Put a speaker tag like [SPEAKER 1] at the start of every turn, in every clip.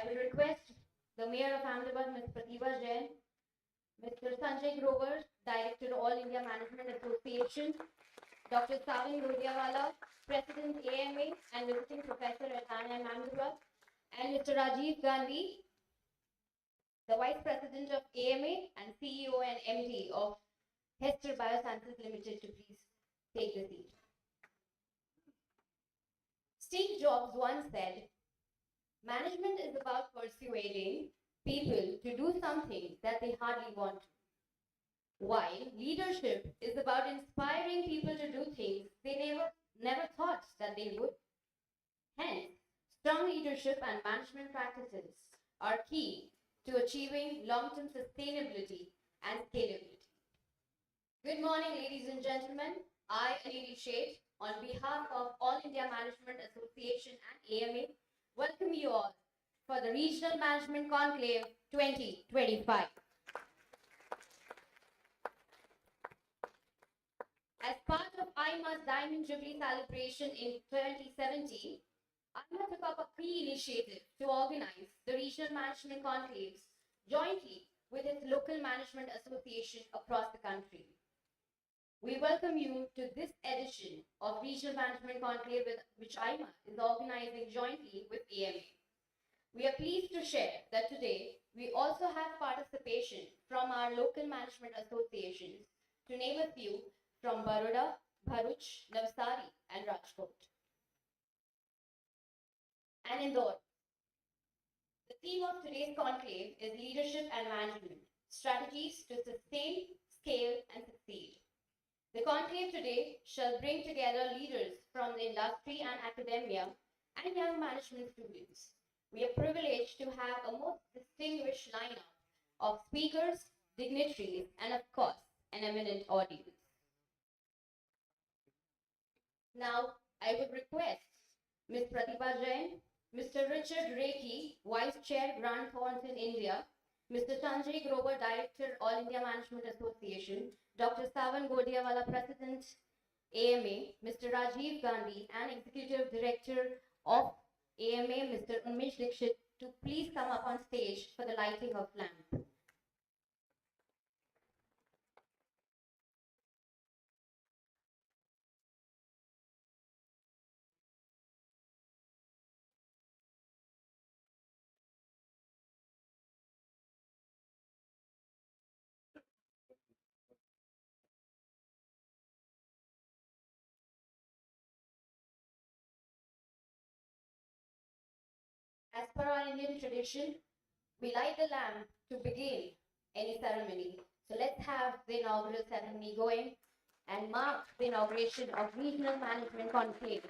[SPEAKER 1] I will request the Mayor of Ahmedabad, Ms. Pratibha Jain, Mr. Sanjay Grover, Director All India Management Association, Dr. Savin Godiawala, President AIMA and Visiting Professor at AIMA Ahmedabad, and Mr. Rajiv Gandhi, the Vice President of AIMA and CEO and MD of Hester Biosciences Limited, to please take the seat. Steve Jobs once said, "Management is about persuading people to do something that they hardly want to, while leadership is about inspiring people to do things they never thought that they would." Hence, strong leadership and management practices are key to achieving long-term sustainability and scalability. Good morning, ladies and gentlemen. I, Anili Sheth, on behalf of All India Management Association and AIMA, welcome you all for the Regional Management Conclave 2025. As part of AIMA's Diamond Jubilee celebration in 2017, AIMA took up a key initiative to organize the Regional Management Conclaves jointly with its local management association across the country. We welcome you to this edition of Regional Management Conclave, which AIMA is organizing jointly with AIMA. We are pleased to share that today we also have participation from our local management associations, to name a few, from Baroda, Bharuch, Navsari, and Rajkot, and Indore. The theme of today's conclave is Leadership and Management, Strategies to Sustain, Scale, and Succeed. The conclave today shall bring together leaders from the industry and academia and young management students. We are privileged to have a most distinguished lineup of speakers, dignitaries, and of course, an eminent audience. Now, I would request Ms. Pratibha Jain, Mr. Richard Reiki, Vice Chair, Grant Thornton, India, Mr. Sanjay Grover, Director, All India Management Association, Dr. Savin Godiawala, President, AIMA, Mr. Rajiv Gandhi, and Executive Director of AIMA, Mr. Unmesh Dixit, to please come up on stage for the lighting of lamp. As per our Indian tradition, we light the lamp to begin any ceremony. So let's have the inaugural ceremony going and mark the inauguration of Regional Management Conclave.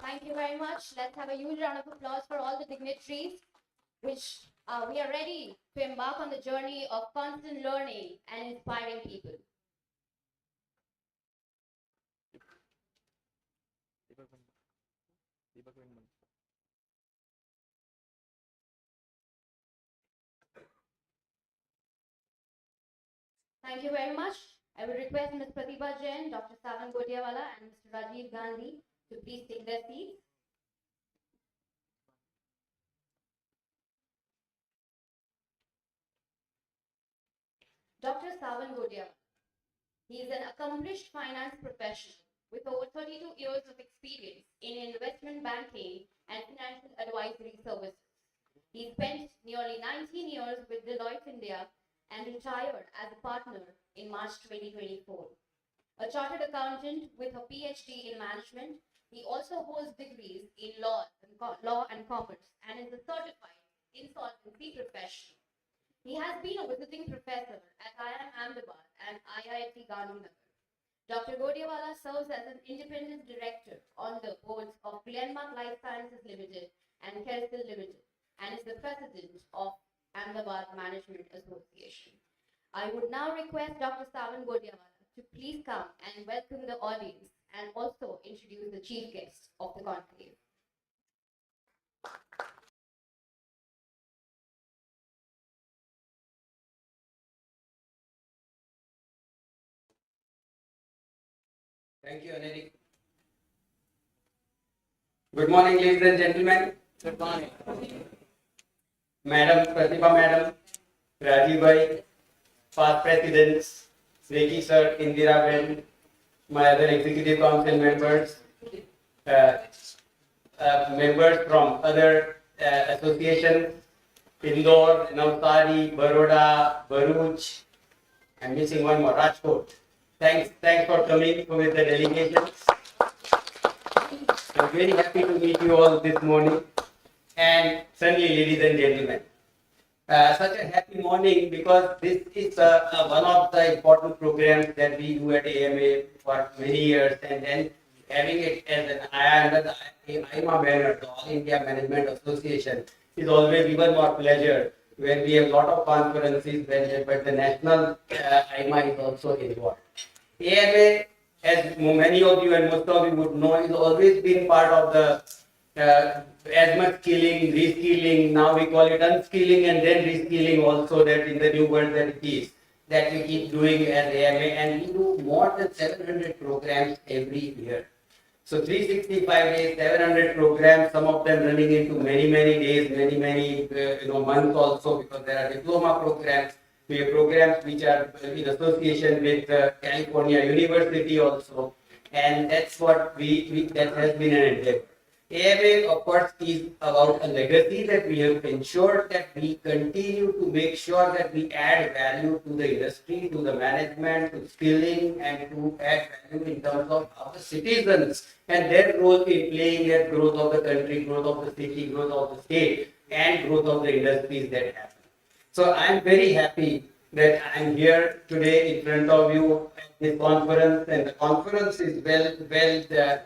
[SPEAKER 1] Thank you very much. Let's have a huge round of applause for all the dignitaries, which we are ready to embark on the journey of constant learning and inspiring people. Thank you very much. I will request Ms. Pratibha Jain, Dr. Savin Godiawala, and Mr. Rajiv Gandhi to please take their seats. Dr. Savan Godia. He is an accomplished finance professional with over 32 years of experience in investment banking and financial advisory services. He spent nearly 19 years with Deloitte India and retired as a partner in March 2024. A chartered accountant with a PhD in management, he also holds degrees in law and commerce and is a certified insolvency professional. He has been a visiting professor at IIM Ahmedabad and IIT Gandhinagar. Dr. Godiawala serves as an independent director on the boards of Glenmark Life Sciences Limited and Kerstil Limited and is the president of Ahmedabad Management Association. I would now request Dr. Savan Godiawala to please come and welcome the audience and also introduce the chief guest of the conclave.
[SPEAKER 2] Thank you, Aneri. Good morning, ladies and gentlemen. Good morning. Madam, Pratibha Madam, Rajiv Bhai, past presidents, Sreki Sir, Indira Ben, my other executive council members, members from other associations, Indore, Navsari, Baroda, Bharuch, I'm missing one more, Rajkot. Thanks for coming with the delegations. I'm very happy to meet you all this morning. And certainly, ladies and gentlemen, such a happy morning because this is one of the important programs that we do at AIMA for many years, and then having it as an under the AIMA banner, the All India Management Association, is always even more pleasure when we have a lot of conferences, but the national AIMA is also involved. AIMA, as many of you and most of you would know, has always been part of the as much skilling, reskilling, now we call it unskilling and then reskilling also, that in the new world that it is, that we keep doing as AIMA, and we do more than 700 programs every year. So 365 days, 700 programs, some of them running into many days, many months also, because there are diploma programs. We have programs which are in association with California University also, and that's what that has been an endeavor. AIMA, of course, is about a legacy that we have ensured that we continue to make sure that we add value to the industry, to the management, to skilling, and to add value in terms of our citizens and their role in playing at growth of the country, growth of the city, growth of the state, and growth of the industries that happen. So I am very happy that I am here today in front of you at this conference, and the conference is well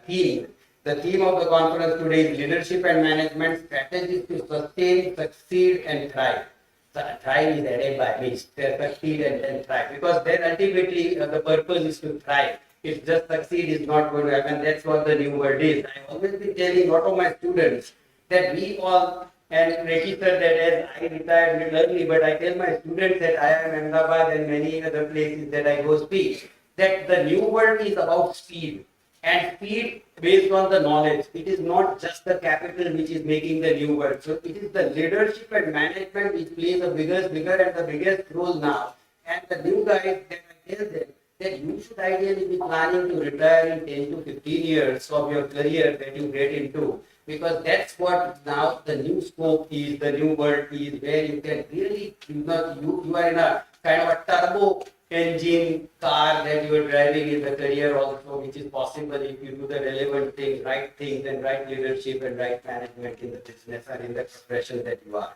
[SPEAKER 2] themed. The theme of the conference today is leadership and management strategies to sustain, succeed, and thrive. So thrive is added by me, succeed and then thrive, because then ultimately the purpose is to thrive. If just succeed is not going to happen, that's what the new word is. I always be telling a lot of my students that we all, and Reki sir, that as I retired a little early, but I tell my students that I am in Ahmedabad and many other places that I go speak, that the new world is about speed. And speed based on the knowledge. It is not just the capital which is making the new world. So it is the leadership and management which plays the bigger and the biggest role now. And the new guys, that I tell them that you should ideally be planning to retire in 10 to 15 years of your career that you get into. Because that's what now the new scope is, the new world is, where you can really, you are in a kind of a turbo engine car that you are driving in the career also, which is possible if you do the relevant things, and right leadership and right management in the business or in the profession that you are.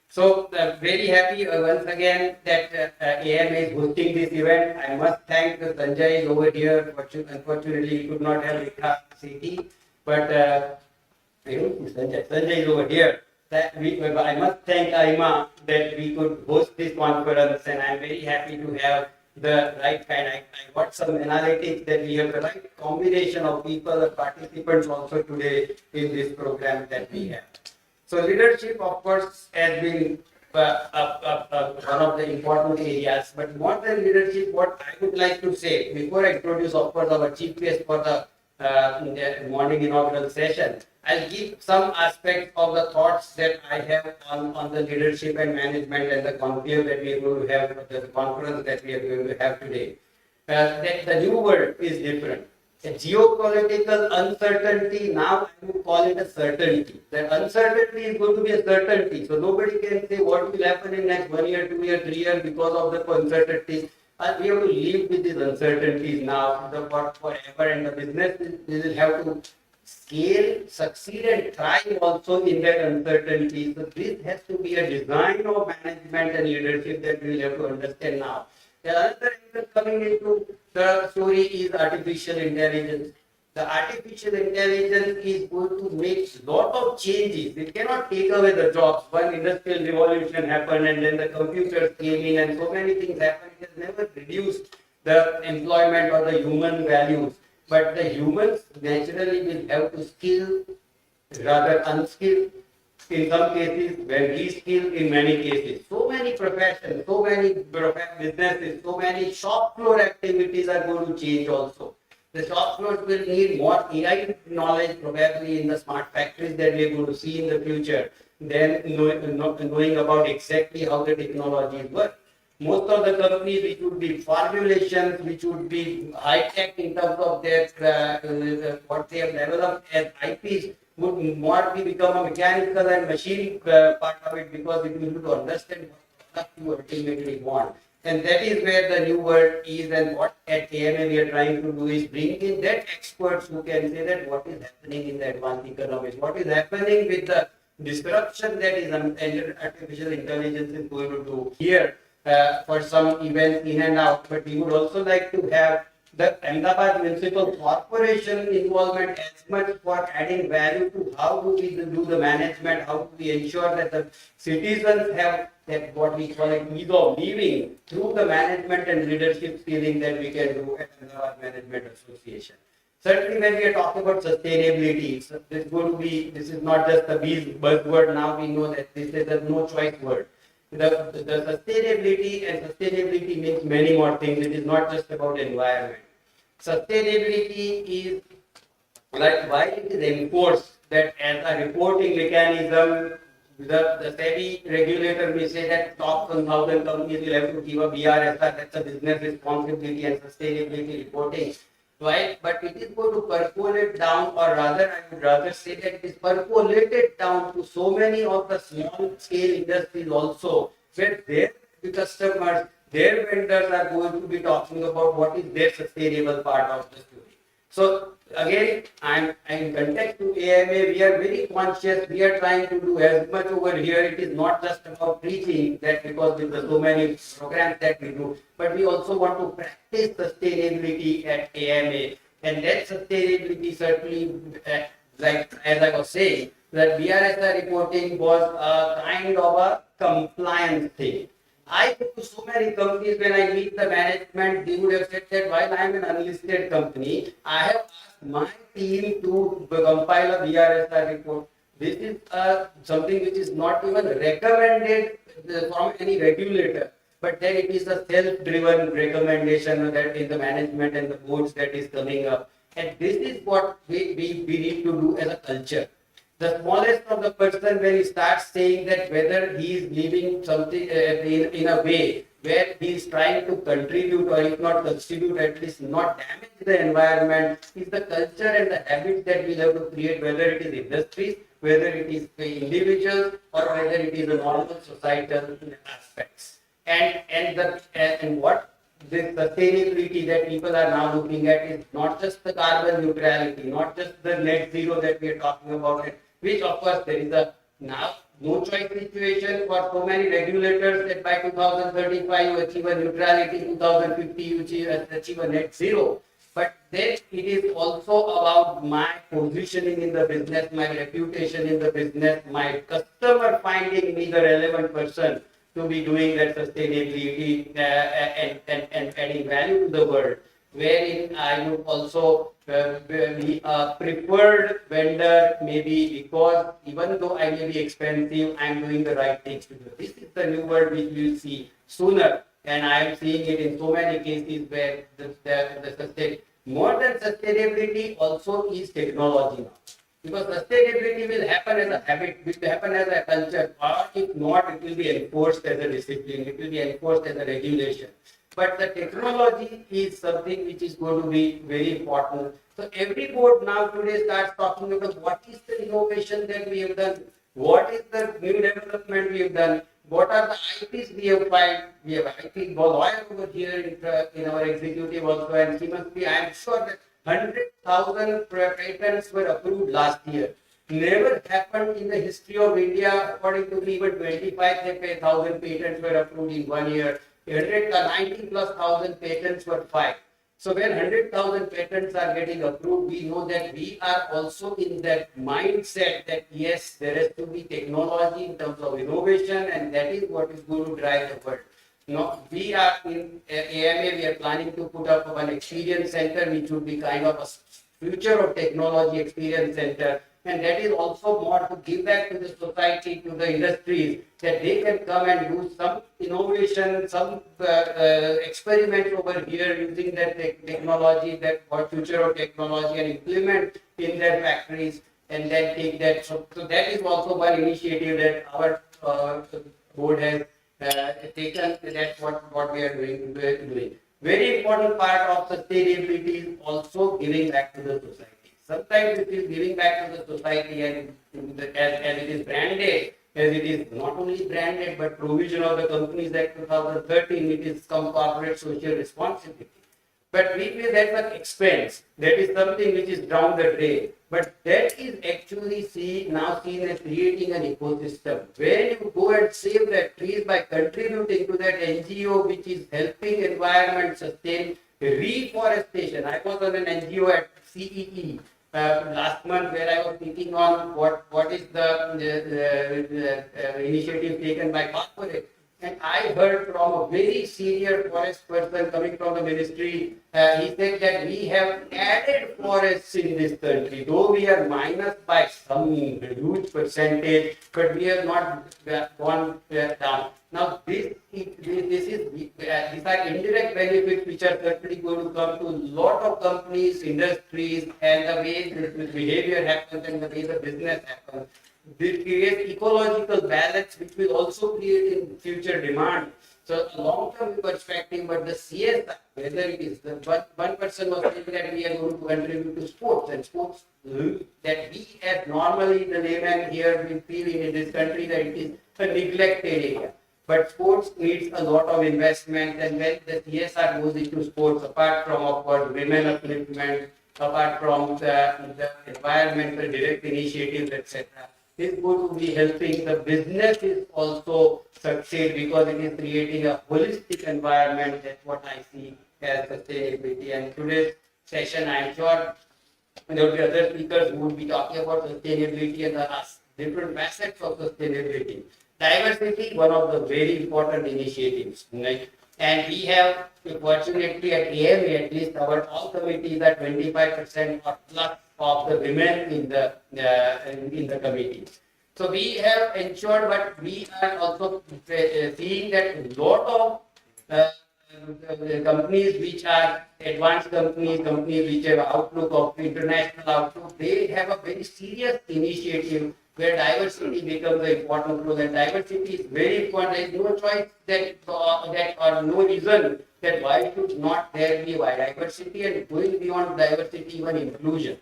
[SPEAKER 2] So very happy once again that AIMA is hosting this event. I must thank Sanjay over here. Unfortunately, he could not have Rekha City, but Sanjay is over here. I must thank AIMA that we could host this conference, and I'm very happy to have the right kind. I got some analytics that we have the right combination of people, participants also today in this program that we have. So leadership, of course, has been one of the important areas. But more than leadership, what I would like to say before I introduce, of course, our chief guest for the in the morning inaugural session. I'll give some aspects of the thoughts that I have on the leadership and management and the conclave that we are going to have, the conference that we are going to have today. That the new world is different. A geopolitical uncertainty, now I would call it a certainty. That uncertainty is going to be a certainty. So nobody can say what will happen in next 1 year, 2 year, 3 years because of the uncertainties. We have to live with these uncertainties now forever, and the business will have to scale, succeed, and thrive also in that uncertainty. So this has to be a design of management and leadership that we will have to understand now. The other angle coming into the story is artificial intelligence. The artificial intelligence is going to make lot of changes. It cannot take away the jobs. One industrial revolution happened and then the computers came in and so many things happened. It has never reduced the employment or the human values. But the humans naturally will have to skill, rather unskilled, in some cases, when reskilled in many cases. So many professions, so many businesses, so many shop floor activities are going to change also. The shop floors will need more AI knowledge probably in the smart factories that we are going to see in the future than knowing about exactly how the technologies work. Most of the companies which would be formulations, which would be high tech in terms of their what they have developed as IPs, would more become a mechanical and machine part of it because it will to understand what you ultimately want. And that is where the new world is, and what at AIMA we are trying to do is bring in that experts who can say that what is happening in the advanced economies, what is happening with the disruption that is artificial intelligence is going to do here for some events in and out. But we would also like to have the Ahmedabad Municipal Corporation involvement as much for adding value to how do we do the management, how do we ensure that the citizens have that what we call it ease of living through the management and leadership skilling that we can do at Ahmedabad Management Association. Certainly, when we are talking about sustainability, so this is not just a buzzword. Now we know that this is a no choice word. The sustainability means many more things. It is not just about environment. Sustainability is like why it is enforced that as a reporting mechanism, the SEBI regulator may say that top 1,000 companies will have to give a BRSR, that's a business responsibility and sustainability reporting. Right? But it is going to percolate down, or rather, I would rather say that it is percolated down to so many of the small scale industries also, where the customers, their vendors are going to be talking about what is their sustainable part of the story. So again, I'm in context to AIMA, we are very conscious, we are trying to do as much over here. It is not just about preaching that because with the so many programs that we do, but we also want to practice sustainability at AIMA. And that sustainability certainly, like as I was saying, that BRSR reporting was a kind of a compliance thing. I go to so many companies, when I meet the management, they would have said that while I am an unlisted company, I have asked my team to compile a BRSR report. This is something which is not even recommended from any regulator, but then it is a self-driven recommendation that in the management and the boards that is coming up. And this is what we need to do as a culture. The smallest of the person, when he starts saying that whether he is living something in a way where he is trying to contribute or if not contribute, at least not damage the environment, is the culture and the habits that we have to create, whether it is industries, whether it is the individuals, or whether it is the normal societal aspects. And what this sustainability that people are now looking at is not just the carbon neutrality, not just the net zero that we are talking about, which of course there is a now no choice situation for so many regulators that by 2035 you achieve a neutrality, 2050 you achieve a net zero. But then it is also about my positioning in the business, my reputation in the business, my customer finding me the relevant person to be doing that sustainability and adding value to the world, wherein I would also be a preferred vendor, maybe because even though I may be expensive, I'm doing the right things to do. This is the new world which we will see sooner, and I am seeing it in so many cases where More than sustainability also is technology now. Because sustainability will happen as a habit, will happen as a culture, or if not, it will be enforced as a discipline, it will be enforced as a regulation. But the technology is something which is going to be very important. So every board now today starts talking about what is the innovation that we have done, what is the new development we have done, what are the IPs we have filed. We have IP lawyer over here in our executive also, and he must be, I am sure that 100,000 patents were approved last year. Never happened in the history of India, according to me, even 25,000 patents were approved in 1 year. 90 plus thousand patents were filed. So when 100,000 patents are getting approved, we know that we are also in that mindset that yes, there has to be technology in terms of innovation, and that is what is going to drive the world. No, we are in AIMA, we are planning to put up an experience center, which would be kind of a future of technology experience center. And that is also more to give back to the society, to the industries, that they can come and do some innovation, some experiment over here using that technology, that future of technology, and implement in their factories, and then take that. So that is also one initiative that our board has taken. That's what we are doing. Very important part of sustainability is also giving back to the society. Sometimes it is giving back to the society, and as it is branded, as it is not only branded but provision of the Companies Act 2013, it is some corporate social responsibility. But we feel that's an expense. That is something which is down the drain. But that is actually now seen as creating an ecosystem. When you go and save that trees by contributing to that NGO which is helping environment sustain reforestation. I was on an NGO at CEE last month where I was thinking on what is the initiative taken by corporate. And I heard from a very senior forest person coming from the ministry, he said that we have added forests in this country, though we are minus by some huge percentage, but we have not gone down. Now, these are indirect benefits which are certainly going to come to a lot of companies, industries, and the way the behavior happens and the way the business happens. This creates ecological balance, which will also create in future demand. So a long-term perspective, but the CSR, whether it is the one person was saying that we are going to contribute to sports, and sports that we as normally the layman here we feel in this country that it is a neglected area. But sports needs a lot of investment, and when the CSR goes into sports, apart from of course women upliftment, apart from the environmental direct initiatives, etc. is going to be helping the businesses also succeed because it is creating a holistic environment. That's what I see as sustainability. And today's session, I am sure there will be other speakers who will be talking about sustainability and the different facets of sustainability. Diversity, one of the very important initiatives, right? And we have, fortunately at AIMA, at least our all committees are 25% or plus of the women in the committees. So we have ensured, but we are also seeing that a lot of companies which are advanced companies which have outlook of international outlook, they have a very serious initiative where diversity becomes an important role, and diversity is very important. There is no choice that or no reason that why should not there be diversity, and going beyond diversity, even inclusion.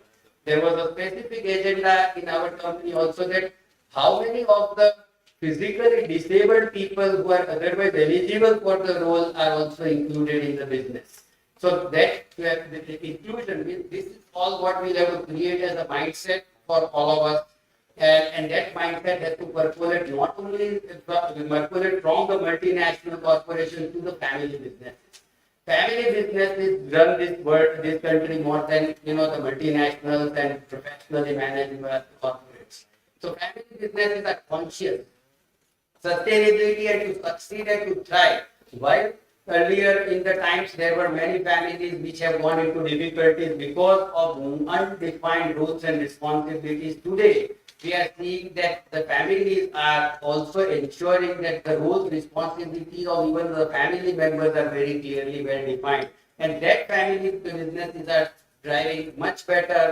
[SPEAKER 2] There was a specific agenda in our company also that how many of the physically disabled people who are otherwise eligible for the role are also included in the business. So that the inclusion, this is all what we have to create as a mindset for all of us. And that mindset has to percolate not only percolate from the multinational corporation to the family businesses. Family businesses run this country more than the multinationals and professionally managed corporates. So family businesses are conscious. Sustainability and to succeed and to thrive. While earlier in the times there were many families which have gone into difficulties because of undefined roles and responsibilities. Today, we are seeing that the families are also ensuring that the roles, responsibilities of even the family members are very clearly well defined. And that family businesses are driving much better,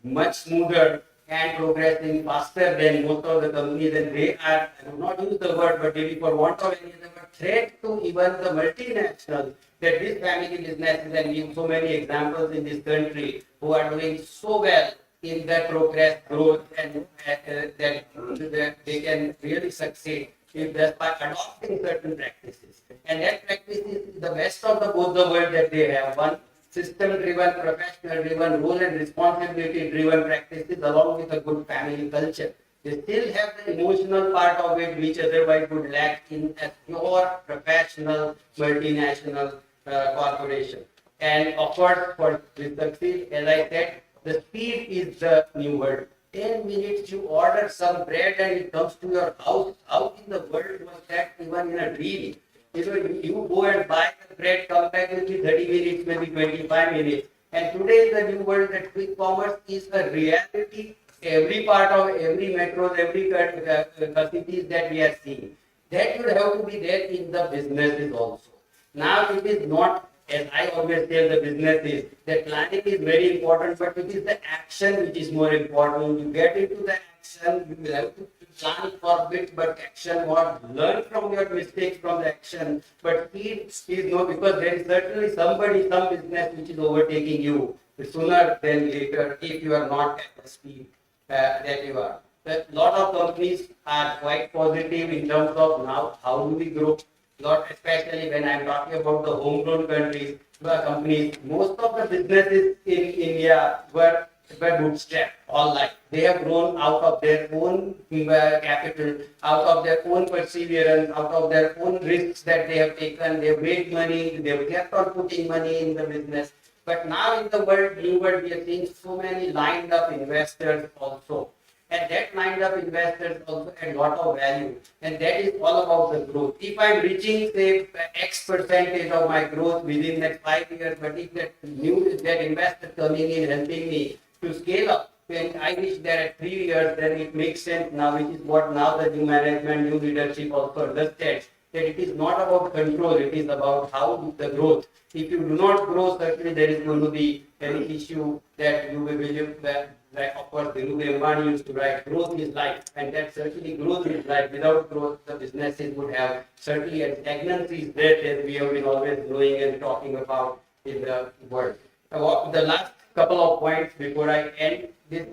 [SPEAKER 2] much smoother, and progressing faster than most of the companies. And they are, I will not use the word, but maybe for want of any other word, threat to even the multinationals that these family businesses, and we have so many examples in this country who are doing so well in their progress, growth, and that they can really succeed if just by adopting certain practices. And that practice is the best of the both the world that they have. One system-driven, professional-driven, role and responsibility-driven practices along with a good family culture. They still have the emotional part of it, which otherwise would lack in a pure professional multinational corporation. And of course, for to succeed, as I said, the speed is the new word. 10 minutes you order some bread and it comes to your house. How in the world was that even in a dream? You go and buy the bread, come back within 30 minutes, maybe 25 minutes. And today in the new world that quick commerce is a reality. Every part of every metro, every cities that we are seeing. That would have to be there in the businesses also. Now it is not, as I always tell the businesses, that planning is very important, but it is the action which is more important. You get into the action, you will have to plan for bit, but action what learn from your mistakes from the action. But speed is no, because there is certainly somebody, some business which is overtaking you sooner than later if you are not at the speed that you are. A lot of companies are quite positive in terms of now how do we grow. Lot especially when I'm talking about the homegrown companies, most of the businesses in India were bootstrapped all life. They have grown out of their own capital, out of their own perseverance, out of their own risks that they have taken. They have made money, they have kept on putting money in the business. But now in the new world, we are seeing so many lined up investors also. And that lined up investors also add a lot of value. And that is all about the growth. If I'm reaching, say, X percentage of my growth within next 5 years, but if that investor coming in helping me to scale up, when I reach there at 3 years, then it makes sense now, which is what now the new management, new leadership also understands, that it is not about control, it is about how the growth. If you do not grow, certainly there is going to be an issue that you will believe that, like of course, Dhirubhai Ambani used to write, growth is life, and that certainly growth is life. Without growth, the businesses would have certainly a stagnancy is there as we have been always growing and talking about in the world. The last couple of points before I end this,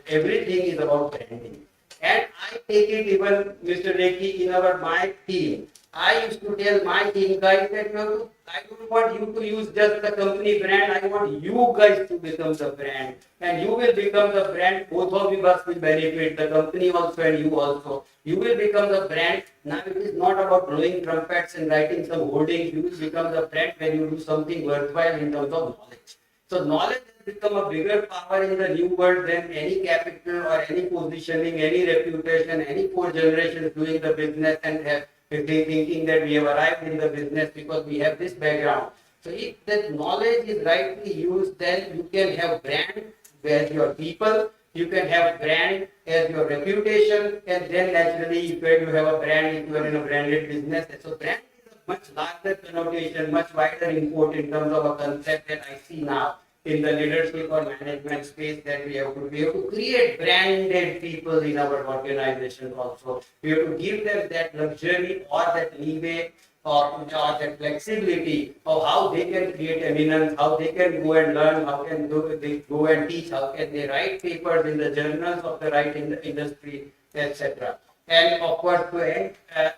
[SPEAKER 2] everything is about branding. And I take it even, Mr. Rekhi, in my team. I used to tell my team guys that I don't want you to use just the company brand. I want you guys to become the brand. And you will become the brand. Both of you guys will benefit. The company also and you also. You will become the brand. Now it is not about blowing trumpets and writing some hoardings. You will become the brand when you do something worthwhile in terms of knowledge. So knowledge has become a bigger power in the new world than any capital or any positioning, any reputation, any 4 generations doing the business and thinking that we have arrived in the business because we have this background. So if that knowledge is rightly used, then you can have brand as your people, you can have brand as your reputation, and then naturally if you have a brand, if you are in a branded business. So brand is a much larger connotation, much wider import in terms of a concept that I see now in the leadership or management space, that we have to create branded people in our organization also. We have to give them that luxury or that leeway or that flexibility of how they can create eminence, how they can go and learn, how can they go and teach, how can they write papers in the journals of the right industry, etc. And of course, to end, I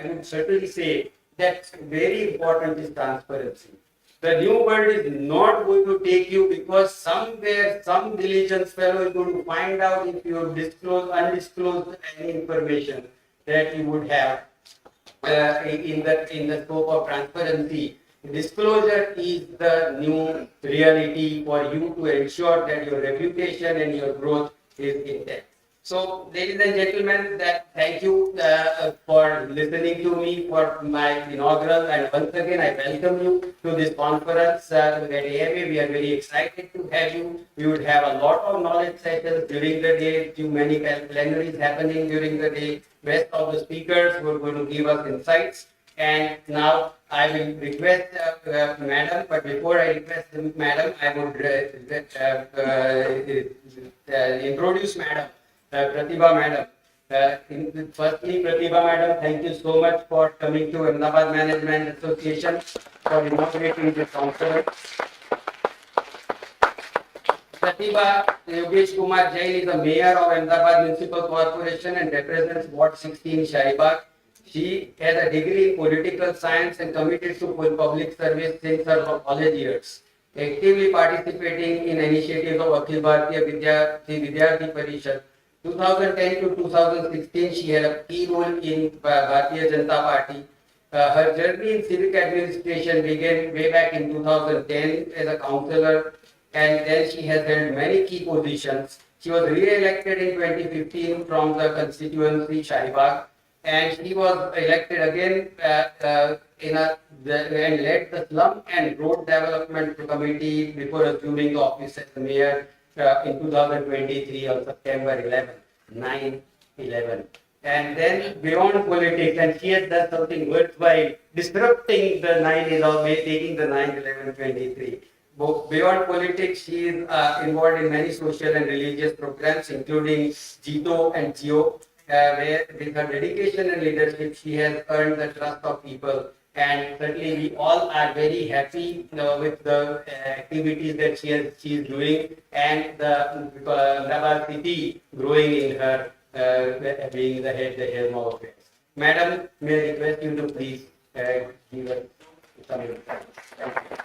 [SPEAKER 2] would certainly say that very important is transparency. The new world is not going to take you because somewhere some diligence fellow is going to find out if you disclose undisclosed any information that you would have in the scope of transparency. Disclosure is the new reality for you to ensure that your reputation and your growth is intact. So, ladies and gentlemen, thank you for listening to me for my inaugural, and once again I welcome you to this conference at AIMA. We are very excited to have you. We would have a lot of knowledge sessions during the day, too many plenaries happening during the day. Best of the speakers who are going to give us insights. And now I will request Madam, but before I request Madam, I would introduce Madam, Pratibha Madam. Firstly, Pratibha Madam, thank you so much for coming to Ahmedabad Management Association for inaugurating this conference. Pratibha Yogesh Kumar Jain is the Mayor of Ahmedabad Municipal Corporation and represents Ward 16 Shahibag. She has a degree in political science and committed to public service since her college years, actively participating in initiatives of Akhil Bharatiya Vidyarthi Parishad. 2010 to 2016, she had a key role in Bharatiya Janata Party. Her journey in civic administration began way back in 2010 as a councillor, and then she has held many key positions. She was re-elected in 2015 from the constituency Shahibag, and she was elected again and led the slum and road development committee before assuming the office as the mayor in 2023 on September 11, 9/11. And then beyond politics, and she has done something worthwhile, disrupting the 9/11, taking the 9/11/23. Beyond politics, she is involved in many social and religious programs, including GITO and GIO, where with her dedication and leadership, she has earned the trust of people. And certainly, we all are very happy with the activities that she is doing, and the Ahmedabad city growing in her being the helm of affairs. Madam, may I request you to please give us some insight. Thank you.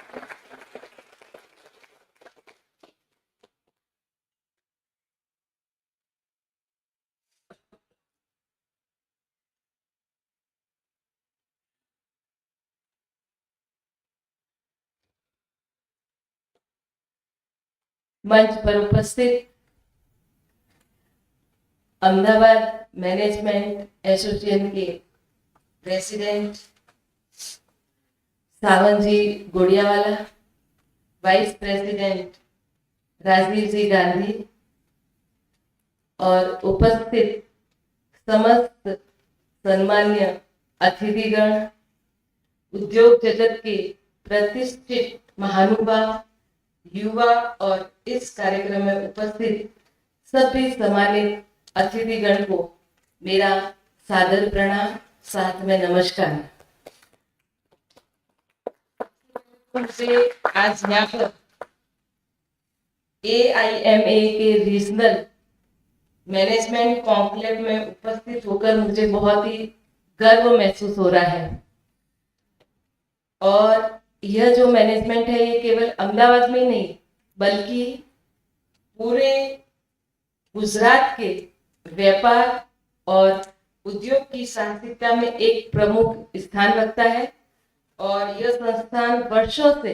[SPEAKER 3] मंच पर उपस्थित Ahmedabad management association के president सावन जी गोड़ियावाला, vice president Rajiv जी गांधी और उपस्थित समस्त सम्मान्य अतिथिगण, उद्योग जगत के प्रतिष्ठित महानुभाव, युवा और इस कार्यक्रम में उपस्थित सभी सम्मानित अतिथिगण को मेरा सादर प्रणाम, साथ में नमस्कार। मुझे आज यहाँ पर AIMA के रीजनल मैनेजमेंट कॉन्क्लेव में उपस्थित होकर मुझे बहुत ही गर्व महसूस हो रहा है। और यह जो मैनेजमेंट है, ये केवल अहमदाबाद में ही नहीं बल्कि पूरे गुजरात के व्यापार और उद्योग की साहसिकता में एक प्रमुख स्थान रखता है। और यह संस्थान वर्षों से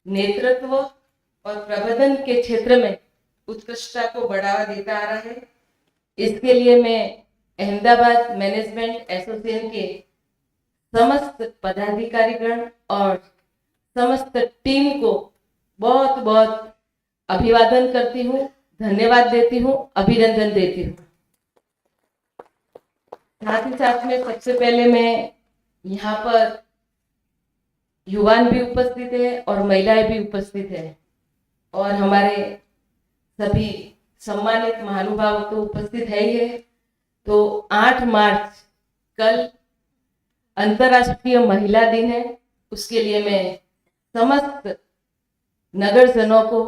[SPEAKER 3] नेतृत्व और प्रबंधन के क्षेत्र में उत्कृष्टता को बढ़ावा देता आ रहा है। इसके लिए मैं अहमदाबाद मैनेजमेंट एसोसिएशन के समस्त पदाधिकारीगण और समस्त टीम को बहुत बहुत अभिवादन करती हूँ, धन्यवाद देती हूँ, अभिनंदन देती हूँ। साथ ही साथ में सबसे पहले मैं यहाँ पर युवान भी उपस्थित है और महिलाएं भी उपस्थित है और हमारे सभी सम्मानित महानुभाव तो उपस्थित है ही है। तो 8 मार्च कल अंतर्राष्ट्रीय महिला दिन है, उसके लिए मैं समस्त नगरजनों को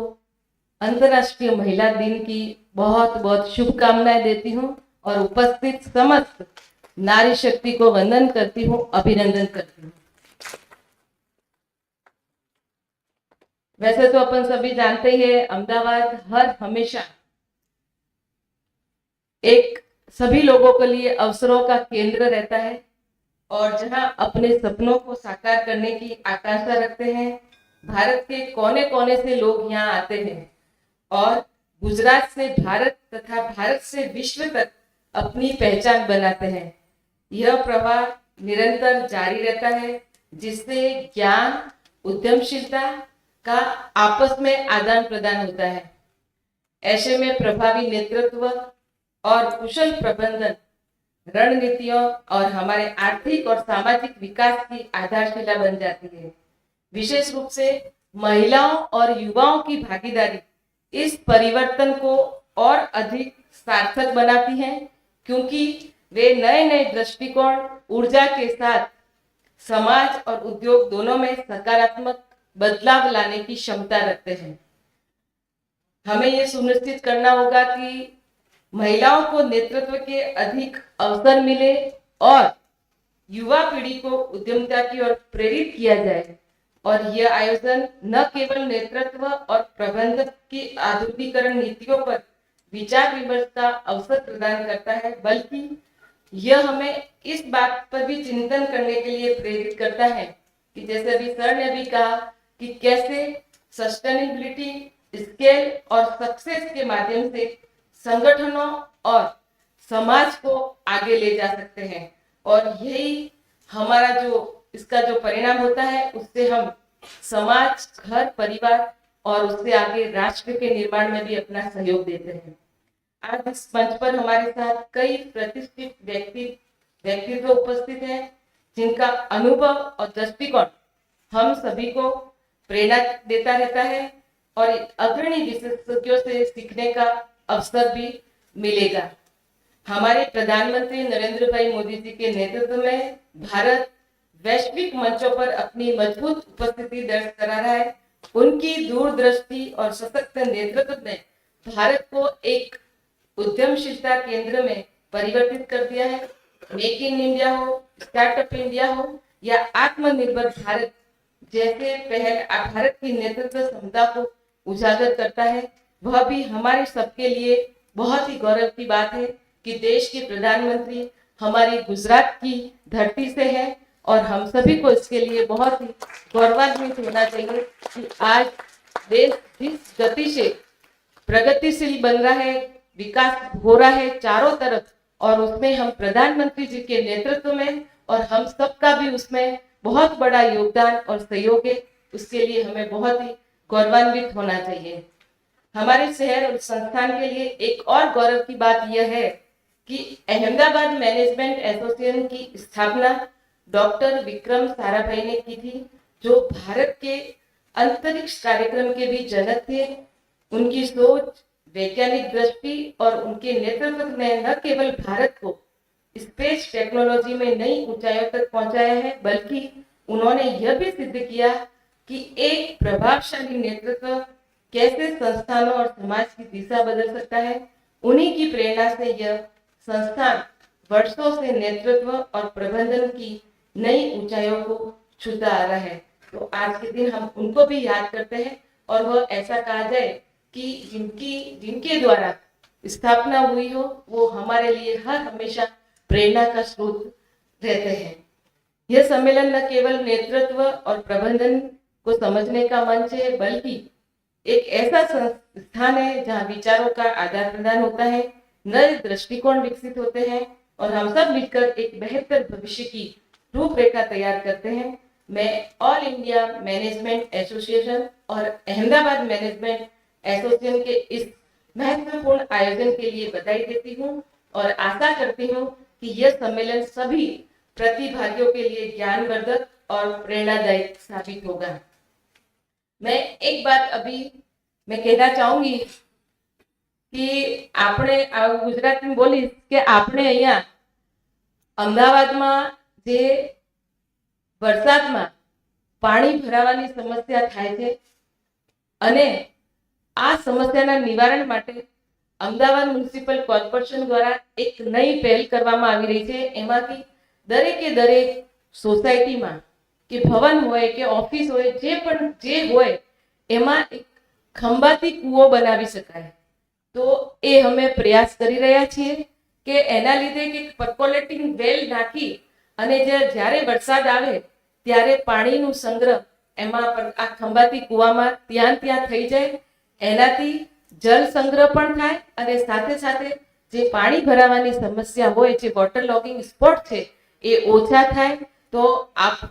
[SPEAKER 3] अंतर्राष्ट्रीय महिला दिन की बहुत बहुत शुभकामनाएं देती हूं और उपस्थित समस्त नारी शक्ति को वंदन करती हूं, अभिनंदन करती हूं। वैसे तो अपन सभी जानते ही है, अहमदाबाद हर हमेशा एक सभी लोगों के लिए अवसरों का केंद्र रहता है और जहां अपने सपनों को साकार करने की आकांक्षा रखते हैं। भारत के कोने कोने से लोग यहाँ आते हैं और गुजरात से भारत तथा भारत से विश्व तक अपनी पहचान बनाते हैं। यह प्रवाह निरंतर जारी रहता है, जिससे ज्ञान, उद्यमशीलता का आपस में आदान प्रदान होता है। ऐसे में प्रभावी नेतृत्व और कुशल प्रबंधन रणनीतियों और हमारे आर्थिक और सामाजिक विकास की आधारशिला बन जाती है। विशेष रूप से महिलाओं और युवाओं की भागीदारी इस परिवर्तन को और अधिक सार्थक बनाती है, क्योंकि वे नए नए दृष्टिकोण ऊर्जा के साथ समाज और उद्योग दोनों में सकारात्मक बदलाव लाने की क्षमता रखते हैं। हमें यह सुनिश्चित करना होगा कि महिलाओं को नेतृत्व के अधिक अवसर मिले और युवा पीढ़ी को उद्यमिता की ओर प्रेरित किया जाए। और यह आयोजन न केवल नेतृत्व और प्रबंधन की आधुनिकीकरण नीतियों पर विचार विमर्श का अवसर प्रदान करता है, बल्कि यह हमें इस बात पर भी चिंतन करने के लिए प्रेरित करता है कि जैसे अभी सर ने भी कहा कि कैसे सस्टेनेबिलिटी, स्केल और सक्सेस के माध्यम से संगठनों और समाज को आगे ले जा सकते हैं। और यही हमारा इसका जो परिणाम होता है, उससे हम समाज, घर, परिवार और उससे आगे राष्ट्र के निर्माण में भी अपना सहयोग देते हैं। आज इस मंच पर हमारे साथ कई प्रतिष्ठित व्यक्तित्व उपस्थित हैं, जिनका अनुभव और दृष्टिकोण हम सभी को प्रेरणा देता रहता है और अग्रणी विशेषज्ञों से सीखने का अवसर भी मिलेगा। हमारे प्रधानमंत्री नरेंद्र भाई मोदी जी के नेतृत्व में भारत वैश्विक मंचों पर अपनी मजबूत उपस्थिति दर्ज करा रहा है। उनकी दूरदृष्टि और सशक्त नेतृत्व ने भारत को एक उद्यमशीलता केंद्र में परिवर्तित कर दिया है। मेक इन इंडिया हो, स्टार्टअप इंडिया हो या आत्मनिर्भर भारत जैसे पहल भारत की नेतृत्व क्षमता को उजागर करता है। वह भी हमारे सबके लिए बहुत ही गौरव की बात है कि देश के प्रधानमंत्री हमारी गुजरात की धरती से है और हम सभी को इसके लिए बहुत ही गौरवान्वित होना चाहिए कि आज देश जिस गति से प्रगतिशील बन रहा है, विकास हो रहा है चारों तरफ, और उसमें हम प्रधानमंत्री जी के नेतृत्व में और हम सबका भी उसमें बहुत बड़ा योगदान और सहयोग है। उसके लिए हमें बहुत ही गौरवान्वित होना चाहिए। हमारे शहर और संस्थान के लिए एक और गौरव की बात यह है कि अहमदाबाद मैनेजमेंट एसोसिएशन की स्थापना डॉक्टर विक्रम साराभाई ने की थी, जो भारत के अंतरिक्ष कार्यक्रम के भी जनक थे। उनकी सोच, वैज्ञानिक दृष्टि और उनके नेतृत्व ने न केवल भारत को स्पेस टेक्नोलॉजी में नई ऊंचाइयों तक पहुंचाया है, बल्कि उन्होंने यह भी सिद्ध किया कि एक प्रभावशाली नेतृत्व कैसे संस्थानों और समाज की दिशा बदल सकता है। उन्हीं की प्रेरणा से यह संस्थान वर्षों से नेतृत्व और प्रबंधन की नई ऊंचाइयों को छूता आ रहा है। तो आज के दिन हम उनको भी याद करते हैं और वह ऐसा कहा जाए कि जिनके द्वारा स्थापना हुई हो वो हमारे लिए हर हमेशा प्रेरणा का स्रोत रहते हैं। यह सम्मेलन न केवल नेतृत्व और प्रबंधन को समझने का मंच है, बल्कि एक ऐसा संस्थान है जहां विचारों का आदान प्रदान होता है, नए दृष्टिकोण विकसित होते हैं और हम सब मिलकर एक बेहतर भविष्य की रूपरेखा तैयार करते हैं। मैं ऑल इंडिया मैनेजमेंट एसोसिएशन और अहमदाबाद मैनेजमेंट एसोसिएशन के इस महत्वपूर्ण आयोजन के लिए बधाई देती हूँ और आशा करती हूँ कि यह सम्मेलन सभी प्रतिभागियों के लिए ज्ञानवर्धक और प्रेरणादायक साबित होगा। मैं एक बात अभी मैं कहना चाहूंगी कि આપણે ગુજરાતીમાં બોલીશ કે આપણે અહીંયા અમદાવાદમાં જે વરસાદમાં પાણી ભરાવાની સમસ્યા થાય છે અને આ સમસ્યાના નિવારણ માટે અમદાવાદ મ્યુનિસિપલ કોર્પોરેશન દ્વારા એક નઈ પહેલ કરવામાં આવી રહી છે। એમાંથી દરેકે દરેક સોસાયટીમાં કે ભવન હોય કે ઓફિસ હોય જે હોય એમાં એક ખંભાતી કૂવો બનાવી શકાય। તો એ અમે પ્રયાસ કરી રહ્યા છીએ કે એના લીધે કે પર્કોલેટિંગ વેલ નાખી અને જ્યારે વરસાદ આવે ત્યારે પાણીનું સંગ્રહ એમાં આ ખંભાતી કૂવામાં ત્યાં થઈ જાય। એનાથી જળ સંગ્રહ પણ થાય અને સાથે સાથે જે પાણી ભરાવાની સમસ્યા હોય, જે વોટર લોગિંગ સ્પોટ છે એ ઓછા થાય। તો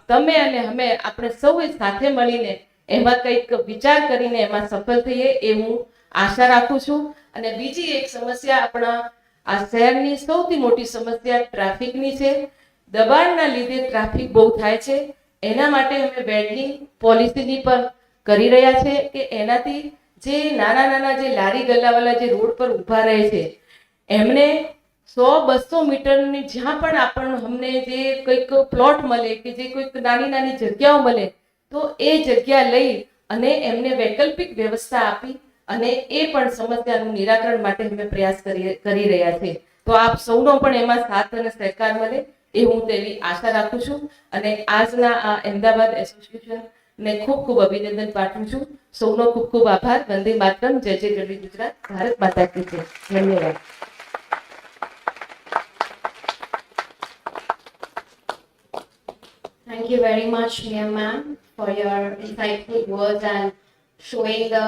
[SPEAKER 3] તમે અને અમે આપણે સૌએ સાથે મળીને એમાં કંઈક વિચાર કરીને એમાં સફળ થઈએ એ હું આશા રાખું છું। અને બીજી એક સમસ્યા આપણા આ શહેરની સૌથી મોટી સમસ્યા ટ્રાફિકની છે. દબાણના લીધે ટ્રાફિક બહુ થાય છે. એના માટે અમે વેન્ડિંગ પોલિસીની પણ કરી રહ્યા છે કે એનાથી જે નાના નાના જે લારી ગલ્લાવાળા જે રોડ પર ઊભા રહે છે એમને 100-200 મીટરની જ્યાં પણ અમને જે કોઈક પ્લોટ મળે કે જે કોઈક નાની નાની જગ્યાઓ મળે તો એ જગ્યા લઈ અને એમને વૈકલ્પિક વ્યવસ્થા આપી અને એ પણ સમસ્યાનું નિરાકરણ માટે અમે પ્રયાસ કરી રહ્યા છીએ. તો આપ સૌનો પણ એમાં સાથ અને સહકાર મળે એ હું તેવી આશા રાખું છું અને આજના આ અમદાવાદ એસોસિએશનને ખૂબ ખૂબ અભિનંદન પાઠવું છું. સૌનો ખૂબ ખૂબ આભાર. વંદે માતરમ. જય જય ગરવી ગુજરાત. ભારત માતા કી જય. ધન્યવાદ.
[SPEAKER 1] Thank you very much, Mia ma'am, for your insightful words and showing the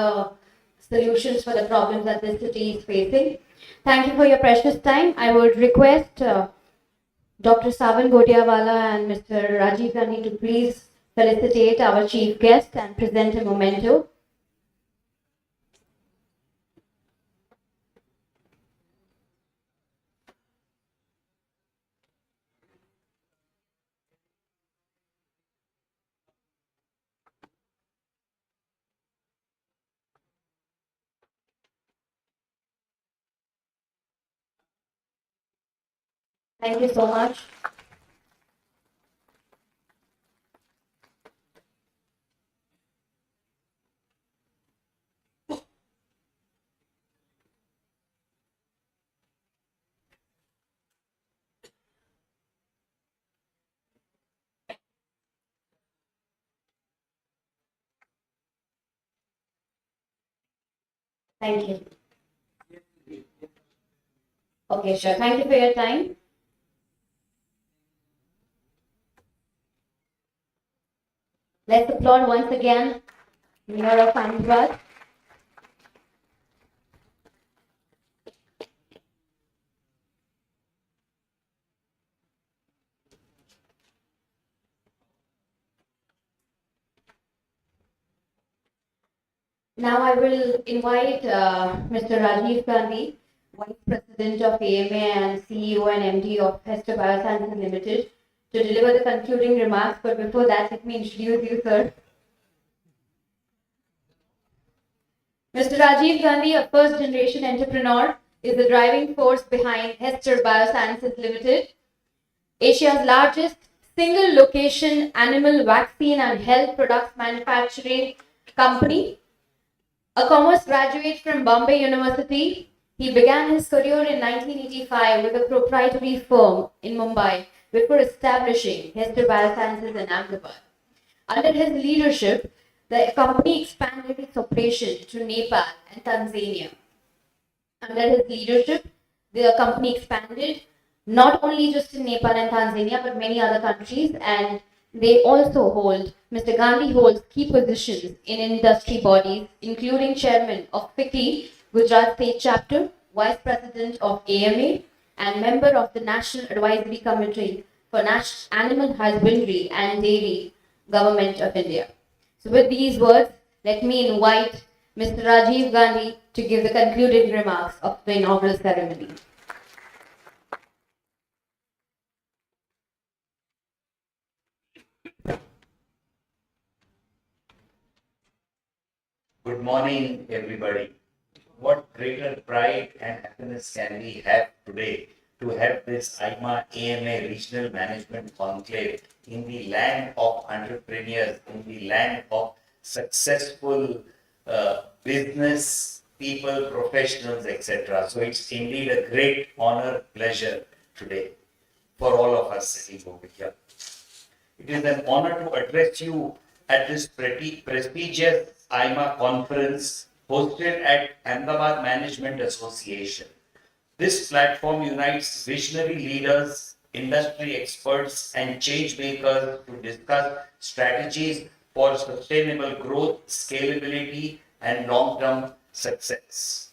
[SPEAKER 1] solutions for the problems that this city is facing. Thank you for your precious time. I would request Dr. Savan Godiawala and Mr. Rajiv Gandhi to please felicitate our chief guest and present a memento. Thank you so much. Thank you. Okay, sure. Thank you for your time. Let's applaud once again Mayor of Ahmedabad. Now I will invite Mr. Rajiv Gandhi, Vice President of AIMA and CEO and MD of Hester Biosciences Limited, to deliver the concluding remarks. But before that, let me introduce you, sir. Mr. Rajiv Gandhi, a first-generation entrepreneur, is the driving force behind Hester Biosciences Limited, Asia's largest single-location animal vaccine and health products manufacturing company. A commerce graduate from Bombay University, he began his career in 1985 with a proprietary firm in Mumbai before establishing Hester Biosciences in Ahmedabad. Under his leadership, the company expanded its operation to Nepal and Tanzania. Under his leadership, the company expanded not only just in Nepal and Tanzania, but many other countries, and they also Mr. Gandhi holds key positions in industry bodies, including chairman of FICCI, Gujarat State Chapter, vice president of AIMA, and member of the National Advisory Committee for Animal Husbandry and Dairy, Government of India. So with these words, let me invite Mr. Rajiv Gandhi to give the concluding remarks of the inaugural ceremony.
[SPEAKER 4] Good morning, everybody. What greater pride and happiness can we have today to have this AIMA Regional Management Conclave in the land of entrepreneurs, in the land of successful business people, professionals, etc. So it's indeed a great honor, pleasure today for all of us sitting over here. It is an honor to address you at this prestigious AIMA conference hosted at Ahmedabad Management Association. This platform unites visionary leaders, industry experts, and change makers to discuss strategies for sustainable growth, scalability, and long-term success.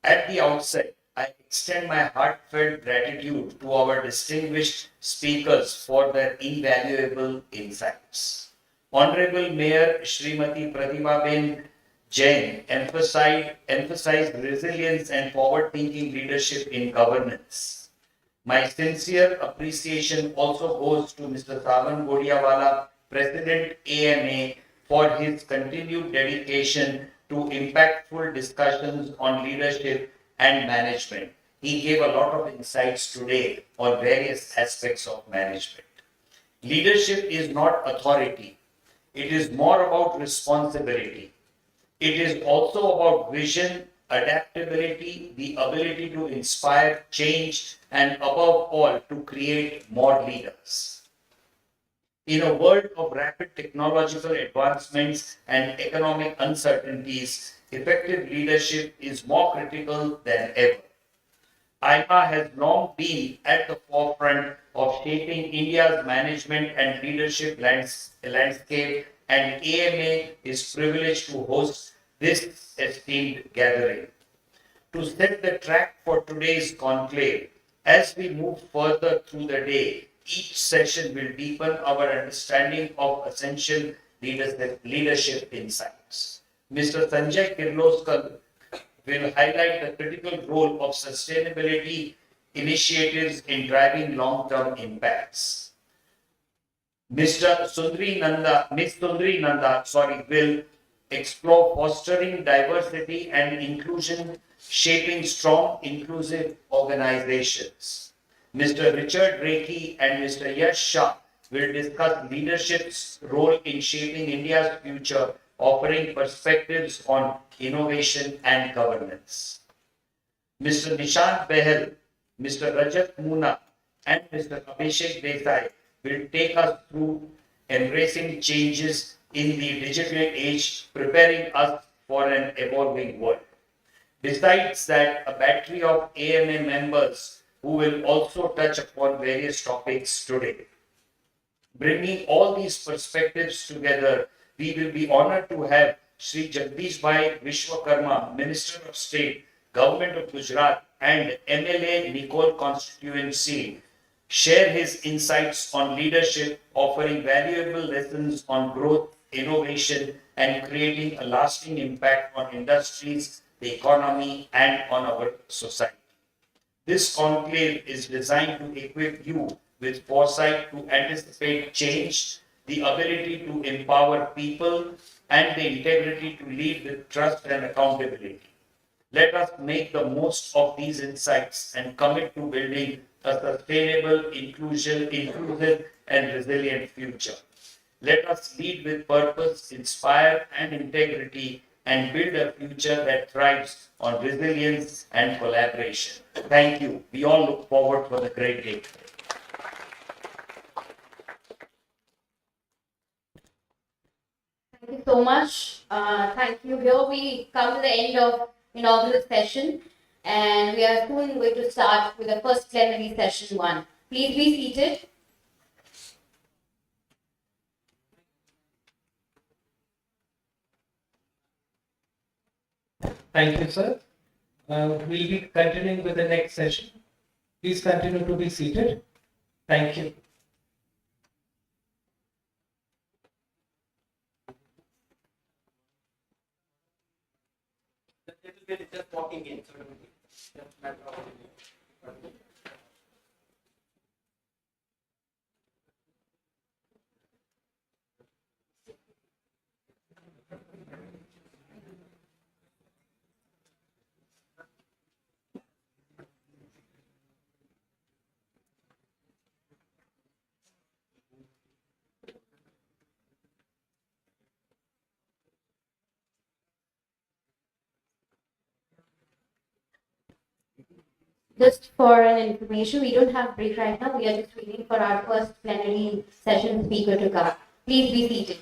[SPEAKER 4] At the outset, I extend my heartfelt gratitude to our distinguished speakers for their invaluable insights. Honorable Mayor Srimati Pratibha Ben Jain emphasized resilience and forward-thinking leadership in governance. My sincere appreciation also goes to Mr. Savan Godiawala, President AMA, for his continued dedication to impactful discussions on leadership and management. He gave a lot of insights today on various aspects of management. Leadership is not authority. It is more about responsibility. It is also about vision, adaptability, the ability to inspire change, and above all, to create more leaders. In a world of rapid technological advancements and economic uncertainties, effective leadership is more critical than ever. AIMA has long been at the forefront of shaping India's management and leadership landscape, and AMA is privileged to host this esteemed gathering. To set the track for today's conclave, as we move further through the day, each session will deepen our understanding of essential leadership insights. Mr. Sanjay Kirloskar will highlight the critical role of sustainability initiatives in driving long-term impacts. Ms. Sundri Nanda, will explore fostering diversity and inclusion, shaping strong, inclusive organizations. Mr. Richard Reiki and Mr. Yash Shah will discuss leadership's role in shaping India's future, offering perspectives on innovation and governance. Mr. Nishant Behel, Mr. Rajat Moona, and Mr. Abhishek Desai will take us through embracing changes in the digital age, preparing us for an evolving world. Besides that, a battery of AMA members who will also touch upon various topics today. Bringing all these perspectives together, we will be honored to have Sri Jagdish Bhai Vishwakarma, Minister of State, Government of Gujarat, and MLA Nicole constituency, share his insights on leadership, offering valuable lessons on growth, innovation, and creating a lasting impact on industries, the economy, and on our society. This conclave is designed to equip you with foresight to anticipate change, the ability to empower people, and the integrity to lead with trust and accountability. Let us make the most of these insights and commit to building a sustainable, inclusive, and resilient future. Let us lead with purpose, inspire, and integrity, and build a future that thrives on resilience and collaboration. Thank you. We all look forward for the great day.
[SPEAKER 1] Thank you so much. Thank you. Here we come to the end of inaugural session, and we are soon going to start with the first plenary session 1. Please be seated.
[SPEAKER 5] Thank you, sir. We'll be continuing with the next session. Please continue to be seated. Thank you.
[SPEAKER 2] The little bit is just walking in, so just matter of
[SPEAKER 1] Just for an information, we don't have break right now. We are just waiting for our first plenary session speaker to come. Please be seated.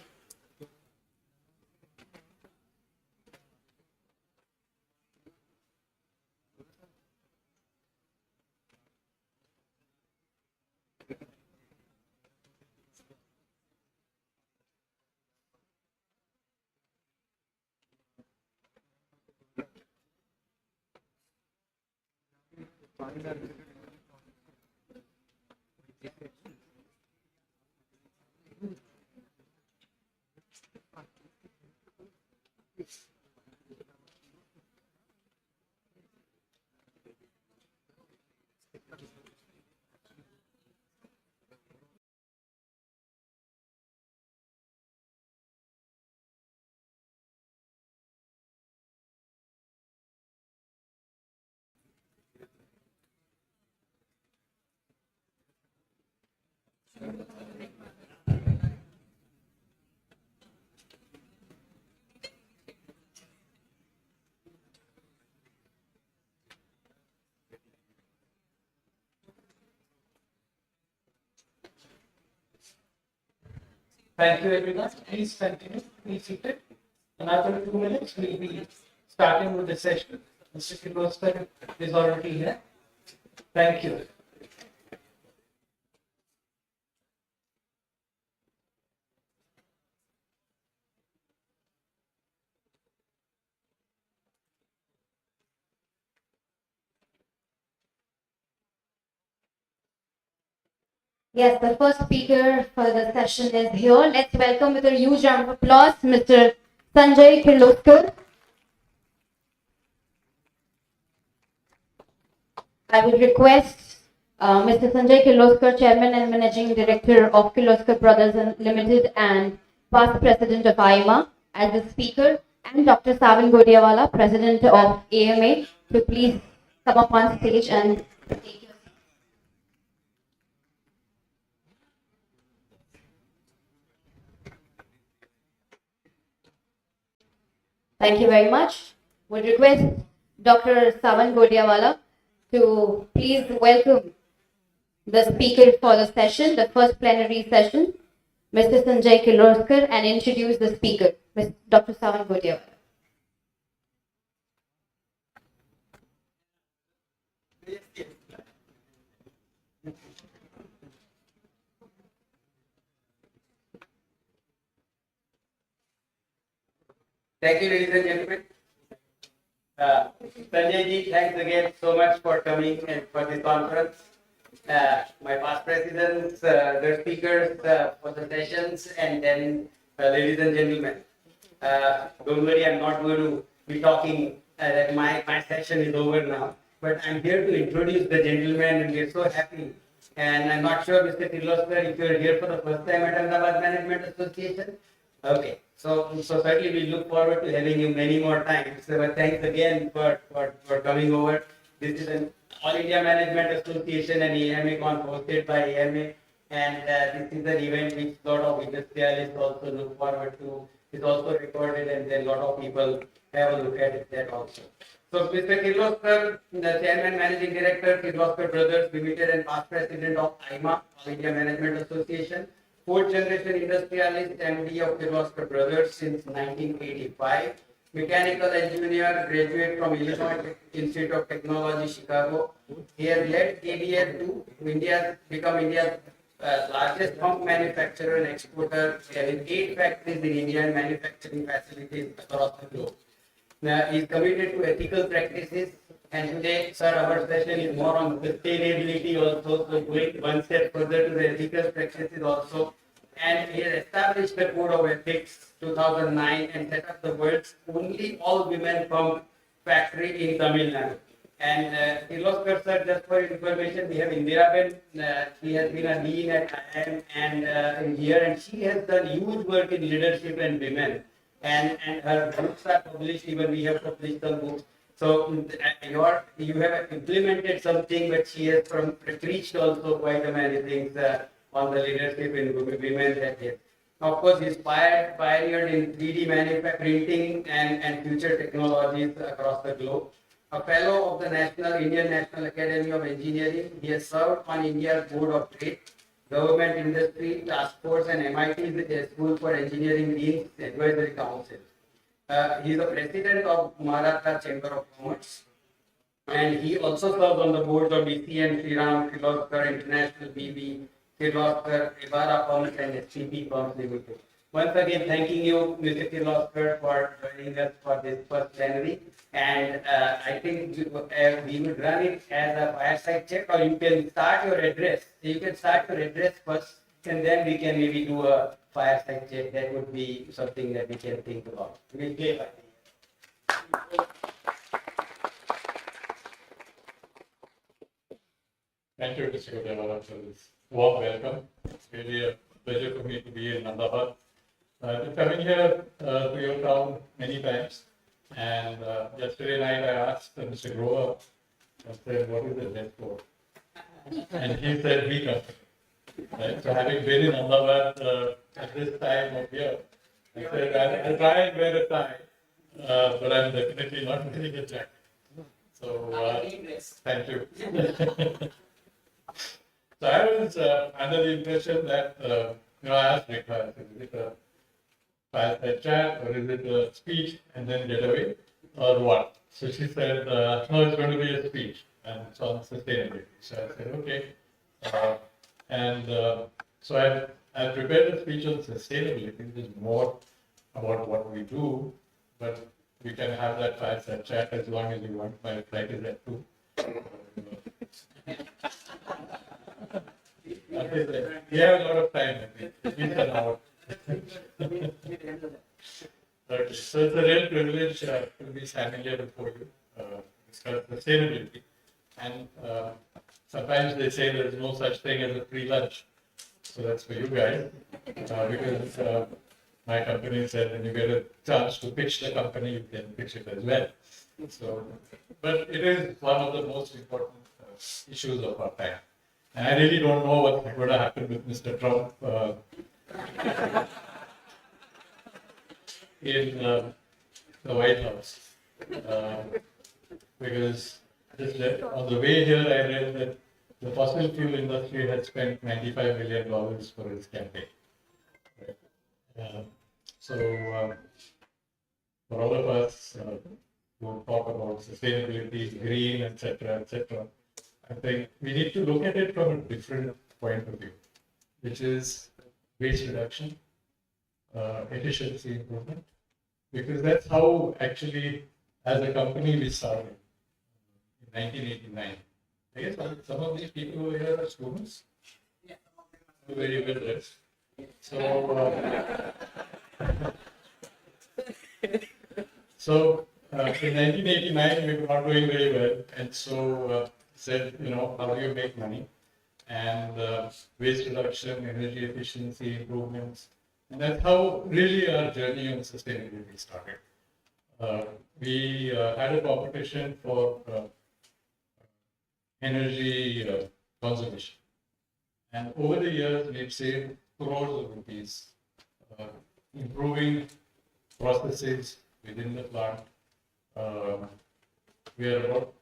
[SPEAKER 5] Thank you, everyone. Please continue. Be seated. Another 2 minutes, we'll be starting with the session. Mr. Kirloskar is already here. Thank you.
[SPEAKER 1] Yes, the first speaker for the session is here. Let's welcome with a huge round of applause, Mr. Sanjay Kirloskar. I will request Mr. Sanjay Kirloskar, Chairman and Managing Director of Kirloskar Brothers Limited and past President of AIMA, as the speaker, and Dr. Savan Godiawala, President of AMA, to please come up on stage and take your seat. Thank you very much. Would request Dr. Savan Godiawala to please welcome the speaker for the session, the first plenary session, Mr. Sanjay Kirloskar, and introduce the speaker, Dr. Savan Godiawala.
[SPEAKER 2] Thank you, ladies and gentlemen. Sanjay ji, thanks again so much for coming and for this conference. My past presidents, the speakers for the sessions, and then ladies and gentlemen. Don't worry, I'm not going to be talking that my session is over now. But I'm here to introduce the gentleman, and we're so happy. And I'm not sure, Mr. Kirloskar, if you're here for the first time at Ahmedabad Management Association. Okay, so certainly we look forward to having you many more times. So thanks again for coming over. This is an All India Management Association and AMA hosted by AMA, and this is an event which a lot of industrialists also look forward to. It's also recorded, and then a lot of people have a look at it that also. So Mr. Kirloskar, the Chairman Managing Director, Kirloskar Brothers Limited, and past President of AIMA, All India Management Association. Fourth generation industrialist, MD of Kirloskar Brothers since 1985. Mechanical engineer, graduate from Illinois Institute of Technology, Chicago. He has led KBL to become India's largest pump manufacturer and exporter, having 8 factories in India and manufacturing facilities across the globe. Now, he is committed to ethical practices, and today, sir, our session is more on sustainability also, so going one step further to the ethical practices also. And he has established the Code of Ethics 2009 and set up the world's only all-women pump factory in Tamil Nadu. And Kirloskar sir, just for information, we have Indira Ben. She has been a dean at IIM and here, and she has done huge work in leadership and women. And her books are published. Even we have published some books. So you have implemented something, but she has preached also quite many things on the leadership in women that is. Of course, pioneered in 3D printing and future technologies across the globe. A fellow of the Indian National Academy of Engineering, he has served on India's Board of Trade, Government Industry Task Force, and MIT's School for Engineering Dean's Advisory Council. He is the president of Maharashtra Chamber of Commerce, and he also serves on the boards of DCM, Shriram, Kirloskar International BV, Kirloskar, Ibarra Pumps, and SPP Pumps Limited. Once again, thanking you, Mr. Kirloskar, for joining us for this first plenary. And I think we would run it as a fireside chat, or you can start your address. You can start your address first, and then we can maybe do a fireside chat. That would be something that we can think about. We'll play by ear.
[SPEAKER 6] Thank you, Mr. Godiawala, for this warm welcome. It's really a pleasure for me to be in Ahmedabad. I've been coming here to your town many times, and yesterday night I asked Mr. Grover, I said, what is the net for? And he said, we come. Right? So having been in Ahmedabad at this time of year, I said I'll try and wear a tie, but I'm definitely not wearing a jacket. So thank you. So I was under the impression that I asked Rekha, is it a fireside chat or is it a speech and then get away or what? So she said, no, it's going to be a speech and it's on sustainability. So I said, okay. Uh, and so I prepared a speech on sustainability, which is more about what we do, but we can have that fireside chat as long as you want. My flight is at 2. We have a lot of time, I think, at least an hour. Okay, so it's a real privilege to be standing here before you, discuss sustainability. And sometimes they say there's no such thing as a free lunch. So that's for you guys, because my company said when you get a chance to pitch the company, you can pitch it as well. So, but it is one of the most important issues of our time. And I really don't know what's going to happen with Mr. Trump in the White House. Because just on the way here, I read that the fossil fuel industry had spent $95 million for its campaign. So, for all of us who talk about sustainability, green, etc., I think we need to look at it from a different point of view, which is waste reduction, efficiency improvement, because that's how actually, as a company, we started in 1989. I guess some of these people over here are students. Yeah. Very well dressed. So, in 1989, we were not doing very well, and so said, how do you make money? And waste reduction, energy efficiency improvements, and that's how really our journey on sustainability started. We had a competition for energy conservation, and over the years, we've saved crores of rupees, improving processes within the plant.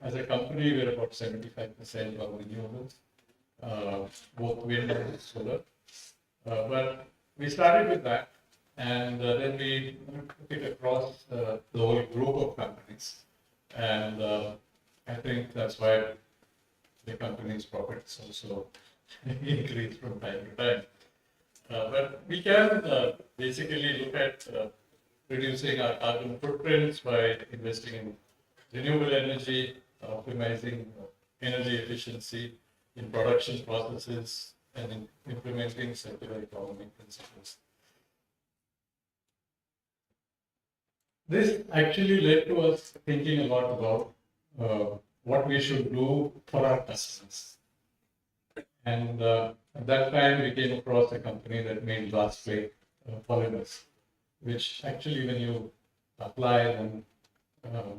[SPEAKER 6] As a company, we are about 75% on renewables, both wind and solar. But we started with that, and then we took it across the whole group of companies. And I think that's why the company's profits also increase from time to time. But we can basically look at reducing our carbon footprints by investing in renewable energy, optimizing energy efficiency in production processes, and in implementing circular economy principles. This actually led to us thinking a lot about what we should do for our customers. And at that time, we came across a company that made glass plate polymers, which actually, when you apply them,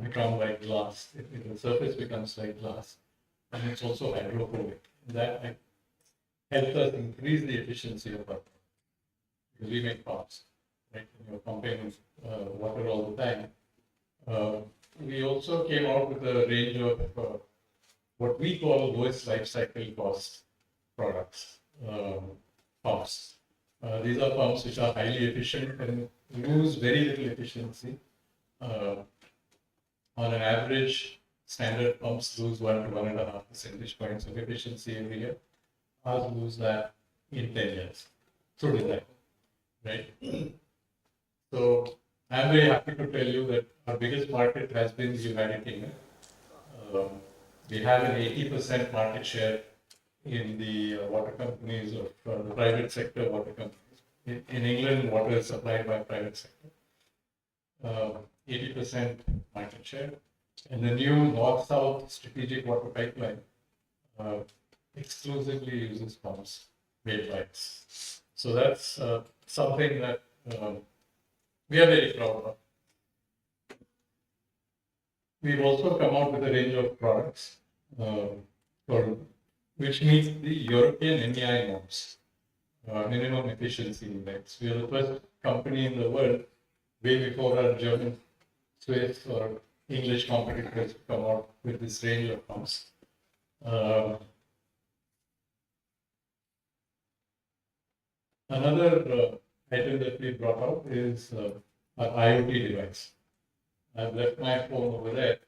[SPEAKER 6] become like glass. The surface becomes like glass, and it's also hydrophobic. That helps us increase the efficiency of our pump. Because we make pumps, right? When you're pumping water all the time. We also came out with a range of what we call lowest life cycle cost products, pumps. These are pumps which are highly efficient and lose very little efficiency. On an average, standard pumps lose 1 to 1.5 percentage points of efficiency every year. Ours lose that in 10 years through design, right? So I'm very happy to tell you that our biggest market has been the United Kingdom. We have an 80% market share in the water companies of the private sector water companies. In England, water is supplied by private sector. 80% market share. And the new north-south strategic water pipeline exclusively uses pumps made by us. So that's something that we are very proud of. We've also come out with a range of products which meet the European NEI norms. minimum efficiency index. We are the first company in the world, way before our German, Swiss, or English competitors come out with this range of pumps. Another item that we brought out is our IoT device. I've left my phone over there,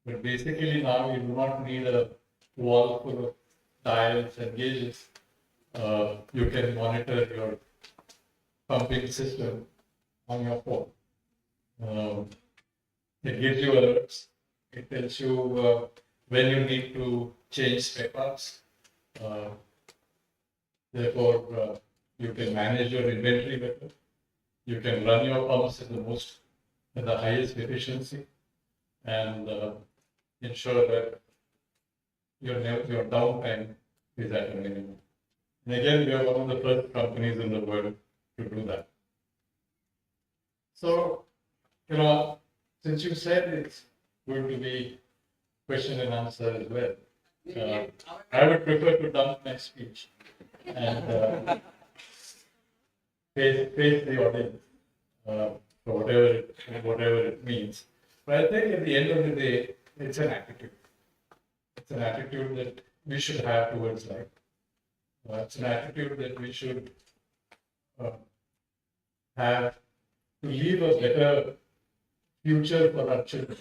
[SPEAKER 6] but basically now you do not need a wall full of dials and gauges. You can monitor your pumping system on your phone. It gives you alerts. It tells you when you need to change spare parts. Therefore, you can manage your inventory better. You can run your pumps at the highest efficiency, and ensure that your downtime is at a minimum. And again, we are one of the first companies in the world to do that. So, since you said it's going to be question and answer as well, I would prefer to dump my speech and face the audience for whatever it means. But I think at the end of the day, it's an attitude. It's an attitude that we should have towards life. It's an attitude that we should have to leave a better future for our children.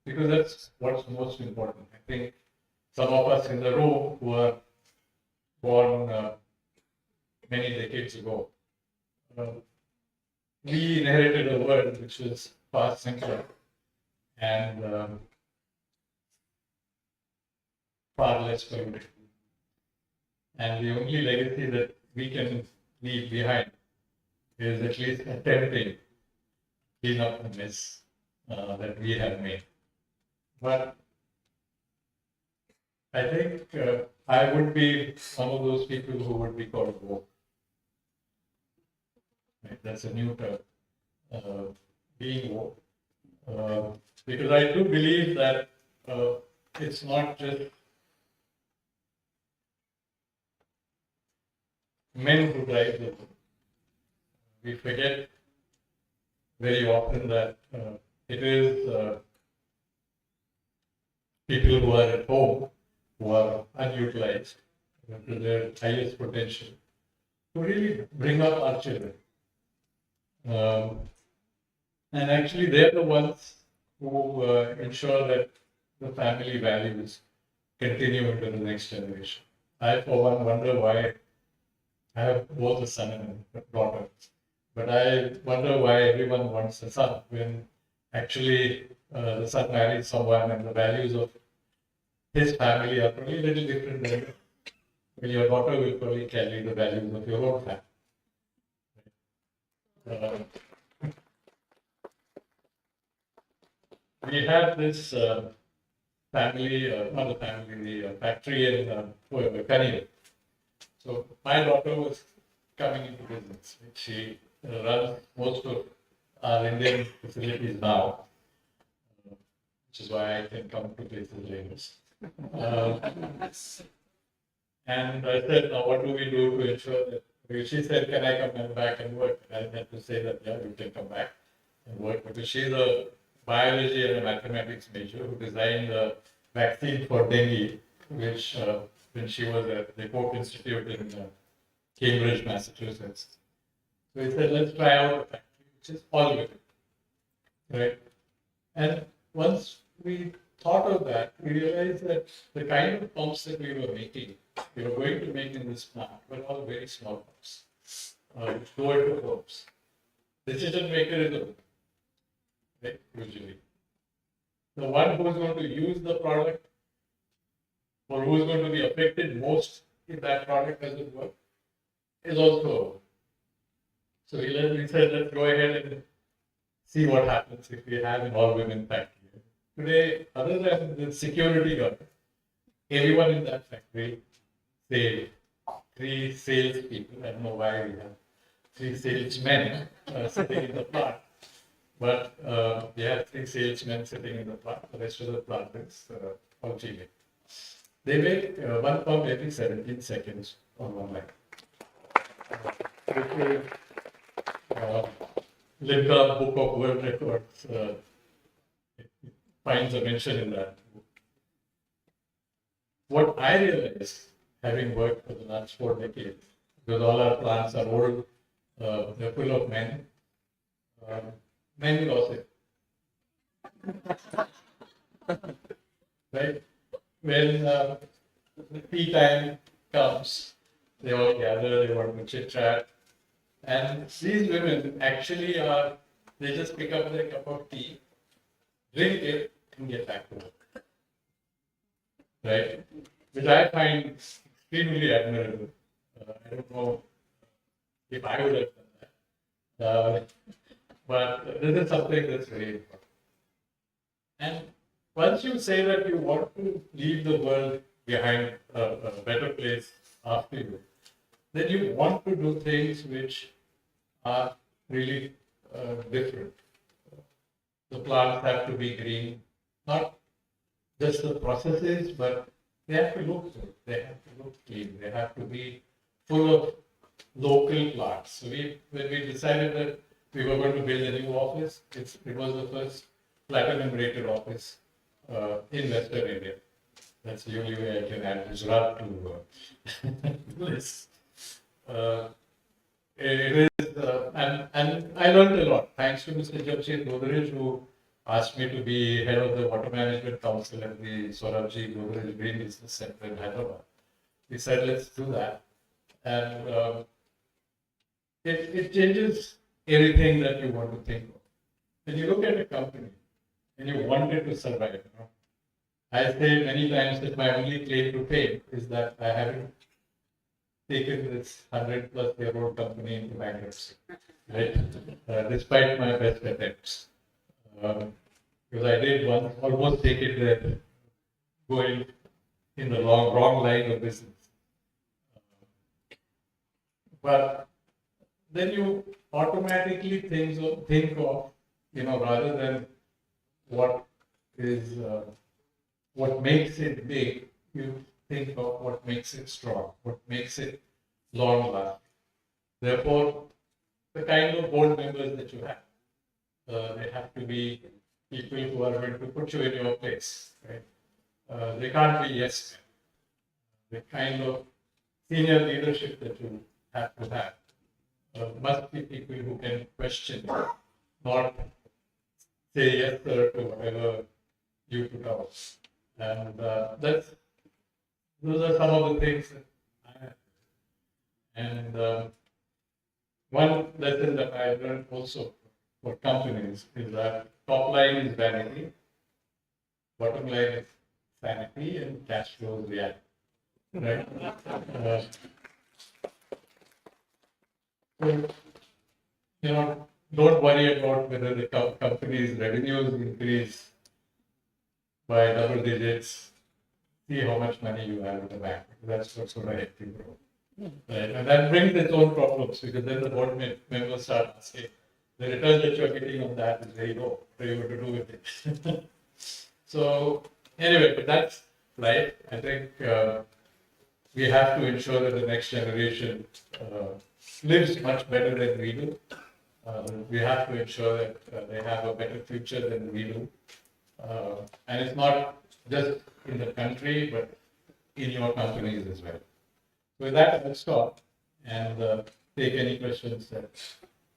[SPEAKER 6] Because that's what's most important. I think some of us in the room who are born many decades ago, we inherited a world which was far simpler and far less polluted. And the only legacy that we can leave behind is at least attempting to clean up the mess that we have made. But I think I would be one of those people who would be called woke. Right? That's a new term, being woke. Because I do believe that it's not just men who drive the world. We forget very often that it is people who are at home, who are unutilized to their highest potential, to really bring up our children. And actually, they're the ones who ensure that the family values continue into the next generation. I, for one, wonder why I have both a son and a daughter. But I wonder why everyone wants a son when actually the son marries someone and the values of his family are probably a little different than your daughter will probably carry the values of your own family. We have this family, not a family, the factory in Kannur. So my daughter was coming into business. She runs most of our Indian facilities now, which is why I can come to places like this. And I said, now what do we do to ensure that? She said, can I come back and work? I had to say that, yeah, you can come back and work, because she's a biology and a mathematics major who designed the vaccine for dengue, which when she was at the Koch Institute in Cambridge, Massachusetts. So he said, let's try out a factory which is all women, right? And once we thought of that, we realized that the kind of pumps that we were going to make in this plant were all very small pumps, which go into homes. Decision maker is a woman, right? Usually. The one who is going to use the product or who is going to be affected most if that product doesn't work is also a woman. So we said, let's go ahead and see what happens if we have an all-women factory. Today, other than the security guard, everyone in that factory, say 3 salespeople, I don't know why we have 3 salesmen sitting in the plant, but we have 3 salesmen sitting in the plant. The rest of the plant is all female. They make one pump every 17 seconds on one line. which is Limca Book of World Records. It finds a mention in that book. What I realized, having worked for the last 4 decades, because all our plants are old, they're full of men, men gossip. Right? When tea time comes, they all gather, they want to chit chat. And these women actually are, they just pick up their cup of tea, drink it, and get back to work. Right? Which I find extremely admirable. I don't know if I would have done that. But this is something that's very important. And once you say that you want to leave the world behind a better place after you, then you want to do things which are really different. The plants have to be green, not just the processes, but they have to look good, they have to look clean, they have to be full of local plants. So when we decided that we were going to build a new office, it was the first platinum rated office in Western India. That's the only way I can add Gujarat to this. It is, and I learned a lot thanks to Mr. Jamshid Godrej, who asked me to be head of the Water Management Council at the Saurabhji Godrej Green Business Center in Hyderabad. He said, let's do that. And it changes everything that you want to think of. When you look at a company and you want it to survive, I say many times that my only claim to fame is that I haven't taken this 100-plus-year-old company into bankruptcy, right? Despite my best attempts. Because I did once almost take it there, going in the wrong line of business. But then you automatically think of, rather than what is what makes it big, you think of what makes it strong, what makes it long lasting. Therefore, the kind of board members that you have, they have to be people who are going to put you in your place, right? They can't be yes men. The kind of senior leadership that you have to have must be people who can question, not say yes sir to whatever you put out. And those are some of the things that I have. And one lesson that I learned also for companies is that top line is vanity, bottom line is sanity, and cash flow is reality. Right? So, don't worry about whether the company's revenues increase by double digits. See how much money you have in the bank. That's what's going to help you grow. Right? And that brings its own problems, because then the board members start asking, the return that you're getting on that is very low. What are you going to do with it? So anyway, but that's life. I think we have to ensure that the next generation lives much better than we do. We have to ensure that they have a better future than we do. And it's not just in the country, but in your companies as well. With that, I'll stop and take any questions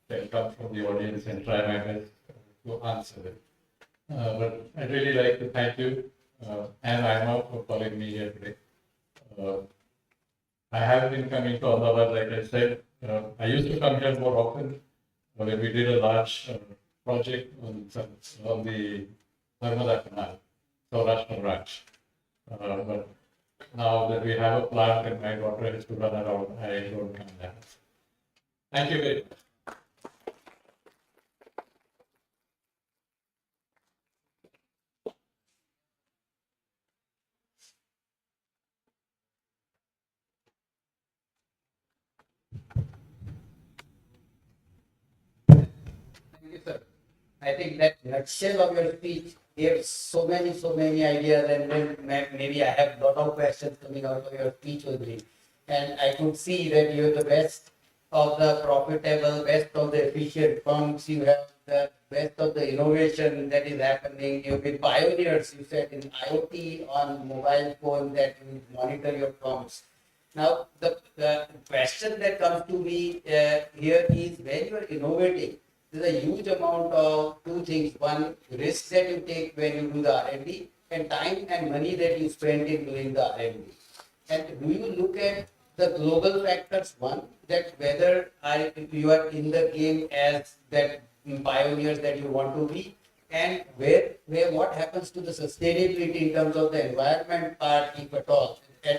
[SPEAKER 6] that come from the audience and try my best to answer them. But I'd really like to thank you and AIMA for calling me here today. I have been coming to Ahmedabad, like I said. I used to come here more often when we did a large project on the Narmada Canal, Saurashtra branch. But now that we have a plant and my daughter has to run around, I don't come there. Thank you very much.
[SPEAKER 2] Thank you, sir. I think that nutshell of your speech gave so many ideas, and then maybe I have a lot of questions coming out of your speech only. And I could see that you're the best of the profitable, best of the efficient firms. You have the best of the innovation that is happening. You've been pioneers, you said, in IoT on mobile phone that you monitor your firms. Now, the question that comes to me here is when you are innovating, there's a huge amount of two things. One, risk that you take when you do the R&D, and time and money that you spend in doing the R&D. And do you look at the global factors? One, that whether you are in the game as that pioneers that you want to be, and where what happens to the sustainability in terms of the environment part, if at all,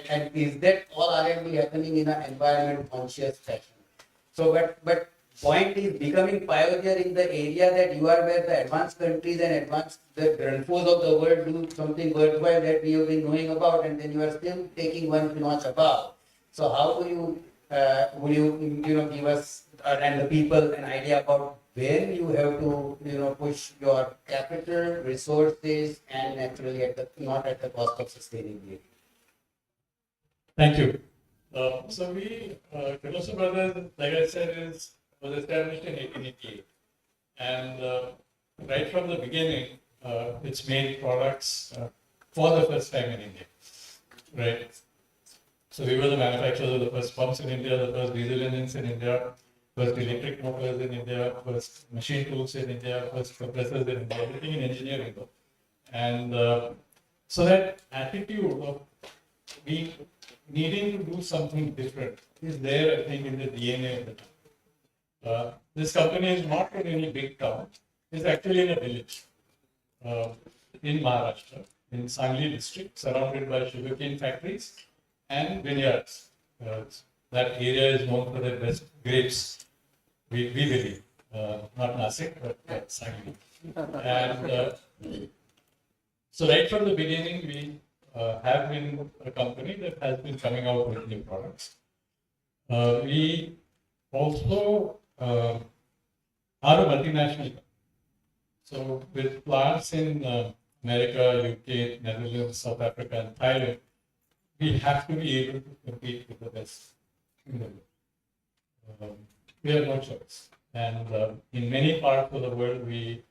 [SPEAKER 2] and is that all R&D happening in an environment conscious fashion? So, but point is becoming pioneer in the area that you are, where the advanced countries and advanced the grandfathers of the world do something worthwhile that we have been knowing about, and then you are still taking one notch above. So how do you would you give us and the people an idea about when you have to push your capital, resources, and naturally not at the cost of sustainability?
[SPEAKER 6] Thank you. So we, Kilosa Brothers, like I said, was established in 1888. And right from the beginning, it's made products for the first time in India, right? So we were the manufacturers of the first pumps in India, the first diesel engines in India, first electric motors in India, first machine tools in India, first compressors in India, everything in engineering though. And so that attitude of we needing to do something different is there, I think, in the DNA of the town. This company is not in any big town. It's actually in a village in Maharashtra, in Sangli district, surrounded by sugarcane factories and vineyards. That area is known for their best grapes, we believe. Not Nasik, but Sangli. And so right from the beginning, we have been a company that has been coming out with new products. We also are a multinational company. So with plants in America, UK, Netherlands, South Africa, and Thailand, we have to be able to compete with the best in the world. We have no choice. And in many parts of the world, we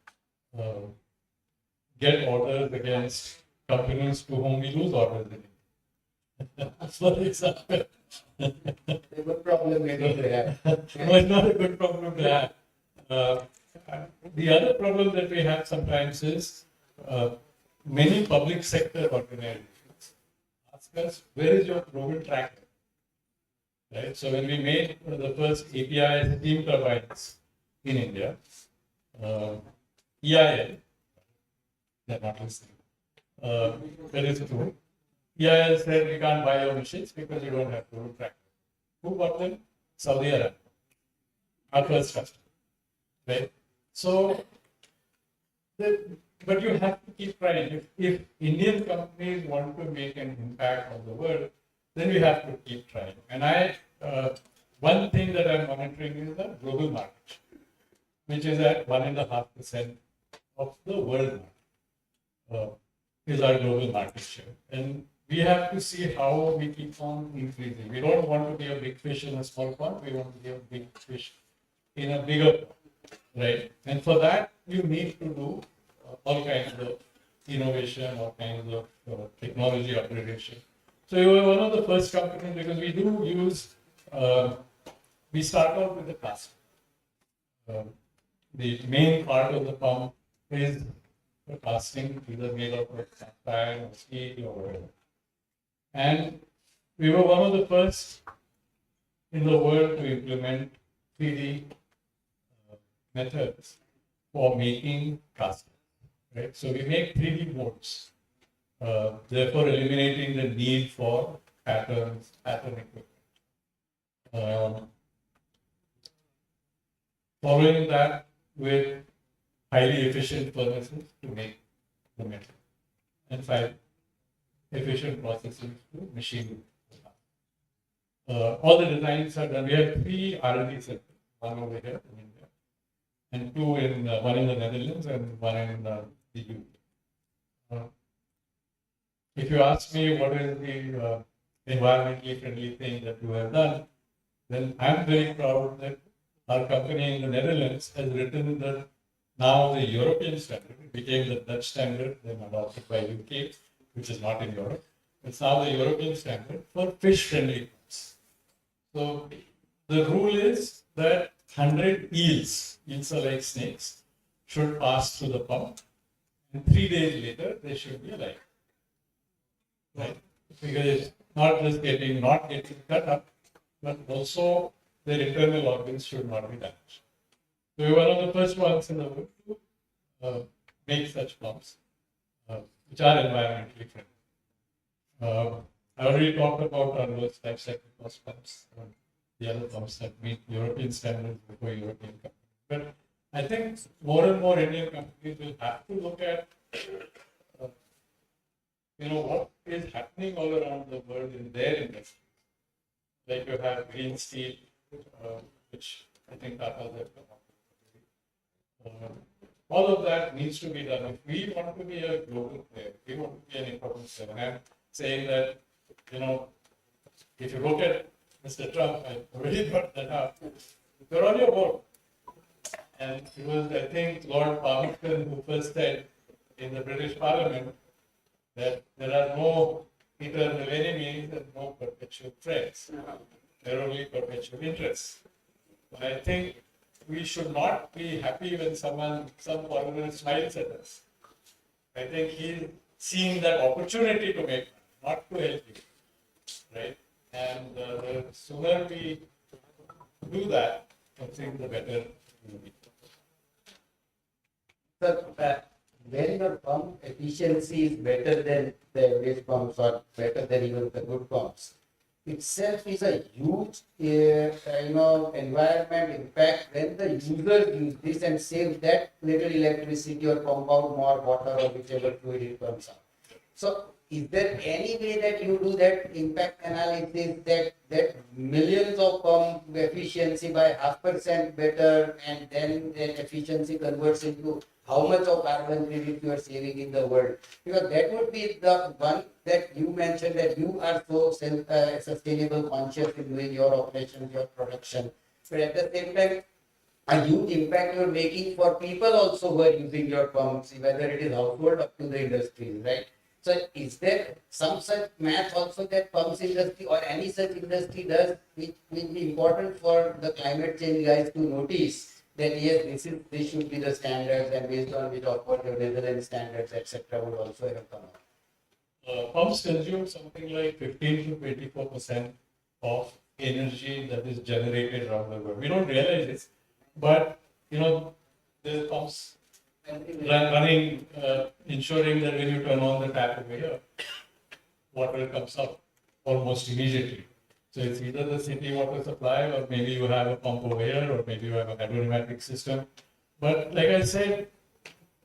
[SPEAKER 6] get orders against companies to whom we lose orders. For example.
[SPEAKER 2] A good problem maybe to have.
[SPEAKER 6] No, it's not a good problem to have. The other problem that we have sometimes is many public sector organizations ask us, where is your proven track record? Right? So when we made the first API steam turbines in India, EIL, they're not listening. That is true. EIL said we can't buy your machines because you don't have proven track record. Who bought them? Saudi Arabia, our first customer. Right? So, but you have to keep trying. If Indian companies want to make an impact on the world, then we have to keep trying. And one thing that I'm monitoring is the global market, which is at 1.5% of the world market, is our global market share. And we have to see how we keep on increasing. We don't want to be a big fish in a small pond. We want to be a big fish in a bigger pond. Right, and for that you need to do all kinds of innovation, all kinds of technology upgradation. So you were one of the first companies because we do use. We start out with the casting. The main part of the pump is the casting, either made out of iron or steel or whatever. And we were one of the first in the world to implement 3D methods for making castings, right? So we make 3D molds, therefore eliminating the need for pattern equipment. Following that with highly efficient furnaces to make the metal, and 5 efficient processes to machine. All the designs are done. We have 3 R&D centers, one over here in India, and 2 one in the Netherlands and one in the UK. If you ask me what is the environmentally friendly thing that you have done, then I'm very proud that our company in the Netherlands has written that now the European standard, it became the Dutch standard, then adopted by UK, which is not in Europe. It's now the European standard for fish-friendly pumps. So the rule is that 100 eels are like snakes, should pass through the pump, and 3 days later they should be alive. Right? Because it's not getting cut up, but also their internal organs should not be damaged. So we're one of the first ones in the world to make such pumps, which are environmentally friendly. I already talked about our lowest life cycle cost pumps, the other pumps that meet European standards before European companies. But I think more and more Indian companies will have to look at uh, what is happening all around the world in their industry. Like you have green steel, which I think Tata has come up with. All of that needs to be done. If we want to be a global player, we want to be an important player. And I'm saying that, if you look at Mr. Trump, I already brought that up, they're on your board. And it was, I think, Lord Palmerston who first said in the British Parliament that there are no eternal enemies and no perpetual friends. There are only perpetual interests. I think we should not be happy when some foreigner smiles at us. I think he's seeing that opportunity to make money, not to help you, right? And the sooner we do that, I think the better it will be.
[SPEAKER 2] So, when your pump efficiency is better than the average pumps or better than even the good pumps, itself is a huge, environment impact when the users use this and save that little electricity or pump out more water or whichever fluid it pumps out. So, is there any way that you do that impact analysis that millions of pump efficiency by 0.5% better, and then the efficiency converts into how much of carbon credit you are saving in the world? Because that would be the one that you mentioned, that you are so sustainable conscious in doing your operations, your production. But at the same time, a huge impact you're making for people also who are using your pumps, whether it is household up to the industries, right? So is there some such math also that pumps industry or any such industry does, which will be important for the climate change guys to notice that yes, this should be the standards, and based on which of course your Netherlands standards, etc. would also have come up?
[SPEAKER 6] Pumps consume something like 15 to 24% of energy that is generated around the world. We don't realize this, but the pumps running, ensuring that when you turn on the tap over here, water comes out almost immediately. So it's either the city water supply, or maybe you have a pump over here, or maybe you have a hydromatic system. But like I said,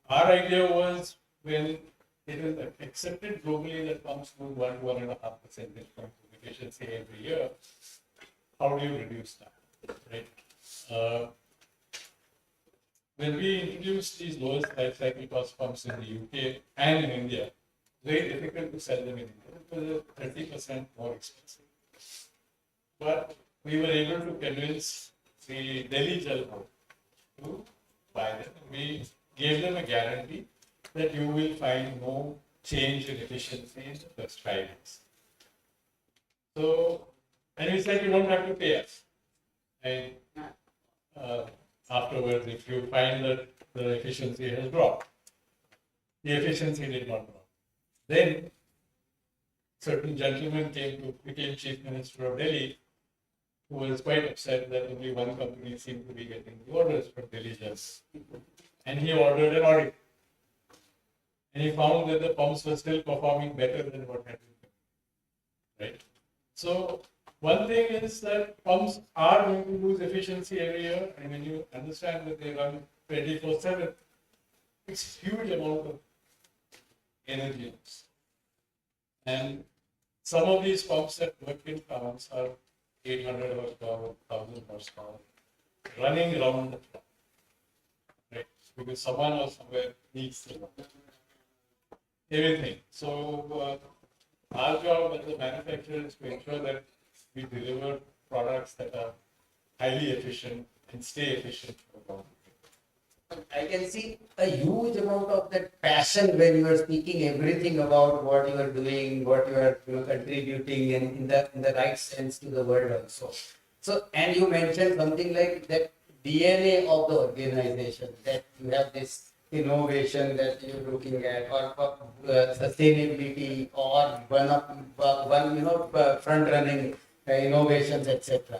[SPEAKER 6] our idea was, when it is accepted globally that pumps lose 1 to 1.5 percentage points of efficiency every year, how do you reduce that, right? When we introduced these lowest life cycle cost pumps in the UK and in India, very difficult to sell them in India because they're 30% more expensive. But we were able to convince the Delhi Jal Board to buy them. We gave them a guarantee that you will find no change in efficiency in the first 5 years. So, and we said you don't have to pay us. And afterwards, if you find that the efficiency has dropped, the efficiency did not drop. Then, certain gentleman became Chief Minister of Delhi, who was quite upset that only one company seemed to be getting the orders for Delhi Jals. And he ordered an audit. And he found that the pumps were still performing better than what had been, right? So, one thing is that pumps are going to lose efficiency every year, and when you understand that they run 24/7, it's huge amount of energy. And some of these pumps that work in towns are 800 horsepower, 1000 horsepower, running around the clock, right? Because someone or somewhere needs to run everything. So our job as a manufacturer is to ensure that we deliver products that are highly efficient and stay efficient for long.
[SPEAKER 2] I can see a huge amount of that passion when you are speaking everything about what you are doing, what you are contributing, and in the right sense to the world also. So, and you mentioned something like that DNA of the organization, that you have this innovation that you're looking at, or sustainability, or front running innovations, etc.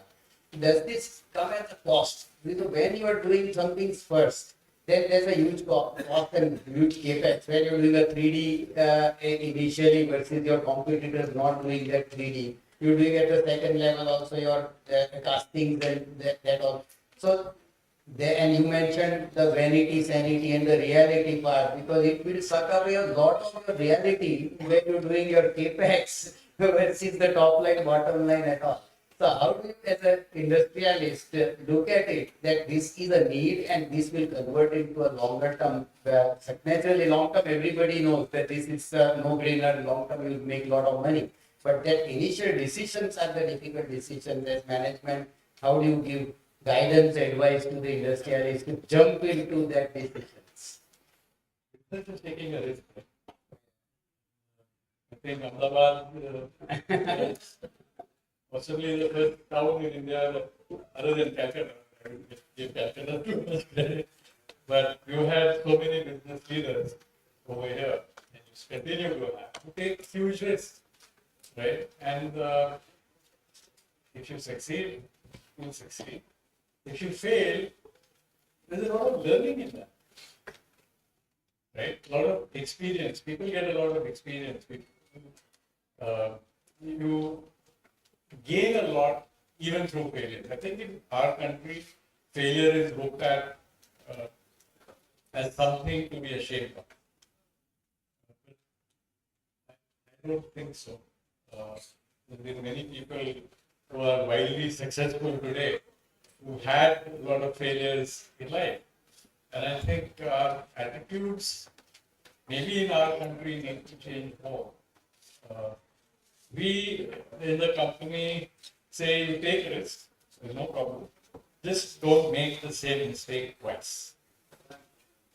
[SPEAKER 2] Does this come at a cost? Because when you are doing some things first, then there's a huge cost and huge capex. When you're doing a 3D initially versus your competitors not doing that 3D, you're doing at the second level also your castings and that all. So, and you mentioned the vanity, sanity, and the reality part, because it will suck away a lot of your reality when you're doing your capex versus the top line, bottom line at all. So how do you, as an industrialist, look at it that this is a need and this will convert into a longer term? Naturally, long term, everybody knows that this is a no-brainer. Long term, you will make a lot of money. But that initial decisions are the difficult decisions as management. How do you give guidance, advice to the industrialist to jump into that decisions?
[SPEAKER 6] Business is taking a risk. I think Ahmedabad is possibly the first town in India, other than Calcutta. I would give Calcutta too much credit. But you had so many business leaders over here, and you continue to have to take huge risks, right? And if you succeed, you'll succeed. If you fail, there's a lot of learning in that, right? A lot of experience. People get a lot of experience. You gain a lot even through failure. I think in our country, failure is looked at as something to be ashamed of. I don't think so. There are many people who are wildly successful today who had a lot of failures in life. And I think our attitudes, maybe in our country, need to change more. We in the company say you take risks, there's no problem. Just don't make the same mistake twice.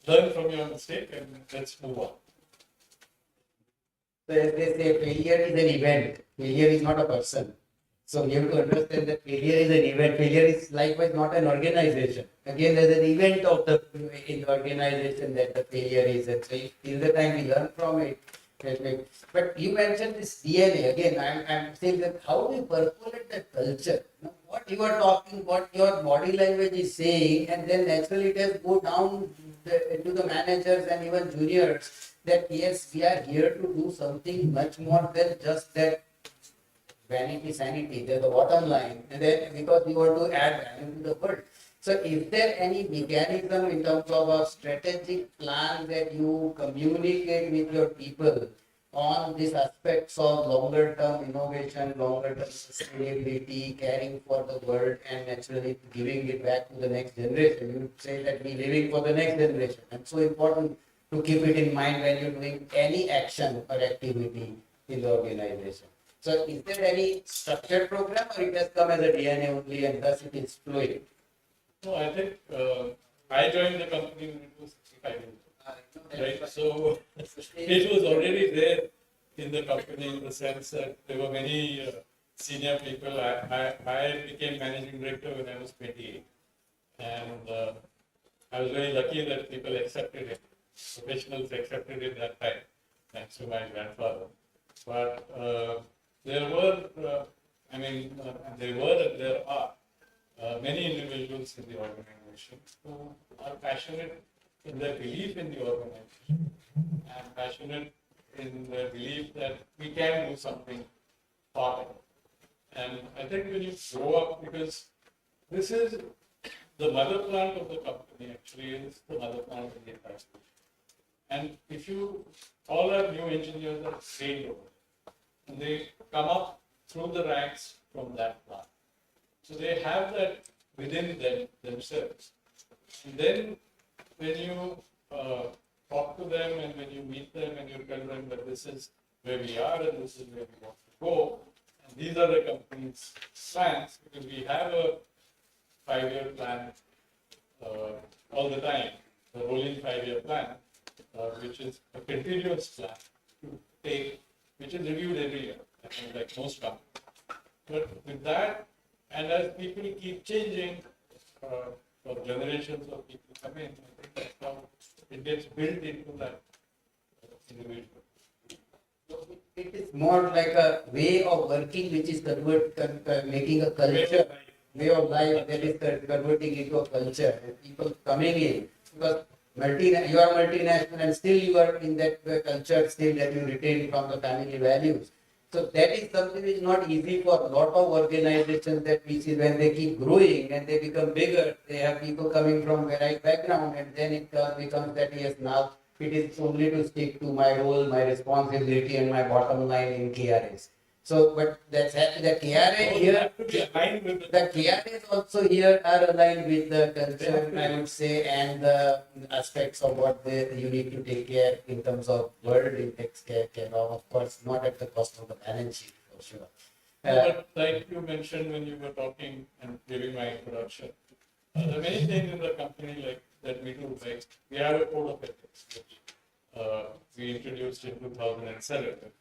[SPEAKER 6] Learn from your mistake and let's move on.
[SPEAKER 2] So as they say, failure is an event. Failure is not a person. So you have to understand that failure is an event. Failure is likewise not an organization. Again, there's an event of the in the organization that the failure is. And so till the time we learn from it. But you mentioned this DNA. Again, I'm saying that how do you percolate that culture? You know, what you are talking, what your body language is saying, and then naturally it has go down to the managers and even juniors that yes, we are here to do something much more than just that vanity, sanity, the bottom line, and then because we want to add value to the world. So, is there any mechanism in terms of a strategic plan that you communicate with your people on these aspects of longer term innovation, longer term sustainability, caring for the world, and naturally giving it back to the next generation? You say that we living for the next generation, and so important to keep it in mind when you're doing any action or activity in the organization. So is there any structured program or it has come as a DNA only and thus it is fluid?
[SPEAKER 6] No, I think I joined the company when it was 65 years old, right? So it was already there in the company in the sense that there were many senior people. I became managing director when I was 28. And I was very lucky that people accepted it. Professionals accepted it that time, thanks to my grandfather. But there were, there are many individuals in the organization who are passionate in their belief in the organization and passionate in their belief that we can do something for them. And I think when you grow up, because this is the mother plant of the company, actually is the mother plant of the entire company. And if you, all our new engineers are trained over, and they come up through the ranks from that plant. So they have that within themselves. And then when you talk to them and when you meet them and you tell them that this is where we are and this is where we want to go, and these are the company's plans, because we have a 5-year plan all the time, the rolling 5-year plan, which is a continuous plan to take, which is reviewed every year, I think, like most companies. But with that, and as people keep changing, for generations of people come in, I think that's how it gets built into that individual.
[SPEAKER 2] It is more like a way of working which is making a culture, way of life that is converting into a culture. And people coming in, because you are multinational and still you are in that culture still that you retain from the family values. So that is something which is not easy for a lot of organizations that we see when they keep growing and they become bigger. They have people coming from varied background, and then it becomes that yes, now it is only to stick to my role, my responsibility, and my bottom line in KRAs. So, but that's the KRA here.
[SPEAKER 6] To be aligned with
[SPEAKER 2] The KRAs also here are aligned with the culture, I would say, and the aspects of what you need to take care in terms of world it takes care of course, not at the cost of the balance sheet, for sure.
[SPEAKER 6] But like you mentioned when you were talking and giving my introduction, there are many things in the company like that we do. Like we have a code of ethics, which we introduced in 2007.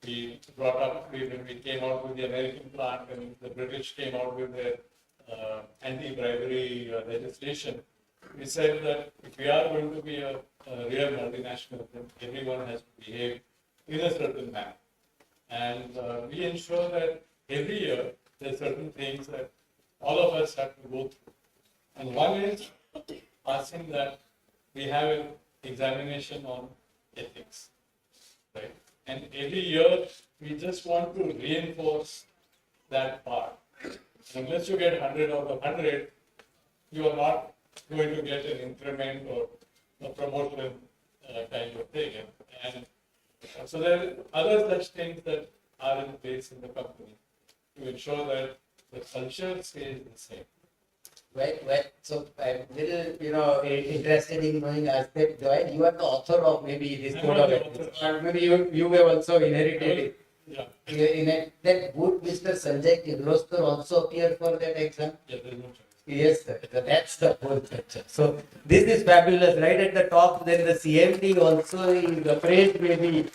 [SPEAKER 6] We brought up when we came out with the American plant and the British came out with their anti-bribery legislation. We said that if we are going to be a real multinational, then everyone has to behave in a certain manner. And we ensure that every year there are certain things that all of us have to go through. And one is asking that we have an examination on ethics, right? And every year we just want to reinforce that part. Unless you get 100 out of 100, you are not going to get an increment or a promotion kind of thing. And so there are other such things that are in place in the company to ensure that the culture stays the same.
[SPEAKER 2] Right. So I'm little, interested in knowing aspect. Dwight, you are the author of maybe this
[SPEAKER 6] I'm
[SPEAKER 2] code
[SPEAKER 6] not
[SPEAKER 2] of
[SPEAKER 6] the
[SPEAKER 2] ethics,
[SPEAKER 6] author.
[SPEAKER 2] or maybe you have also inherited it.
[SPEAKER 6] Yeah,
[SPEAKER 2] In it, that would Mr. Sanjay Kirloskar also appear for that exam?
[SPEAKER 6] yeah, there's no choice.
[SPEAKER 2] Yes, sir. That's the whole picture. So this is fabulous. Right at the top, then the CMD also is appraised maybe,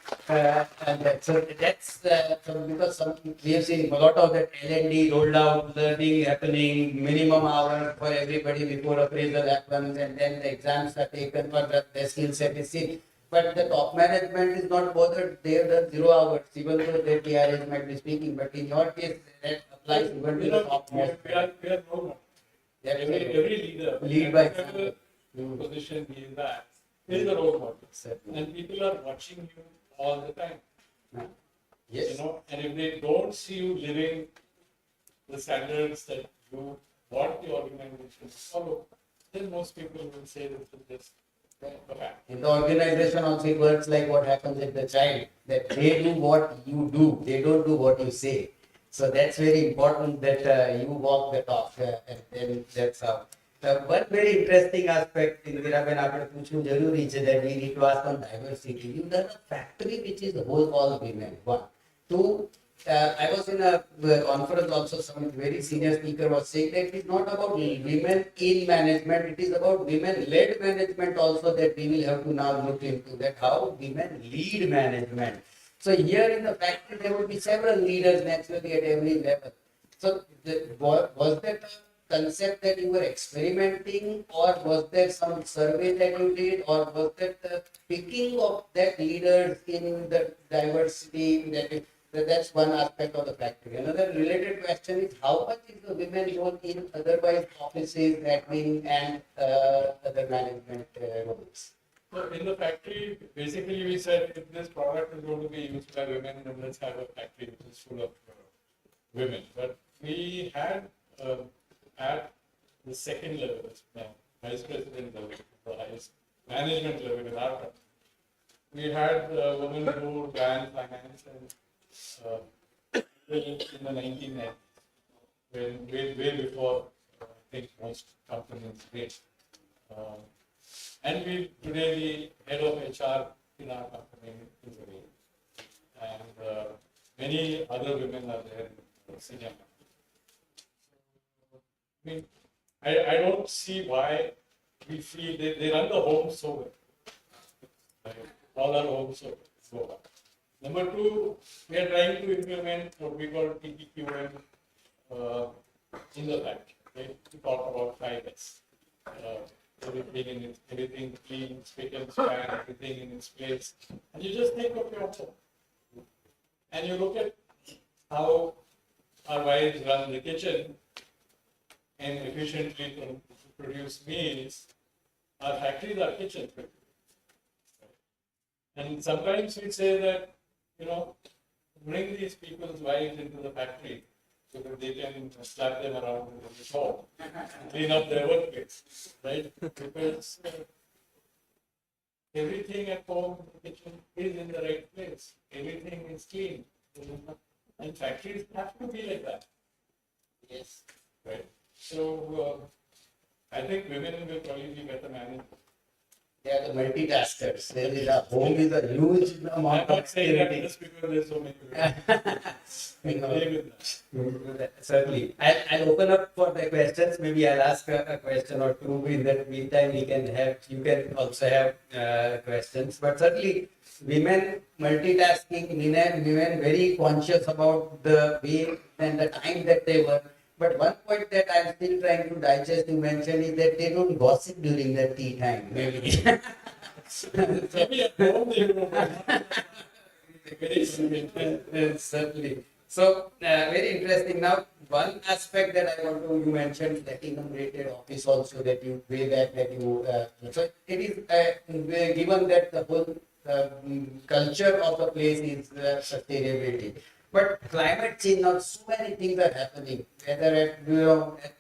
[SPEAKER 2] so that's because we have seen a lot of that L&D rolled out, learning happening, minimum hours for everybody before appraisal happens, and then the exams are taken for the skill set is seen. But the top management is not bothered. They have done 0 hours, even though their TRS might be speaking. But in your case, that applies even to the top
[SPEAKER 6] We
[SPEAKER 2] most.
[SPEAKER 6] are role models. Every leader,
[SPEAKER 2] Lead by
[SPEAKER 6] whatever
[SPEAKER 2] example.
[SPEAKER 6] position he is at, is a role model.
[SPEAKER 2] Certainly.
[SPEAKER 6] And people are watching you all the time.
[SPEAKER 2] Yes.
[SPEAKER 6] And if they don't see you living the standards that you want the organization to follow, then most people will say this is just a fact.
[SPEAKER 2] In the organization also it works like what happens with the child, that they do what you do, they don't do what you say. So that's very important that you walk the talk, and then that's how. One very interesting aspect in Veeraben આપણે પૂછવું જરૂરી છે that we need to ask on diversity. You've done a factory which is whole all women. One. Two, I was in a conference also, some very senior speaker was saying that it is not about women in management, it is about women-led management also that we will have to now look into, that how women lead management. So here in the factory there would be several leaders naturally at every level. So was that a concept that you were experimenting, or was there some survey that you did, or was that the picking of that leaders in the diversity that's one aspect of the factory. Another related question is how much is the women role in otherwise offices, admin and other management roles?
[SPEAKER 6] So in the factory, basically we said if this product is going to be used by women, then let's have a factory which is full of women. But we had at the second level, vice president level, the highest management level in our company, we had women who ran finance and in the 1990s, way before I think most companies did. And today the head of HR in our company is a woman. And many other women are there in oxygen. I mean, I don't see why we feel they run the home so well. Right? All our homes so well. Number two, we are trying to implement what we call TPQM in the factory, right? To talk about 5S. Everything clean, spick and span, everything in its place. And you just think of your home. And you look at how our wives run the kitchen and efficiently to produce meals. Our factories are kitchens. And sometimes we say that, bring these people's wives into the factory so that they can slap them around with the saw, clean up their workplace, right? Because everything at home in the kitchen is in the right place. Everything is clean. And factories have to be like that.
[SPEAKER 2] Yes.
[SPEAKER 6] Right. So I think women will probably be better managed.
[SPEAKER 2] They are the multitaskers. There is a home is a huge
[SPEAKER 6] I'm
[SPEAKER 2] amount of
[SPEAKER 6] not saying that
[SPEAKER 2] activity.
[SPEAKER 6] just because there's so many women. I agree with that.
[SPEAKER 2] Certainly. I'll open up for the questions. Maybe I'll ask a question or two. In that meantime, you can also have questions. But certainly, women multitasking, women very conscious about the way and the time that they work. But one point that I'm still trying to digest, you mentioned, is that they don't gossip during the tea time. Maybe.
[SPEAKER 6] Maybe at home they do, but not very convenient.
[SPEAKER 2] Certainly. So, very interesting. Now, one aspect that I want to, you mentioned that enumerated office also that you, way back that you, so it is given that the whole culture of the place is sustainability. But climate change, now so many things are happening, whether at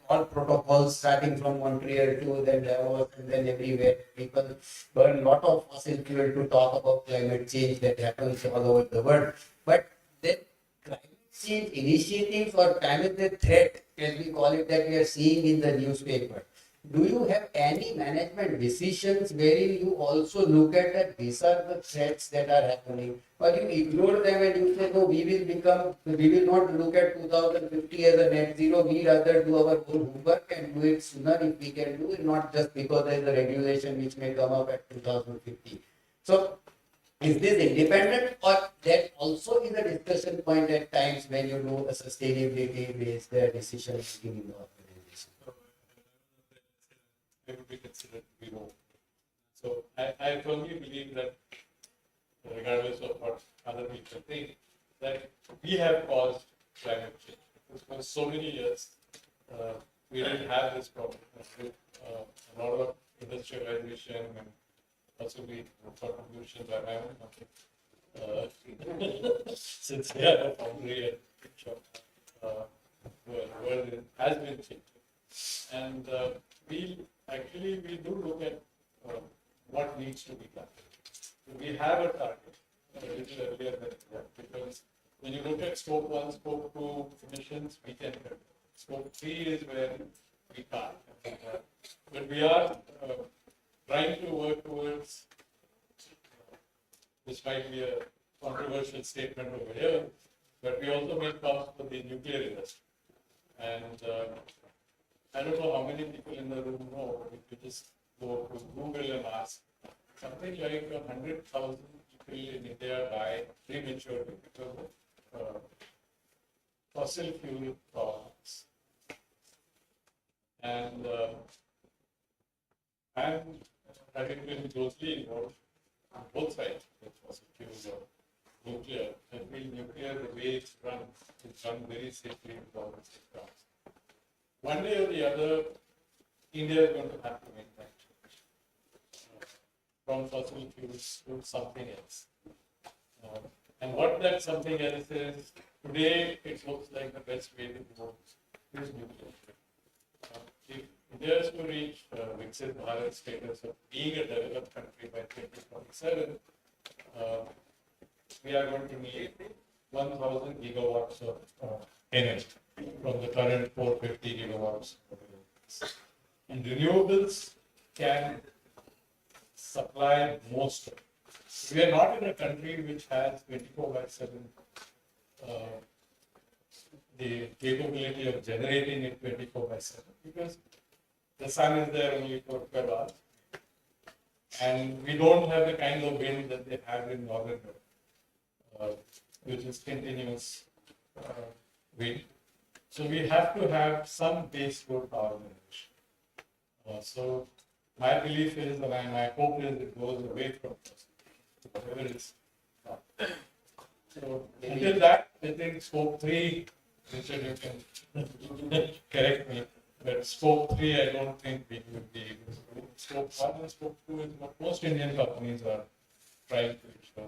[SPEAKER 2] all protocols starting from Montreal to then Davos and then everywhere, people burn a lot of fossil fuel to talk about climate change that happens all over the world. But then climate change initiatives or climate threat, as we call it, that we are seeing in the newspaper. Do you have any management decisions wherein you also look at that these are the threats that are happening, or you ignore them and you say, no, we will not look at 2050 as a net zero, we rather do our own homework and do it sooner if we can do it, not just because there is a regulation which may come up at 2050. So, is this independent or that also is a discussion point at times when you do a sustainability based decision making in the organization?
[SPEAKER 6] They would be considered to be wrong. So I firmly believe that, regardless of what other people think, that we have caused climate change. Because for so many years, we didn't have this problem. With a lot of industrialization and possibly contributions by my own company. Since they are a foundry and the world has been changing. And we do look at what needs to be done. We have a target a little earlier than that, because when you look at scope 1, scope 2 emissions, we can control. Scope 3 is where we can't. But we are trying to work towards, this might be a controversial statement over here, but we also make calls for the nuclear industry. And I don't know how many people in the room know, but if you just go to Google and ask, something like 100,000 people in India die prematurely because of fossil fuel problems. And I'm having been closely involved on both sides, with fossil fuels or nuclear. I feel nuclear, the way it's run very safely with all its grounds. One day or the other, India is going to have to make that change from fossil fuels to something else. And what that something else is, today it looks like the best way to go is nuclear. If India is to reach Viksit Bharat status of being a developed country by 2047, we are going to need 1,000 gigawatts of energy from the current 450 gigawatts. And renewables can supply most of it. We are not in a country which has 24/7 the capability of generating it 24/7 because the sun is there only for 12 hours. And we don't have the kind of wind that they have in northern Europe, which is continuous wind. So we have to have some base load power generation. So my belief is, and my hope is, it goes away from whatever it is. So until that, I think scope 3, Richard, you can correct me, but scope 3, I don't think we would be able to do. Scope 1 and scope 2 is what most Indian companies are trying to show.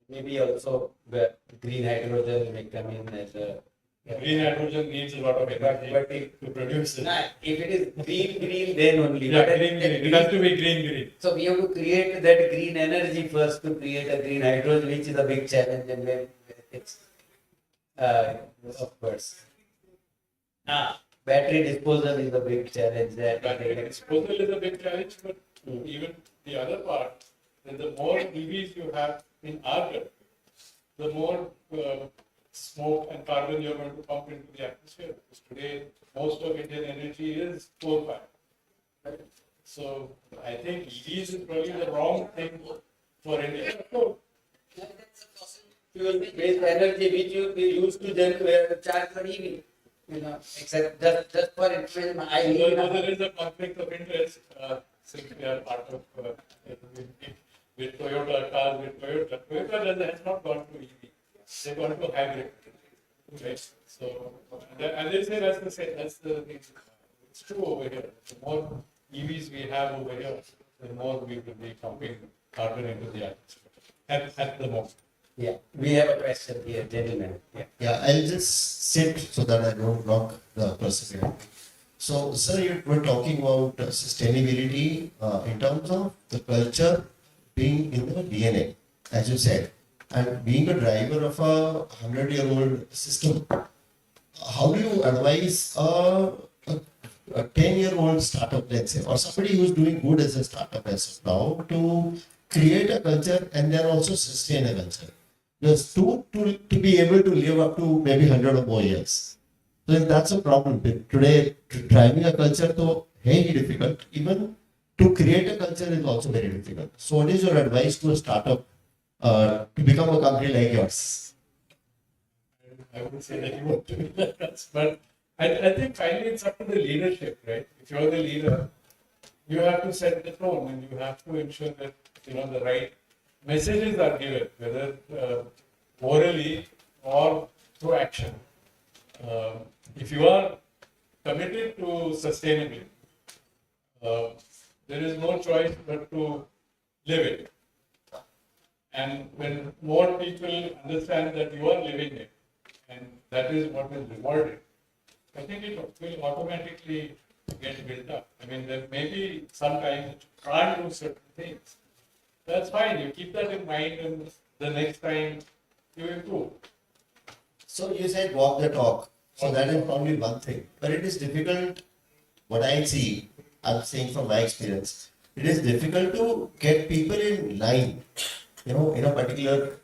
[SPEAKER 2] Maybe also the green hydrogen may come in as a.
[SPEAKER 6] Green hydrogen needs a lot of energy
[SPEAKER 2] But if,
[SPEAKER 6] to produce it.
[SPEAKER 2] if it is green, then only.
[SPEAKER 6] Yeah,
[SPEAKER 2] But
[SPEAKER 6] green. It has to be green.
[SPEAKER 2] So we have to create that green energy first to create a green hydrogen, which is a big challenge, and then it's of course. Battery disposal is a big challenge.
[SPEAKER 6] Battery disposal is a big challenge, but even the other part, that the more EVs you have in our country, the more smoke and carbon you're going to pump into the atmosphere. Because today, most of Indian energy is coal-fired. Right? So I think EVs is probably the wrong thing for India. So,
[SPEAKER 2] fuel-based energy which you use to charge your EV. Except just for information, I live
[SPEAKER 6] although there is a conflict of interest since we are part of with Toyota cars with Toyota. Toyota has not gone to EV; they've gone to hybrid. Right? So, and they say that's the same. That's the thing. It's true over here. The more EVs we have over here, the more we will be pumping carbon into the atmosphere at the moment.
[SPEAKER 2] Yeah, we have a question here, gentlemen.
[SPEAKER 7] Yeah, I'll just sit so that I don't block the person here. So, sir, you were talking about sustainability in terms of the culture being in the DNA, as you said, and being a driver of a 100-year-old system. How do you advise a 10-year-old startup, let's say, or somebody who's doing good as a startup as of now, to create a culture and then also sustain a culture? Just to be able to live up to maybe 100 or more years. So that's a problem. Today, driving a culture is very difficult. Even to create a culture is also very difficult. So what is your advice to a startup to become a company like yours?
[SPEAKER 6] I would say that you want to be like us, but I think finally it's up to the leadership, right? If you're the leader, you have to set the tone and you have to ensure that the right messages are given, whether orally or through action. If you are committed to sustainability, there is no choice but to live it. And when more people understand that you are living it, and that is what is rewarded, I think it will automatically get built up. I mean, there may be sometimes you can't do certain things. That's fine. You keep that in mind, and the next time you improve.
[SPEAKER 7] So you said walk the talk. So that is probably one thing. But it is difficult, what I see, I'm saying from my experience, it is difficult to get people in line, in a particular,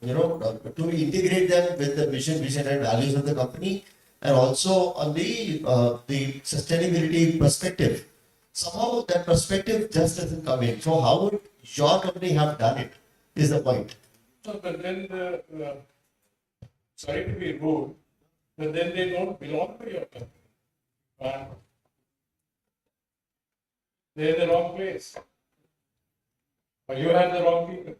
[SPEAKER 7] to integrate them with the mission, vision and values of the company, and also on the sustainability perspective. Somehow that perspective just doesn't come in. So how would your company have done it, is the point.
[SPEAKER 6] No, but then sorry to be rude, but then they don't belong to your company. They're in the wrong place. Or you have the wrong people.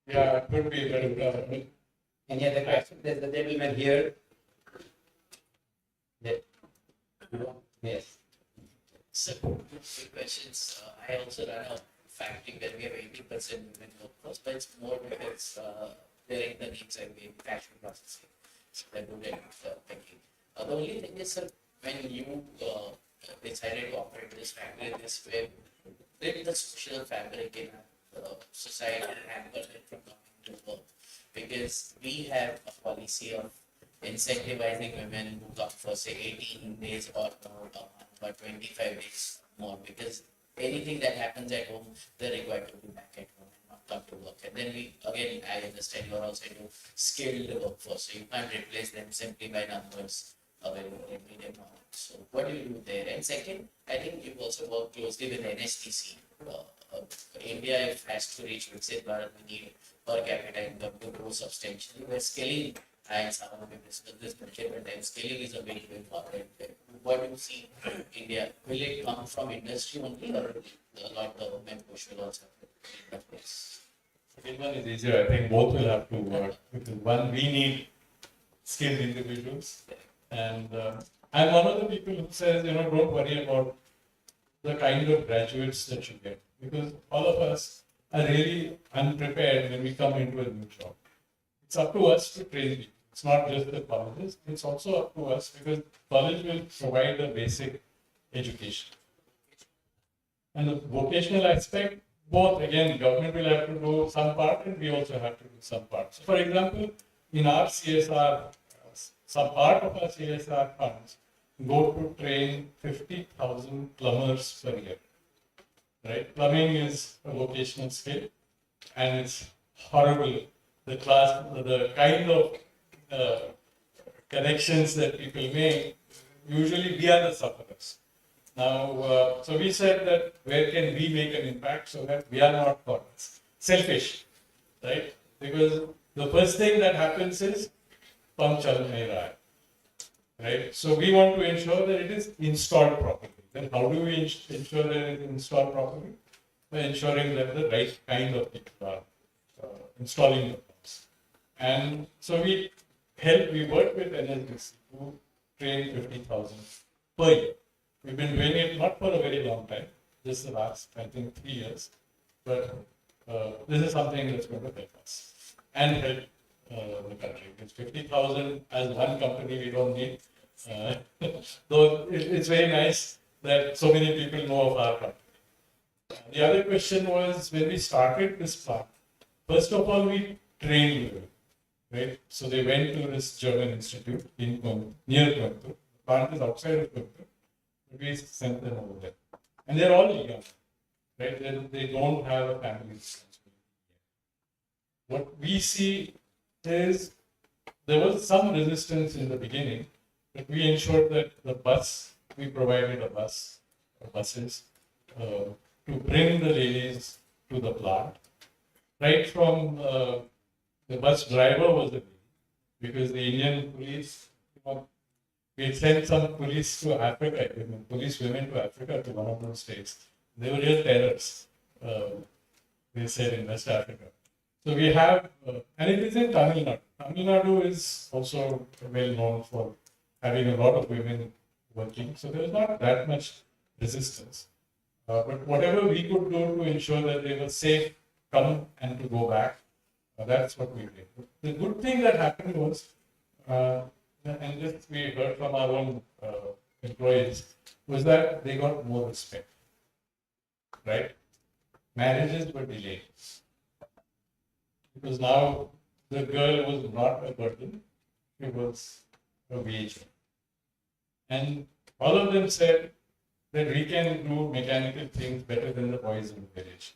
[SPEAKER 6] Yeah, it could be, but
[SPEAKER 2] Any other question? There's a gentleman here. Yes.
[SPEAKER 8] So, two questions. I also run a factory where we have 80% women workforce, but it's more because they're in the needs and manufacturing processing. So they're good at thinking. The only thing is, sir, when you decided to operate this factory this way, did the social fabric in society hamper it from coming to work? Because we have a policy of incentivizing women who come for say 18 days or more a month or 25 days more, because anything that happens at home, they're required to be back at home and not come to work. And then we, again, I understand you're also into skilled workforce, so you can't replace them simply by numbers available in medium knowledge. So what do you do there? And second, I think you've also worked closely with NSTC. India, if has to reach Viksit Bharat, we need per capita income to grow substantially. Where scaling, and some of it discussed this budget, but then scaling is a very important. What do you see India? Will it come from industry only, or a lot of government push will also take place?
[SPEAKER 6] Second one is easier. I think both will have to work. Because one, we need skilled individuals. And I'm one of the people who says, don't worry about the kind of graduates that you get. Because all of us are really unprepared when we come into a new job. It's up to us to train people. It's not just the colleges, it's also up to us because college will provide a basic education. And the vocational aspect, both, again, government will have to do some part and we also have to do some part. So for example, in our CSR, some part of our CSR funds go to train 50,000 plumbers per year. Right? Plumbing is a vocational skill and it's horrible. The kind of connections that people make, usually we are the sufferers. Now, so we said that where can we make an impact so that we are not caught selfish, right? Because the first thing that happens is pump chal nahi raha hai, right? So we want to ensure that it is installed properly. Then how do we ensure that it is installed properly? By ensuring that the right kind of people are installing the pumps. And so we work with NSDC to train 50,000 per year. We've been doing it not for a very long time, just the last, I think, 3 years. But this is something that's going to help us and help the country. Because 50,000 as one company we don't need. Though it's very nice that so many people know of our company. The other question was when we started this plant, first of all, we trained women, right? So they went to this German institute in near Coimbatore. The plant is outside of Coimbatore, but we sent them over there. And they're all young, right? They don't have a family responsibility. What we see is there was some resistance in the beginning, but we ensured that we provided a bus, or buses, to bring the ladies to the plant. Right from the bus driver was a lady, because the Indian police, we sent some police to Africa, police women to Africa, to one of those states. They were real terrors, they said, in West Africa. So we have, and it is in Tamil Nadu. Tamil Nadu is also well known for having a lot of women working. So there was not that much resistance. But whatever we could do to ensure that they were safe, come and to go back, that's what we did. The good thing that happened was, and this we heard from our own employees, was that they got more respect. Right? Marriages were delayed. Because now the girl was not a burden, she was a wage. And all of them said that we can do mechanical things better than the boys in the village.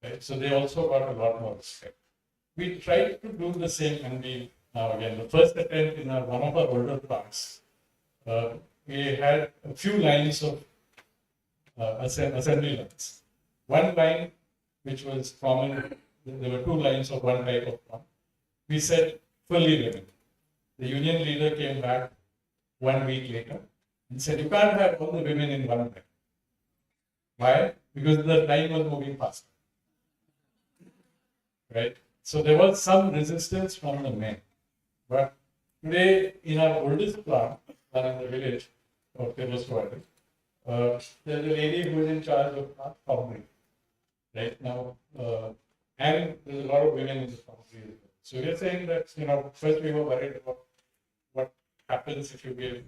[SPEAKER 6] Right? So they also got a lot more respect. We tried to do the same, and now again, the first attempt in one of our older plants, we had a few lines of assembly lines. One line, which was common, there were 2 lines of one type of plant. We said fully women. The union leader came back 1 week later and said, you can't have all the women in one line. Why? Because the line was moving faster. Right? So there was some resistance from the men. But today, in our oldest plant, in the village of Tiruswadi, there's a lady who is in charge of our foundry. Right now, and there's a lot of women in the foundry as well. So we're saying that, first we were worried about what happens if you give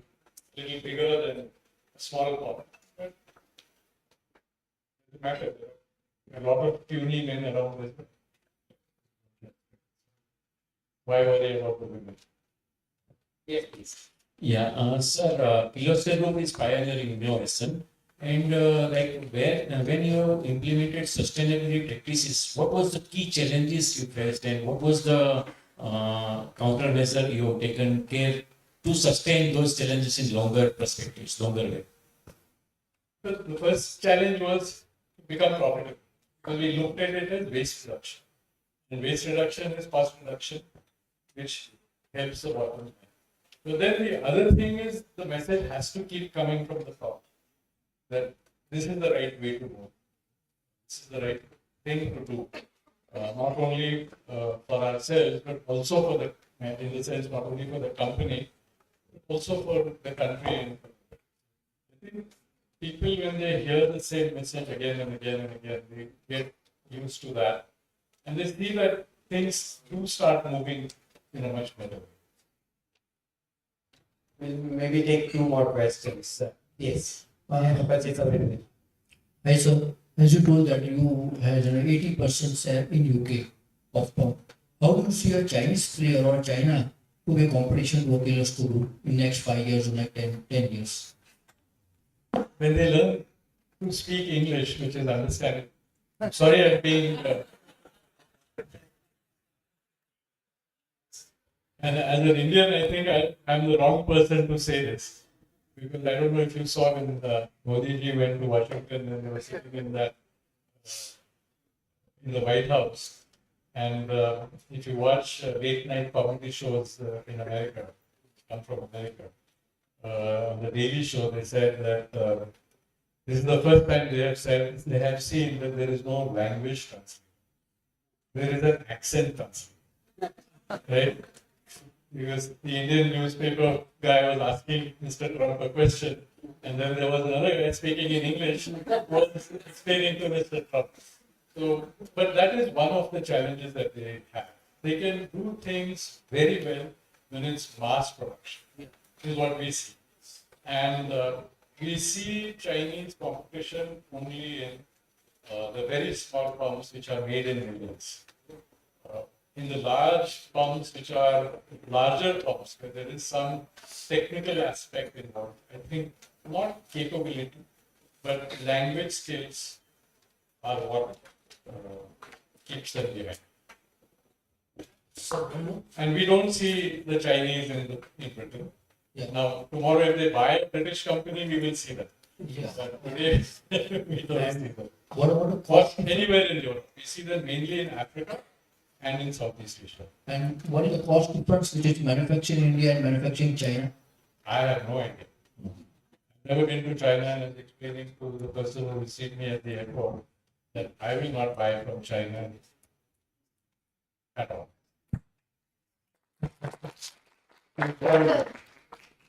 [SPEAKER 6] a little bigger than a small pot. But it doesn't matter. There are a lot of puny men around this. Why worry about the women?
[SPEAKER 2] Yes, please.
[SPEAKER 6] Yeah, sir, Kirloskar Group is pioneering innovation. And when you implemented sustainability practices, what was the key challenges you faced, and what was the countermeasure you have taken care to sustain those challenges in longer perspectives, longer way? The first challenge was to become profitable, because we looked at it as waste reduction. And waste reduction is cost reduction, which helps the bottom line. So then the other thing is the message has to keep coming from the top, that this is the right way to go. This is the right thing to do. Not only for ourselves, but also for the, in the sense, not only for the company, but also for the country. And I think people, when they hear the same message again and again and again, they get used to that. And they see that things do start moving in a much better way.
[SPEAKER 2] We'll maybe take two more questions. Yes.
[SPEAKER 9] Uh,
[SPEAKER 2] But it's a little bit.
[SPEAKER 9] Hi, sir. As you told that you had an 80% share in UK of pump. How do you see a Chinese player or China to be competition to Kirloskar Group in next 5 years or like 10 years?
[SPEAKER 6] When they learn to speak English, which is understandable. I'm sorry, I'm being. And as an Indian, I think I'm the wrong person to say this. Because I don't know if you saw when Modi ji went to Washington and they were sitting in that, in the White House. And if you watch late night comedy shows in America, come from America, on the Daily Show, they said that this is the first time they have seen that there is no language translation. There is an accent translation, right? Because the Indian newspaper guy was asking Mr. Trump a question, and then there was another guy speaking in English who was explaining to Mr. Trump. So, but that is one of the challenges that they have. They can do things very well when it's mass production, is what we see. And we see Chinese competition only in the very small pumps which are made in millions. In the large pumps, which are larger pumps, where there is some technical aspect involved, I think not capability, but language skills are what keeps them behind. And we don't see the Chinese in Britain.
[SPEAKER 9] Yeah.
[SPEAKER 6] Now, tomorrow, if they buy a British company, we will see that.
[SPEAKER 9] Yeah.
[SPEAKER 6] But today, we don't see that.
[SPEAKER 9] What about the
[SPEAKER 6] Or
[SPEAKER 9] cost?
[SPEAKER 6] anywhere in Europe. We see them mainly in Africa and in Southeast Asia.
[SPEAKER 9] And what is the cost difference which is manufactured in India and manufactured in China?
[SPEAKER 6] I have no idea. I've never been to China, and I was explaining to the person who received me at the airport that I will not buy from China at all.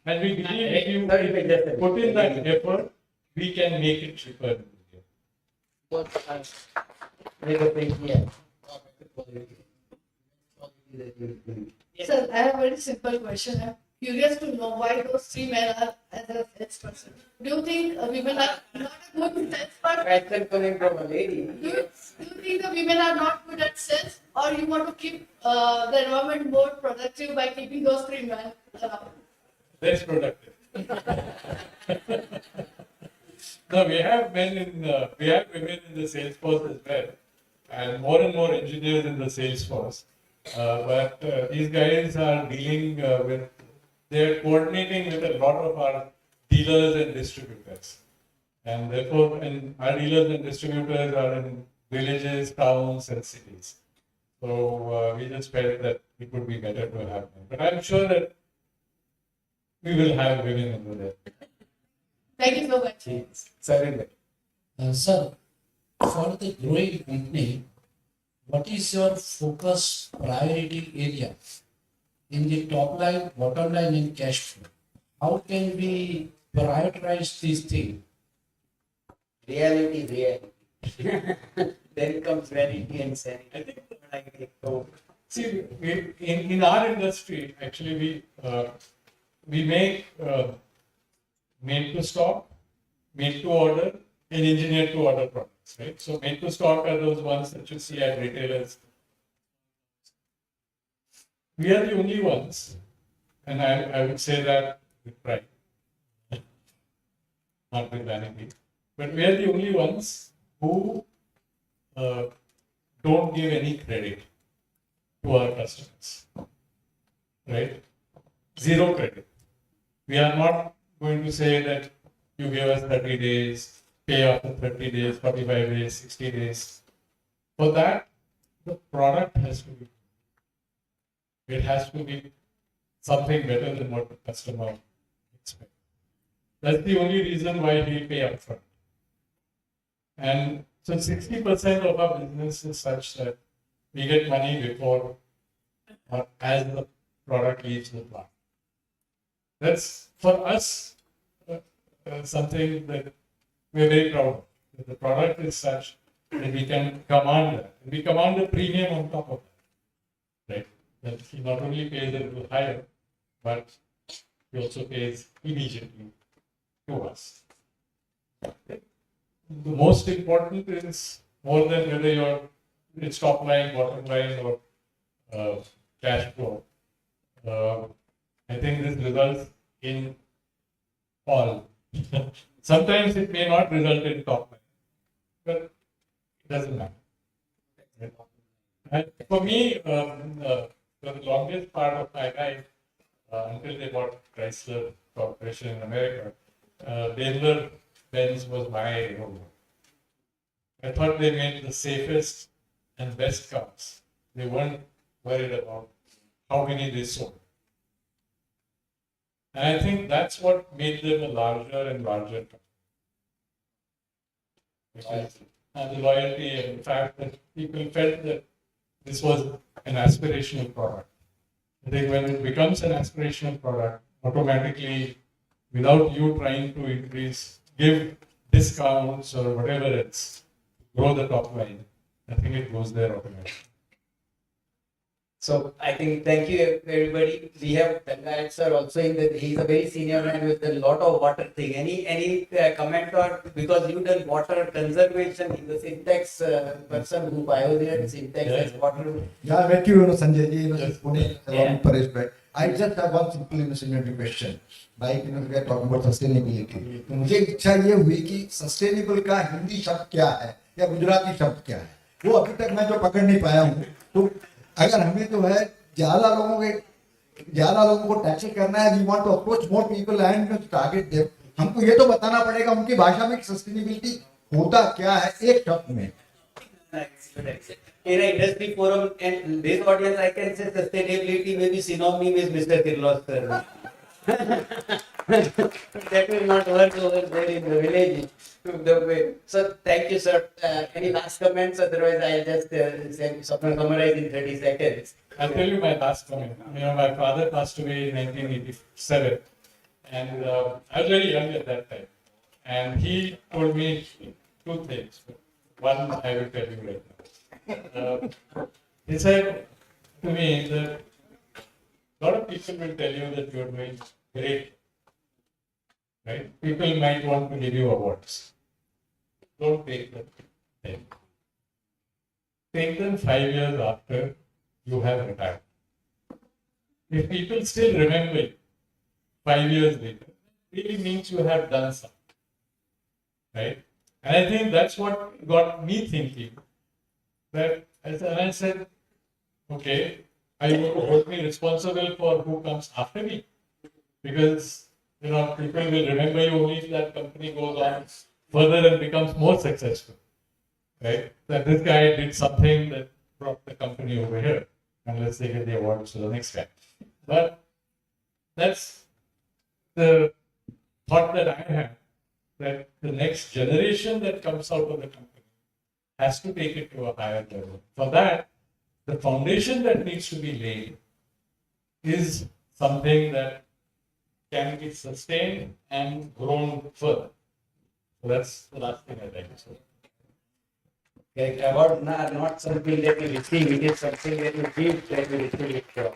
[SPEAKER 6] And we believe if you put in that effort, we can make it cheaper in India.
[SPEAKER 10] Sir, I have a very simple question. I'm curious to know why those three men are as a salesperson. Do you think women are not a good salesperson?
[SPEAKER 2] Question coming from a lady.
[SPEAKER 10] Do you think the women are not good at sales, or you want to keep the environment more productive by keeping those three men around?
[SPEAKER 6] Less productive. No, we have women in the sales force as well, and more engineers in the sales force. But these guys are dealing they're coordinating with a lot of our dealers and distributors. And therefore, our dealers and distributors are in villages, towns, and cities. So we just felt that it would be better to have them. But I'm sure that we will have women into that.
[SPEAKER 10] Thank you so much.
[SPEAKER 2] Certainly.
[SPEAKER 9] Sir, for the growing company, what is your focus priority area in the top line, bottom line, and cash flow? How can we prioritize these things?
[SPEAKER 2] Reality. Then comes vanity and sanity. I think so.
[SPEAKER 6] See, in our industry, actually, we make made to stock, made to order, and engineered to order products, right? So made to stock are those ones that you see at retailers. We are the only ones and I would say that with pride, not with vanity. But we are the only ones who uh, don't give any credit to our customers, right? Zero credit. We are not going to say that you give us 30 days, pay after 30 days, 45 days, 60 days. For that, the product has to be, it has to be something better than what the customer expects. That's the only reason why we pay upfront. And so 60% of our business is such that we get money before or as the product leaves the plant. That's for us something that we're very proud of. That the product is such that we can command that. And we command a premium on top of that. Right? That he not only pays a little higher, but he also pays immediately to us. The most important is more than whether it's top line, bottom line, or cash flow. I think this results in all. Sometimes it may not result in top line, but it doesn't matter. And for me, for the longest part of my life, until they bought Chrysler Corporation in America, Daimler Benz was my role. I thought they made the safest and best cars. They weren't worried about how many they sold. And I think that's what made them a larger and larger company. Because the loyalty and the fact that people felt that this was an aspirational product. I think when it becomes an aspirational product, automatically, without you trying to give discounts or whatever else, grow the top line, I think it goes there automatically.
[SPEAKER 2] So I think thank you everybody. We have Conclave sir also he's a very senior man with a lot of water thing. Any comment or because you done water conservation in the syntax person who pioneered in syntax as water.
[SPEAKER 11] Yeah, I met you, Sanjay ji,
[SPEAKER 2] Yes.
[SPEAKER 11] Pune,
[SPEAKER 2] Yeah.
[SPEAKER 11] Paresh bhai. I just have one simple innocent question. Like, we are talking about sustainability. तो मुझे इच्छा ये हुई कि sustainable का हिंदी शब्द क्या है या गुजराती शब्द क्या है वो अभी तक मैं जो पकड़ नहीं पाया हूँ तो अगर हमें जो है ज्यादा लोगों को टैकल करना है we want to approach more people and target them हमको ये तो बताना पड़ेगा उनकी भाषा में सस्टेनेबिलिटी होता क्या है एक शब्द में
[SPEAKER 2] In an industry forum and this audience, I can say sustainability may be synonym with Mr. Kirloskar. That will not work over there in the village. So thank you, sir. Any last comments? Otherwise, I'll just summarize in 30 seconds.
[SPEAKER 6] I'll tell you my last comment. My father passed away in 1987, and I was very young at that time. And he told me two things. One, I will tell you right now. He said to me that a lot of people will tell you that you are doing great. Right? People might want to give you awards. Don't take them. Take them 5 years after you have retired. If people still remember you 5 years later, it really means you have done something. Right? And I think that's what got me thinking. That, and I said, okay, I will hold me responsible for who comes after me. Because, people will remember you only if that company goes on further and becomes more successful. Right? That this guy did something that brought the company over here. And let's take the awards to the next guy. But that's the thought that I have, that the next generation that comes out of the company has to take it to a higher level. For that, the foundation that needs to be laid is something that can be sustained and grown further. So that's the last thing I'd like to say.
[SPEAKER 2] Okay, awards are not something that you receive, it is something that you give, that you receive it from.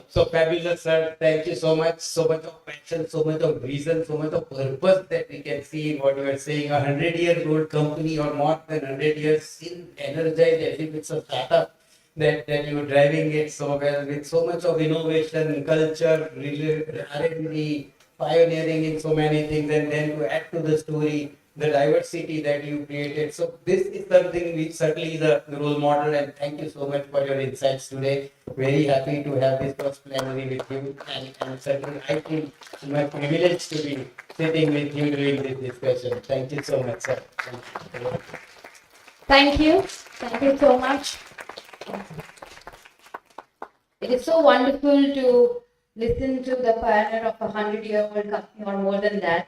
[SPEAKER 2] So fabulous, sir. Thank you so much. So much of passion, so much of reason, so much of purpose that we can see in what you are saying. A 100-year-old company or more than 100 years still energized as if it's a startup. that you're driving it so well with so much of innovation, culture, R&D, pioneering in so many things, and then to add to the story, the diversity that you created. So this is something which certainly is a role model, and thank you so much for your insights today. Very happy to have this first plenary with you, and certainly I feel my privilege to be sitting with you during this discussion. Thank you so much, sir. Thank you.
[SPEAKER 1] Thank you. Thank you so much. It is so wonderful to listen to the pioneer of a 100-year-old company or more than that.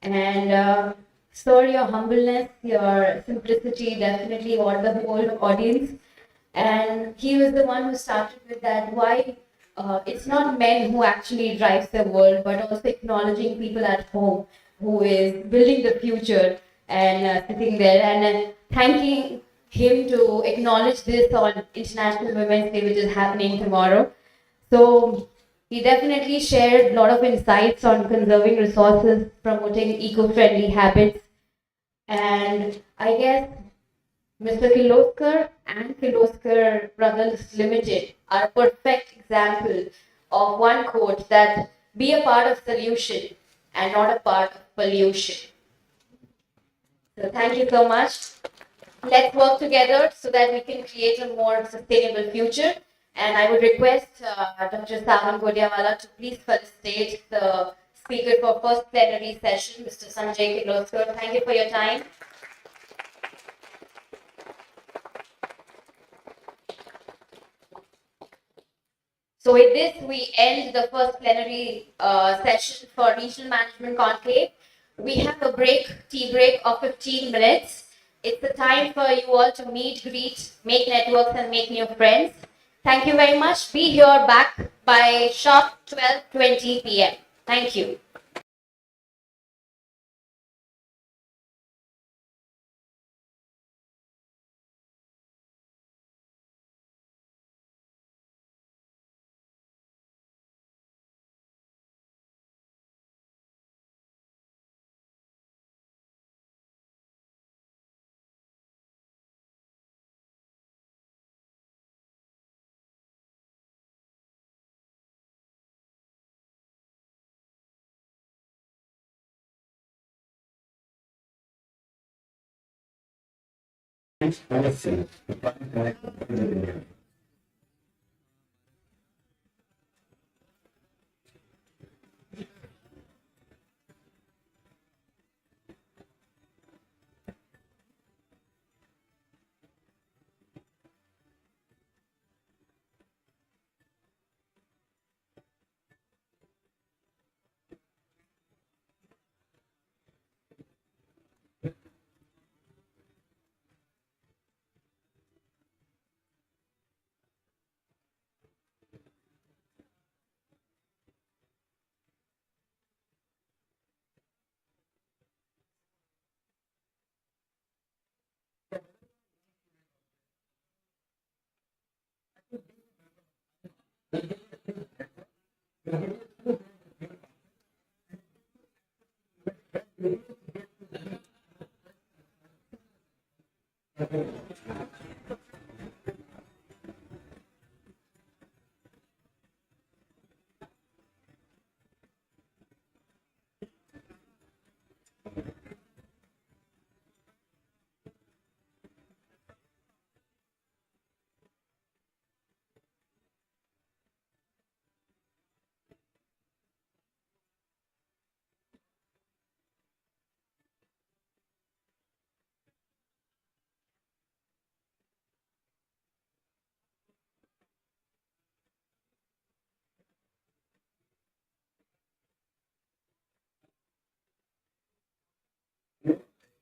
[SPEAKER 1] And sir, your humbleness, your simplicity definitely awed the whole audience. And he was the one who started with that. Why it's not men who actually drives the world, but also acknowledging people at home who is building the future and sitting there and thanking him to acknowledge this on International Women's Day, which is happening tomorrow. So he definitely shared a lot of insights on conserving resources, promoting eco-friendly habits, and I guess Mr. Kirloskar and Kirloskar Brothers Limited are a perfect example of one quote that be a part of solution and not a part of pollution. So thank you so much. Let's work together so that we can create a more sustainable future. And I would request Dr. Savan Godiawala to please felicitate the speaker for first plenary session, Mr. Sanjay Kirloskar. Thank you for your time. So with this, we end the first plenary session for Regional Management Conclave. We have a tea break of 15 minutes. It's the time for you all to meet, greet, make networks and make new friends. Thank you very much. Be here back by sharp 12:20 p.m. Thank you.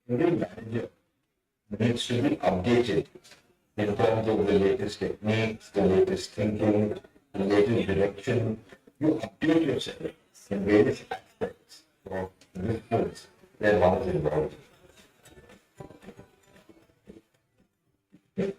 [SPEAKER 12] Every manager needs to be updated in terms of the latest techniques, the latest thinking, the latest direction. You update yourself in various aspects of business that one is involved in.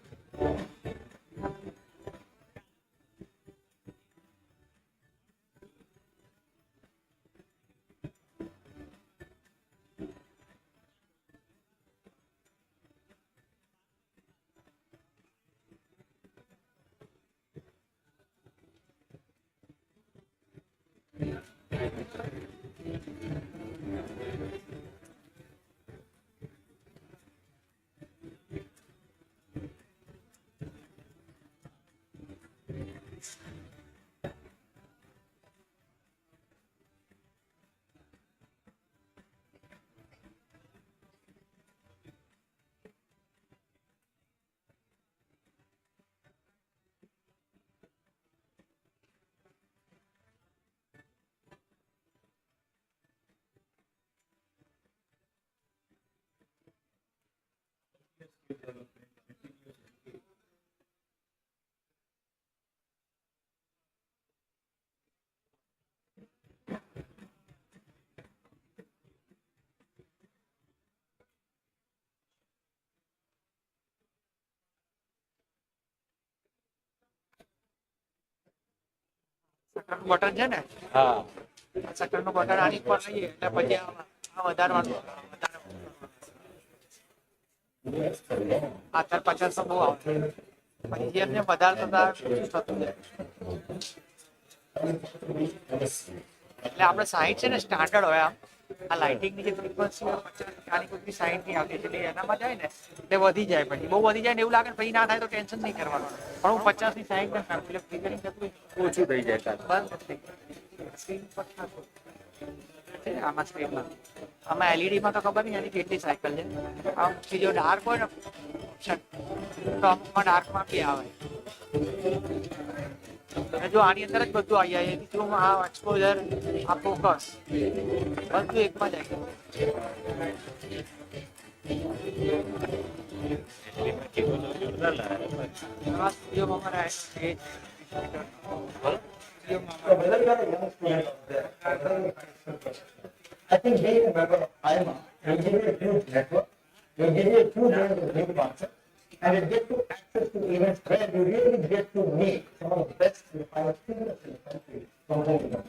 [SPEAKER 13] Button છે ને
[SPEAKER 2] હા
[SPEAKER 13] સકરનું button આની પર લઈએ એટલે પછી આ વધારવાનું અત્યારે 50 બહુ આવે પછી જેમ જેમ વધારતા થતું જાય એટલે આપણે 60 છે ને સ્ટાન્ડર્ડ હોય આ લાઇટિંગની જે ફ્રીક્વન્સી હોય 50 આની કોઈ 60 ની આવતી એટલે એનામાં જાય ને એટલે વધી જાય પછી બહુ વધી જાય ને એવું લાગે ને પછી ના થાય તો ટેન્શન નહીં કરવાનું પણ હું 50 ની 60 ને એટલે ફિગરિંગ થતું
[SPEAKER 2] ઓછું થઈ જાય
[SPEAKER 13] બંધ થઈ સ્ક્રીન પર થતું આમાં સ્ક્રીનમાં આમાં એલઈડી માં તો ખબર નહીં એની કેટલી સાયકલ છે આમ જો ડાર્ક હોય ને ઓપ્શન તો અમુકમાં ડાર્કમાં બી આવે જો આની અંદર જ બધું આવી જાય એથી જો આ એક્સપોઝર આ ફોકસ બધું એકમાં જ
[SPEAKER 12] I think being a member of AIMA will give you a huge network, will give you a huge range of new concepts, and you get to access to events where you really get to meet some of the best and finest figures in the country from home to home.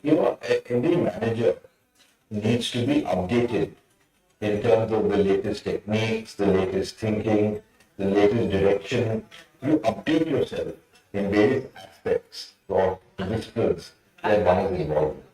[SPEAKER 12] You know, every manager needs to be updated in terms of the latest techniques, the latest thinking, the latest direction. You update yourself in various aspects or disciplines that one is involved in.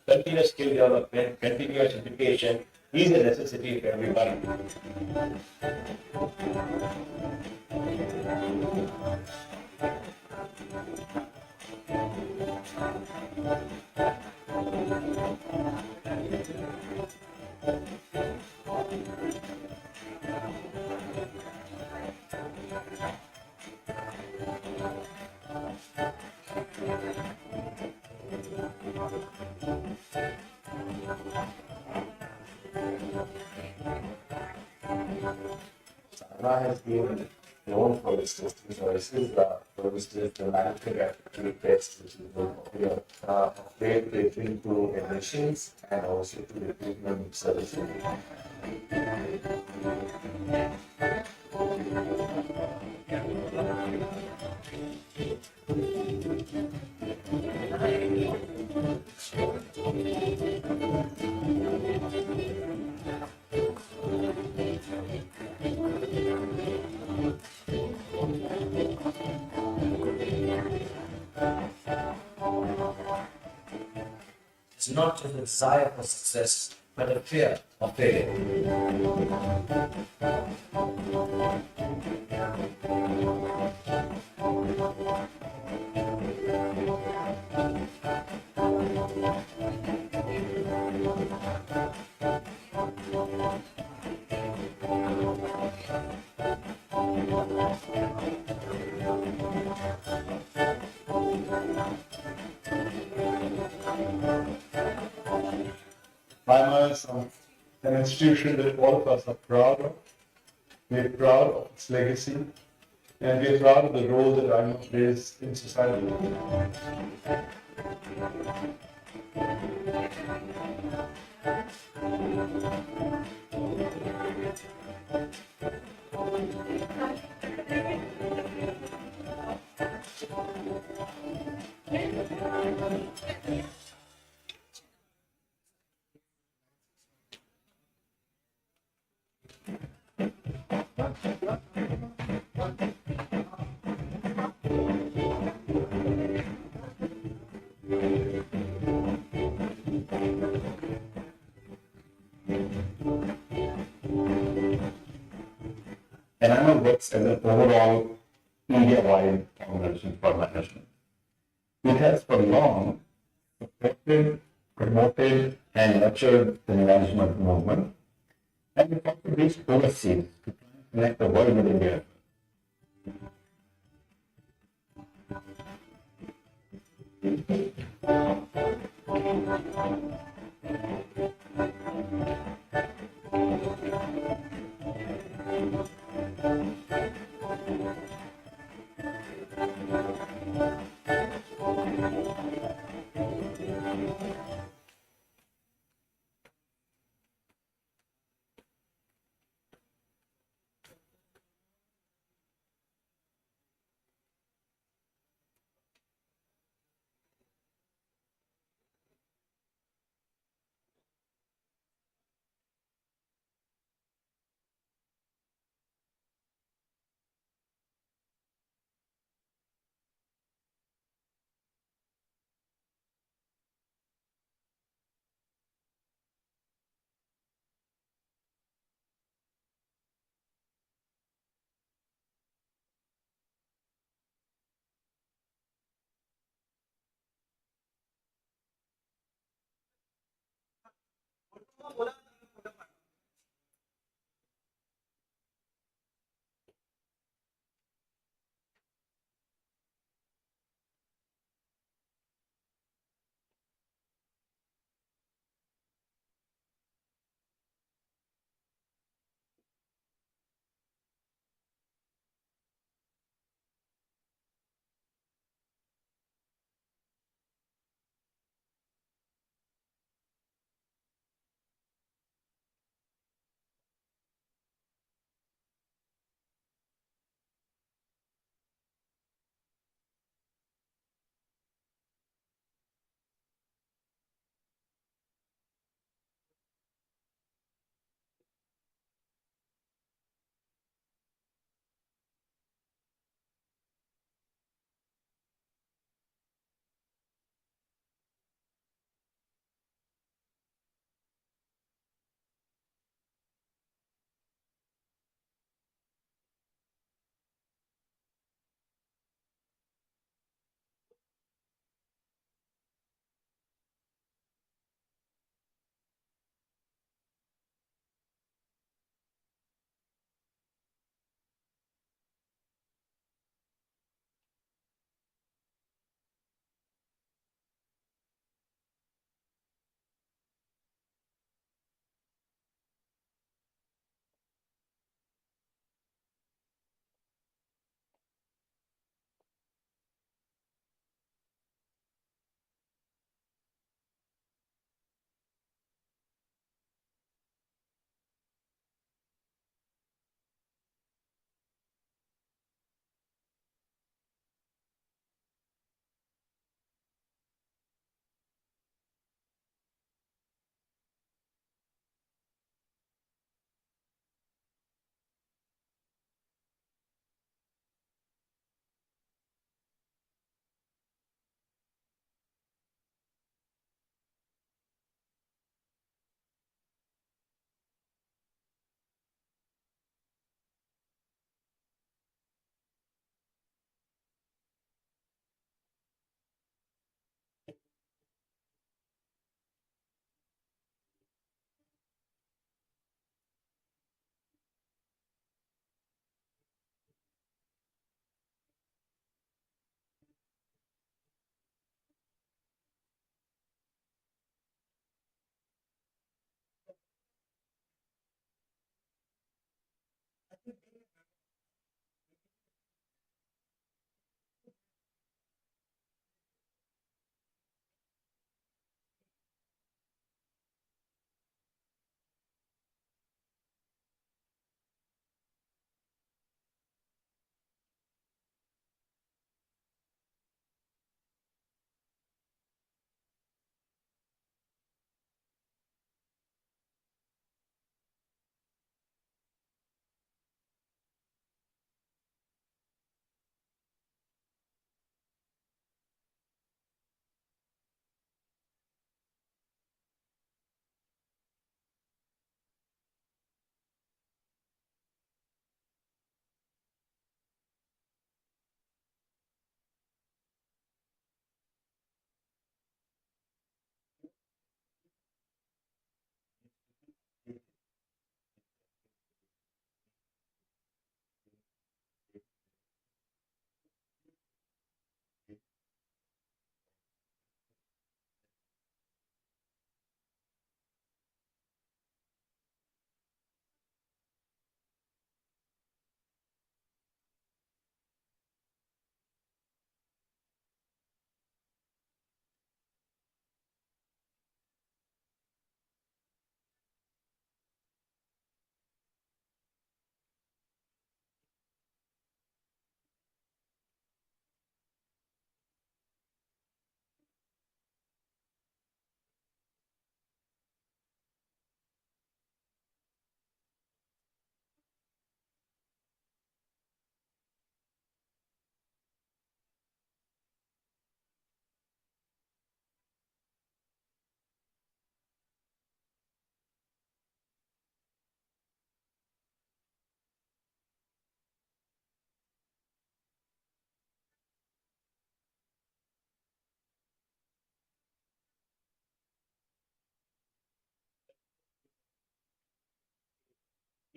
[SPEAKER 12] Continuous skill development, continuous education is a necessity for everybody. AIMA has been known for its testing services First is the management aptitude test, which is the grade between to admissions and also to recruitment services.
[SPEAKER 9] It's not just a desire for success, but a fear of failure.
[SPEAKER 14] AIMA is an institution that all of us are proud of. We're proud of its legacy, and we're proud of the role that AIMA plays in society.
[SPEAKER 12] And AIMA works as an overall India-wide organization for management. It has for long protected, promoted, and nurtured the management movement, and it also reached overseas to connect the world with India.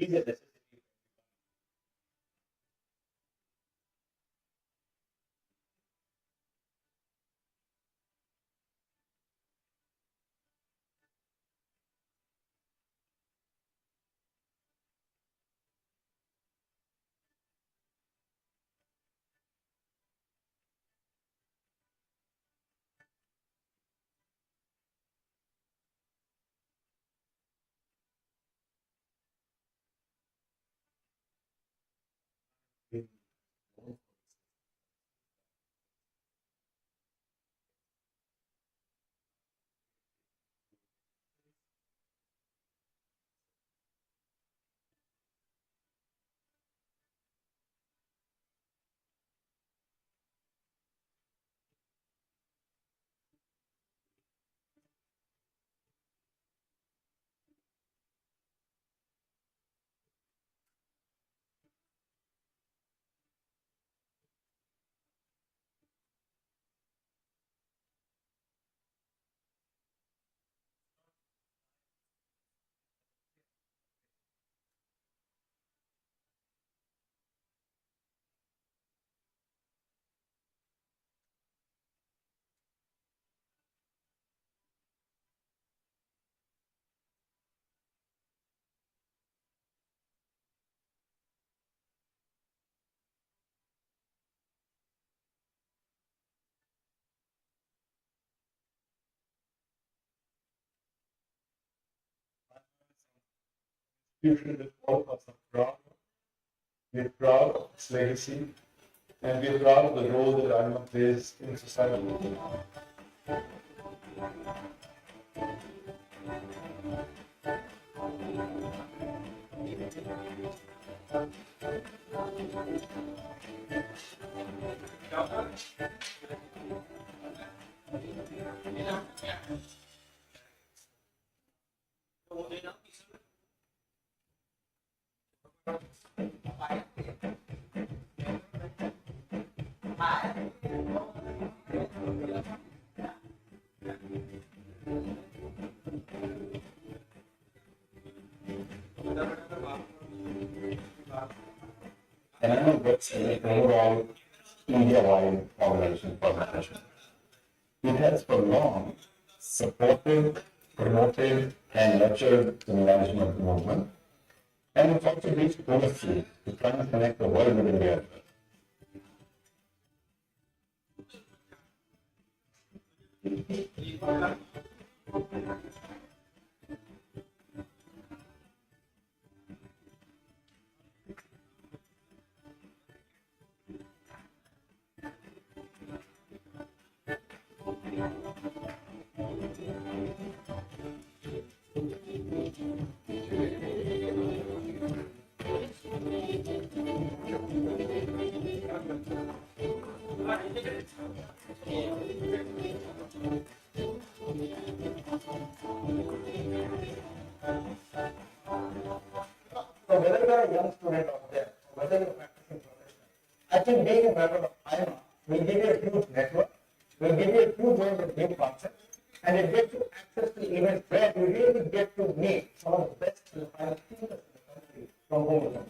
[SPEAKER 4] is a necessity.
[SPEAKER 14] Institution that all of us are proud of. We're proud of its legacy, and we're proud of the role that AIMA plays in society.
[SPEAKER 12] And I know that's the overall India-wide organization for management. It has for long supported, promoted, and nurtured the management movement. And it's also reached overseas to try and connect the world with India.
[SPEAKER 2] So whether you are a young student out there, or whether you are practicing professional, I think being a member of AIMA will give you a huge network, will give you a huge range of new concepts, and it gets you access to events where you really get to meet some of the best and finest thinkers in the country from home to home.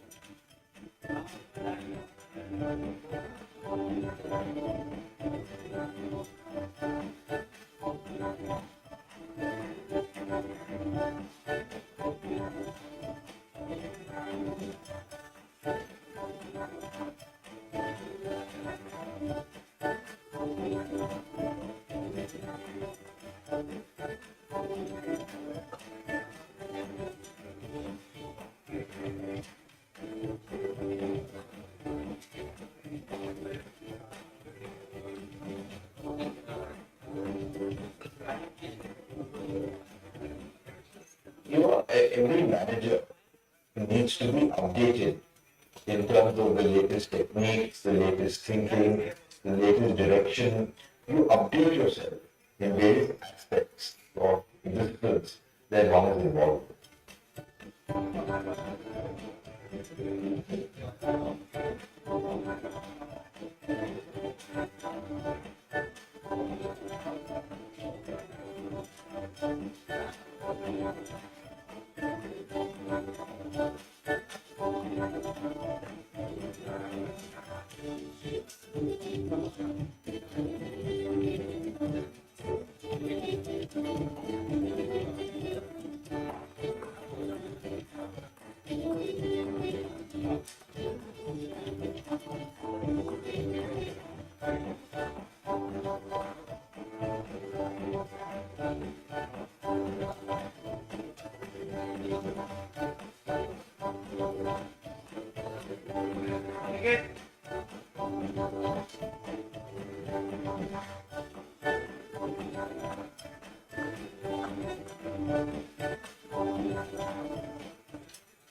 [SPEAKER 12] Every manager needs to be updated in terms of the latest techniques, the latest thinking, the latest direction. You update yourself in various aspects of disciplines that one is involved with.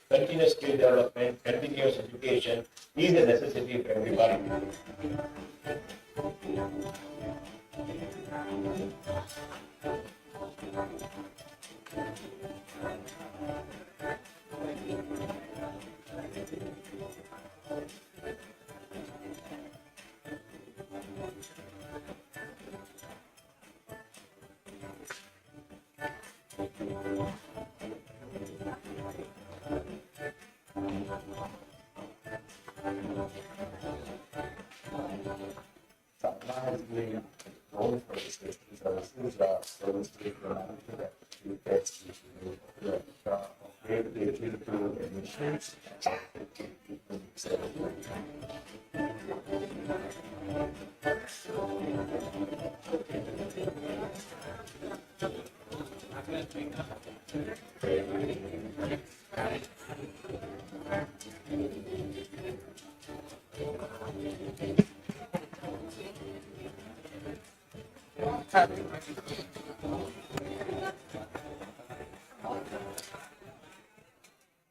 [SPEAKER 12] Continuous skill development, continuous education is a necessity for everybody. Sama has been known for its testing services, service related to emissions.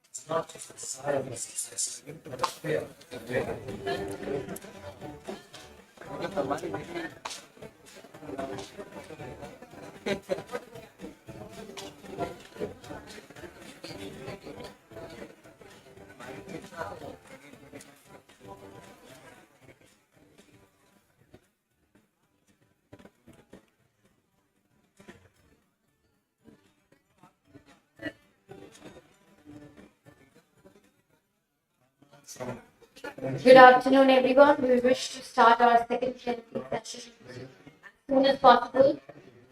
[SPEAKER 9] It's not just a sign of a success, but a fail.
[SPEAKER 1] Good afternoon, everyone. We wish to start our second plenary session as soon as possible.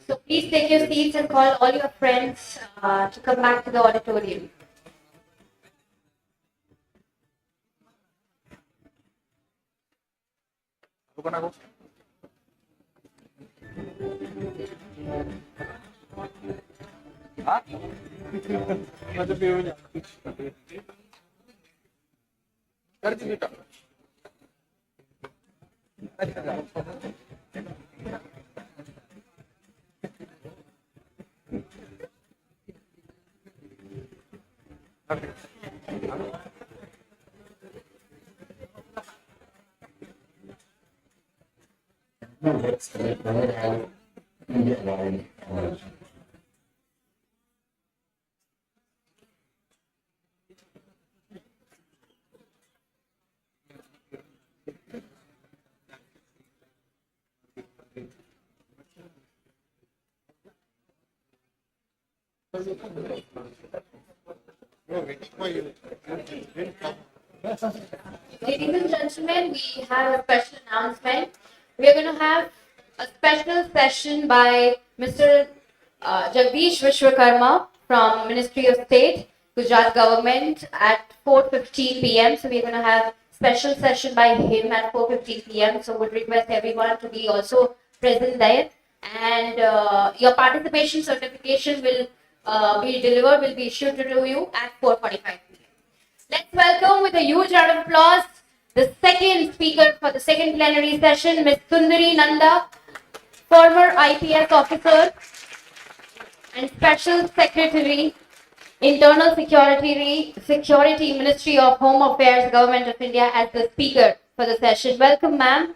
[SPEAKER 1] So please take your seats and call all your friends to come back to the auditorium.
[SPEAKER 12] Let's have India line.
[SPEAKER 1] Ladies and gentlemen, we have a special announcement. We are going to have a special session by Mr. Jagdish Vishwakarma from Ministry of State, Gujarat Government at 4:15 p.m. So we are going to have special session by him at 4:15 p.m. So would request everyone to be also present there. And your participation certification will be delivered, will be issued to you at 4:45 p.m. Let's welcome with a huge round of applause the second speaker for the second plenary session, Ms. Sundari Nanda, former IPS officer and Special Secretary, Internal Security Ministry of Home Affairs, Government of India, as the speaker for the session. Welcome, ma'am.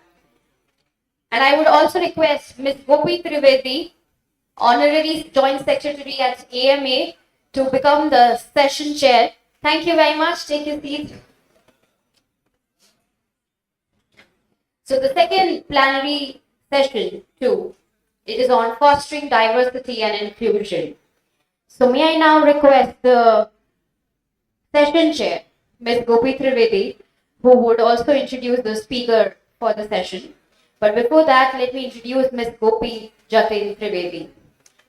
[SPEAKER 1] And I would also request Ms. Gopi Trivedi, Honorary Joint Secretary at AIMA, to become the session chair. Thank you very much. Take your seats. So the second plenary session, too, it is on fostering diversity and inclusion. So may I now request the session chair, Ms. Gopi Trivedi, who would also introduce the speaker for the session. But before that, let me introduce Ms. Gopi Jatin Trivedi.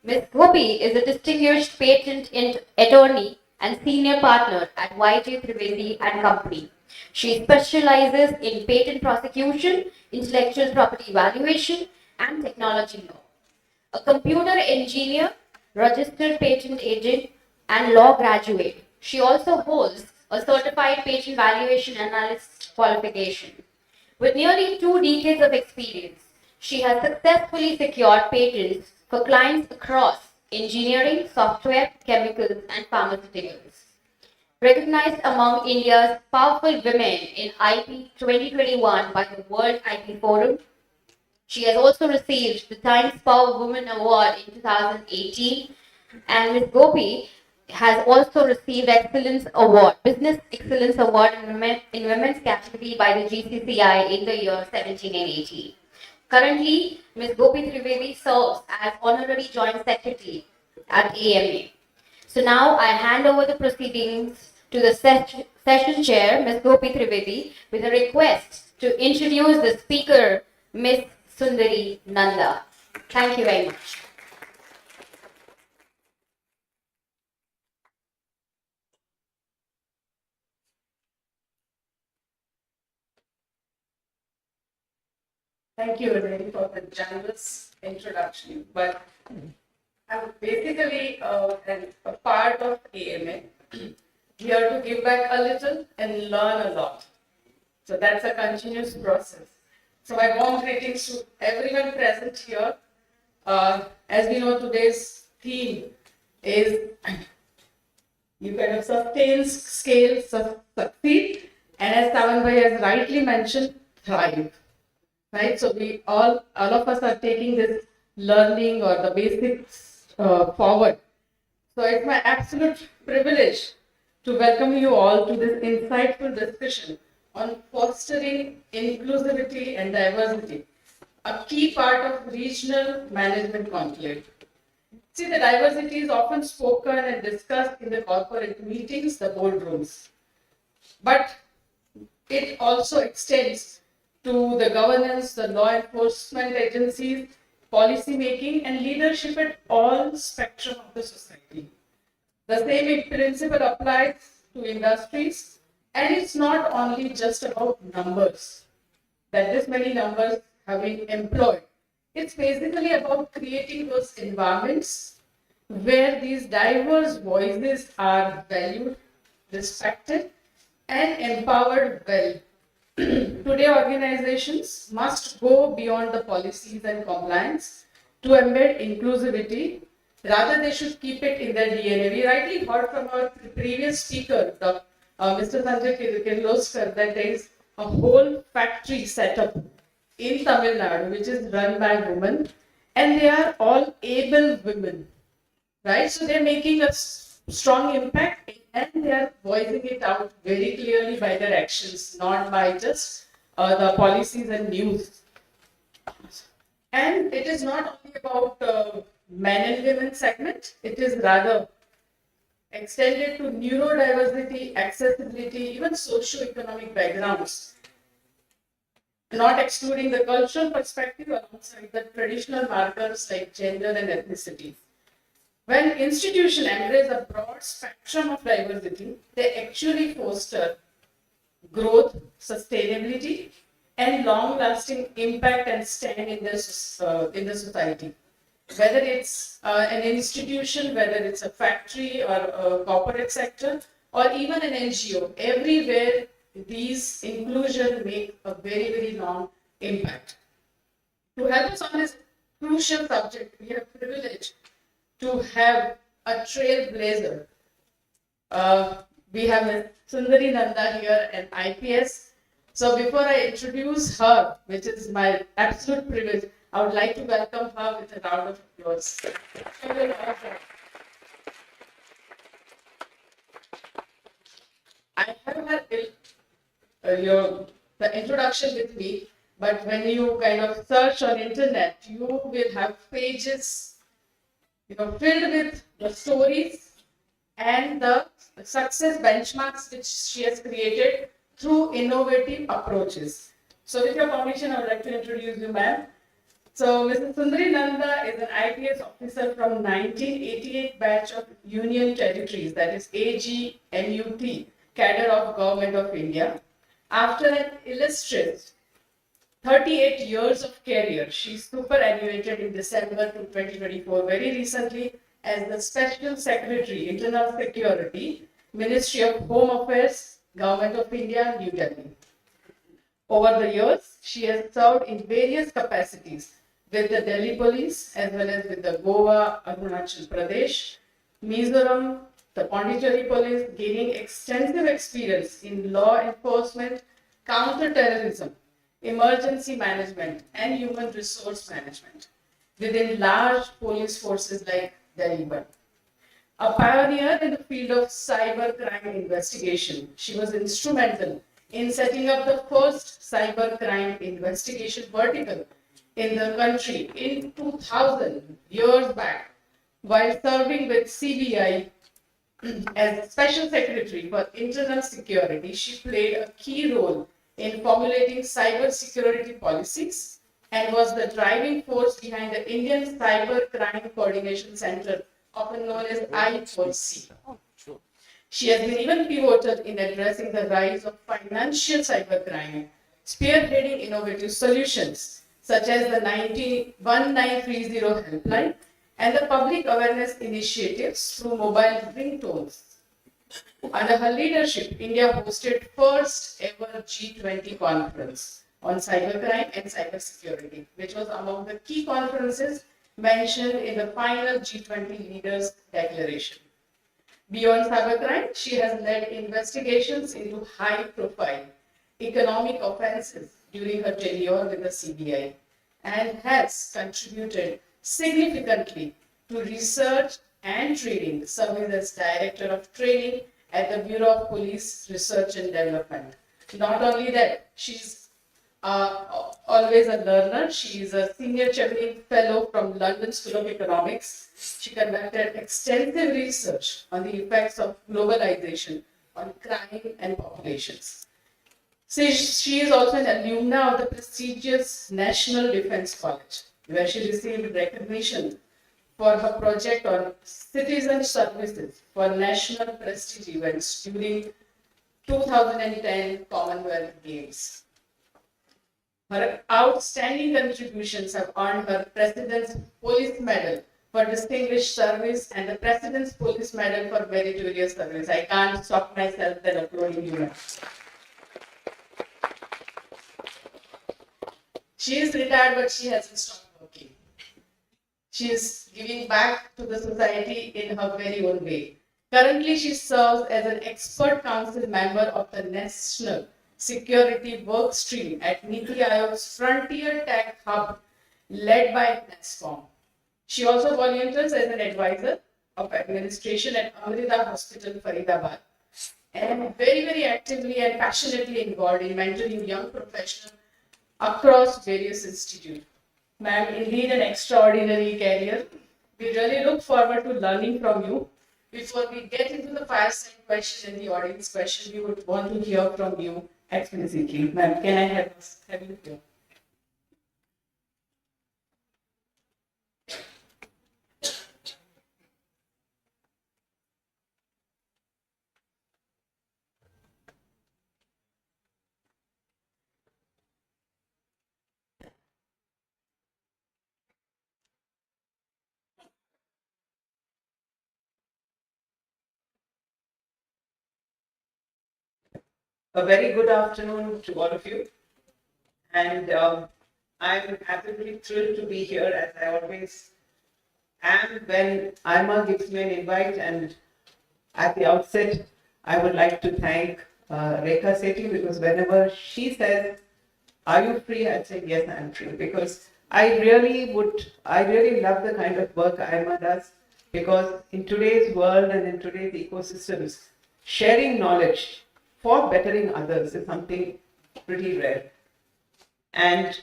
[SPEAKER 1] Ms. Gopi is a distinguished patent attorney and senior partner at YJ Trivedi and Company. She specializes in patent prosecution, intellectual property valuation, and technology law. A computer engineer, registered patent agent, and law graduate, she also holds a certified patent valuation analyst qualification. With nearly 2 decades of experience, she has successfully secured patents for clients across engineering, software, chemicals, and pharmaceuticals. Recognized among India's powerful women in IP 2021 by the World IP Forum, she has also received the Times Power Woman Award in 2018, and Ms. Gopi has also received Excellence Award, Business Excellence Award in Women's category by the GCCI in the year 17 and 18. Currently, Ms. Gopi Trivedi serves as Honorary Joint Secretary at AMA. So now I hand over the proceedings to the session chair, Ms. Gopi Trivedi, with a request to introduce the speaker, Ms. Sundari Nanda. Thank you very much.
[SPEAKER 15] Thank you, Renee, for the generous introduction. But I'm basically a part of AMA, here to give back a little and learn a lot. So that's a continuous process. So my warm greetings to everyone present here. As we know, today's theme is you kind of sustain, scale, succeed, and as Savanbhai has rightly mentioned, thrive. Right? So we all of us are taking this learning or the basics forward. So it's my absolute privilege to welcome you all to this insightful discussion on fostering inclusivity and diversity, a key part of regional management conclave. See, the diversity is often spoken and discussed in the corporate meetings, the boardrooms. But it also extends to the governance, the law enforcement agencies, policy making, and leadership at all spectrum of the society. The same principle applies to industries, and it's not only just about numbers, that this many numbers have been employed. It's basically about creating those environments where these diverse voices are valued, respected, and empowered well. Today, organizations must go beyond the policies and compliance to embed inclusivity. Rather, they should keep it in their DNA. We rightly heard from our previous speaker, Mr. Sanjay Kirloskar, that there is a whole factory set up in Tamil Nadu, which is run by women, and they are all able women, right? So they're making a strong impact, and they are voicing it out very clearly by their actions, not by just the policies and news. And it is not only about men and women segment, it is rather extended to neurodiversity, accessibility, even socio-economic backgrounds, not excluding the cultural perspective alongside the traditional markers like gender and ethnicity. When institutions embrace a broad spectrum of diversity, they actually foster growth, sustainability, and long-lasting impact and stand in the society. Whether it's an institution, whether it's a factory or a corporate sector, or even an NGO, everywhere these inclusion make a very, very long impact. To help us on this crucial subject, we have privilege to have a trailblazer. We have Ms. Sundari Nanda here, an IPS. So before I introduce her, which is my absolute privilege, I would like to welcome her with a round of applause. I have had the introduction with me, but when you kind of search on internet, you will have pages filled with the stories and the success benchmarks which she has created through innovative approaches. So with your permission, I would like to introduce you, ma'am. So Mrs. Sundari Nanda is an IPS officer from 1988 batch of Union Territories, that is AGNUT, cadre of Government of India. After an illustrious 38 years of career, she superannuated in December 2024, very recently, as the Special Secretary, Internal Security, Ministry of Home Affairs, Government of India, New Delhi. Over the years, she has served in various capacities with the Delhi police as well as with the Goa, Arunachal Pradesh, Mizoram, the Pondicherry police, gaining extensive experience in law enforcement, counter-terrorism, emergency management, and human resource management within large police forces like Delhi. A pioneer in the field of cybercrime investigation, she was instrumental in setting up the first cybercrime investigation vertical in the country in 2000, years back, while serving with CBI as Special Secretary for Internal Security. She played a key role in formulating cyber security policies and was the driving force behind the Indian Cyber Crime Coordination Center, often known as I4C. She has been even pivotal in addressing the rise of financial cybercrime, spearheading innovative solutions such as the 1930 helpline and the public awareness initiatives through mobile ringtones. Under her leadership, India hosted first ever G20 conference on cybercrime and cybersecurity, which was among the key conferences mentioned in the final G20 leaders declaration. Beyond cybercrime, she has led investigations into high-profile economic offenses during her tenure with the CBI and has contributed significantly to research and training, serving as Director of Training at the Bureau of Police Research and Development. Not only that, she's always a learner. She is a Senior Chevening Fellow from London School of Economics. She conducted extensive research on the effects of globalization on crime and populations. She is also an alumna of the prestigious National Defense College, where she received recognition for her project on citizen services for national prestige events during 2010 Commonwealth Games. Her outstanding contributions have earned her President's Police Medal for Distinguished Service and the President's Police Medal for Meritorious Service. I can't stop myself then applauding you. She is retired, but she hasn't stopped working. She is giving back to the society in her very own way. Currently, she serves as an expert council member of the National Security Work Stream at Niti Aayog's Frontier Tech Hub, led by NASSCOM. She also volunteers as an advisor of administration at Amrita Hospital, Faridabad, and very actively and passionately involved in mentoring young professionals across various institutes. Ma'am, indeed an extraordinary career. We really look forward to learning from you. Before we get into the fireside question and the audience question, we would want to hear from you explicitly. Ma'am, can I have you here?
[SPEAKER 16] A very good afternoon to all of you. And I'm absolutely thrilled to be here, as I always am when AIMA gives me an invite. And at the outset, I would like to thank Rekha Sethi, because whenever she says, "Are you free?" I'd say, "Yes, I'm free," because I really love the kind of work AIMA does, because in today's world and in today's ecosystems, sharing knowledge for bettering others is something pretty rare. And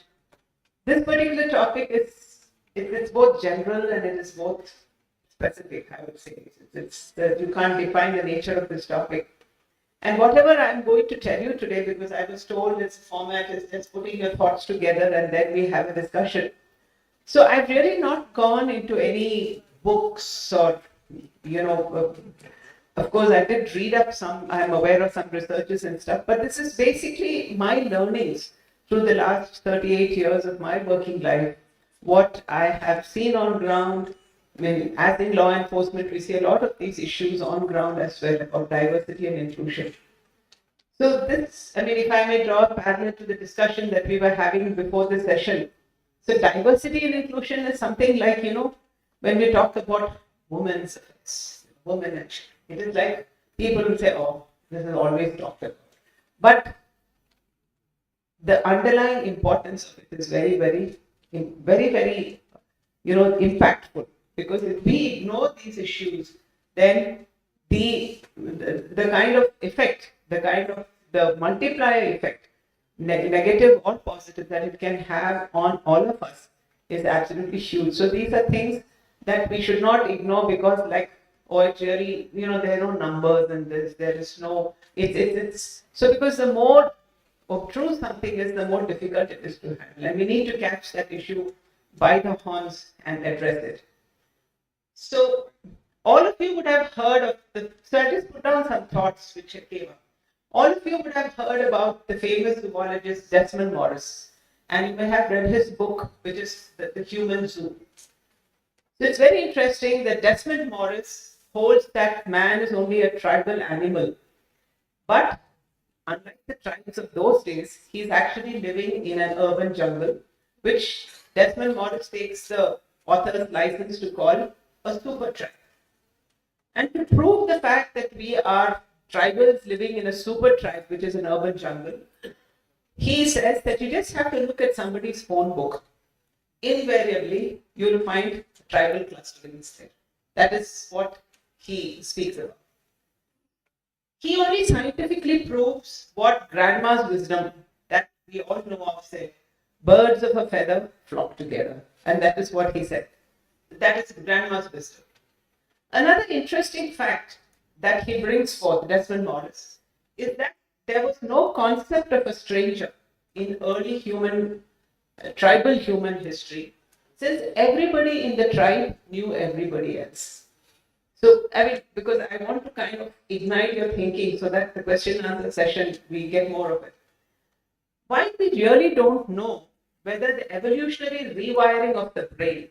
[SPEAKER 16] this particular topic it's both general and it is both specific, I would say. You can't define the nature of this topic. And whatever I'm going to tell you today, because I was told this format is just putting your thoughts together and then we have a discussion. So I've really not gone into any books or, of course, I did read up some, I'm aware of some researches and stuff, but this is basically my learnings through the last 38 years of my working life, what I have seen on ground. I mean, as in law enforcement, we see a lot of these issues on ground as well, of diversity and inclusion. So this, if I may draw a parallel to the discussion that we were having before this session, So diversity and inclusion is something like, when we talk about women's affairs, women action, it is like people will say, oh, this is always talked about. But the underlying importance of it is very, very, very, very, impactful. Because if we ignore these issues, then the kind of effect, the multiplier effect, negative or positive, that it can have on all of us is absolutely huge. So these are things that we should not ignore, because oh, it's really, there are no numbers in this, there is no, it's, so because the more obtruse something is, the more difficult it is to handle. And we need to catch that issue by the horns and address it. So all of you would have heard of so I just put down some thoughts which came up. All of you would have heard about the famous zoologist Desmond Morris, and you may have read his book, which is The Human Zoo. So it's very interesting that Desmond Morris holds that man is only a tribal animal, but unlike the tribes of those days, he's actually living in an urban jungle, which Desmond Morris takes the author's license to call a super tribe. And to prove the fact that we are tribals living in a super tribe, which is an urban jungle, he says that you just have to look at somebody's phone book. Invariably, you'll find tribal clusterings there. That is what he speaks about. He only scientifically proves what grandma's wisdom that we all know of said. Birds of a feather flock together. And that is what he said. That is grandma's wisdom. Another interesting fact that he brings forth, Desmond Morris, is that there was no concept of a stranger in early tribal human history, since everybody in the tribe knew everybody else. So, because I want to kind of ignite your thinking so that the question and answer session, we get more of it. While we really don't know whether the evolutionary rewiring of the brain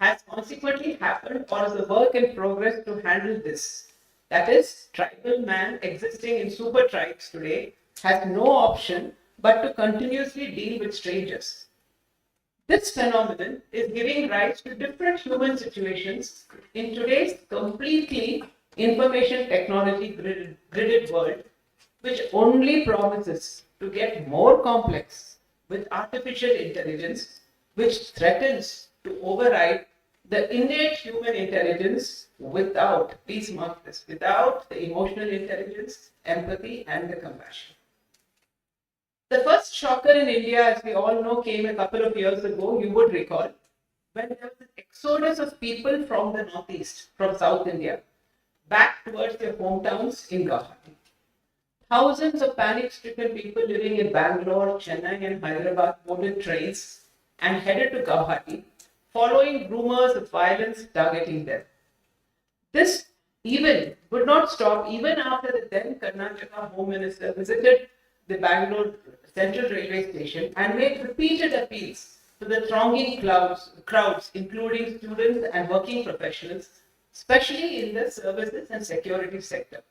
[SPEAKER 16] has consequently happened or is a work in progress to handle this. That is, tribal man existing in super tribes today has no option but to continuously deal with strangers. This phenomenon is giving rise to different human situations in today's completely information technology gridded world, which only promises to get more complex with artificial intelligence, which threatens to override the innate human intelligence without, please mark this, without the emotional intelligence, empathy, and the compassion. The first shocker in India, as we all know, came a couple of years ago, you would recall, when there was an exodus of people from the northeast, from South India, back towards their hometowns in Guwahati. Thousands of panic-stricken people living in Bangalore, Chennai, and Hyderabad boarded trains and headed to Guwahati, following rumors of violence targeting them. This even would not stop even after the then Karnataka Home Minister visited the Bangalore Central Railway Station and made repeated appeals to the thronging crowds, including students and working professionals, especially in the services and security sector.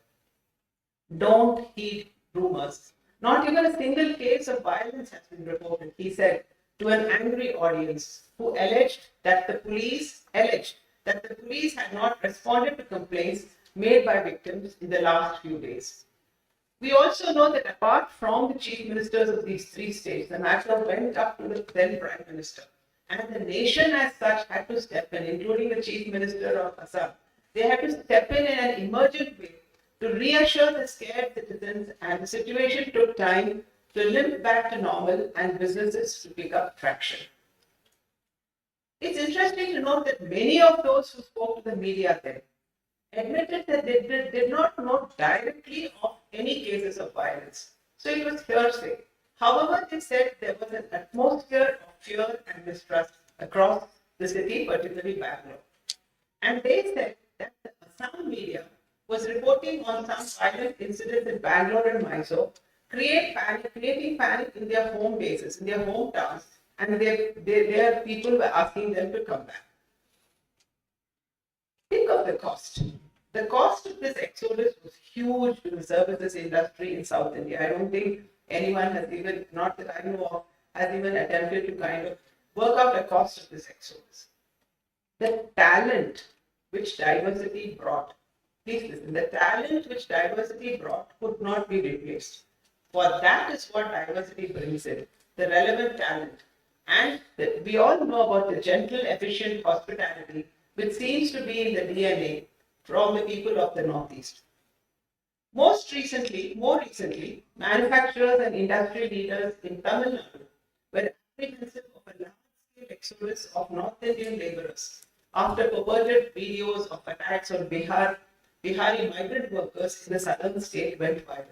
[SPEAKER 16] Don't heed rumors. Not even a single case of violence has been reported, he said to an angry audience who alleged that the police had not responded to complaints made by victims in the last few days. We also know that apart from the chief ministers of these three states, the matter went up to the then Prime Minister. And the nation as such had to step in, including the chief minister of Assam. They had to step in an emergent way to reassure the scared citizens, and the situation took time to limp back to normal and businesses to pick up traction. It's interesting to note that many of those who spoke to the media then admitted that they did not know directly of any cases of violence. So it was hearsay. However, they said there was an atmosphere of fear and mistrust across the city, particularly Bangalore. And they said that the Assam media was reporting on some violent incidents in Bangalore and Mysore, creating panic in their home bases, in their hometowns, and their people were asking them to come back. Think of the cost. The cost of this exodus was huge to the services industry in South India. I don't think anyone has even, not that I know of, has even attempted to kind of work out a cost of this exodus. The talent which diversity brought, please listen, the talent which diversity brought could not be replaced. For that is what diversity brings in, the relevant talent. And we all know about the gentle, efficient hospitality which seems to be in the DNA from the people of the Northeast. More recently, manufacturers and industry leaders in Tamil Nadu were apprehensive of a large-scale exodus of North Indian laborers after purported videos of attacks on Bihari migrant workers in the southern state went viral.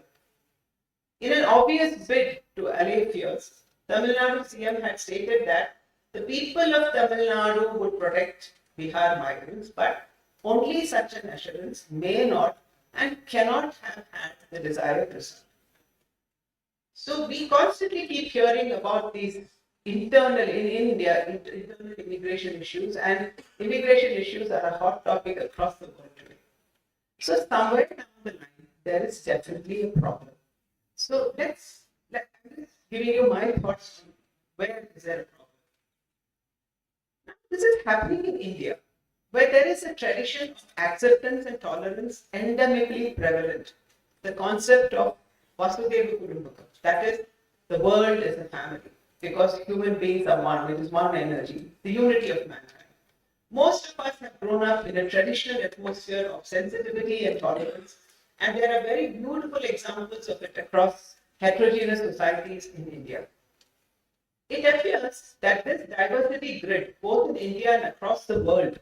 [SPEAKER 16] In an obvious bid to allay fears, Tamil Nadu CM had stated that the people of Tamil Nadu would protect Bihar migrants, but only such an assurance may not and cannot have had the desired result. So we constantly keep hearing about these internal immigration issues, and immigration issues are a hot topic across the world today. So somewhere down the line, there is definitely a problem. So I'm just giving you my thoughts on where is there a problem. Now, this is happening in India, where there is a tradition of acceptance and tolerance endemically prevalent. The concept of Vasudhaiva Kutumbakam, that is, the world is a family, because human beings are one, it is one energy, the unity of mankind. Most of us have grown up in a traditional atmosphere of sensitivity and tolerance, and there are very beautiful examples of it across heterogeneous societies in India. It appears that this diversity grid, both in India and across the world,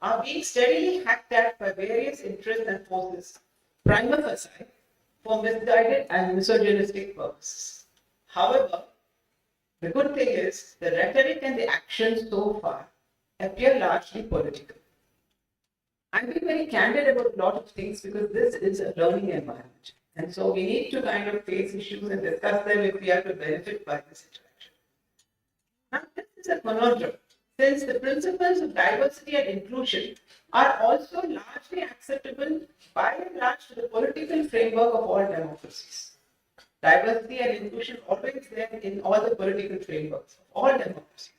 [SPEAKER 16] are being steadily hacked at by various interests and forces, prima facie, for misguided and misogynistic purposes. However, the good thing is the rhetoric and the actions so far appear largely political. I'm being very candid about a lot of things because this is a learning environment. And so we need to kind of face issues and discuss them if we are to benefit by this interaction. Now, this is a conundrum, since the principles of diversity and inclusion are also largely acceptable by and large to the political framework of all democracies. Diversity and inclusion always there in all the political frameworks of all democracies.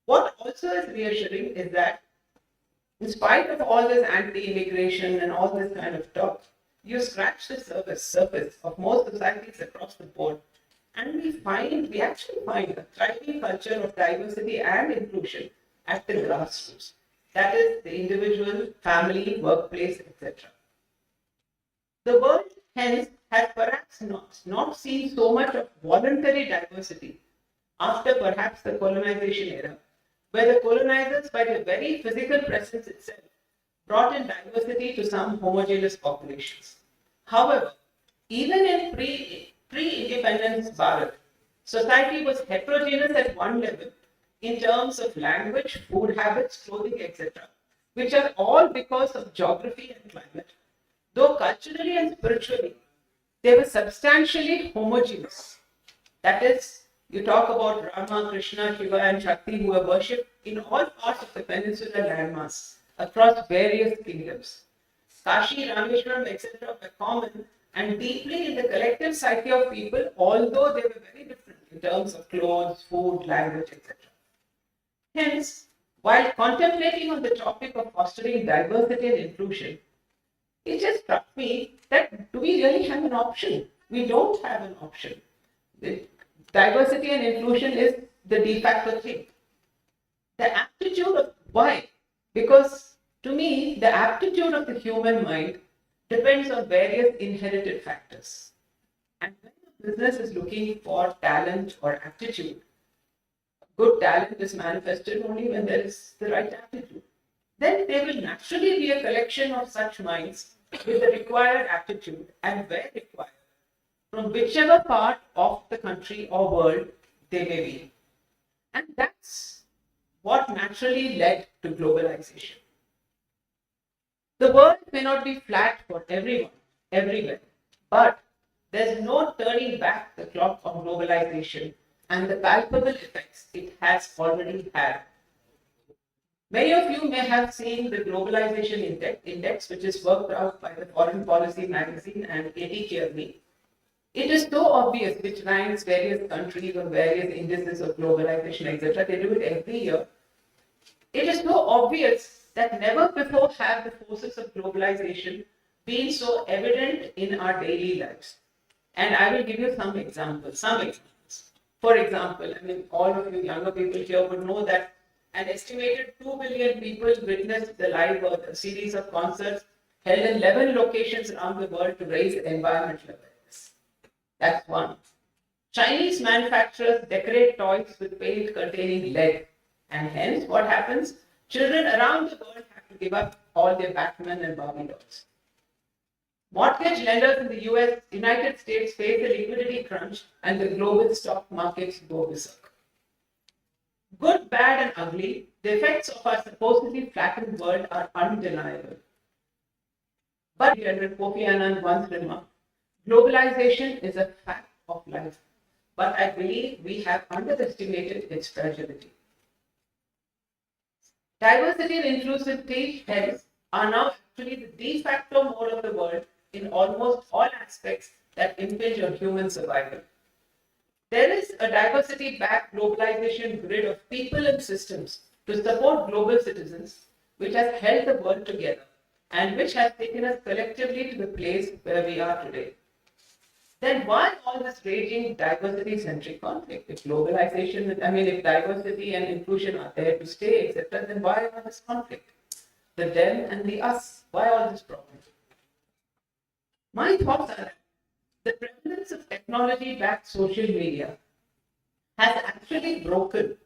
[SPEAKER 16] What also is reassuring is that in spite of all this anti-immigration and all this kind of talk, you scratch the surface of most societies across the board, and we actually find a thriving culture of diversity and inclusion at the grassroots. That is the individual, family, workplace, etc. The world, hence, has perhaps not seen so much of voluntary diversity after perhaps the colonization era, where the colonizers, by their very physical presence itself, brought in diversity to some homogeneous populations. However, even in pre-independence Bharat, society was heterogeneous at one level in terms of language, food habits, clothing, etc., which are all because of geography and climate. Though culturally and spiritually, they were substantially homogeneous. That is, you talk about Rama, Krishna, Shiva, and Shakti who are worshipped in all parts of the peninsular landmass across various kingdoms. Kashi, Rameshwaram, etc. were common and deeply in the collective psyche of people, although they were very different in terms of clothes, food, language, etc. Hence, while contemplating on the topic of fostering diversity and inclusion, it just struck me that do we really have an option? We don't have an option. Diversity and inclusion is the de facto thing. The aptitude of why? Because to me, the aptitude of the human mind depends on various inherited factors. And when a business is looking for talent or aptitude, good talent is manifested only when there is the right aptitude. Then there will naturally be a collection of such minds with the required aptitude and where required, from whichever part of the country or world they may be. And that's what naturally led to globalization. The world may not be flat for everyone, everywhere, but there's no turning back the clock on globalization and the palpable effects it has already had. Many of you may have seen the Globalization Index, which is worked out by the Foreign Policy magazine and A.T. Kearney. It is so obvious which ranks various countries on various indices of globalization, etc. They do it every year. It is so obvious that never before have the forces of globalization been so evident in our daily lives. And I will give you some examples. For example, I mean, all of you younger people here would know that an estimated 2 billion people witnessed the live a series of concerts held in 11 locations around the world to raise environmental awareness. That's one. Chinese manufacturers decorate toys with paint containing lead, and hence what happens? Children around the world have to give up all their Batman and Barbie dolls. Mortgage lenders in the United States face a liquidity crunch and the global stock markets go berserk. Good, bad, and ugly, the effects of our supposedly flattened world are undeniable. But Kofi Annan once remarked, globalization is a fact of life, but I believe we have underestimated its fragility. Diversity and inclusivity hence are now actually the de facto mode of the world in almost all aspects that impinge on human survival. There is a diversity-backed globalization grid of people and systems to support global citizens, which has held the world together and which has taken us collectively to the place where we are today. Then why all this raging diversity-centric conflict? If globalization, if diversity and inclusion are there to stay, etc., then why all this conflict? The them and the us. Why all this problem? My thoughts are that the prevalence of technology-backed social media has actually broken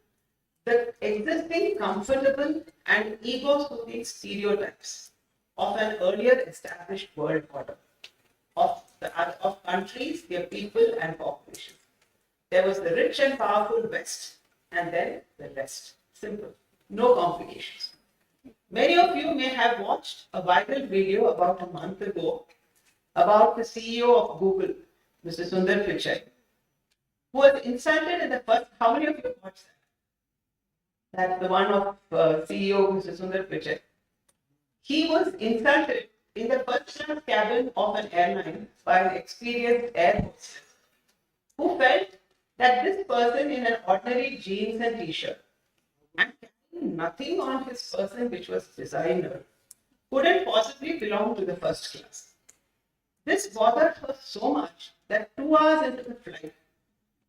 [SPEAKER 16] the existing comfortable and ego-soothing stereotypes of an earlier established world order of countries, their people and population. There was the rich and powerful West and then the rest. Simple. No complications. Many of you may have watched a viral video about a month ago about the CEO of Google, Mr. Sundar Pichai, who was insulted in the first. How many of you watched that? That's the one of CEO, Mr. Sundar Pichai. He was insulted in the first class cabin of an airline by an experienced air hostess who felt that this person in an ordinary jeans and t-shirt and carrying nothing on his person which was designer couldn't possibly belong to the first class. This bothered her so much that 2 hours into the flight,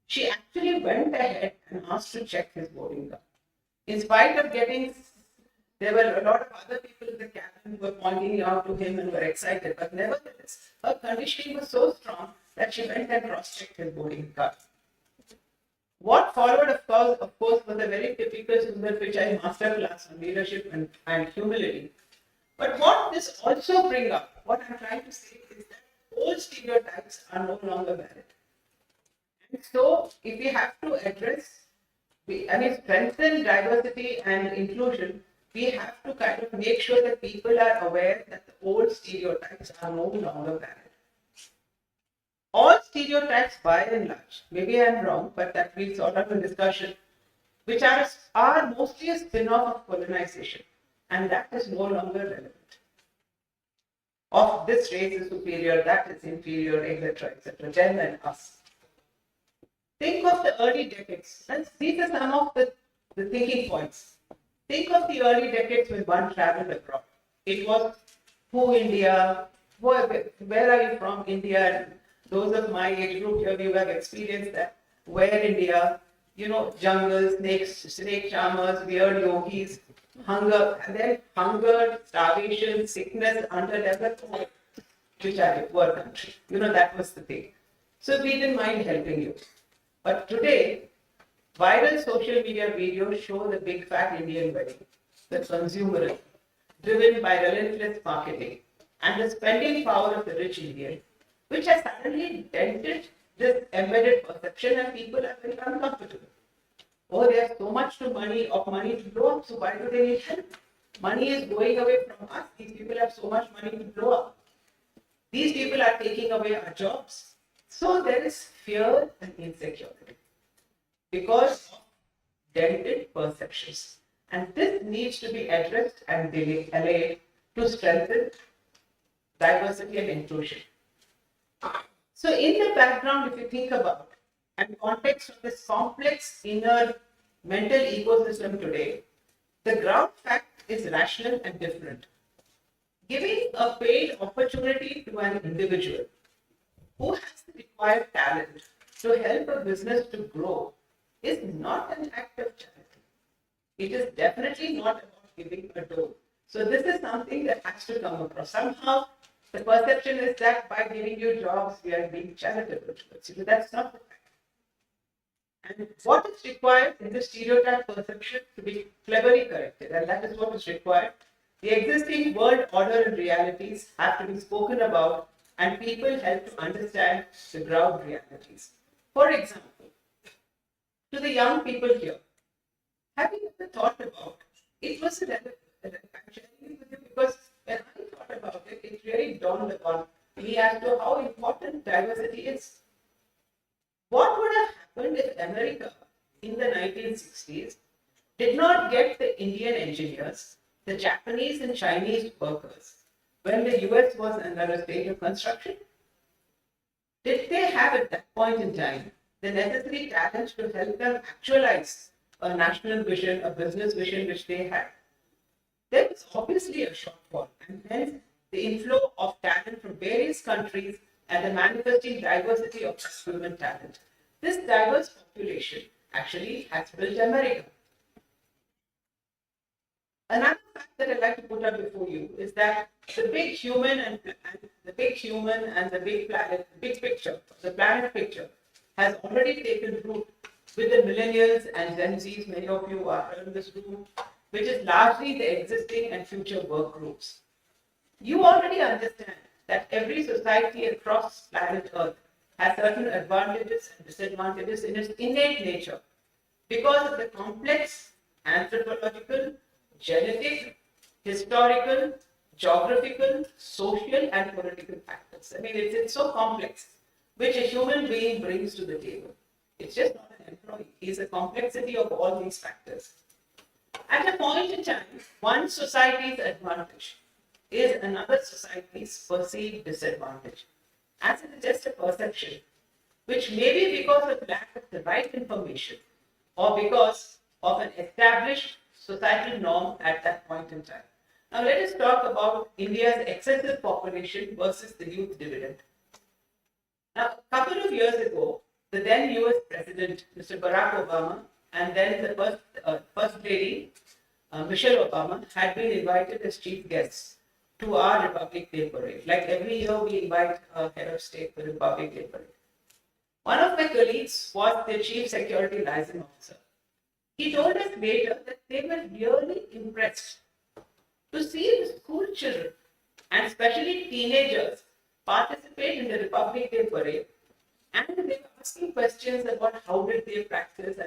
[SPEAKER 16] she actually went ahead and asked to check his boarding card. In spite of there were a lot of other people in the cabin who were pointing out to him and were excited, but nevertheless, her conditioning was so strong that she went and cross-checked his boarding card. What followed, of course, was a very typical Sundar Pichai masterclass on leadership and humility. But what this also brings up, what I'm trying to say is that old stereotypes are no longer valid. And so, if we have to strengthen diversity and inclusion, we have to kind of make sure that people are aware that the old stereotypes are no longer valid. All stereotypes, by and large, maybe I'm wrong, but that we'll sort out a discussion, which are mostly a spin-off of colonization, and that is no longer relevant. Of this race is superior, that is inferior, etc., them and us. Think of the early decades. These are some of the thinking points. Think of the early decades when one traveled abroad. It was who India, where are you from India? Those of my age group here, you have experienced that. Where India, jungles, snake charmers, weird yogis, hunger, and then hunger, starvation, sickness, underdevelopment, which are a poor country. That was the thing. So we didn't mind helping you. But today, viral social media videos show the big fat Indian wedding, the consumerism, driven by relentless marketing, and the spending power of the rich Indian, which has suddenly dented this embedded perception, and people are very uncomfortable. Oh, they have so much money to blow up, so why do they need help? Money is going away from us. These people have so much money to blow up. These people are taking away our jobs. So there is fear and insecurity because of dented perceptions. And this needs to be addressed and allayed to strengthen diversity and inclusion. So in the background, if you think about and context of this complex inner mental ecosystem today, the ground fact is rational and different. Giving a paid opportunity to an individual who has the required talent to help a business to grow is not an act of charity. It is definitely not about giving a dole. So this is something that has to come across. Somehow the perception is that by giving you jobs, we are being charitable towards you. That's not the fact. And what is required in the stereotype perception to be cleverly corrected, and that is what is required. The existing world order and realities have to be spoken about, and people help to understand the ground realities. For example, to the young people here, have you ever thought about it? Was actually with you because when I thought about it, it really dawned upon me as to how important diversity is. What would have happened if America in the 1960s did not get the Indian engineers, the Japanese and Chinese workers when the US was under a state of construction? Did they have at that point in time the necessary talent to help them actualize a national vision, a business vision which they had? There was obviously a shortfall, and hence the inflow of talent from various countries and the manifesting diversity of human talent. This diverse population actually has built America. Another fact that I'd like to put up before you is that the big human and the big planet, the big picture, the planet picture, has already taken root with the millennials and Gen Zs, many of you are in this room, which is largely the existing and future work groups. You already understand that every society across planet Earth has certain advantages and disadvantages in its innate nature because of the complex anthropological, genetic, historical, geographical, social, and political factors. I mean, it's so complex, which a human being brings to the table. It's just not an employee. He's a complexity of all these factors. At a point in time, one society's advantage is another society's perceived disadvantage. As it is just a perception, which may be because of lack of the right information or because of an established societal norm at that point in time. Now let us talk about India's excessive population versus the youth dividend. Now, a couple of years ago, the then US President, Mr. Barack Obama, and then the First Lady, Michelle Obama, had been invited as chief guests to our Republic Day parade. Like every year, we invite a head of state to the Republic Day parade. One of my colleagues was the chief security liaison officer. He told us later that they were really impressed to see the school children and especially teenagers participate in the Republic Day parade, and they were asking questions about how did they practice,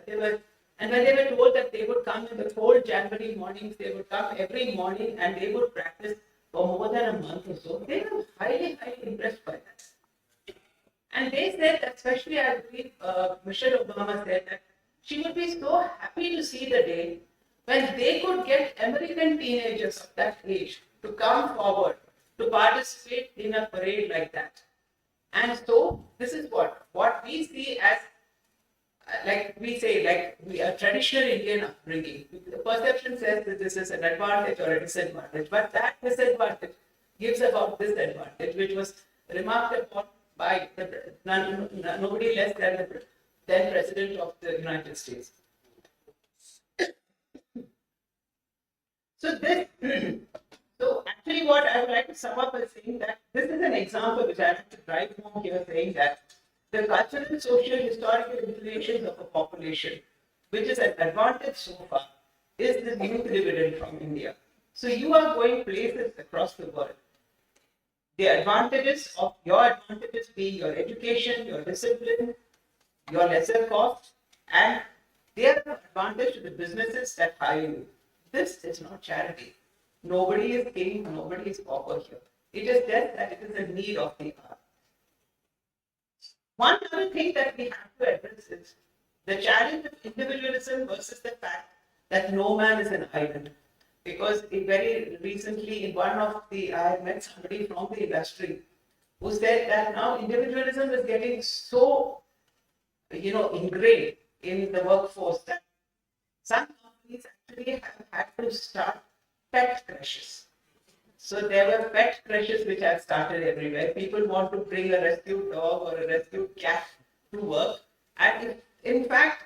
[SPEAKER 16] and when they were told that they would come in the cold January mornings, they would come every morning and they would practice for more than a month or so. They were highly, highly impressed by that. And they said, especially I believe Michelle Obama said that she would be so happy to see the day when they could get American teenagers of that age to come forward to participate in a parade like that. And so this is what we see as, like we say, like a traditional Indian upbringing. The perception says that this is an advantage or a disadvantage, but that disadvantage gives about this advantage, which was remarked upon by nobody less than the then President of the United States. So actually what I would like to sum up is saying that this is an example which I like to drive home here, saying that the cultural, social, historical inclinations of a population, which is an advantage so far, is the youth dividend from India. So you are going places across the world. The advantages of your advantages being your education, your discipline, your lesser cost, and they are an advantage to the businesses that hire you. This is not charity. Nobody is king, nobody is pauper here. It is just that it is a need of the hour. One other thing that we have to address is the challenge of individualism versus the fact that no man is an island. Because very recently in one of the, I met somebody from the industry who said that now individualism is getting so, ingrained in the workforce that some companies actually have had to start pet crashes. So there were pet crashes which have started everywhere. People want to bring a rescued dog or a rescued cat to work. And in fact,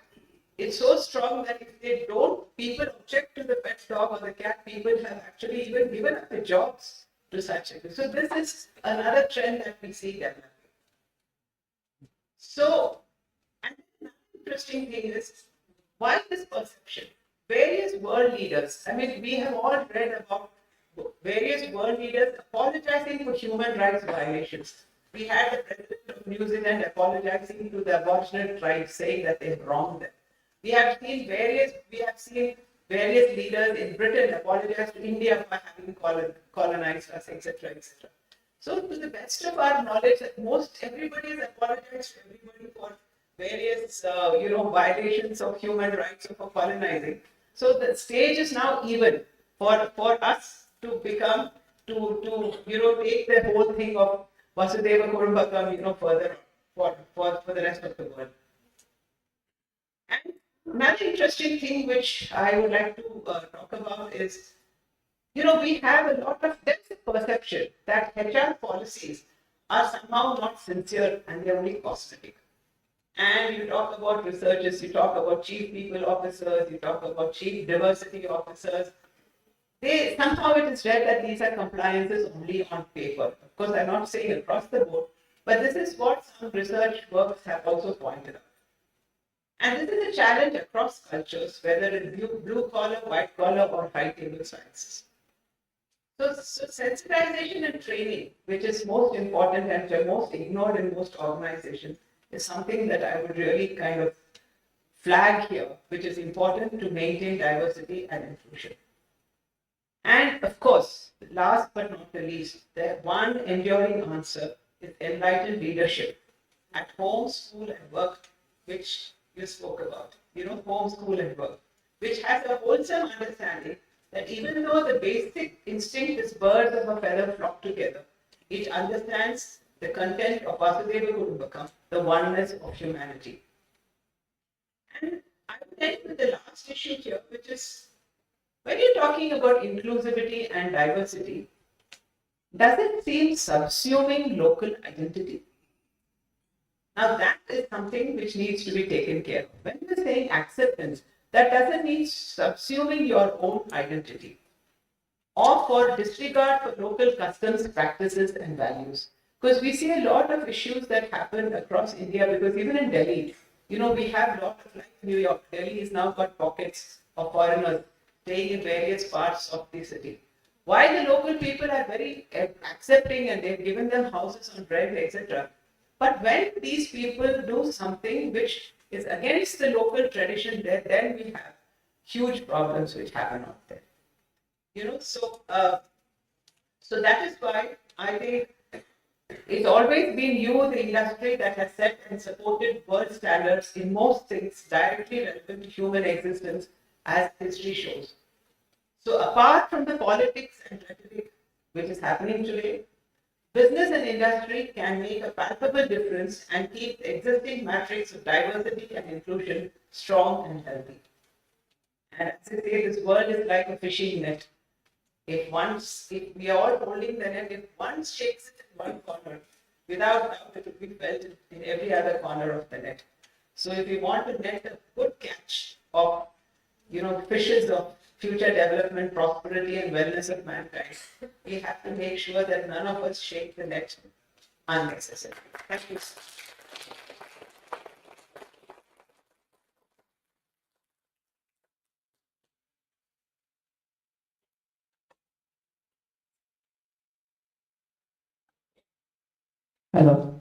[SPEAKER 16] it's so strong that if they don't, people object to the pet dog or the cat, people have actually even given up their jobs to such a. So this is another trend that we see developing. So, and another interesting thing is, why this perception? Various world leaders, I mean, we have all read about various world leaders apologizing for human rights violations. We had the president of New Zealand apologizing to the Aboriginal tribes, saying that they wronged them. We have seen various leaders in Britain apologize to India for having colonized us, etc., etc. So, to the best of our knowledge, most everybody has apologized to everybody for various, violations of human rights or for colonizing. So the stage is now even for us to become take the whole thing of Vasudeva Kurumbakam, further for the rest of the world. And another interesting thing which I would like to talk about is, we have a lot of there's a perception that HR policies are somehow not sincere and they're only cosmetic. And you talk about researchers, you talk about chief people officers, you talk about chief diversity officers. Somehow it is read that these are compliances only on paper. Of course, I'm not saying across the board, but this is what some research works have also pointed out. And this is a challenge across cultures, whether in blue collar, white collar, or high table sciences. So sensitization and training, which is most important and most ignored in most organizations, is something that I would really kind of flag here, which is important to maintain diversity and inclusion. And of course, last but not the least, the one enduring answer is enlightened leadership at home, school, and work, which you spoke about. Home, school, and work, which has a wholesome understanding that even though the basic instinct is birds of a feather flock together, it understands the content of Vasudeva Kurumbakam, the oneness of humanity. And I will end with the last issue here, which is when you're talking about inclusivity and diversity, does it seem subsuming local identity? Now that is something which needs to be taken care of. When you're saying acceptance, that doesn't mean subsuming your own identity or for disregard for local customs, practices, and values. Because we see a lot of issues that happen across India, because even in Delhi, we have a lot of, like New York, Delhi has now got pockets of foreigners staying in various parts of the city. Why the local people are very accepting and they've given them houses on rent, etc. But when these people do something which is against the local tradition there, then we have huge problems which happen out there. So that is why I think it's always been you, the industry, that has set and supported world standards in most things directly relevant to human existence, as history shows. So apart from the politics and rhetoric which is happening today, business and industry can make a palpable difference and keep the existing matrix of diversity and inclusion strong and healthy. And as I say, this world is like a fishing net. If we are all holding the net, if one shakes it in one corner, without doubt it will be felt in every other corner of the net. So if we want to net a good catch of, fishes of future development, prosperity, and wellness of mankind, we have to make sure that none of us shake the net unnecessarily. Thank you.
[SPEAKER 15] Hello.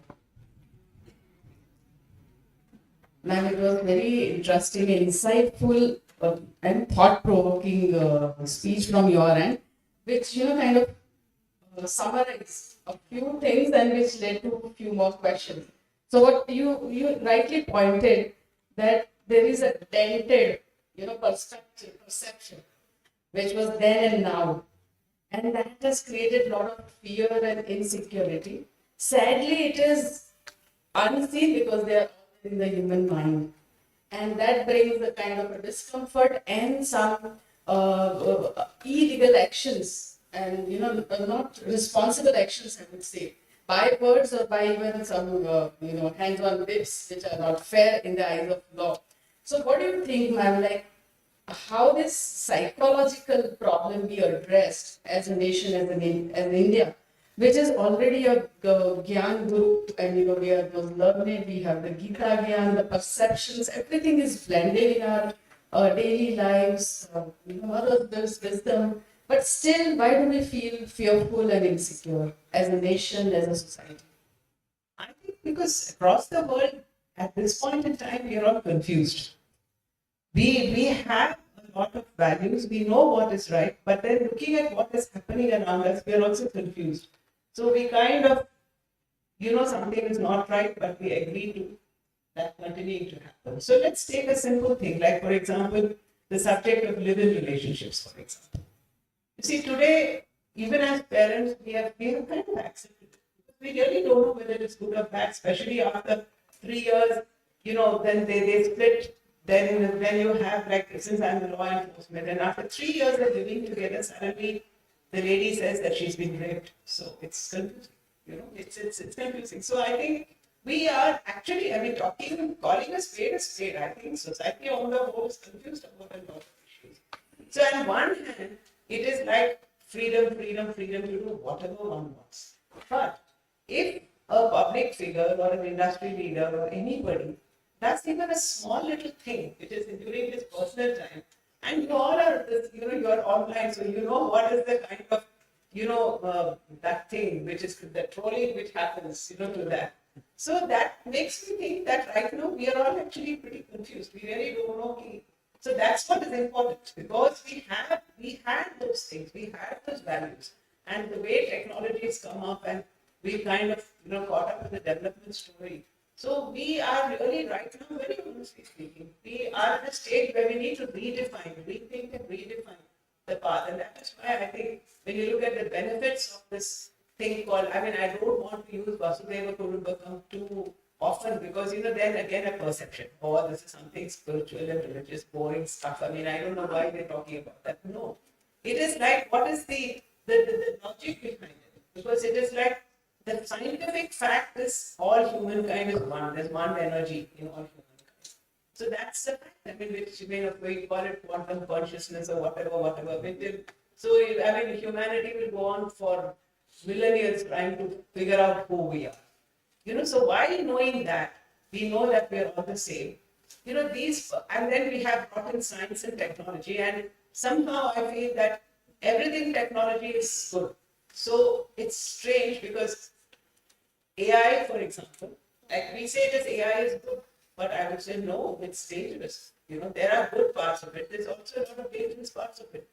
[SPEAKER 15] Ma'am, it was very interesting, insightful, and thought-provoking speech from your end, which kind of summarized a few things and which led to a few more questions. So what you rightly pointed that there is a dented, perception, which was then and now, and that has created a lot of fear and insecurity. Sadly, it is unseen because they are in the human mind. And that brings a kind of a discomfort and some illegal actions and not responsible actions, I would say, by words or by even some hands-on bits which are not fair in the eyes of law. So what do you think, ma'am, like how this psychological problem be addressed as a nation, as India, which is already a Gyan guru, and we are those learned, we have the Gita Gyan, the perceptions, everything is blended in our daily lives, all of this wisdom. But still, why do we feel fearful and insecure as a nation, as a society?
[SPEAKER 16] I think because across the world, at this point in time, we are all confused. We have a lot of values, we know what is right, but then looking at what is happening around us, we are also confused. So we kind of, something is not right, but we agree to that continuing to happen. So let's take a simple thing, like for example, the subject of live-in relationships, for example. You see, today, even as parents, we have kind of accepted it. We really don't know whether it's good or bad, especially after 3 years, then they split. Then you have, like, since I'm in law enforcement, and after 3 years of living together, suddenly the lady says that she's been raped. So it's confusing, it's confusing. So I think we are actually, calling a spade, I think society on the whole is confused about a lot of issues. So on one hand, it is like freedom to do whatever one wants. But if a public figure or an industry leader or anybody does even a small little thing, which is during his personal time, and you all are this, you're online, so you know what is the kind of, that thing which is the trolling which happens, to that. So that makes me think that right now we are all actually pretty confused. We really don't know. So that's what is important, because we had those things, we had those values, and the way technologies come up, and we kind of caught up with the development story. So we are really right now, very honestly speaking, we are at a stage where we need to rethink and redefine the path. And that is why I think when you look at the benefits of this thing called, I don't want to use Vasudeva Kudumbakam too often, because then again a perception, this is something spiritual and religious, boring stuff. I don't know why they're talking about that. No, it is like, what is the logic behind it? Because it is like, the scientific fact is all humankind is one. There's one energy in all humankind. So that's the fact. Which we call it quantum consciousness or whatever. So humanity will go on for millennia trying to figure out who we are. So while knowing that, we know that we are all the same. And then we have brought in science and technology, and somehow I feel that everything technology is good. So it's strange because AI, for example, like we say that AI is good, but I would say no, it's dangerous. There are good parts of it. There's also a lot of dangerous parts of it.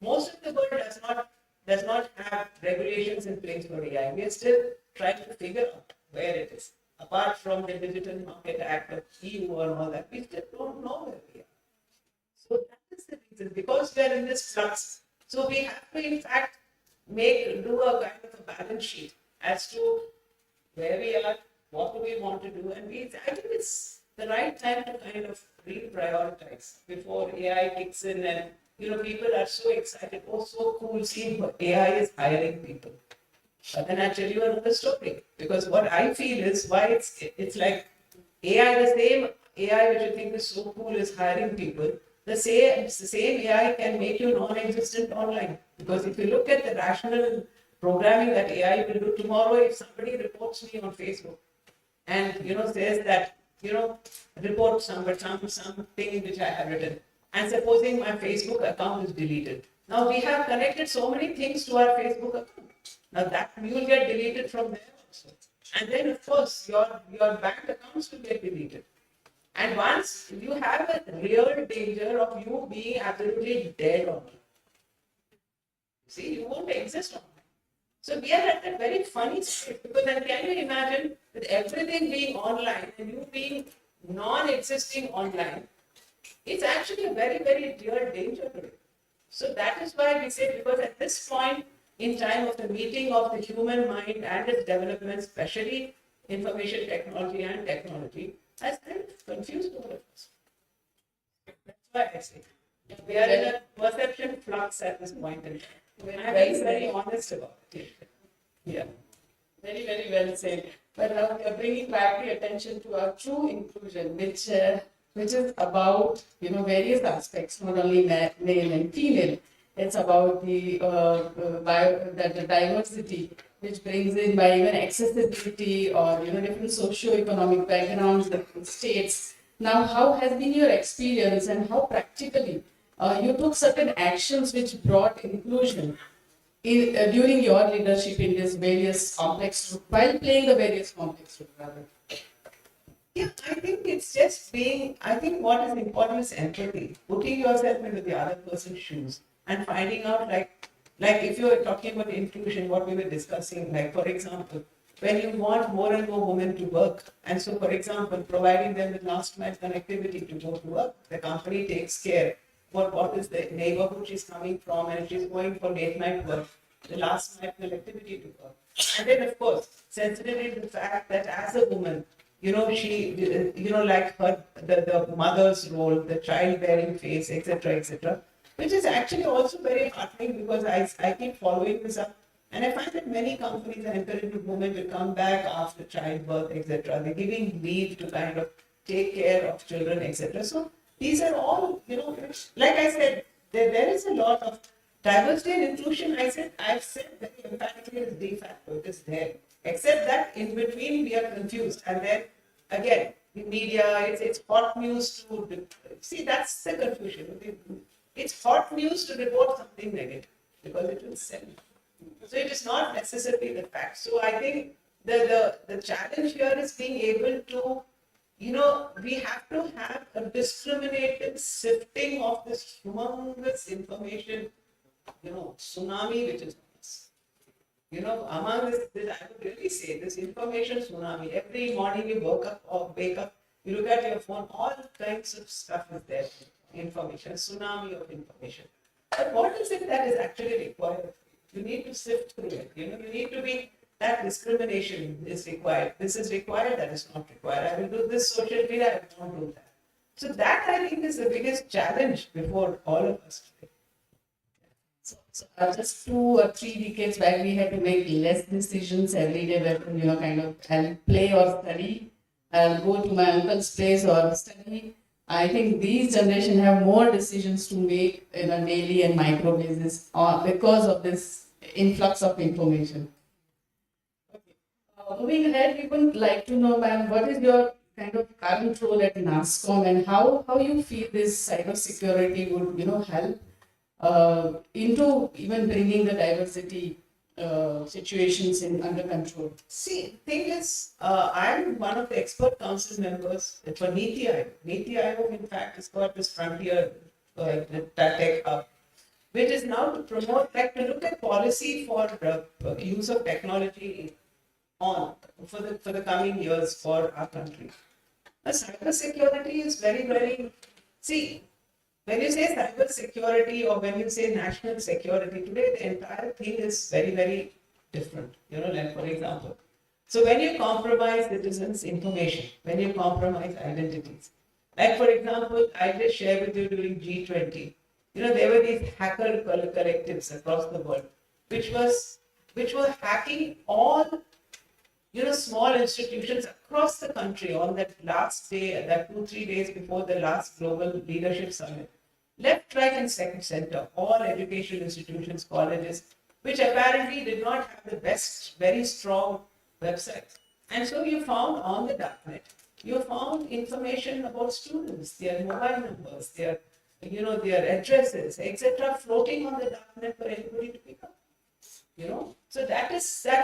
[SPEAKER 16] Most of the world does not have regulations in place for AI. We are still trying to figure out where it is. Apart from the Digital Market Act of EU and all that, we still don't know where we are. So that is the reason, because we are in this flux. So we have to, in fact, do a kind of a balance sheet as to where we are, what do we want to do, and I think it's the right time to kind of reprioritize before AI kicks in, and people are so excited, so cool, see AI is hiring people. But then I tell you another story, because what I feel is why it's like AI, the same AI which you think is so cool is hiring people. The same AI can make you non-existent online, because if you look at the rational programming that AI will do tomorrow, if somebody reports me on Facebook and says that report something which I have written, and supposing my Facebook account is deleted. Now we have connected so many things to our Facebook account. Now that will get deleted from there also. And then of course your bank accounts will get deleted. And once you have a real danger of you being absolutely dead online. See, you won't exist online. So we are at a very funny state, because then can you imagine with everything being online and you being non-existing online, it's actually a very, very real danger today. So that is why we say, because at this point, in time of the meeting of the human mind and its development, especially information technology and technology, has kind of confused all of us. That's why I say we are in a perception flux at this point in time. I'm being very honest about it. Yeah.
[SPEAKER 15] Very, very well said. But now we are bringing back the attention to our true inclusion, which is about various aspects, not only male and female. It's about the diversity, which brings in by even accessibility or different socio-economic backgrounds, different states. Now, how has been your experience and how practically you took certain actions which brought inclusion during your leadership in this various complex, while playing the various complex roles, rather?
[SPEAKER 16] Yeah, I think it's just I think what is important is empathy, putting yourself into the other person's shoes and finding out like if you're talking about inclusion, what we were discussing, like for example, when you want more and more women to work, and so for example, providing them with last mile connectivity to go to work, the company takes care what is the neighborhood she's coming from, and if she's going for late night work, the last mile connectivity to work. And then of course, sensitivity to the fact that as a woman, she, like the mother's role, the childbearing phase, etc., which is actually also very heartening because I keep following this up. And I find that many companies are encouraging women to come back after childbirth, etc. They're giving leave to kind of take care of children, etc. So these are all, like I said, there is a lot of diversity and inclusion. I've said very emphatically is de facto, it is there. Except that in between we are confused. And then again, in media, it's hot news to see, that's the confusion. It's hot news to report something negative because it will sell. So it is not necessarily the fact. So I think the challenge here is being able to, we have to have a discriminated sifting of this humongous information, tsunami which is among this, I would really say this information tsunami. Every morning you wake up, you look at your phone, all kinds of stuff is there. Information, tsunami of information. But what is it that is actually required? You need to sift through it. You need to be, that discrimination is required. This is required, that is not required. I will do this social media, I won't do that. So that I think is the biggest challenge before all of us today.
[SPEAKER 15] Just 2 or 3 decades back, we had to make less decisions every day. Where, kind of, I'll play or study, I'll go to my uncle's place or study. I think these generation have more decisions to make in a daily and micro basis because of this influx of information. Moving ahead, we would like to know, ma'am, what is your kind of current role at NASSCOM and how you feel this cybersecurity would help into even bringing the diversity situations under control?
[SPEAKER 16] See, thing is, I'm one of the expert council members for Niti Aayog. Niti Aayog, in fact, has got this frontier tech hub, which is now to promote, to look at policy for use of technology for the coming years for our country. Cyber security is very, very, see, when you say cyber security or when you say national security, today the entire thing is very, very different. Like for example, so when you compromise citizens' information, when you compromise identities, like for example, I just share with you during G20, there were these hacker collectives across the world, which were hacking all small institutions across the country on that last day, that 2-3 days before the last global leadership summit. Left, right, and center, all educational institutions, colleges, which apparently did not have the best, very strong websites. And so you found on the darknet, you found information about students, their mobile numbers, their addresses, etc., floating on the darknet for anybody to pick up. So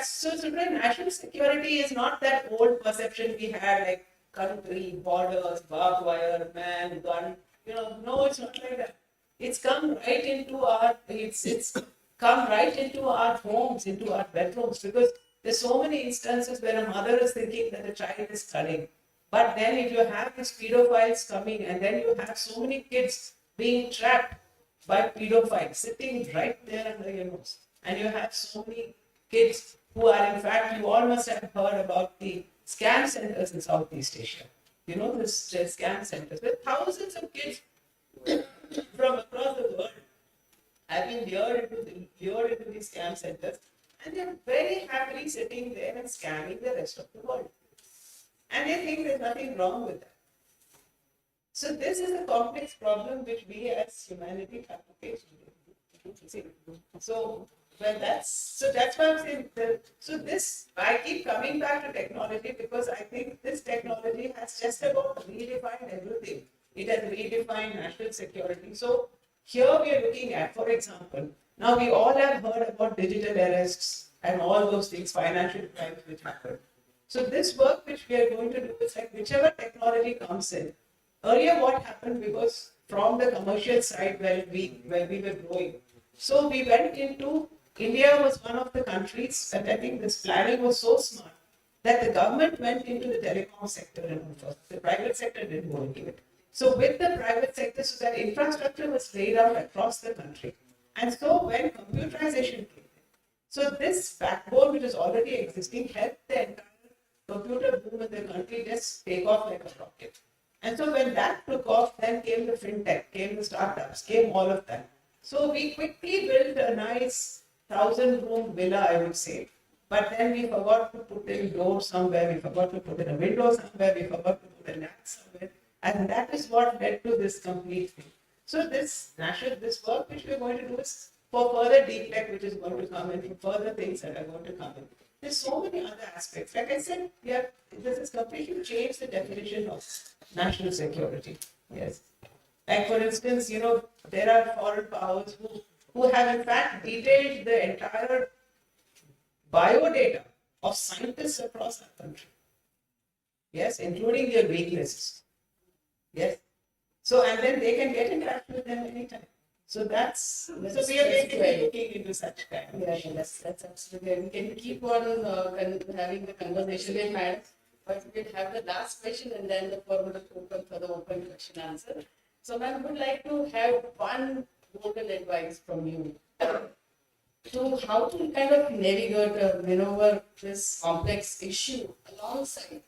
[SPEAKER 16] so today national security is not that old perception we had, like country, borders, barbed wire, man, gun. No, it's not like that. It's come right into our homes, into our bedrooms, because there's so many instances where a mother is thinking that the child is studying. But then if you have these pedophiles coming, and then you have so many kids being trapped by pedophiles sitting right there under your nose. and you have so many kids who are, in fact, you all must have heard about the scam centers in Southeast Asia. You know, this scam centers where thousands of kids from across the world have been lured into these scam centers, and they're very happily sitting there and scamming the rest of the world. And they think there's nothing wrong with that. So this is a complex problem which we as humanity have to face today. So that's why I'm saying so this I keep coming back to technology because I think this technology has just about redefined everything. It has redefined national security. So here we are looking at, for example, now we all have heard about digital arrests and all those things, financial crimes which happen. So this work which we are going to do is like whichever technology comes in. Earlier what happened because from the commercial side where we were growing. So we went into, India was one of the countries that I think this planning was so smart that the government went into the telecom sector and first. The private sector didn't go into it. So with the private sector, so that infrastructure was laid out across the country. And so when computerization came in, so this backbone which is already existing helped the entire computer boom in the country just take off like a rocket. And so when that took off, then came the fintech, came the startups, came all of that. So we quickly built a nice 1,000-room villa, I would say. But then we forgot to put in door somewhere, we forgot to put in a window somewhere, we forgot to put a lamp somewhere. And that is what led to this complete thing. So this work which we are going to do is for further deep tech which is going to come in, for further things that are going to come in. There's so many other aspects. Like I said, this has completely changed the definition of national security. Yes. Like for instance, there are foreign powers who have in fact detailed the entire biodata of scientists across our country. Yes, including their weaknesses. Yes. So, and then they can get in touch with them anytime. So we are basically looking into such kind of
[SPEAKER 15] That's absolutely. We can keep on having the conversation in mind, but we'll have the last question and then the floor will open for the open question answer. So, ma'am, would like to have one golden advice from you to how to kind of navigate, maneuver this complex issue alongside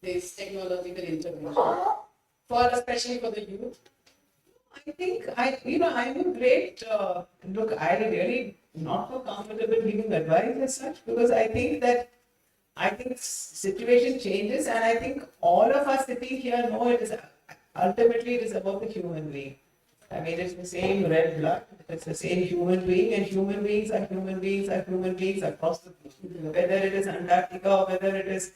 [SPEAKER 15] this technological intervention, especially for the youth.
[SPEAKER 16] I think I'm a great look. I really not so comfortable giving advice as such because I think situation changes, and I think all of us sitting here know it is ultimately it is about the human being. I mean, it's the same red blood. It's the same human being, and human beings are human beings are human beings across the globe. Whether it is Antarctica or whether it is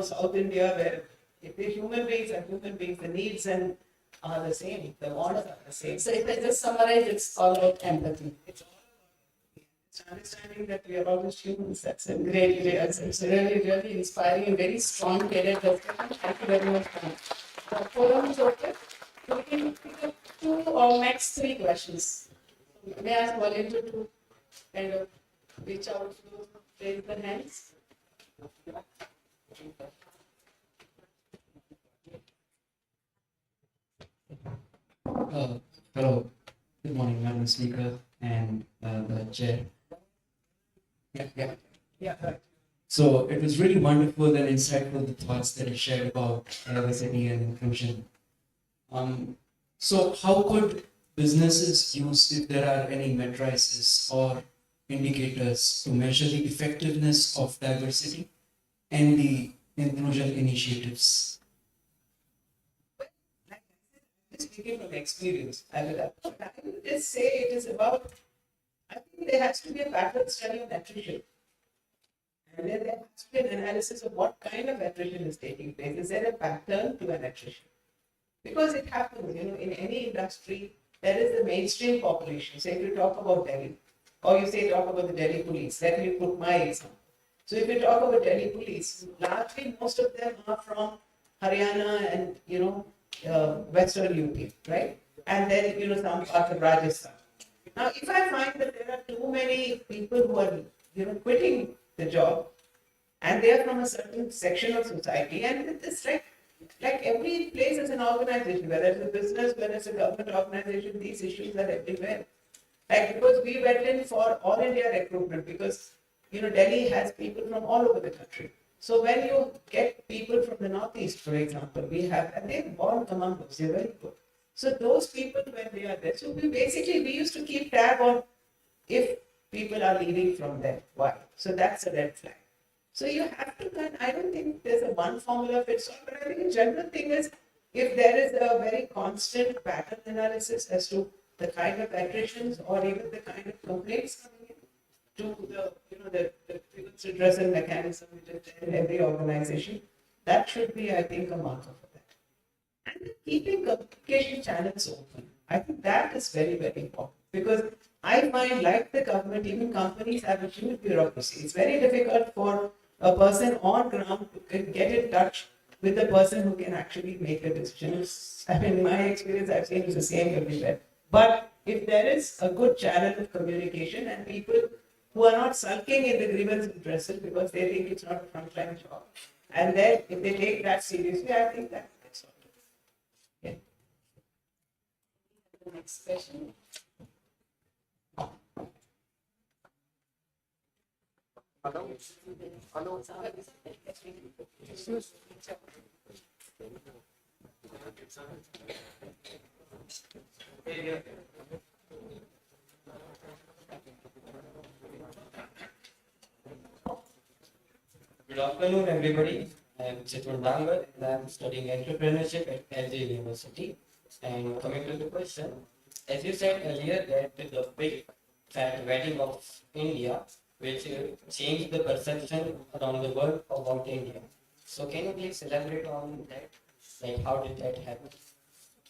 [SPEAKER 16] South India, where if the human beings are human beings, the needs and are the same. The wants are the same.
[SPEAKER 15] So if I just summarize, it's all about empathy.
[SPEAKER 16] It's understanding that we are all just humans. That's a great.
[SPEAKER 15] It's really, really inspiring and very strong career discussion. Thank you very much. The forum is open. So we can pick up 2 or max 3 questions. May I ask volunteer to kind of reach out to raise their hands?
[SPEAKER 17] Hello, good morning, Madam Speaker and the Chair.
[SPEAKER 16] Yeah, right.
[SPEAKER 17] So it was really wonderful and insightful the thoughts that you shared about diversity and inclusion. So how could businesses use, if there are any matrices or indicators, to measure the effectiveness of diversity and the inclusion initiatives?
[SPEAKER 16] Speaking from experience, I would just say it is about, I think there has to be a pattern study on attrition. And then there has to be an analysis of what kind of attrition is taking place. Is there a pattern to an attrition? Because it happens, in any industry, there is the mainstream population. Say if you talk about Delhi, or you say talk about the Delhi police, let me put my example. So if you talk about Delhi police, largely most of them are from Haryana and, Western UP, right? And then, some part of Rajasthan. Now, if I find that there are too many people who are, quitting the job, and they are from a certain section of society, and it's like every place is an organization, whether it's a business, whether it's a government organization, these issues are everywhere. Like, because we went in for all India recruitment because, Delhi has people from all over the country. So when you get people from the Northeast, for example, we have, and they're born commandos, they're very good. So those people, when they are there, so we used to keep tab on if people are leaving from there. Why? So that's a red flag. So you have to I don't think there's a one formula fits all, but I think the general thing is if there is a very constant pattern analysis as to the kind of attritions or even the kind of complaints coming in to the grievance redressal mechanism which is in every organization, that should be, I think, a marker for that. And keeping communication channels open, I think that is very, very important because I find, like the government, even companies have a huge bureaucracy. It's very difficult for a person on ground to get in touch with the person who can actually make a decision. I mean, in my experience, I've seen it's the same everywhere. But if there is a good channel of communication and people who are not sulking in the grievance redressal because they think it's not a frontline job, and then if they take that seriously, I think that's all. Yeah.
[SPEAKER 15] The next question.
[SPEAKER 18] Good afternoon, everybody. I am Chitwan Dangar and I am studying entrepreneurship at LJ University. And coming to the question, as you said earlier, that the big fat wedding of India, which changed the perception around the world about India. So, can you please elaborate on that? Like, how did that happen?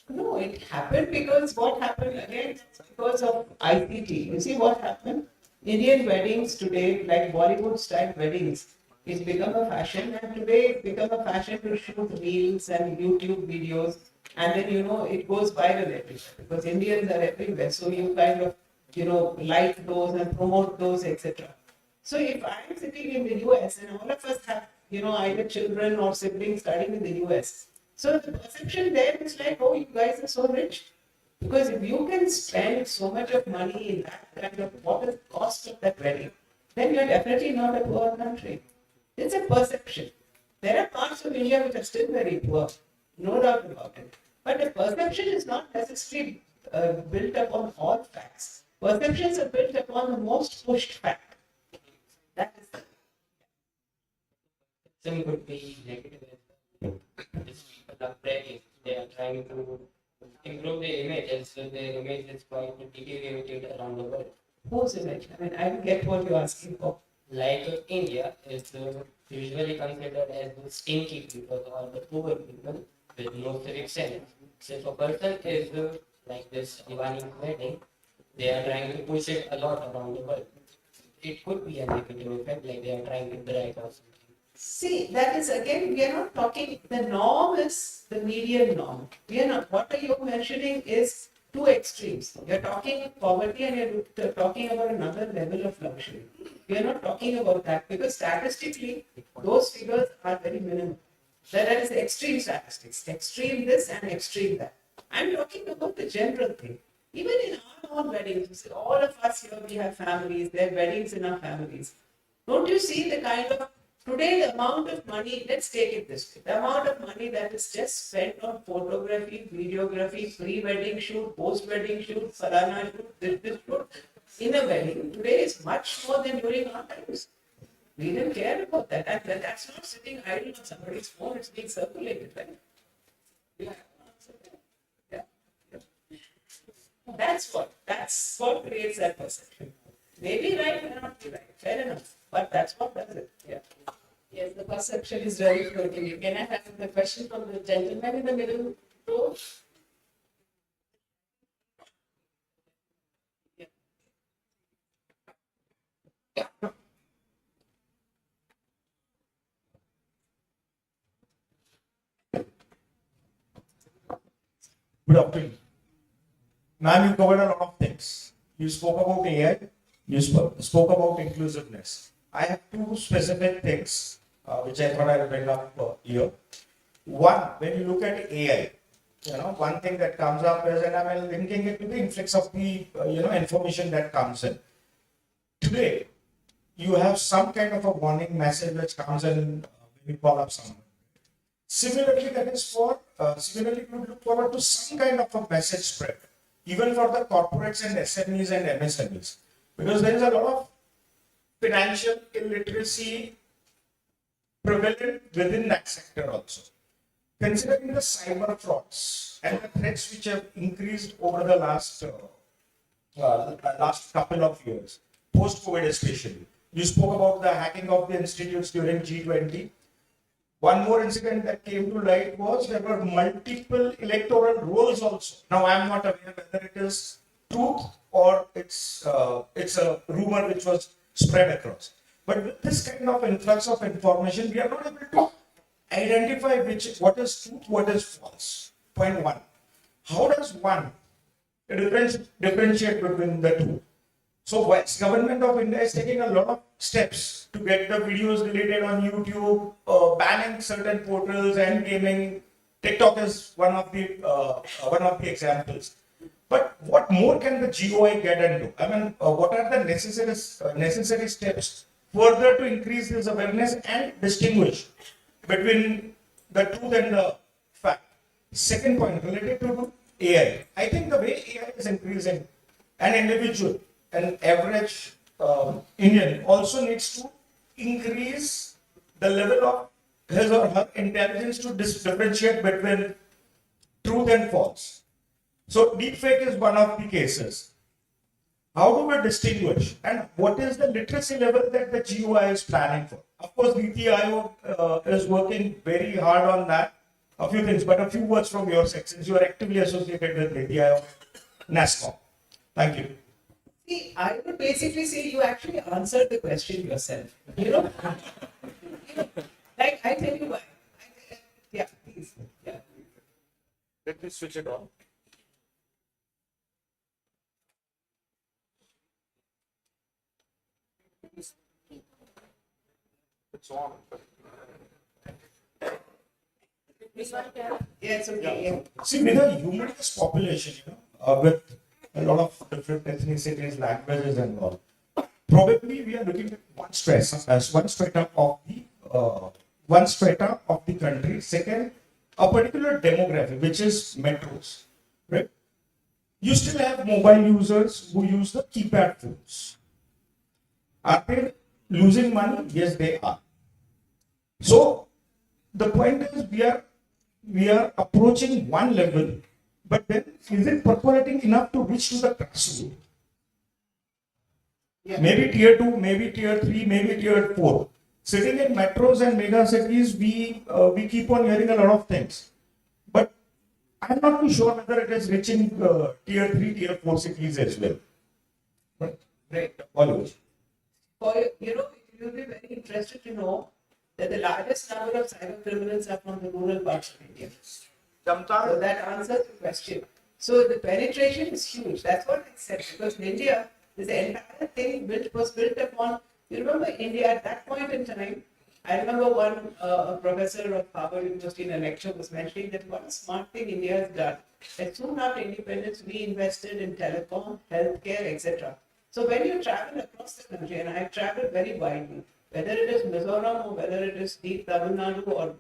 [SPEAKER 16] No, it happened because what happened again, because of ICT. You see what happened? Indian weddings today, like Bollywood style weddings, it's become a fashion, and today it's become a fashion to shoot reels and YouTube videos, and then it goes viral everywhere because Indians are everywhere. So you kind of like those and promote those, etc. So if I'm sitting in the US and all of us have either children or siblings studying in the US, so the perception there is like, oh, you guys are so rich. Because if you can spend so much of money in that kind of what is the cost of that wedding, then you're definitely not a poor country. It's a perception. There are parts of India which are still very poor, no doubt about it. But the perception is not necessarily built upon all facts. Perceptions are built upon the most pushed fact. That is
[SPEAKER 18] Some could be negative as well. These people are bragging. They are trying to improve their image, and so their image is quite deteriorated around the world.
[SPEAKER 16] whose image? I mean, I don't get what you're asking for.
[SPEAKER 18] Like India is usually considered as the stinky people or the poor people with no civic sense. So if a person is like this Diwali wedding, they are trying to push it a lot around the world. It could be a negative effect, like they are trying to drag or something.
[SPEAKER 16] See, that is again, we are not talking, the norm is the median norm. We are not, what you are mentioning is two extremes. You're talking poverty and you're talking about another level of luxury. We are not talking about that because statistically, those figures are very minimal. That is extreme statistics, extreme this and extreme that. I'm talking about the general thing. Even in our own weddings, all of us here, we have families, there are weddings in our families. Don't you see the kind of, today the amount of money, let's take it this way, the amount of money that is just spent on photography, videography, pre-wedding shoot, post-wedding shoot, farana shoot, this shoot, in a wedding, today is much more than during our times. We didn't care about that. And that's not sitting idle on somebody's phone, it's being circulated, right? Yeah. That's what creates that perception. Maybe right, may not be right, fair enough. But that's what does it. Yeah.
[SPEAKER 15] Yes, the perception is very floating. Can I have the question from the gentleman in the middle row?
[SPEAKER 19] Good afternoon. Ma'am, you covered a lot of things. You spoke about AI, you spoke about inclusiveness. I have two specific things which I thought I would bring up here. One, when you look at AI, one thing that comes up is, and I'm linking it to the influx of the, information that comes in. Today, you have some kind of a warning message which comes in when you call up someone. Similarly, similarly, we look forward to some kind of a message spread, even for the corporates and SMEs and MSMEs, because there is a lot of financial illiteracy prevalent within that sector also. Considering the cyber frauds and the threats which have increased over the last couple of years, post-COVID especially. You spoke about the hacking of the institutes during G20. One more incident that came to light was there were multiple electoral rolls also. Now I am not aware whether it is truth or it's a rumor which was spread across. But with this kind of influx of information, we are not able to identify what is truth, what is false. Point one. How does one differentiate between the two? So, whilst government of India is taking a lot of steps to get the videos deleted on YouTube, banning certain portals and gaming, TikTok is one of the examples. But what more can the GOI get into? I mean, what are the necessary steps further to increase this awareness and distinguish between the truth and the fact? Second point related to AI. I think the way AI is increasing, an individual, an average Indian also needs to increase the level of his or her intelligence to differentiate between truth and false. So deepfake is one of the cases. How do we distinguish, and what is the literacy level that the GUI is planning for? Of course, Niti Aayog is working very hard on that. A few things, but a few words from your side, since you are actively associated with Niti Aayog, NASCOM. Thank you.
[SPEAKER 16] See, I would basically say you actually answered the question yourself. Like I tell you why. Yeah, please. Yeah.
[SPEAKER 19] Let me switch it on. It's on.
[SPEAKER 16] Yes, okay. Yeah.
[SPEAKER 19] See, with a humongous population, with a lot of different ethnicities, languages, and all, probably we are looking at one strata of the country. Second, a particular demographic, which is metros, right? You still have mobile users who use the keypad phones. Are they losing money? Yes, they are. So the point is, we are approaching one level, but then is it percolating enough to reach to the grassroots?
[SPEAKER 16] Yeah.
[SPEAKER 19] Maybe tier 2, maybe tier 3, maybe tier 4. Sitting in metros and mega cities, we keep on hearing a lot of things, but I'm not too sure whether it is reaching tier 3, tier 4 cities as well.
[SPEAKER 16] Right.
[SPEAKER 19] Always.
[SPEAKER 16] You'll be very interested to know that the largest number of cyber criminals are from the rural parts of India. So that answers the question. So the penetration is huge. That's what I said, because in India, this entire thing was built upon. You remember India at that point in time. I remember one professor of Harvard University in a lecture was mentioning that one smart thing India has done. That soon after independence, we invested in telecom, healthcare, etc. So when you travel across the country, and I have traveled very widely, whether it is Mizoram or whether it is deep Tamil Nadu or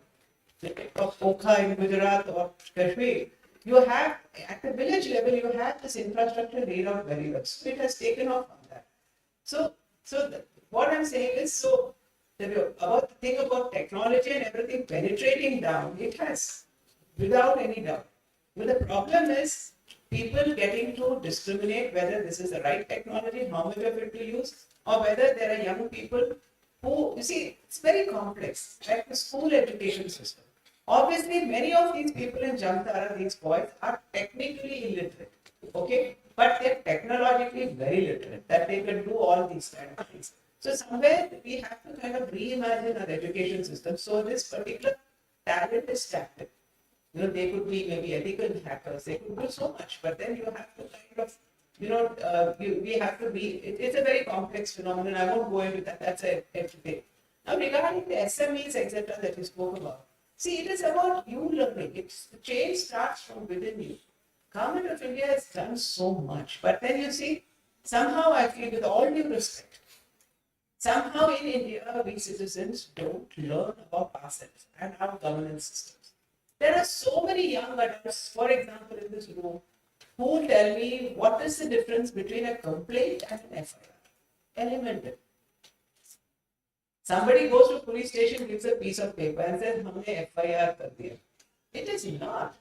[SPEAKER 16] Okha in Gujarat or Kashmir, you have, at the village level, you have this infrastructure laid out very well. So it has taken off on that. What I'm saying is, about the thing about technology and everything penetrating down, it has, without any doubt. But the problem is people getting to discriminate whether this is the right technology, how much of it to use, or whether there are young people who, you see, it's very complex, like the school education system. Obviously, many of these people in Jamtara, these boys, are technically illiterate, okay? But they're technologically very literate, that they can do all these kind of things. So somewhere we have to kind of reimagine our education system. So this particular talent is tapped. They could be maybe ethical hackers, they could do so much, but then you have to kind of, we have to be, it's a very complex phenomenon. I won't go into that, that's everything. Now regarding the SMEs, etc. that you spoke about, See, it is about you learning. It's the change starts from within you. Government of India has done so much, but then you see, somehow I feel, with all due respect, somehow in India we citizens don't learn about ourselves and our governance systems. There are so many young adults, for example, in this room, who will tell me what is the difference between a complaint and an FIR. Elemental. Somebody goes to police station, gives a piece of paper and says, "Humne FIR kar diya." It is not.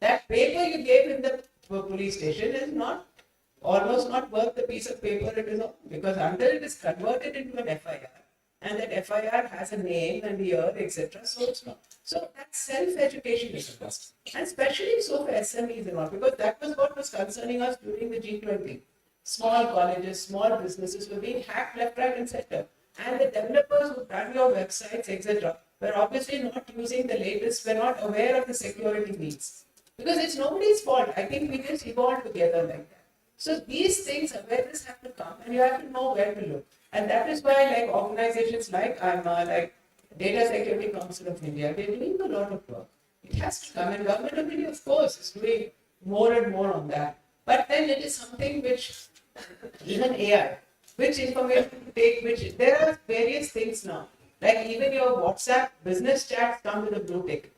[SPEAKER 16] That paper you gave in the police station is not, almost not worth the piece of paper it is on, because until it is converted into an FIR, and that FIR has a name and year, etc. So it's not. So that self-education is a must, and especially so for SMEs and all, because that was what was concerning us during the G20. Small colleges, small businesses were being hacked left, right, and center, and the developers who run your websites, etc., were obviously not using the latest, were not aware of the security needs, because it's nobody's fault. I think we just evolved together like that. So these things, awareness have to come, and you have to know where to look. And that is why, like organizations like AIMA, like Data Security Council of India, they're doing a lot of work. It has to come, and Government of India, of course, is doing more and more on that. But then it is something which, even AI, which information to take, which, there are various things now. Like even your WhatsApp business chats come with a blue tick.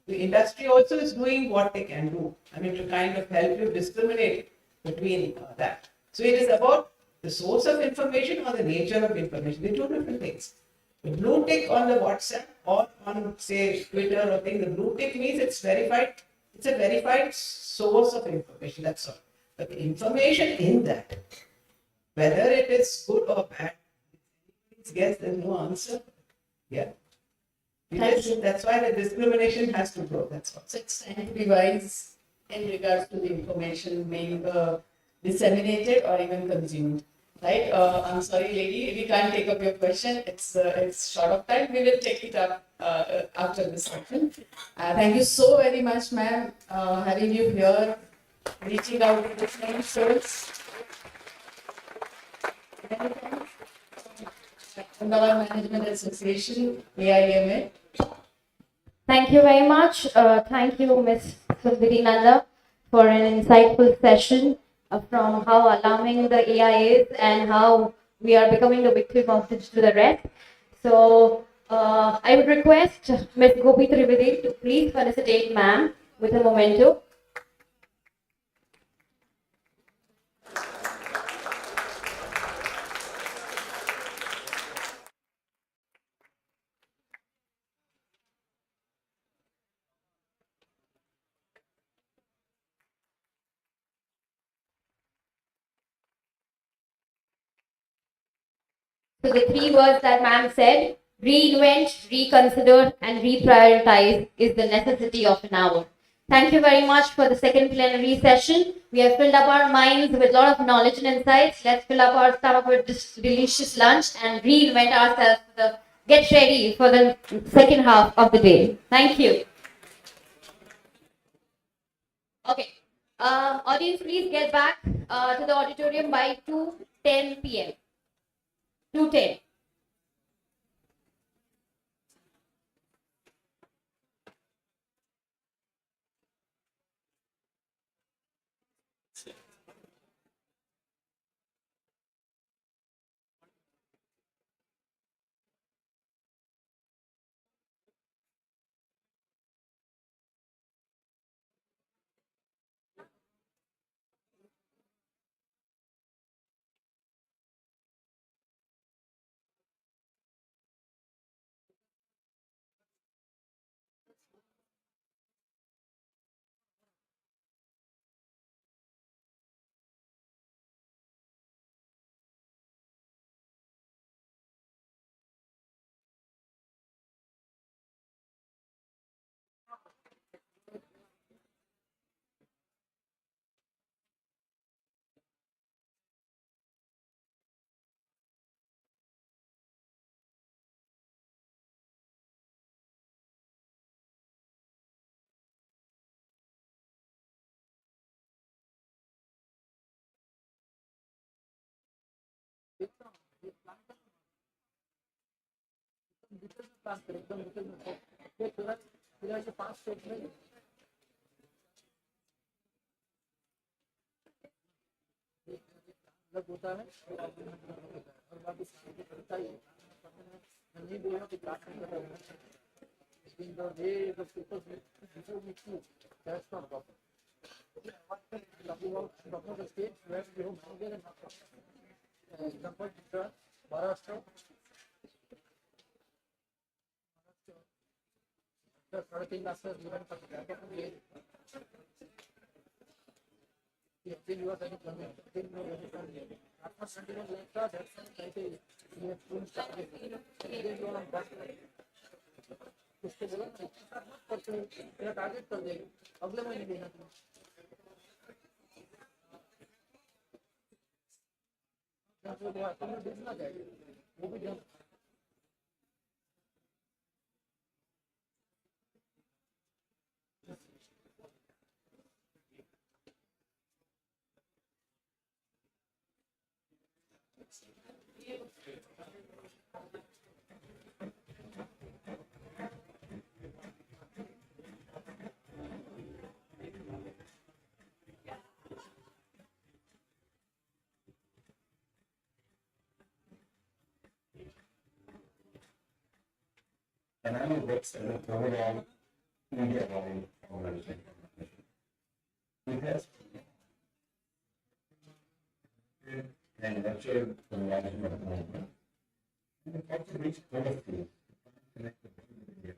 [SPEAKER 16] The industry also is doing what they can do. I mean, to kind of help you discriminate between that. So it is about the source of information or the nature of information. They're two different things. The blue tick on the WhatsApp or on, say, Twitter or thing, the blue tick means it's verified. It's a verified source of information. That's all. But the information in that, whether it is good or bad, guess there's no answer. Yeah. That's why the discrimination has to grow. That's all.
[SPEAKER 15] So it's time to be wise in regards to the information being disseminated or even consumed. Right? I'm sorry, lady, we can't take up your question. It's short of time. We will take it up after this session. Thank you so very much, ma'am, having you here, reaching out to different souls. Conclave Management Association, AIMA.
[SPEAKER 1] Thank you very much. Thank you, Ms. Sundari Nanda, for an insightful session from how alarming the AI is and how we are becoming the victim of digital arrest. So I would request Ms. Gopi Trivedi to please felicitate ma'am with a memento. So the three words that ma'am said, reinvent, reconsider, and reprioritize is the necessity of an hour. Thank you very much for the second plenary session. We have filled up our minds with a lot of knowledge and insights. Let's fill up our stomach with this delicious lunch and reinvent ourselves get ready for the second half of the day. Thank you. Okay. Audience, please get back to the auditorium by 2:10 p.m. 2:10.
[SPEAKER 5] statement. अलग होता है और बाकी सारी करता ही नहीं बोलना कि क्लास में करना लेकिन the way the people before me too, that's not proper. Talking about the states where you have manager and example Maharashtra, the 13 classes given for the then you are very convenient. Then you are very convenient. After 21 lecture, that's like you have full target. Then you are on back. उसको बोला मत करते तेरा target कर दे अगले महीने देना तुम्हें तुम्हें देखना चाहिए वो भी ध्यान
[SPEAKER 12] And I know that's overall India organization. It has and nurtured the management movement. And it also reached all of you. Connected to India.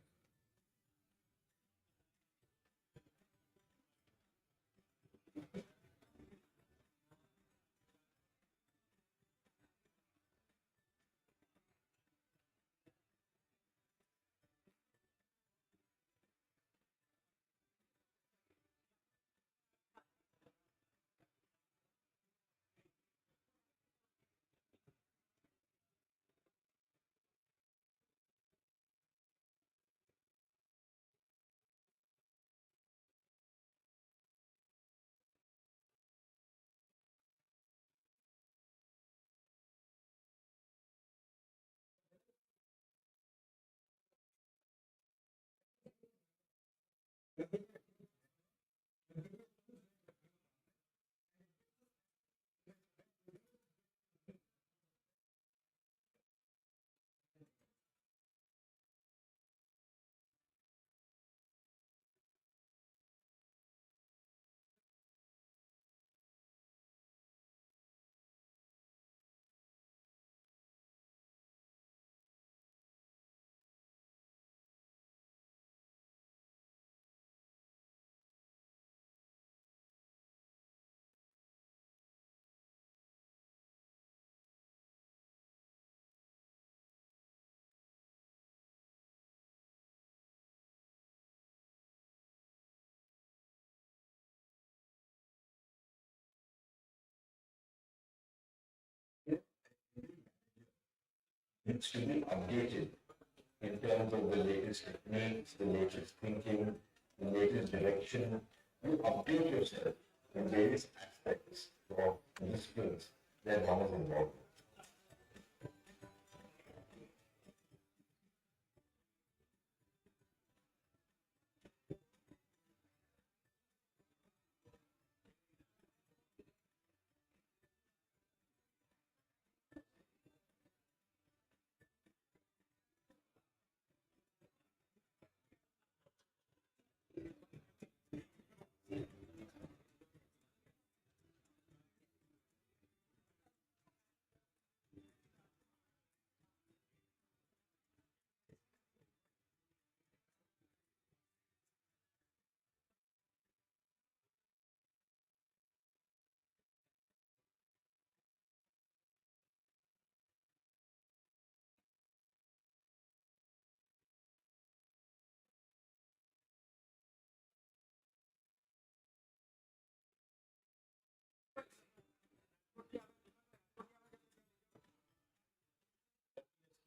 [SPEAKER 12] Needs to be updated in terms of the latest techniques, the latest thinking, the latest direction. You update yourself in various aspects of disciplines that one is involved in.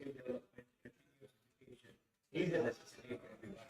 [SPEAKER 12] Skill development, continuous education is a necessity for everyone.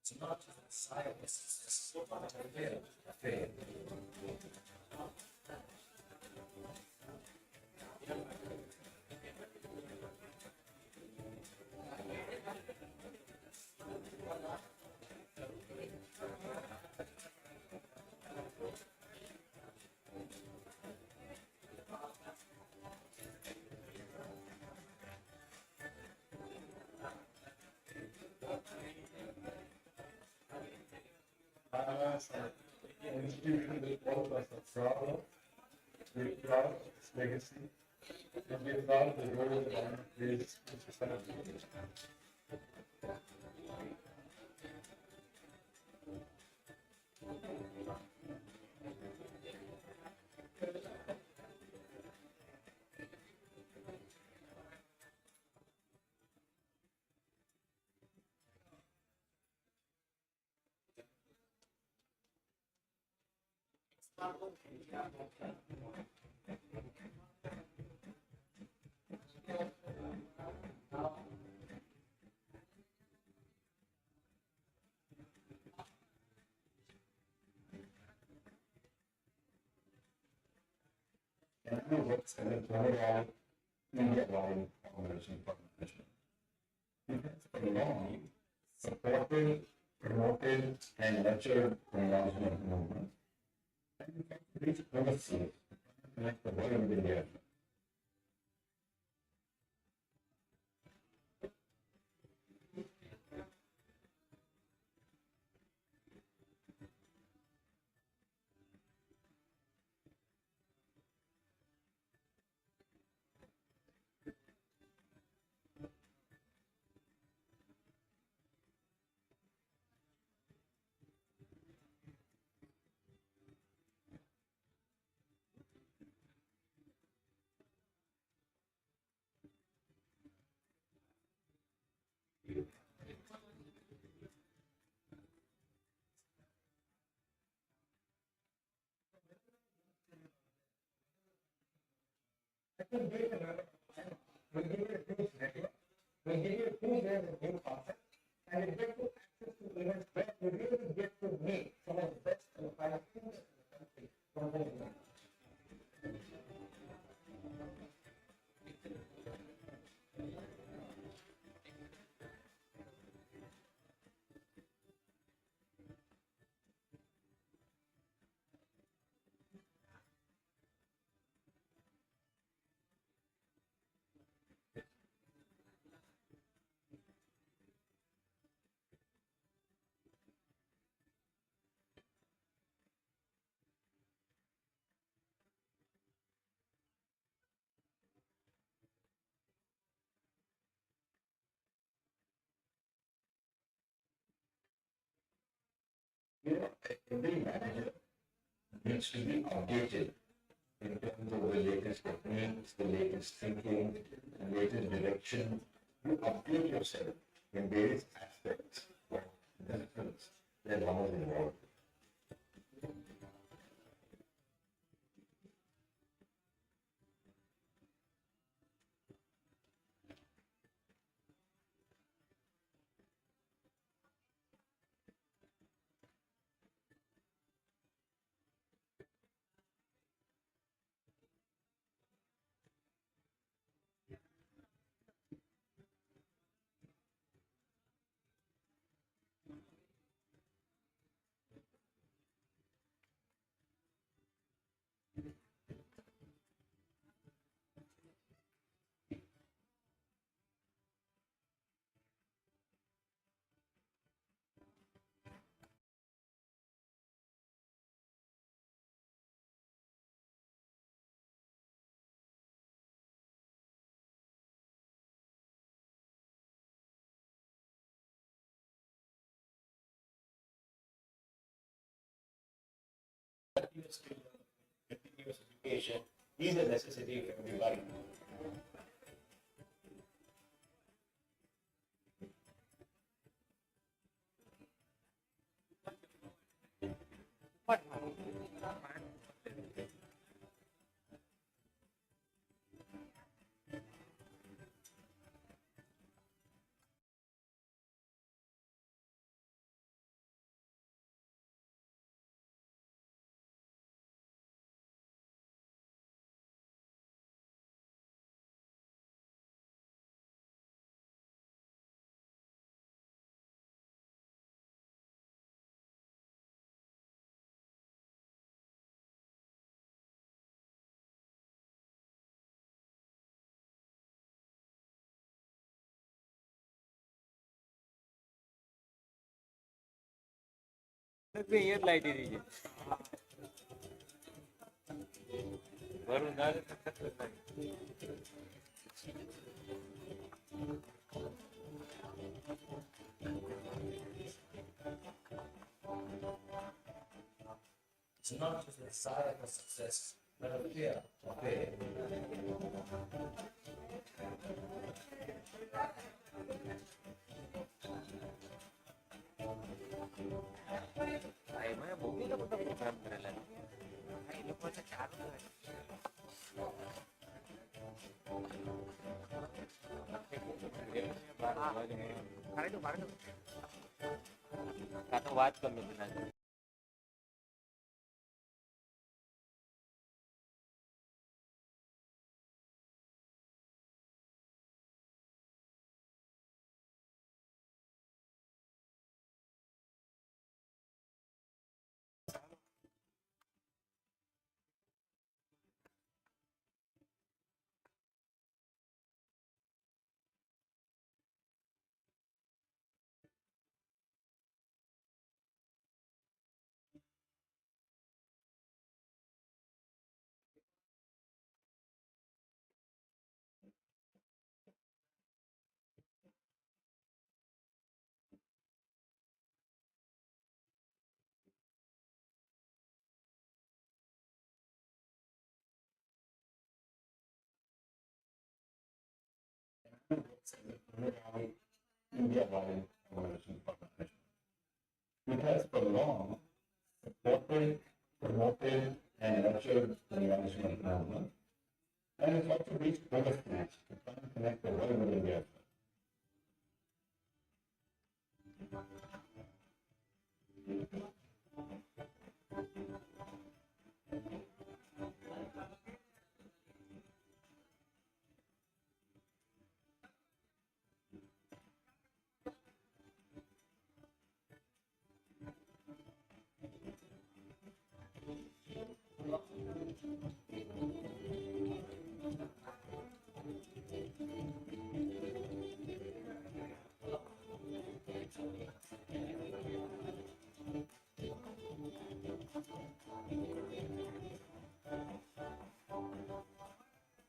[SPEAKER 4] It's not just a side, it's a affair.
[SPEAKER 14] As an institution that all of us are proud of. We're proud of its legacy, and we're proud of the role that AIMA plays in society.
[SPEAKER 12] And who works as an overall India-wide organization for management. It has for long supported, promoted, and nurtured the management movement. And in fact, reach overseas, like the world of India.
[SPEAKER 19] We'll give you a huge network, we'll give you 2 years of new concept, and you get to access to events where you really get to meet some of the best and finest thinkers in the country from home.
[SPEAKER 12] You know, every manager needs to be updated in terms of the latest techniques, the latest thinking, the latest direction. You update yourself in various aspects of disciplines that one is involved.
[SPEAKER 4] continuous skill learning, continuous education is a necessity for everybody.
[SPEAKER 20] Air light ही दीजिए Varun
[SPEAKER 4] It's not just a desire for success, but a fear of failure.
[SPEAKER 20] AIMA બહુ બધા programme કરેલા એ લોકો ચાલુ કાં તો વાત કરલો તેના
[SPEAKER 12] India-wide coalition for management. It has for long supported, promoted, and nurtured the management movement, and it's also reached other states to try and connect the world with India.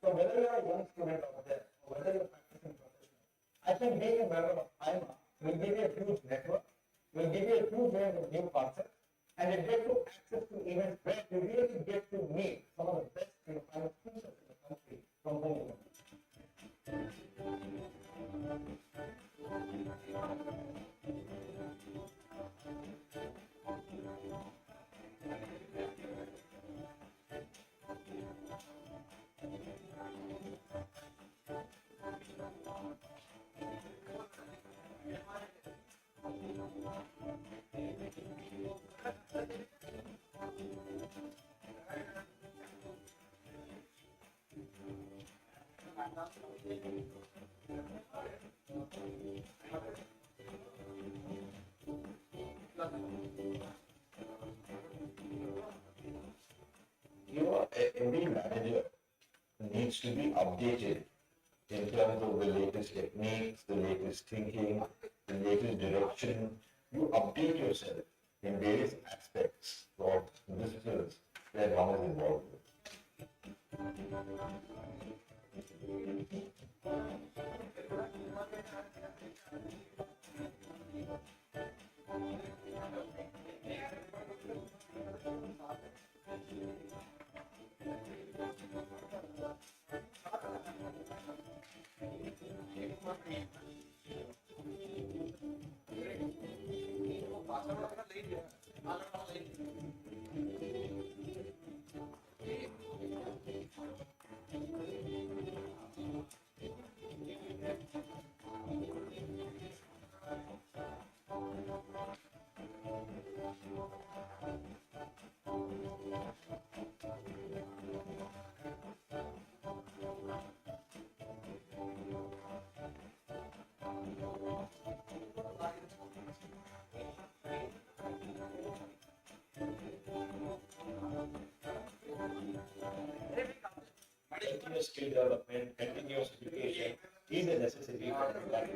[SPEAKER 19] So whether you are a young student over there, or whether you're practicing professional, I think being a member of AIMA will give you a huge network, will give you a huge range of new concepts, and you get to access to events where you really get to meet some of the best finance teachers in the country from home to home.
[SPEAKER 12] Every manager needs to be updated in terms of the latest techniques, the latest thinking, the latest direction. You update yourself in various aspects of businesses that one is involved with. Continuous skill development, continuous education is a necessity for everybody.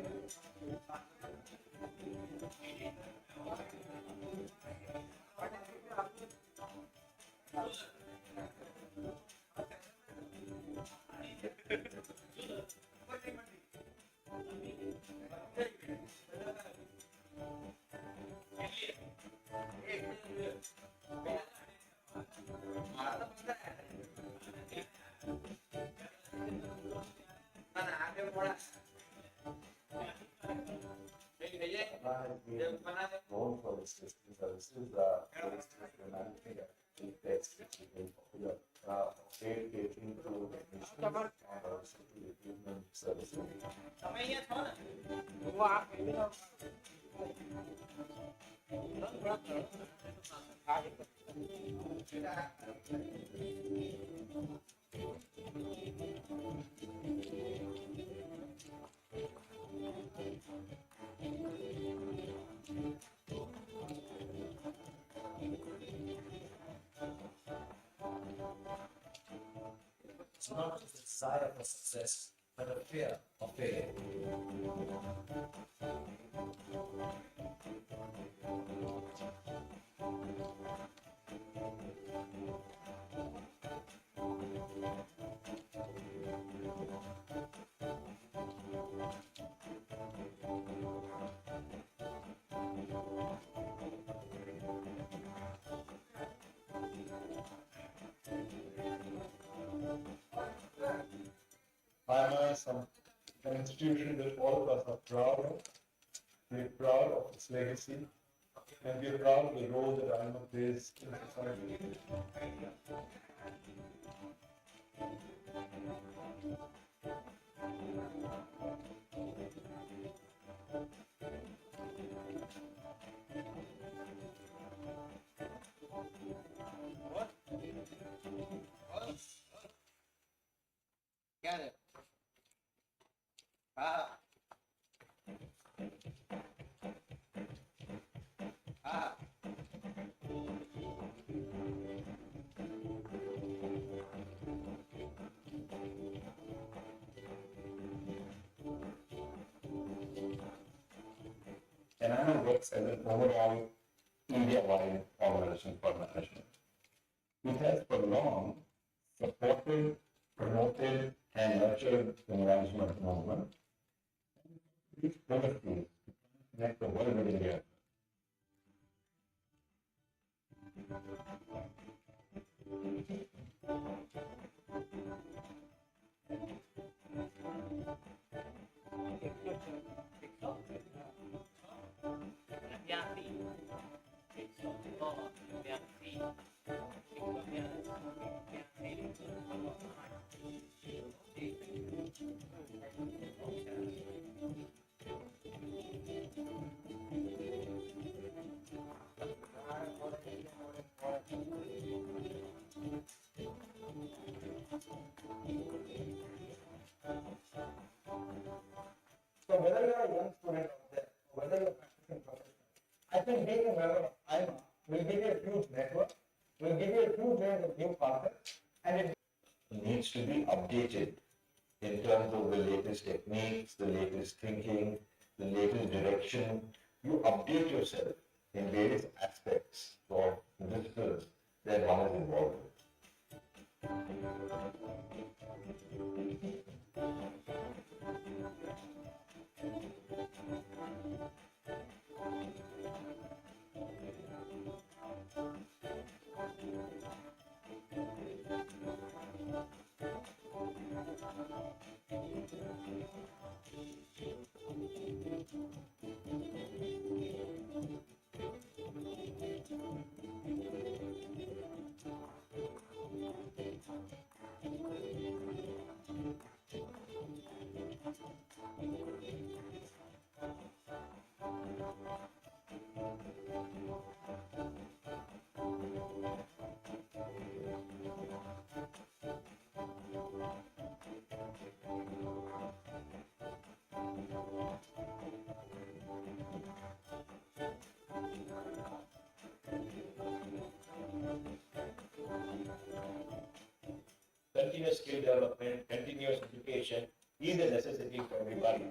[SPEAKER 12] Known for its testing services, popular, trade catering to technicians and also to equipment services.
[SPEAKER 9] It's not just a desire for success, but a fear of failure.
[SPEAKER 14] AIMA is an institution that all of us are proud of. We're proud of its legacy, and we're proud of the role that AIMA plays in society.
[SPEAKER 2] Got it. Ah. Ah.
[SPEAKER 12] And AIMA works as an overall India-wide organization for management. It has for long supported, promoted, and nurtured the management movement. These policies connect the world with India.
[SPEAKER 19] So whether you are a young student out there, or whether you are practicing professional, I think being a member of AIMA will give you a huge network, will give you a huge range of new concepts, and it
[SPEAKER 12] Needs to be updated in terms of the latest techniques, the latest thinking, the latest direction. You update yourself in various aspects of disciplines that one is involved with. continuous skill development, continuous education is a necessity for everybody.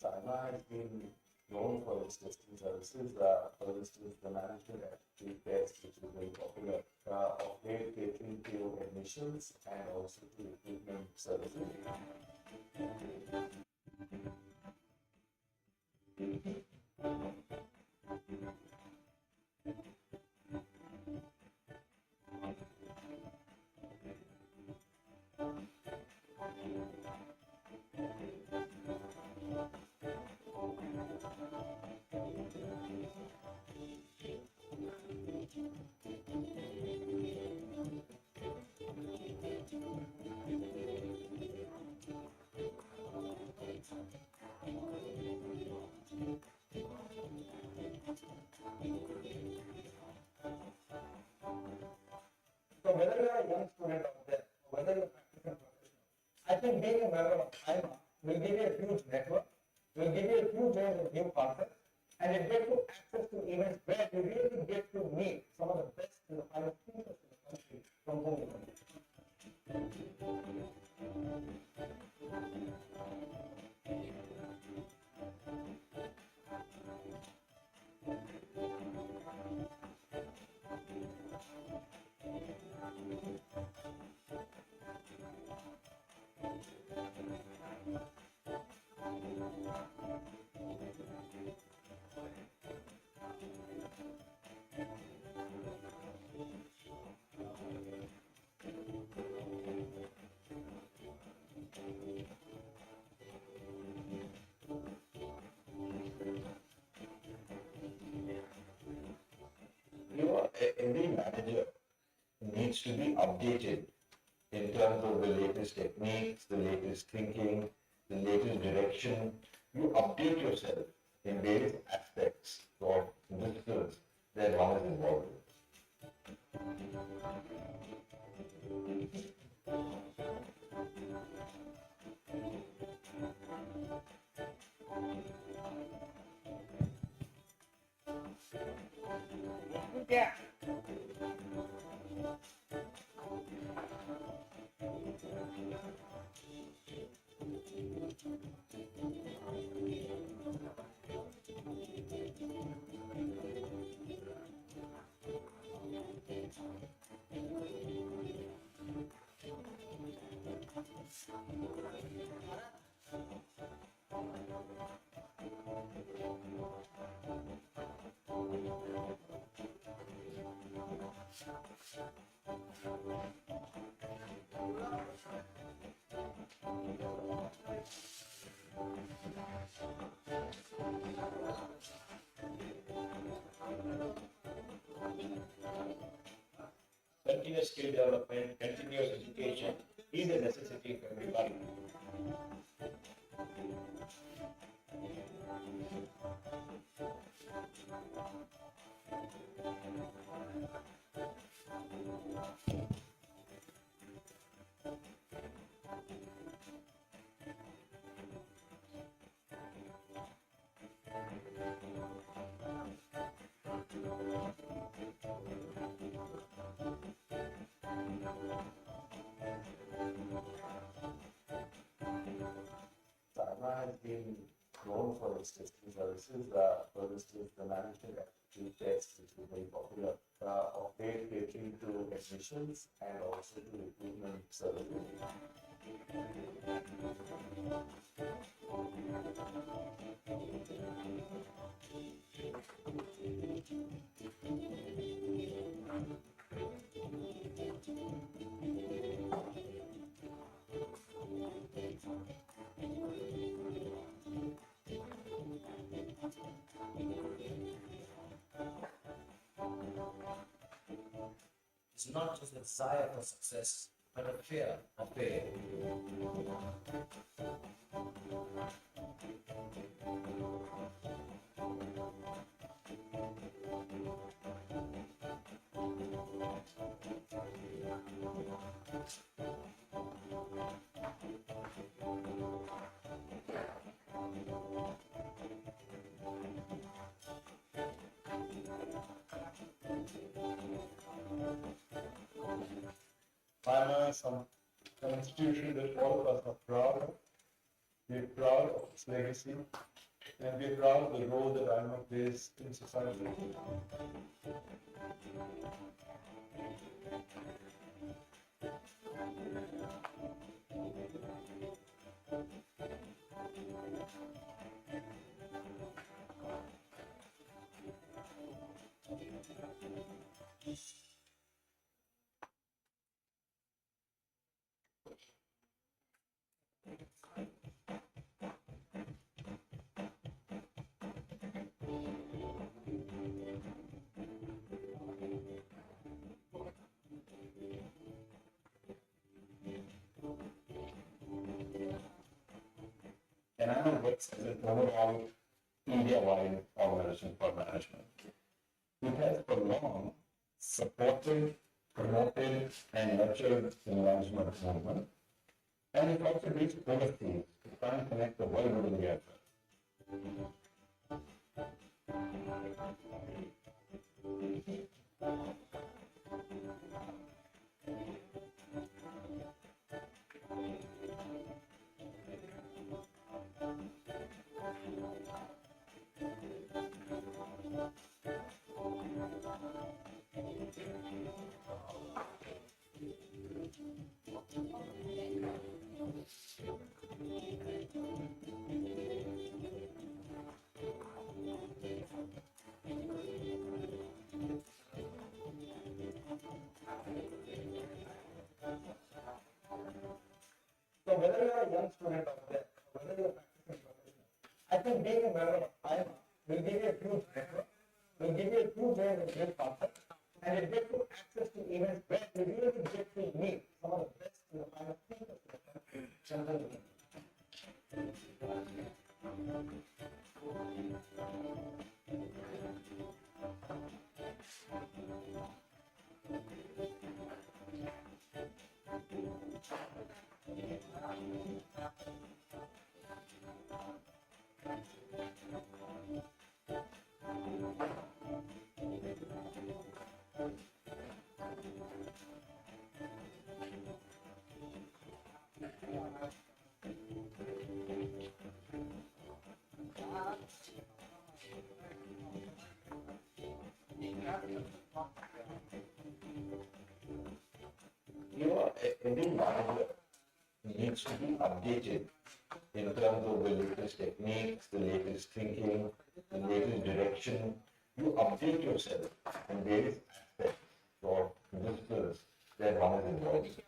[SPEAKER 12] AIMA has been known for its testing services. For instance, the management aptitude test, which is very popular, of late catering to admissions and also to recruitment services. So whether you are a young student out there, or whether you are a practicing professional, I think being a member of AIMA will give you a huge network, will give you a huge range of new concepts, and it gives you access to events where you really get to meet some of the best and the finest thinkers in the country from whom you can learn. Every manager needs to be updated in terms of the latest techniques, the latest thinking, the latest direction. You update yourself in various aspects of disciplines that one is involved in.
[SPEAKER 13] Yeah.
[SPEAKER 12] Continuous skill development, continuous education is a necessity for everybody. AIMA has been known for its testing services. For instance, the management aptitude test, which is very popular, of late catering to admissions and also to recruitment services.
[SPEAKER 21] is not just a desire for success, but a fear of failure.
[SPEAKER 14] AIMA is an institution that all of us are proud of. We are proud of its legacy, and we are proud of the role that AIMA plays in society.
[SPEAKER 12] And AIMA works as an overall India-wide organization for management. It has for long supported, promoted, and nurtured the management movement. And it also reached overseas to try and connect the world together.
[SPEAKER 19] So whether you are a young student out there, whether you are practicing professional, I think being a member of AIMA will give you a huge network, will give you a huge range of great content, and it gives you access to events where you really get to meet some of the best in the kind of thinkers in general.
[SPEAKER 12] Every manager needs to be updated in terms of the latest techniques, the latest thinking, the latest direction. You update yourself in various aspects or disciplines that one is involved in.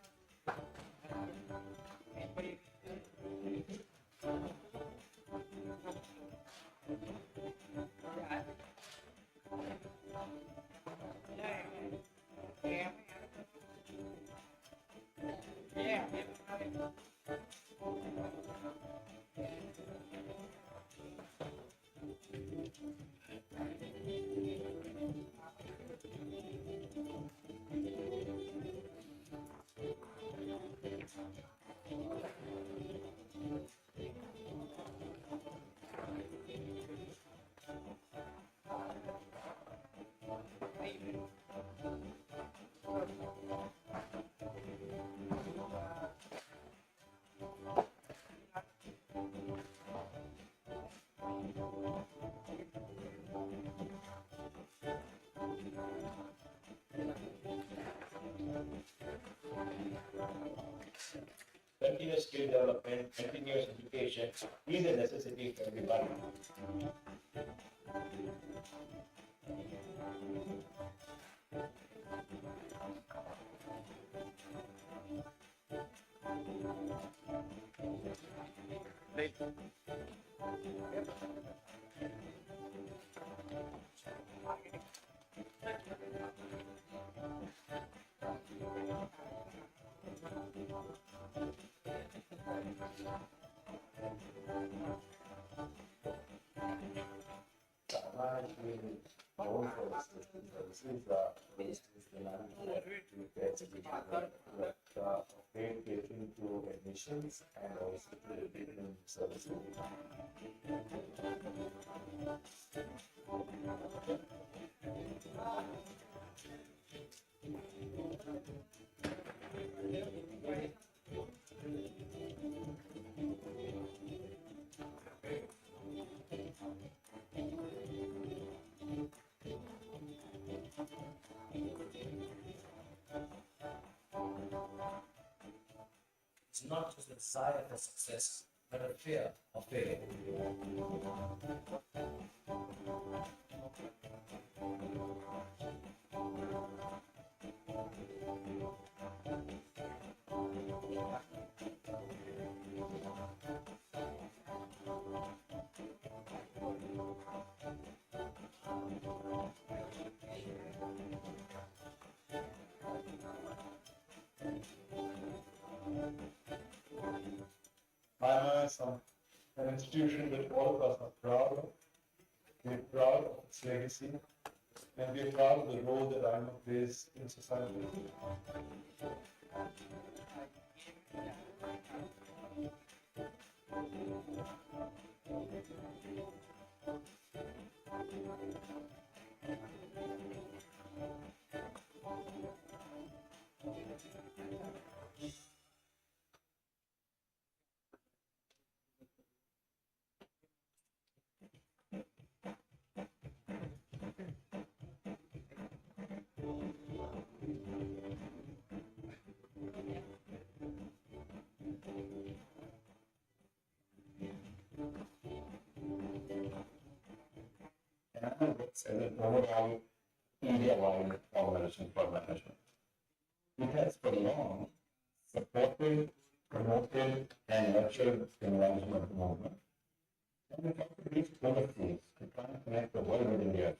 [SPEAKER 4] Continuous skill development, continuous education is a necessity for everybody.
[SPEAKER 12] to admissions and also to the treatment services.
[SPEAKER 21] It's not just a desire for success, but a fear of failure.
[SPEAKER 14] AIMA is an institution that all of us are proud of. We're proud of its legacy, and we're proud of the role that AIMA plays in society.
[SPEAKER 12] And it's an overall India-wide organization for management. It has for long supported, promoted, and nurtured the management movement. And it also reached overseas to try and connect the world with India.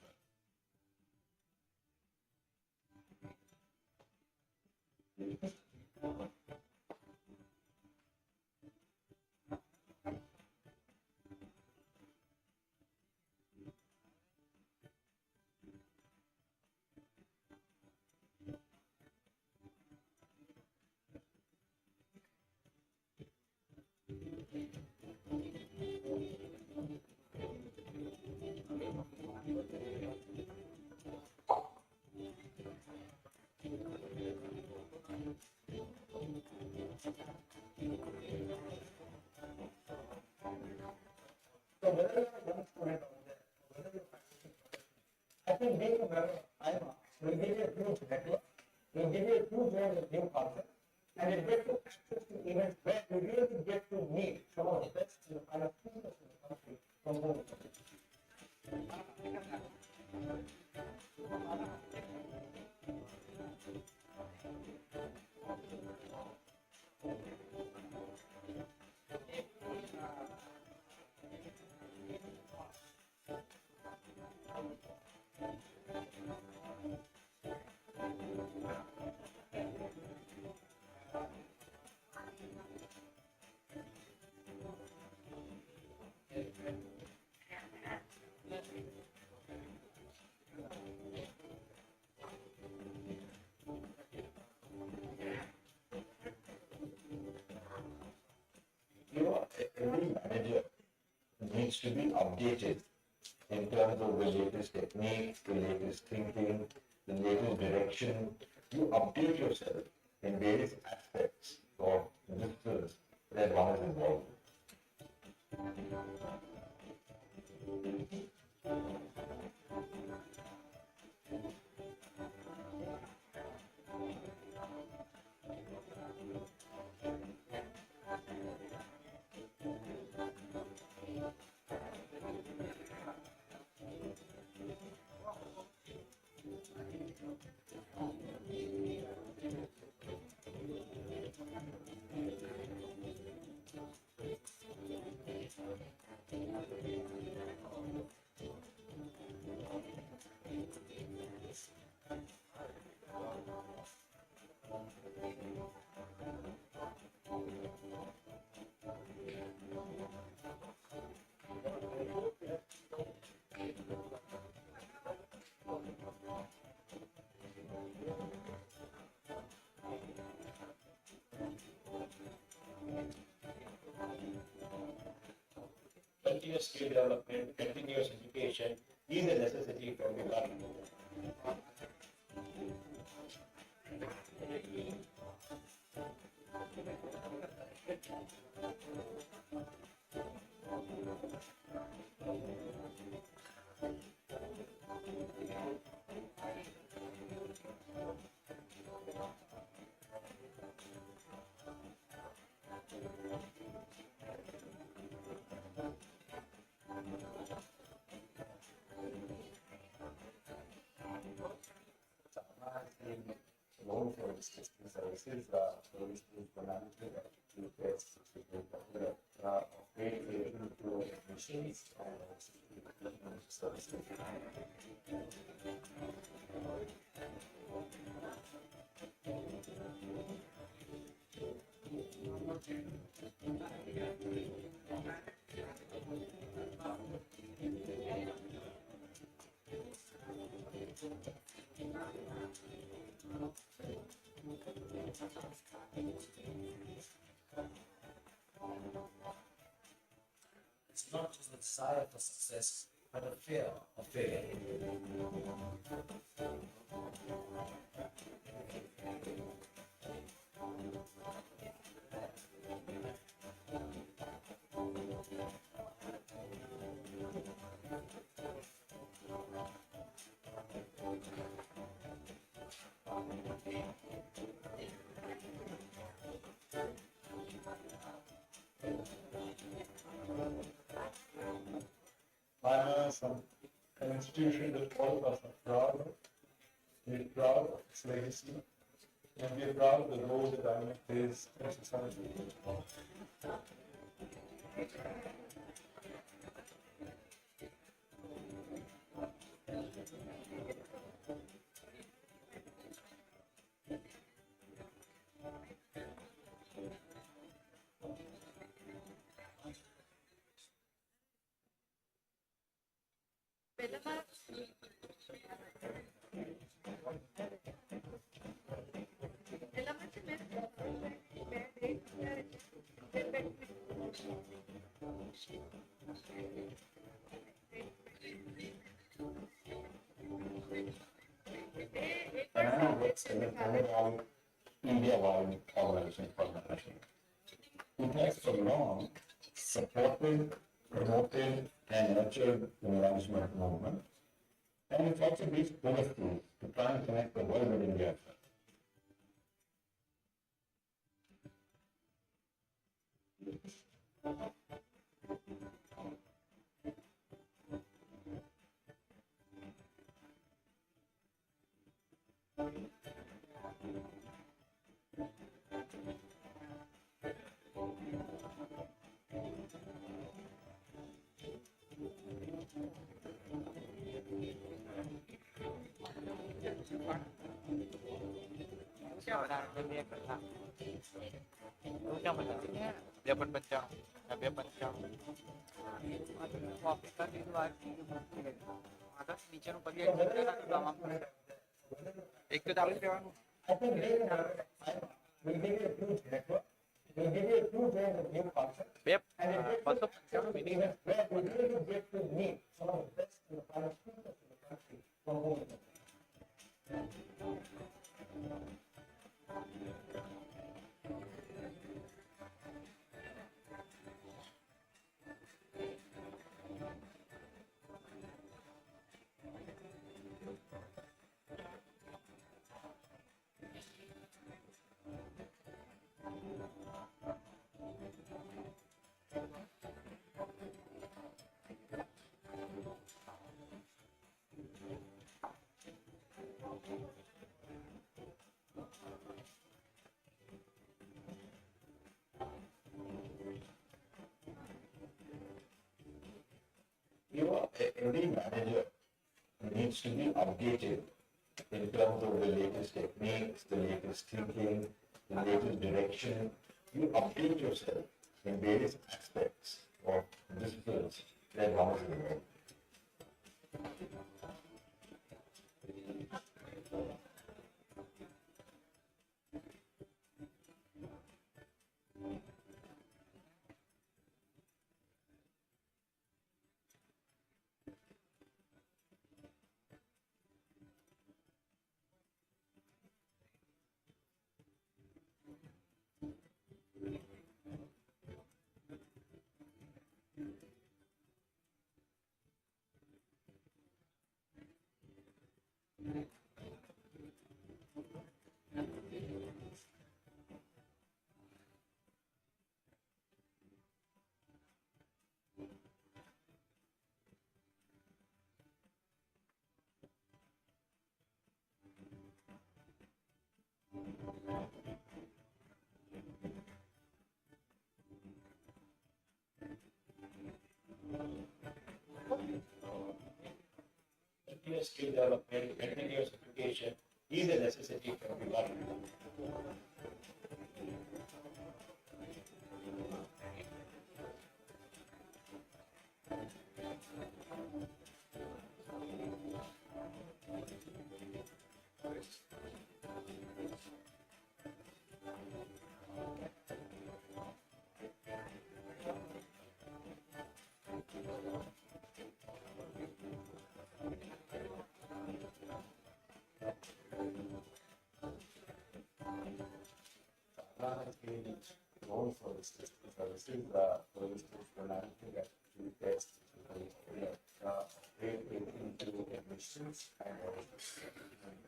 [SPEAKER 19] So whether you are a young student out there, whether you are I think being a member of AIMA will give you a huge network, will give you a huge range of new concepts, and it gets you access to events where you really get to meet some of the best kind of thinkers in the country from home.
[SPEAKER 12] You know, every manager needs to be updated in terms of the latest techniques, the latest thinking, the latest direction. You update yourself in various aspects of business that one is involved in. continuous skill development, continuous education is a necessity for the economy. Known for its testing services, service for management of tests, of great able to machines and services.
[SPEAKER 21] It's not just a desire for success, but a fear of failure.
[SPEAKER 14] AIMA is an institution that all of us are proud of. We're proud of its legacy, and we're proud of the role that AIMA plays in society.
[SPEAKER 12] AIMA works as an overall India-wide organization for management. It has for long supported, promoted, and nurtured the management movement, and it's also been overseas to try and connect the world with India.
[SPEAKER 13] Dia berpencang, dia pencang. Waktu kan itu lagi ada नीचे नु पगी एक तो डाल के
[SPEAKER 12] I think will give you a huge network, will give you a huge range of new concepts, and it will where we really get to meet some of the best in the finance people in the country from home. Every manager needs to be updated in terms of the latest techniques, the latest thinking, the latest direction. You update yourself in various aspects of disciplines that one is involved. continuous skill development, continuous education is a necessity for everyone. Has been known for this services, for instance, when I'm looking at the test, into admissions and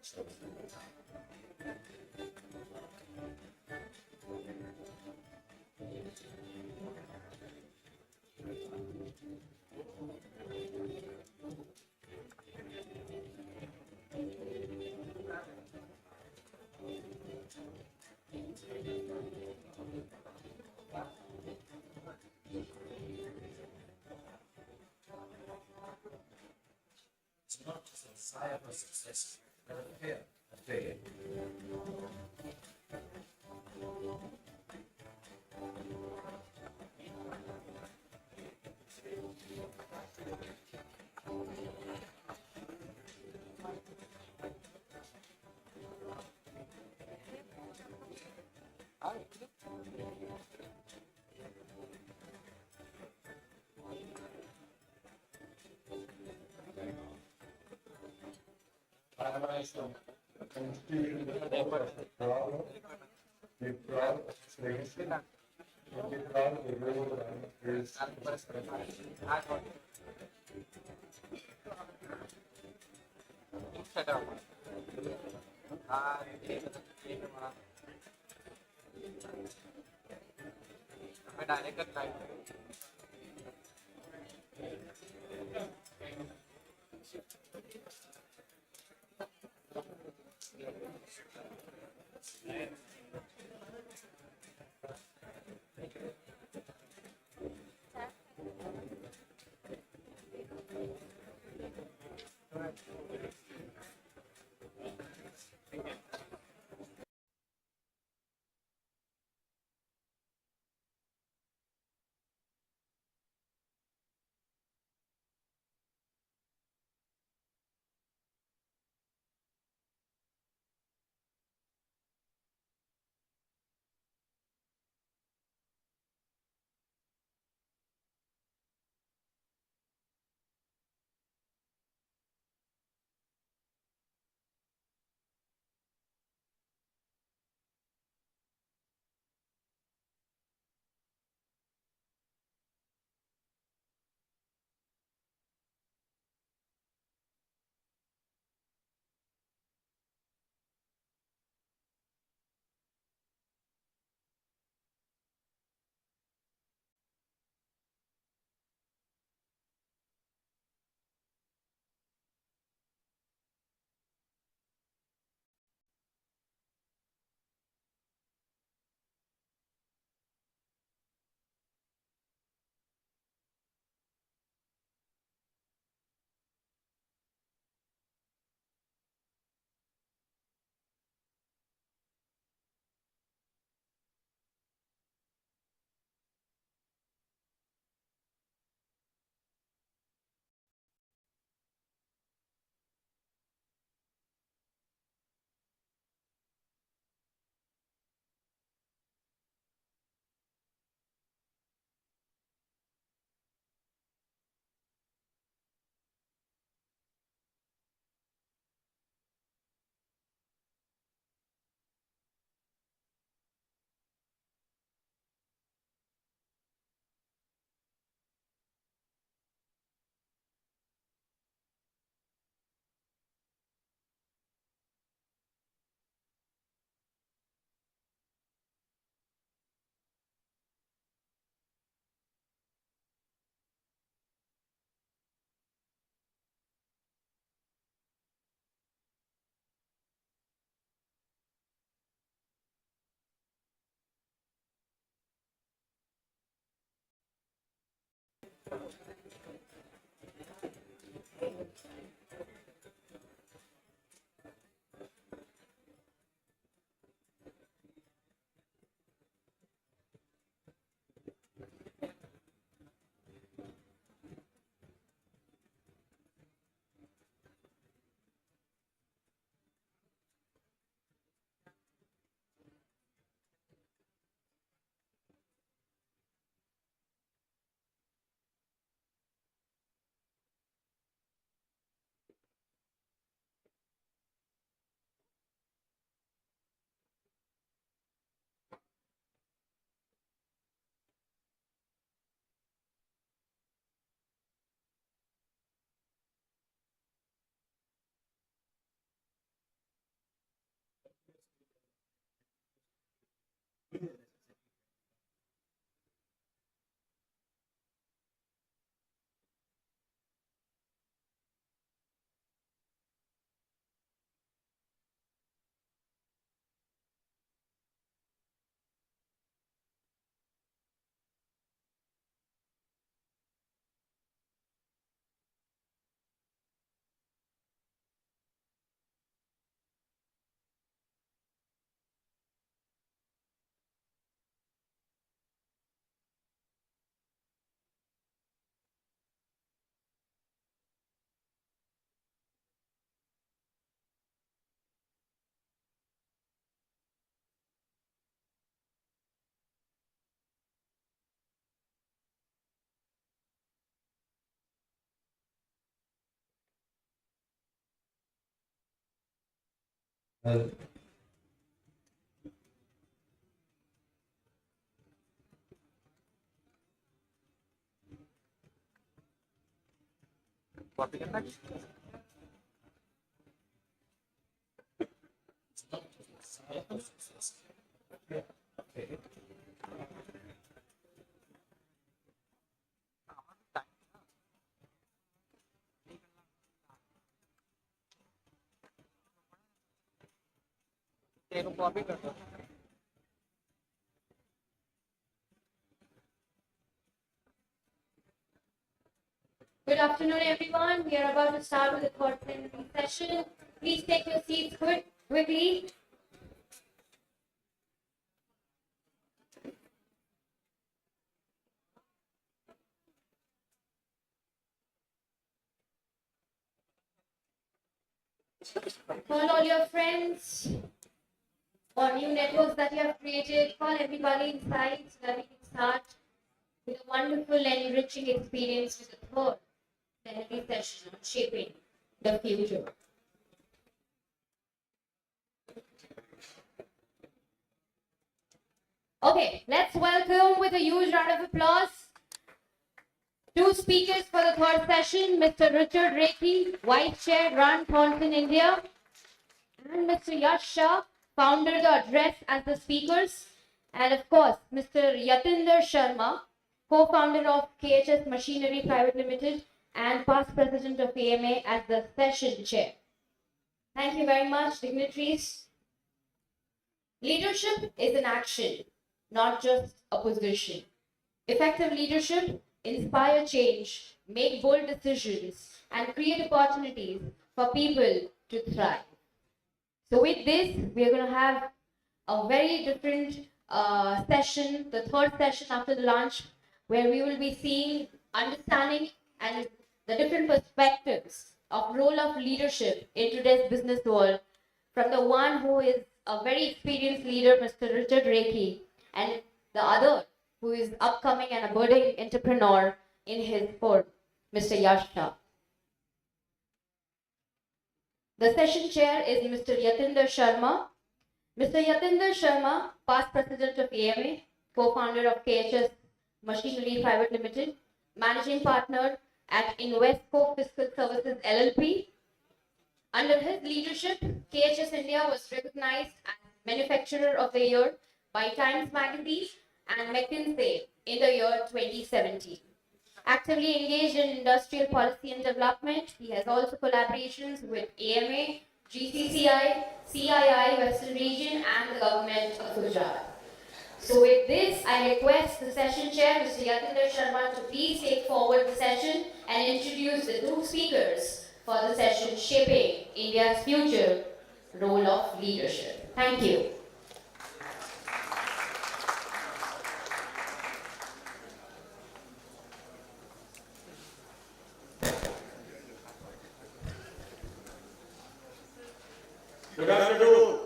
[SPEAKER 12] services.
[SPEAKER 21] It's not just a desire for success, but a fear of failure.
[SPEAKER 14] Analyze the constitution of the proud, be proud of its legacy, and be proud of the role that it is.
[SPEAKER 12] Well,
[SPEAKER 13] Copy करना है? तेरे को copy कर दो.
[SPEAKER 1] Good afternoon, everyone. We are about to start with the thought plenary session. Please take your seats quickly. Call all your friends or new networks that you have created. Call everybody inside so that we can start with a wonderful and enriching experience with the third plenary session on shaping the future. Okay, let's welcome with a huge round of applause two speakers for the third session, Mr. Richard Rekhi, Vice Chair, Run Thornton, India, and Mr. Yash Shah, founder the address as the speakers, and of course, Mr. Yatinder Sharma, co-founder of KHS Machinery Private Limited and past president of AIMA as the session chair. Thank you very much, dignitaries. Leadership is an action, not just a position. Effective leadership inspire change, make bold decisions, and create opportunities for people to thrive. So with this, we are going to have a very different session, the third session after the lunch, where we will be seeing, understanding, and the different perspectives of role of leadership in today's business world from the one who is a very experienced leader, Mr. Richard Rekhi, and the other who is upcoming and a budding entrepreneur in his firm, Mr. Yash Shah. The session chair is Mr. Yatinder Sharma. Mr. Yatinder Sharma, past president of AIMA, co-founder of KHS Machinery Private Limited, managing partner at Invesco Fiscal Services LLP. Under his leadership, KHS India was recognized as Manufacturer of the Year by Times Magazine and McKinsey in the year 2017. Actively engaged in industrial policy and development, he has also collaborations with AIMA, GCCI, CII, Western Region, and the government of Gujarat. So with this, I request the session chair, Mr. Yatinder Sharma, to please take forward the session and introduce the two speakers for the session Shaping India's Future, Role of Leadership. Thank you.
[SPEAKER 19] Good afternoon.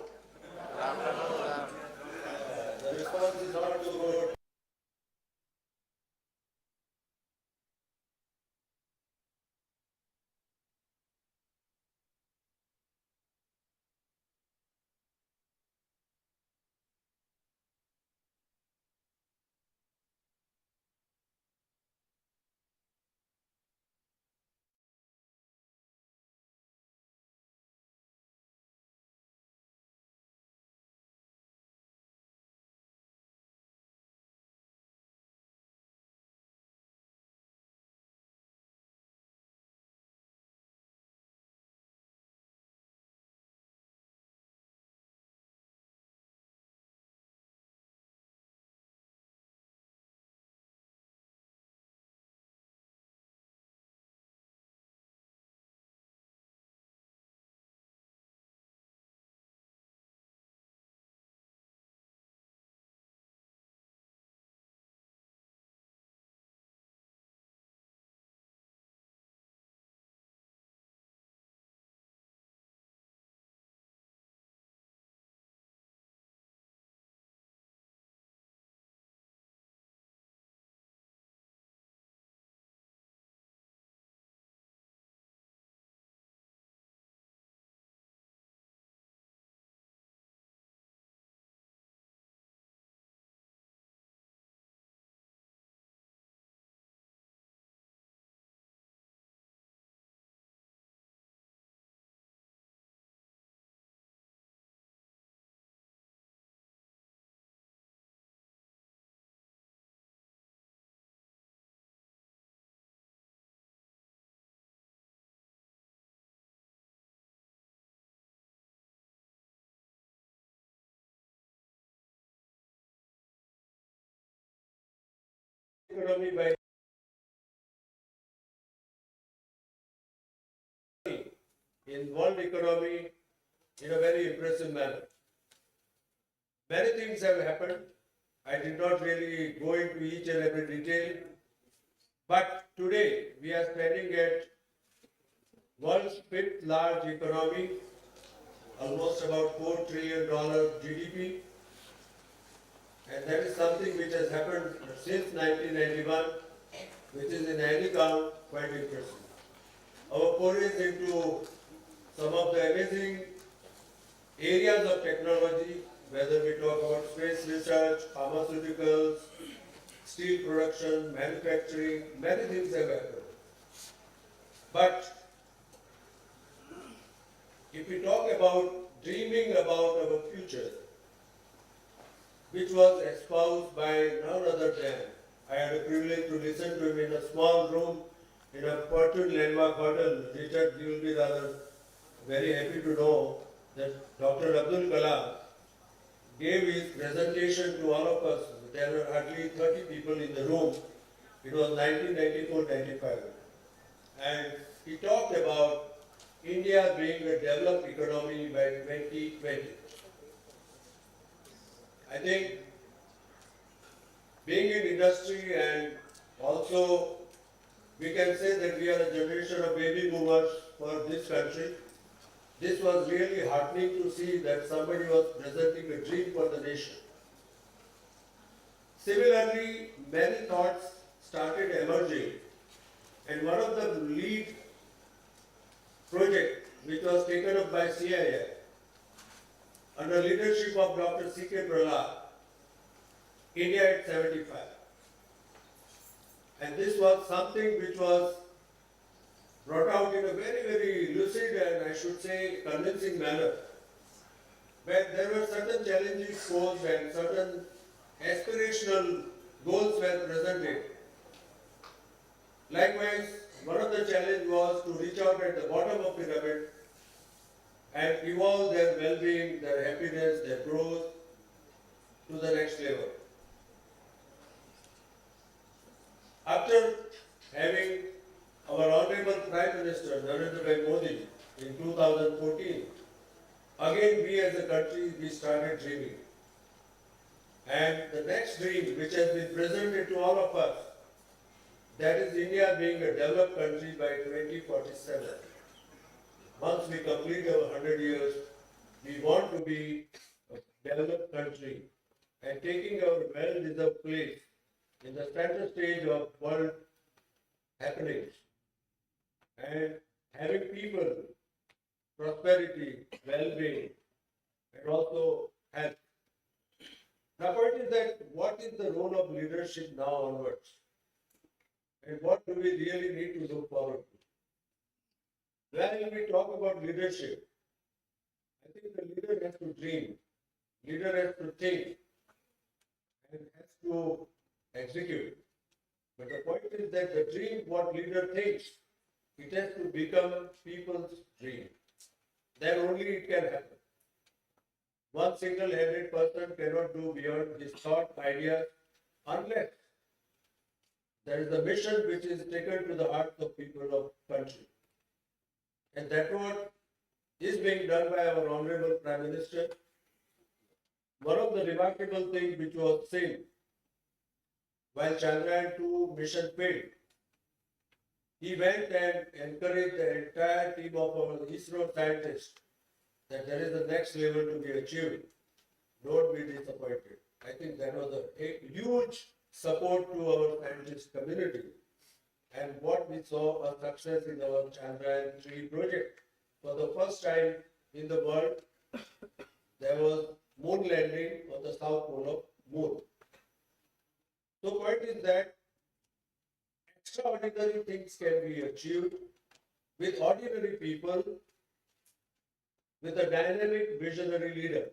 [SPEAKER 3] economy by in world economy in a very impressive manner. Many things have happened. I did not really go into each and every detail, but today we are standing at world's fifth large economy, almost about $4 trillion GDP, and that is something which has happened since 1991, which is in any count quite impressive. Our forays into some of the amazing areas of technology, whether we talk about space research, pharmaceuticals, steel production, manufacturing, many things have happened. But if we talk about dreaming about our future, which was espoused by none other than, I had a privilege to listen to him in a small room in a Fortune landmark hotel. Richard, you will be rather very happy to know that Dr. Abdul Kalam gave his presentation to all of us. There were hardly 30 people in the room. It was 1994-95. And he talked about India being a developed economy by 2020. I think being in industry and also we can say that we are a generation of baby boomers for this country. This was really heartening to see that somebody was presenting a dream for the nation. Similarly, many thoughts started emerging, and one of the lead project which was taken up by CIA under leadership of Dr. C.K. Prahlad, India at 75. And this was something which was brought out in a very, very lucid and I should say convincing manner, where there were certain challenges posed and certain aspirational goals were presented. Likewise, one of the challenges was to reach out at the bottom of the pyramid and evolve their well-being, their happiness, their growth to the next level. After having our Honorable Prime Minister Narendra Modi in 2014, again we as a country, we started dreaming. And the next dream which has been presented to all of us, that is India being a developed country by 2047. Once we complete our 100 years, we want to be a developed country and taking our well-deserved place in the center stage of world happenings and having people, prosperity, well-being, and also health. The point is that what is the role of leadership now onwards? And what do we really need to look forward to? When we talk about leadership, I think the leader has to dream, leader has to think, and has to execute. But the point is that the dream, what leader thinks, it has to become people's dream. Then only it can happen. One single-handed person cannot do beyond his thought, ideas, unless there is a mission which is taken to the hearts of people of country. And that what is being done by our Honorable Prime Minister. One of the remarkable things which was seen while Chandrayaan-2 mission failed, he went and encouraged the entire team of our ISRO scientists that there is a next level to be achieved. Don't be disappointed. I think that was a huge support to our scientist community. And what we saw a success in our Chandrayaan-3 project. For the first time in the world, there was moon landing on the south pole of moon. So point is that extraordinary things can be achieved with ordinary people, with a dynamic visionary leader.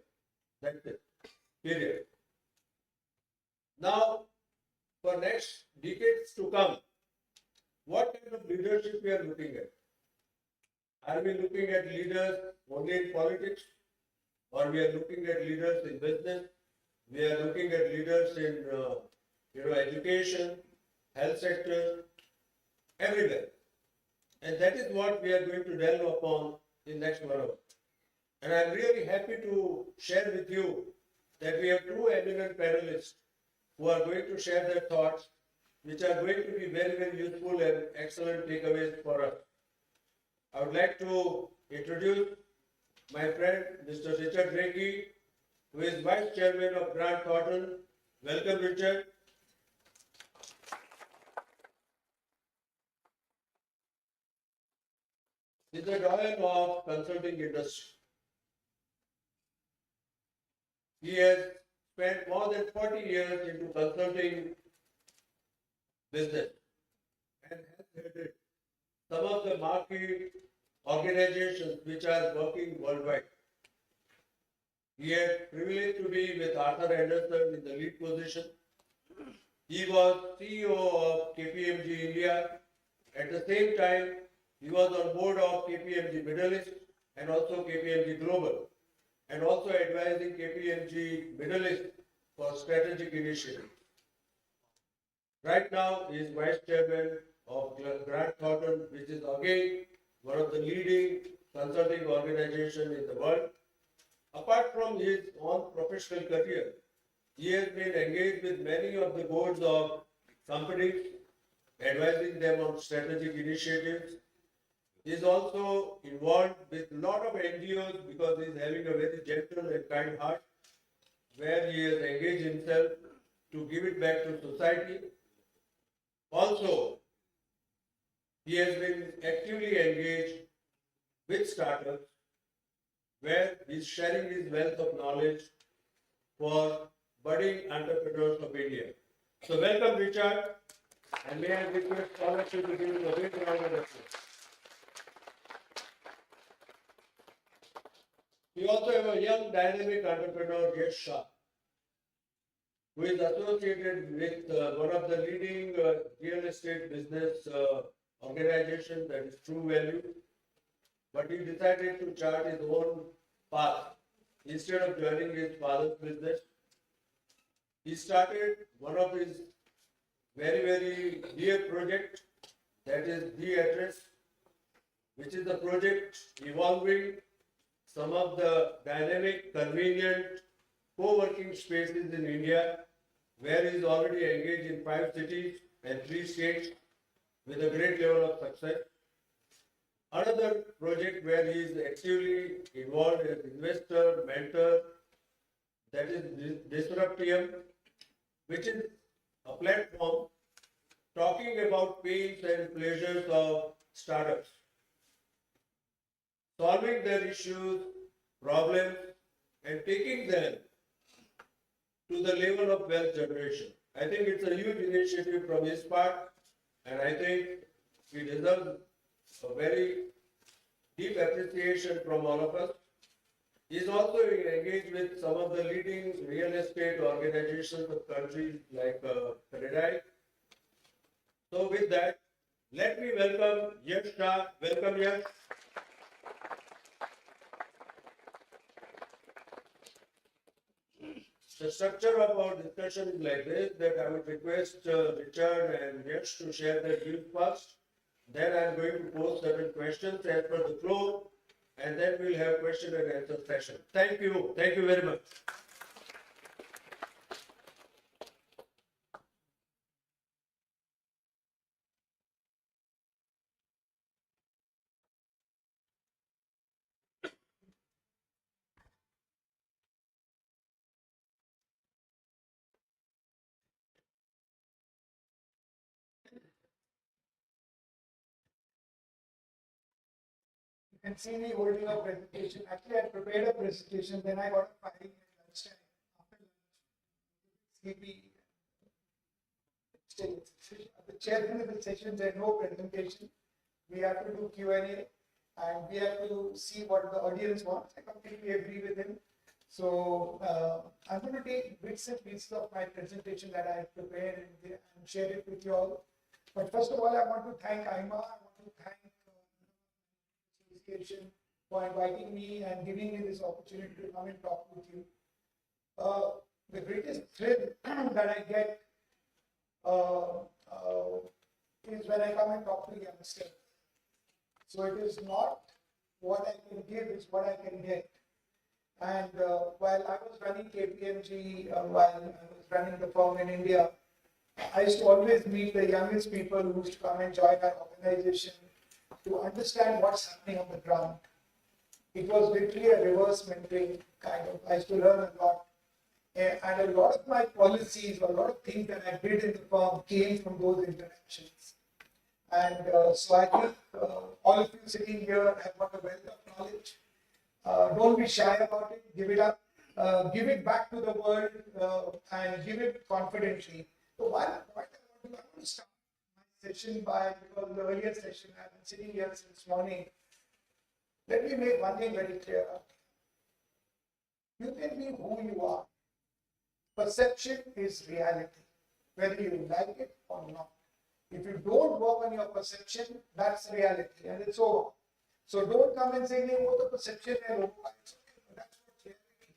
[SPEAKER 3] That's it. Period. Now, for next decades to come, what kind of leadership we are looking at? Are we looking at leaders only in politics? Or we are looking at leaders in business? We are looking at leaders in education? health sector, everywhere. And that is what we are going to delve upon in next 1 hour. And I'm really happy to share with you that we have two eminent panelists who are going to share their thoughts, which are going to be very, very useful and excellent takeaways for us. I would like to introduce my friend, Mr. Richard Reiki, who is Vice Chairman of Grant Thornton. Welcome, Richard. He's the doyen of consulting industry. He has spent more than 40 years into consulting business and has headed some of the marquee organizations which are working worldwide. He had privilege to be with Arthur Andersen in the lead position. He was CEO of KPMG India. At the same time, he was on board of KPMG Middle East and also KPMG Global, and also advising KPMG Middle East for strategic initiatives. Right now, he is Vice Chairman of Grant Thornton, which is again one of the leading consulting organizations in the world. Apart from his own professional career, he has been engaged with many of the boards of companies, advising them on strategic initiatives. He is also involved with a lot of NGOs because he is having a very gentle and kind heart, where he has engaged himself to give it back to society. Also, he has been actively engaged with startups, where he is sharing his wealth of knowledge for budding entrepreneurs of India. So welcome, Richard, and may I request all of you to give him a big round of applause. We also have a young dynamic entrepreneur, Yash Shah, who is associated with one of the leading real estate business organizations, that is True Value, but he decided to chart his own path. Instead of joining his father's business, he started one of his very, very dear project, that is The Address, which is the project involving some of the dynamic, convenient co-working spaces in India, where he is already engaged in 5 cities and 3 states with a great level of success. Another project where he is actively involved as investor, mentor, that is Disruptium, which is a platform talking about pains and pleasures of startups, solving their issues, problems, and taking them to the level of wealth generation. I think it's a huge initiative from his part, and I think he deserves a very deep appreciation from all of us. He is also engaged with some of the leading real estate organizations of countries like Canada. So with that, let me welcome Yash Shah. Welcome, Yash. The structure of our discussion is like this, that I would request Richard and Yash to share their views first. Then I am going to pose certain questions as per the floor, and then we'll have question and answer session. Thank you. Thank you very much.
[SPEAKER 7] You can see me holding a presentation. Actually, I prepared a presentation, then I got a filing at lunchtime. After lunch, sleepy. Still, the chairman of the session, there no presentation. We have to do Q&A, and we have to see what the audience wants. I completely agree with him. So I'm going to take bits and pieces of my presentation that I have prepared and share it with you all. But first of all, I want to thank AIMA. I want to thank Association for inviting me and giving me this opportunity to come and talk with you. The greatest thrill that I get when I come and talk to youngsters. So it is not what I can give, it's what I can get. And while I was running KPMG, while I was running the firm in India, I used to always meet the youngest people who used to come and join our organization to understand what's happening on the ground. It was literally a reverse mentoring kind of. I used to learn a lot. And a lot of my policies, a lot of things that I did in the firm came from those interactions. And so I think all of you sitting here have got a wealth of knowledge. Don't be shy about it. Give it up. Give it back to the world and give it confidently. So one point I want to start my session by, because the earlier session I've been sitting here since morning. Let me make one thing very clear. You can be who you are. Perception is reality, whether you like it or not. If you don't work on your perception, that's reality and it's over. So don't come and say, "Hey, what the perception is over." It's okay. That's what's reality.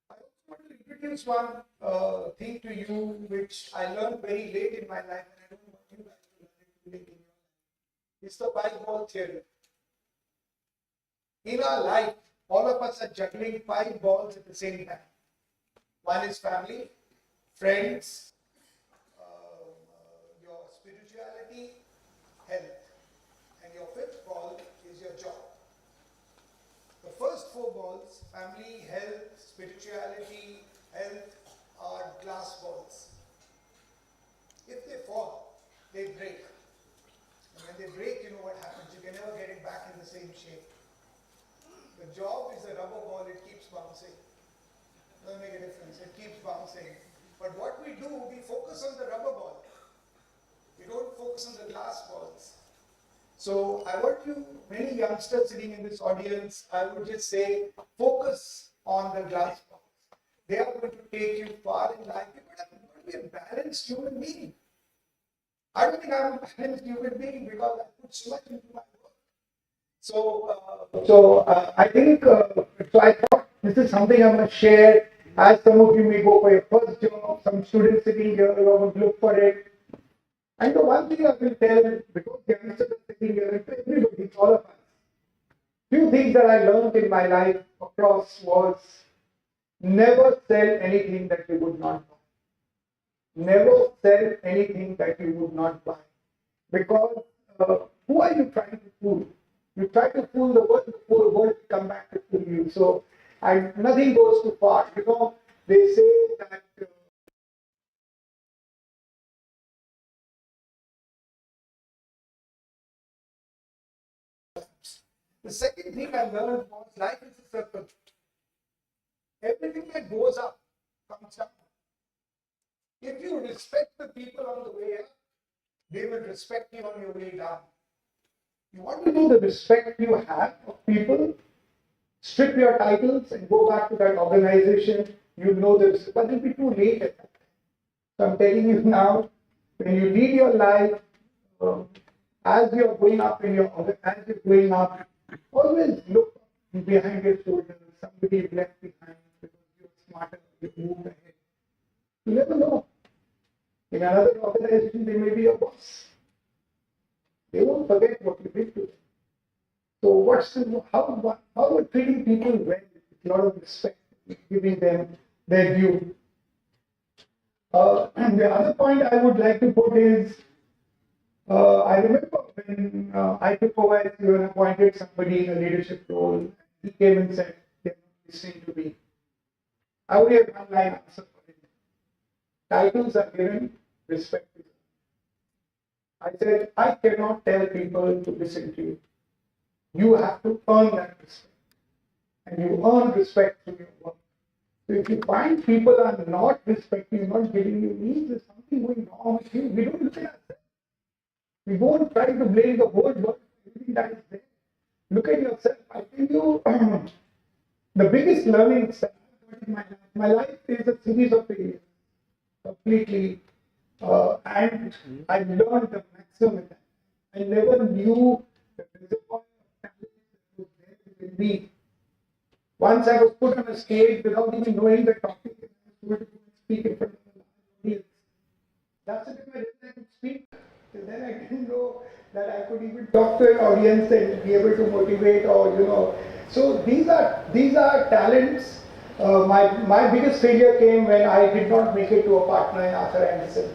[SPEAKER 7] I also want to introduce one thing to you which I learned very late in my life, and I don't want you guys to learn it late in your life. It's the 5-ball theory. In our life, all of us are juggling 5 balls at the same time. One is family, friends, your spirituality, health. And your 5th ball is your job. The first 4 balls, family, health, spirituality, health, are glass balls. If they fall, they break. And when they break, you know what happens. You can never get it back in the same shape. The job is a rubber ball, it keeps bouncing. Doesn't make a difference, it keeps bouncing. But what we do, we focus on the rubber ball. We don't focus on the glass balls. So I want you, many youngsters sitting in this audience, I would just say, focus on the glass balls. They are going to take you far in life. You've got to be a balanced human being. I don't think I'm a balanced human being because I put so much into my work. So I think, so I thought this is something I'm going to share. As some of you may go for your first job, some students sitting here who are going to look for it. And the one thing I will tell, because the youngsters are sitting here, to everybody, it's all of us. Few things that I learned in my life across was never sell anything that you would not buy. Never sell anything that you would not buy. Because who are you trying to fool? You try to fool the world before the world will come back to fool you. So, and nothing goes too far. You know, they say that the second thing I learned was life is a circle. Everything that goes up comes down. If you respect the people on the way up, they will respect you on your way down. You want to know the respect you have of people? Strip your titles and go back to that organization. You know this, but it'll be too late at that time. So I'm telling you now, when you lead your life, as you're going up always look behind your shoulders. Somebody is left behind because you're smarter, you moved ahead. You never know. In another organization, they may be your boss. They won't forget what you did to them. So how are treating people well with a lot of respect, giving them their due. And the other point I would like to put is, I remember when I took over as you and appointed somebody in a leadership role, he came and said, "They're not listening to me." I only have one line answer for it. Titles are given, respect is earned. I said, I cannot tell people to listen to you. You have to earn that respect. And you earn respect through your work. So if you find people are not respecting, not giving you needs, there's something going wrong with you. We don't look at ourselves. We won't try to blame the whole world for everything that is there. Look at yourself. I tell you, the biggest learnings that I've got in my life is a series of failures. Completely. And I learned the maximum in that. I never knew the reservoir of talent that was there within me. Once I was put on a stage without even knowing the topic, and I was told to speak in front of a large audience. That's the time I could speak. Till then I didn't know that I could even talk to an audience and be able to motivate, or So these are talents. My biggest failure came when I did not make it to a partner in Arthur Andersen.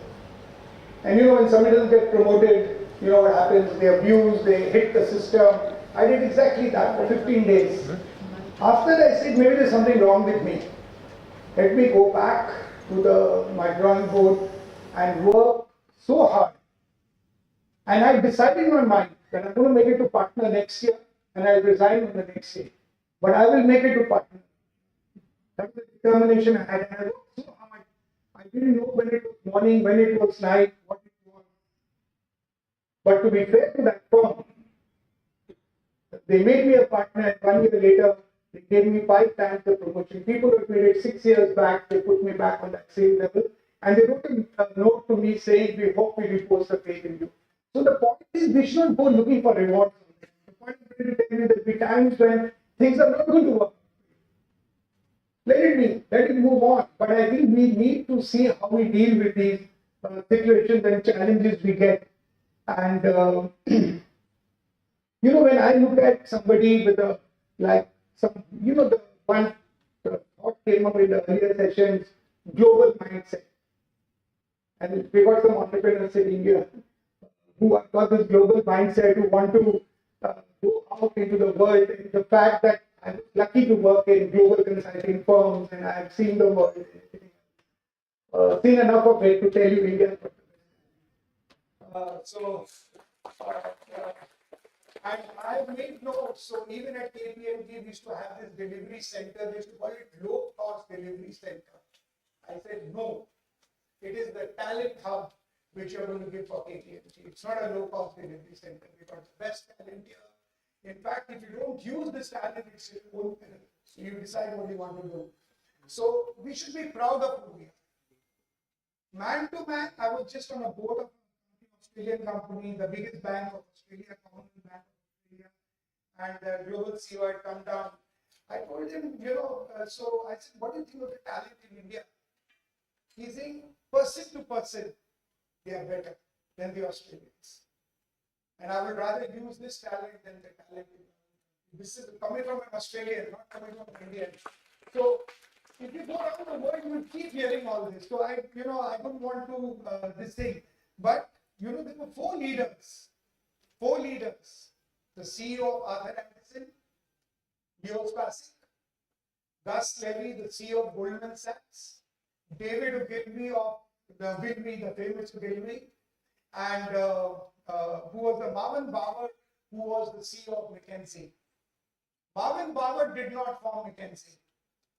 [SPEAKER 7] And when somebody doesn't get promoted, what happens? They abuse, they hit the system. I did exactly that for 15 days. After that, I said, maybe there's something wrong with me. Let me go back to my drawing board and work so hard. And I decided in my mind that I'm going to make it to partner next year, and I'll resign on the next day. But I will make it to partner. That's the determination I had. And I worked so hard. I didn't know when it was morning, when it was night, what it was. But to be fair to that firm, they made me a partner, and 1 year later, they gave me 5 times the promotion. People who made it 6 years back, they put me back on that same level. And they wrote a note to me saying, we hope we repose the faith in you. So the point is, we shouldn't go looking for rewards. The point is to tell you there'll be times when things are not going to work. Let it be, let it move on. But I think we need to see how we deal with these situations and challenges we get. And when I look at somebody with the one thought came up in the earlier sessions, global mindset. And we got some entrepreneurs in India who have got this global mindset, who want to go out into the world. And the fact that I'm lucky to work in global consulting firms, and I've seen the world, seen enough of it to tell you India. And I've made notes. So even at KPMG, we used to have this delivery center. We used to call it low-cost delivery center. I said no. It is the talent hub which you're going to give for KPMG. It's not a low-cost delivery center. We've got the best talent here. In fact, if you don't use this talent, it's your own talent. So you decide what you want to do. So we should be proud of who we are. Man to man, I was just on a board of an Australian company, the biggest bank of Australia, Commonwealth Bank of Australia, and the global CEO had come down. I told him, so I said, what do you think of the talent in India? He's saying, person to person, they are better than the Australians. And I would rather use this talent than the talent. This is coming from an Australian, not coming from an Indian. So if you go around the world, you will keep hearing all this. So I don't want to this thing. But there were 4 leaders. 4 leaders. The CEO of Arthur Andersen, Leo Spasik, Gus Levy, the CEO of Goldman Sachs, David Ogilvy of the famous Ogilvy, and who was the Marvin Bauer, who was the CEO of McKinsey. Marvin Bauer did not form McKinsey.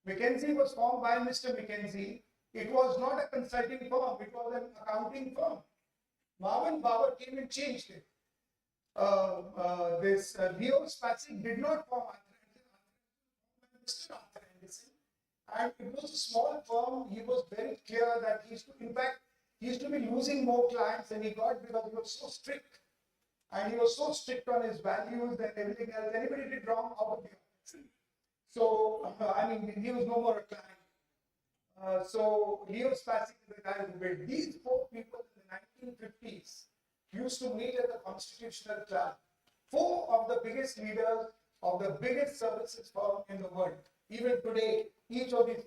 [SPEAKER 7] McKinsey was formed by Mr. McKinsey. It was not a consulting firm, it was an accounting firm. Marvin Bauer came and changed it. Leo Spasik did not form Mr. Arthur Andersen. And it was a small firm. He was very clear that he used to be losing more clients than he got because he was so strict. And he was so strict on his values and everything else. Anybody did wrong, out of the office. So, he was no more a client. So, Leo Spasik is the guy who built. These 4 people in the 1950s used to meet at the Constitutional Club. 4 of the biggest leaders of the biggest services firm in the world. Even today, each of these,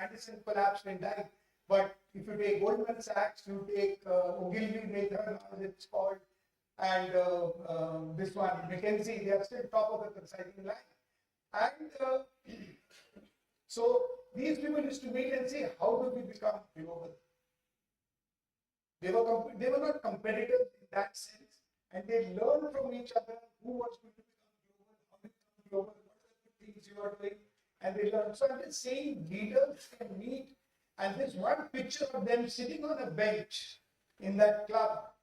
[SPEAKER 7] Andersen collapsed and died. But if you take Goldman Sachs, you take Ogilvy, Nathan, as it's called, and this one, McKinsey, they are still top of the consulting line. And so these people used to meet and say, how do we become global? They were not competitive in that sense, and they learned from each other who was going to become global, how to become global, what are the things you are doing, and they learned. So I'm just saying, leaders can meet, and this one picture of them sitting on a bench in that club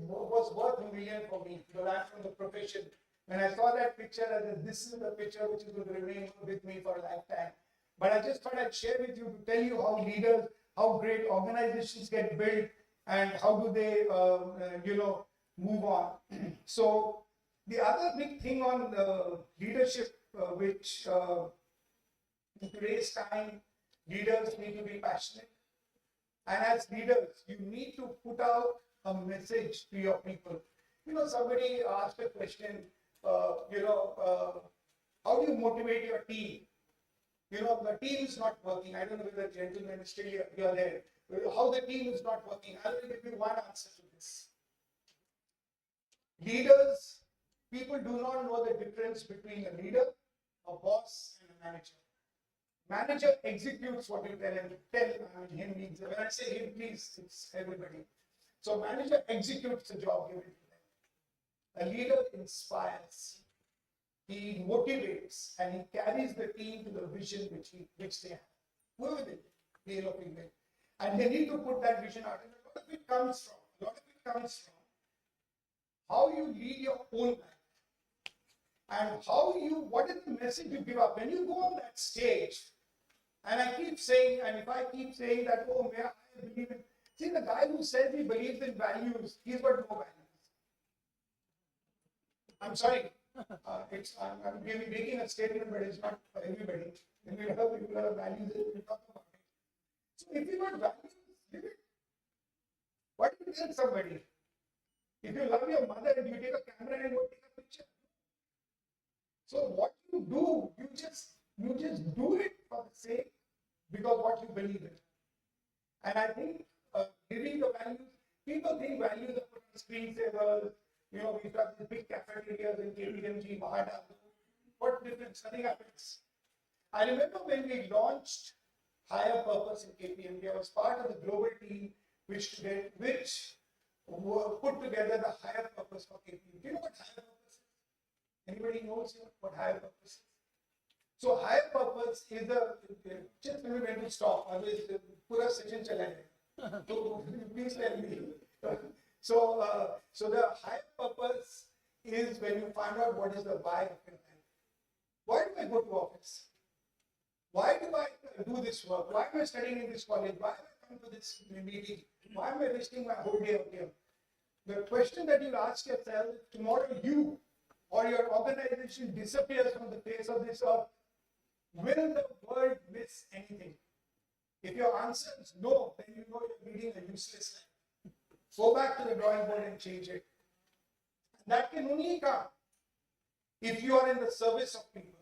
[SPEAKER 7] was worth $1 million for me, because I'm from the profession. When I saw that picture, I said, this is the picture which is going to remain with me for a lifetime. But I just thought I'd share with you to tell you how leaders, how great organizations get built, and how do they, move on. So the other big thing on leadership, which in today's time, leaders need to be passionate. And as leaders, you need to put out a message to your people. Somebody asked a question, how do you motivate your team? The team is not working. I don't know whether the gentleman is still here there. How the team is not working. I will give you one answer to this. Leaders, people do not know the difference between a leader, a boss, and a manager. Manager executes what you tell him. Him means, when I say him, please, it's everybody. So manager executes the job given to them. A leader inspires. He motivates and he carries the team to the vision which they have. Whoever they are looking with. And they need to put that vision out. And a lot of it comes from how you lead your own life. And what is the message you give up? When you go on that stage, and I keep saying, and if I keep saying that, oh, may I believe in, see, the guy who says he believes in values, he's got no values. I'm sorry. I'm making a statement, but it's not for everybody. And we have people who have values, we talk about it. So if you got values, live it. What do you tell somebody? If you love your mother and you take a camera and go take a picture. So what you do, you just do it for the sake, because what you believe in. And I think giving the values, people think values are put on screensavers. We've got these big cafeterias in KPMG, Mahada. What difference? Nothing happens. I remember when we launched Higher Purpose in KPMG, I was part of the global team which put together the Higher Purpose for KPMG. Do you know what Higher Purpose is? Anybody knows what Higher Purpose is? So Higher Purpose is just when we went to stop, always pura session chala. So please tell me. So the higher purpose is when you find out what is the why of your life. Why do I go to office? Why do I do this work? Why am I studying in this college? Why am I coming to this meeting? Why am I wasting my whole day out here? The question that you ask yourself, tomorrow you or your organization disappears from the face of this earth, will the world miss anything? If your answer is no, then you know you're leading a useless life. Go back to the drawing board and change it. And that can only come if you are in the service of people.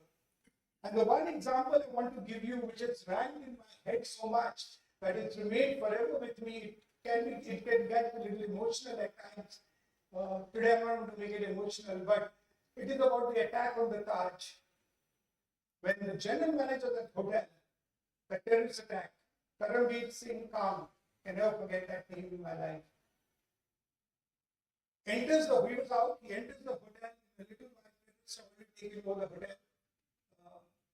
[SPEAKER 7] And the one example I want to give you, which has ranked in my head so much that it's remained forever with me, it can get a little emotional at times. Today I'm not going to make it emotional, but it is about the attack on the Taj. When the general manager of that hotel, the terrorist attack, Karamveer Singh Khan, can never forget that name in my life. He was out, he enters the hotel, a little while later, somebody taking over the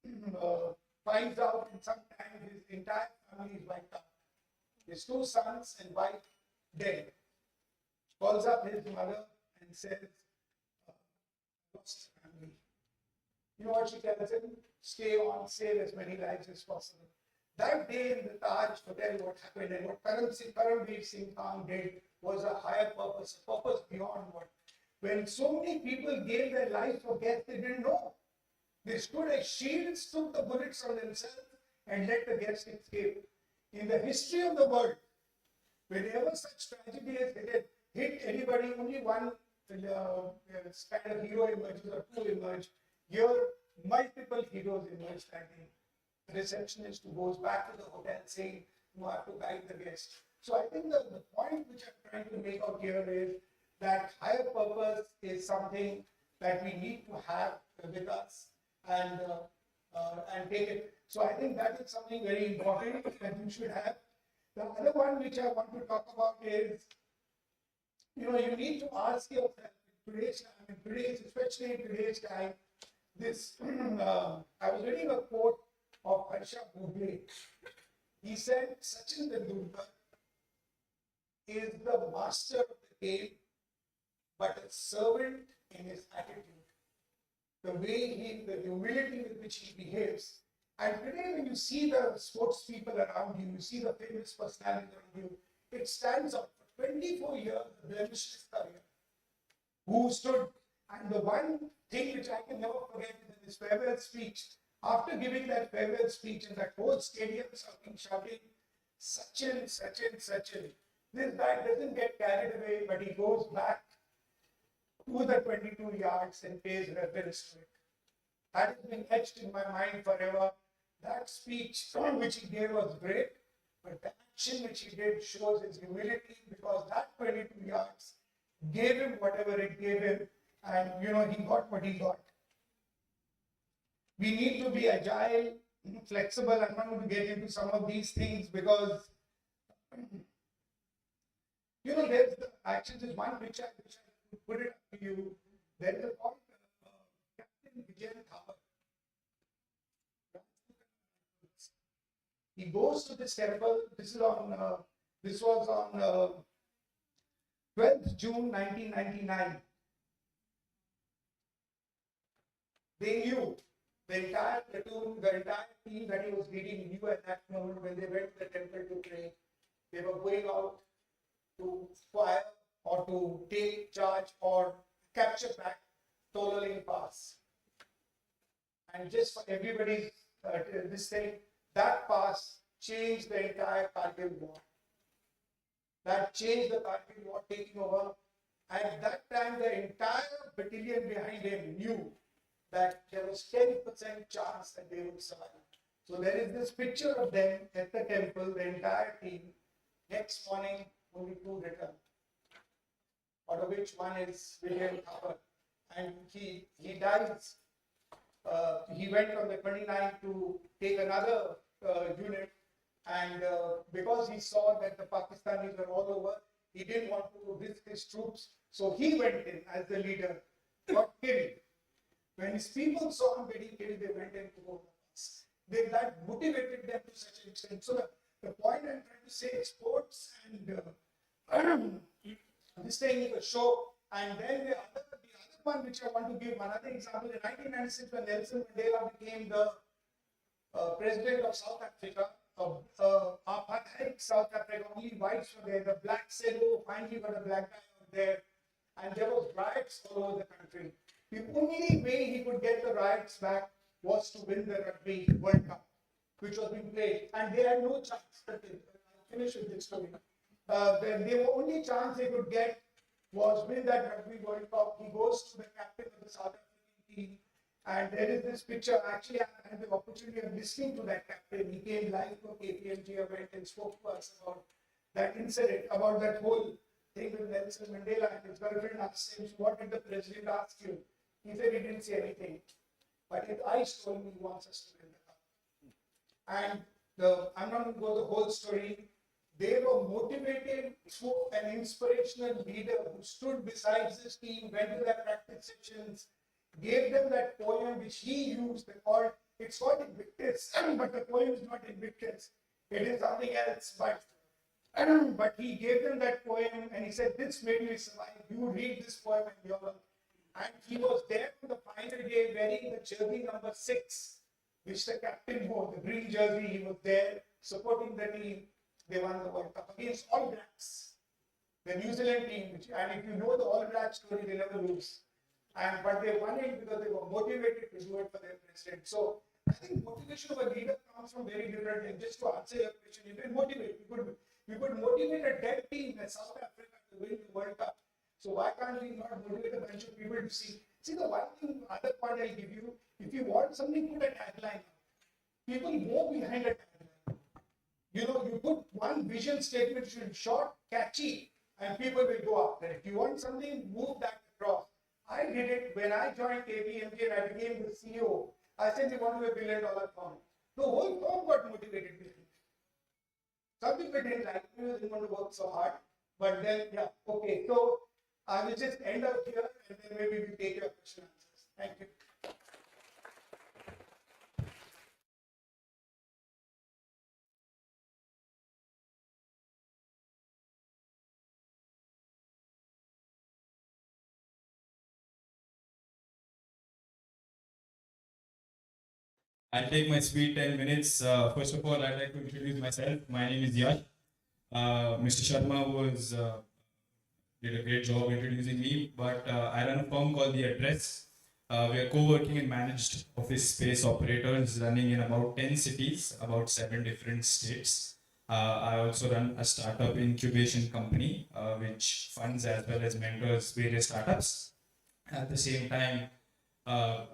[SPEAKER 7] hotel, finds out in some time his entire family is wiped out. His 2 sons and wife dead. Calls up his mother and says, lost family. You know what she tells him? Stay on, save as many lives as possible. That day in the Taj Hotel, what happened and what Karamveer Singh Khan did was a higher purpose, a purpose beyond what. When so many people gave their lives for guests, they didn't know. They stood as shields, took the bullets on themselves, and let the guests escape. In the history of the world, whenever such tragedy has hit anybody, only one kind of hero emerges or 2 emerge. Here, multiple heroes emerge that day. The receptionist who goes back to the hotel saying, you have to guide the guest. So I think the point which I'm trying to make out here is that higher purpose is something that we need to have with us and take it. So I think that is something very important that you should have. The other one which I want to talk about is, you need to ask yourself especially in today's time, this, I was reading a quote of Harsha Bhogale. He said, Sachin Tendulkar is the master of the game, but a servant in his attitude. The humility with which he behaves. And today when you see the sports people around you, you see the famous personalities around you, it stands out. For 24 years, blemishless career. Who stood, and the one thing which I can never forget is in his farewell speech. After giving that farewell speech in that whole stadium, shouting, Sachin. This guy doesn't get carried away, but he goes back to the 22 yards and pays reverence to it. That has been etched in my mind forever. That speech which he gave was great, but the action which he did shows his humility, because that 22 yards gave him whatever it gave him, and he got what he got. We need to be agile, flexible. I'm not going to get into some of these things because there's there's one picture which I put it up to you. There is a called Captain Vijay Thapar. He goes to this temple. This was on 12th June 1999. They knew, the entire platoon, the entire team that he was leading knew at that moment when they went to the temple to pray. They were going out to fire or to take charge or capture back Tololing Pass. And just for everybody's this thing, that pass changed the entire Kargil war. That changed the Kargil war taking over. At that time, the entire battalion behind him knew that there was 10% chance that they would survive. So there is this picture of them at the temple, the entire team. Next morning, only 2 returned, out of which one is William Thapar. And he dies. He went on the 29th to take another unit, and because he saw that the Pakistanis were all over, he didn't want to risk his troops, so he went in as the leader, got killed. When his people saw him getting killed, they went in to go the pass. That motivated them to such an extent. So the point I'm trying to say is sports and this thing is a show. And then the other one which I want to give another example, in 1996 when Nelson Mandela became the president of South Africa, apartheid South Africa, only whites were there. The blacks said, oh, finally got a black guy out there. And there was riots all over the country. The only way he could get the riots back was to win the Rugby World Cup, which was being played. And they had no chance. I'll finish with this story. The only chance they could get was win that Rugby World Cup. He goes to the captain of the South African team. And there is this picture. Actually, I had the opportunity of listening to that captain. He came live to KPMG event and spoke to us about that incident, about that whole thing with Nelson Mandela. And his girlfriend asked him, what did the president ask you? He said he didn't say anything. But his eyes told me he wants us to win the cup. And I'm not going to go the whole story. They were motivated through an inspirational leader who stood beside his team, went to their practice sessions, gave them that poem which he used. It's called Invictus, but the poem is not Invictus. It is something else. But he gave them that poem and he said, this made me survive. You read this poem and you're. And he was there on the final day wearing the jersey number 6, which the captain wore, the green jersey. He was there supporting the team. They won the World Cup against All Blacks, the New Zealand team. And if you know the All Blacks story, they never lose. But they won it because they were motivated to do it for their president. So I think motivation of a leader comes from very different things. Just to answer your question, you can motivate. We could motivate a dead team in South Africa to win the World Cup. So why can't we not motivate a bunch of people to see? See, the one thing, other point I'll give you, if you want something, put a tagline. People go behind a tagline. You put one vision statement, which is short, catchy, and people will go after it. If you want something, move that across. I did it when I joined KPMG and I became the CEO. I said we want to be $1 billion firm. The whole firm got motivated with me. Some people didn't like me, didn't want to work so hard. But then, yeah, okay. So I will just end up here and then maybe we take your question and answers. Thank you.
[SPEAKER 8] I'll take my sweet 10 minutes. First of all, I'd like to introduce myself. My name is Yash. Mr. Sharma did a great job introducing me, but I run a firm called The Address. We are co-working and managed office space operators running in about 10 cities, about 7 different states. I also run a startup incubation company, which funds as well as mentors various startups. At the same time,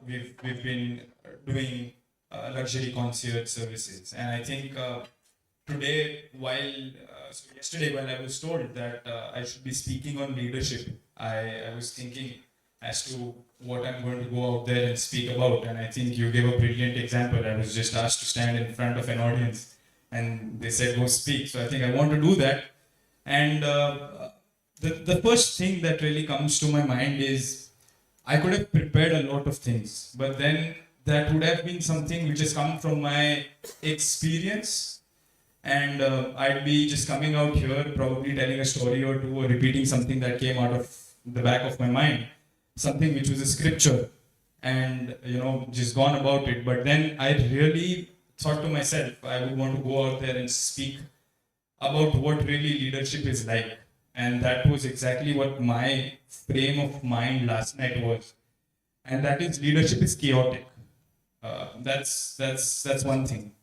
[SPEAKER 8] we've been doing luxury concierge services, and I think today, yesterday, while I was told that I should be speaking on leadership, I was thinking as to what I'm going to go out there and speak about, and I think you gave a brilliant example. I was just asked to stand in front of an audience, and they said go speak. So I think I want to do that, and the first thing that really comes to my mind is I could have prepared a lot of things, but then that would have been something which has come from my experience, and I'd be just coming out here, probably telling a story or two, or repeating something that came out of the back of my mind, something which was a scripture, and just gone about it. But then I really thought to myself, I would want to go out there and speak about what really leadership is like. And that was exactly what my frame of mind last night was. And that is, leadership is chaotic. That's one thing.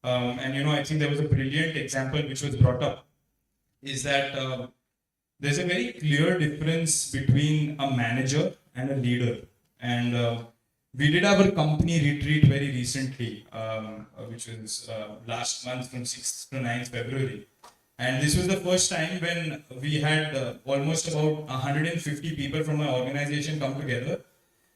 [SPEAKER 8] And I think there was a brilliant example which was brought up, is that there's a very clear difference between a manager and a leader. And we did our company retreat very recently, which was last month from 6th to 9th February. And this was the first time when we had almost about 150 people from my organization come together.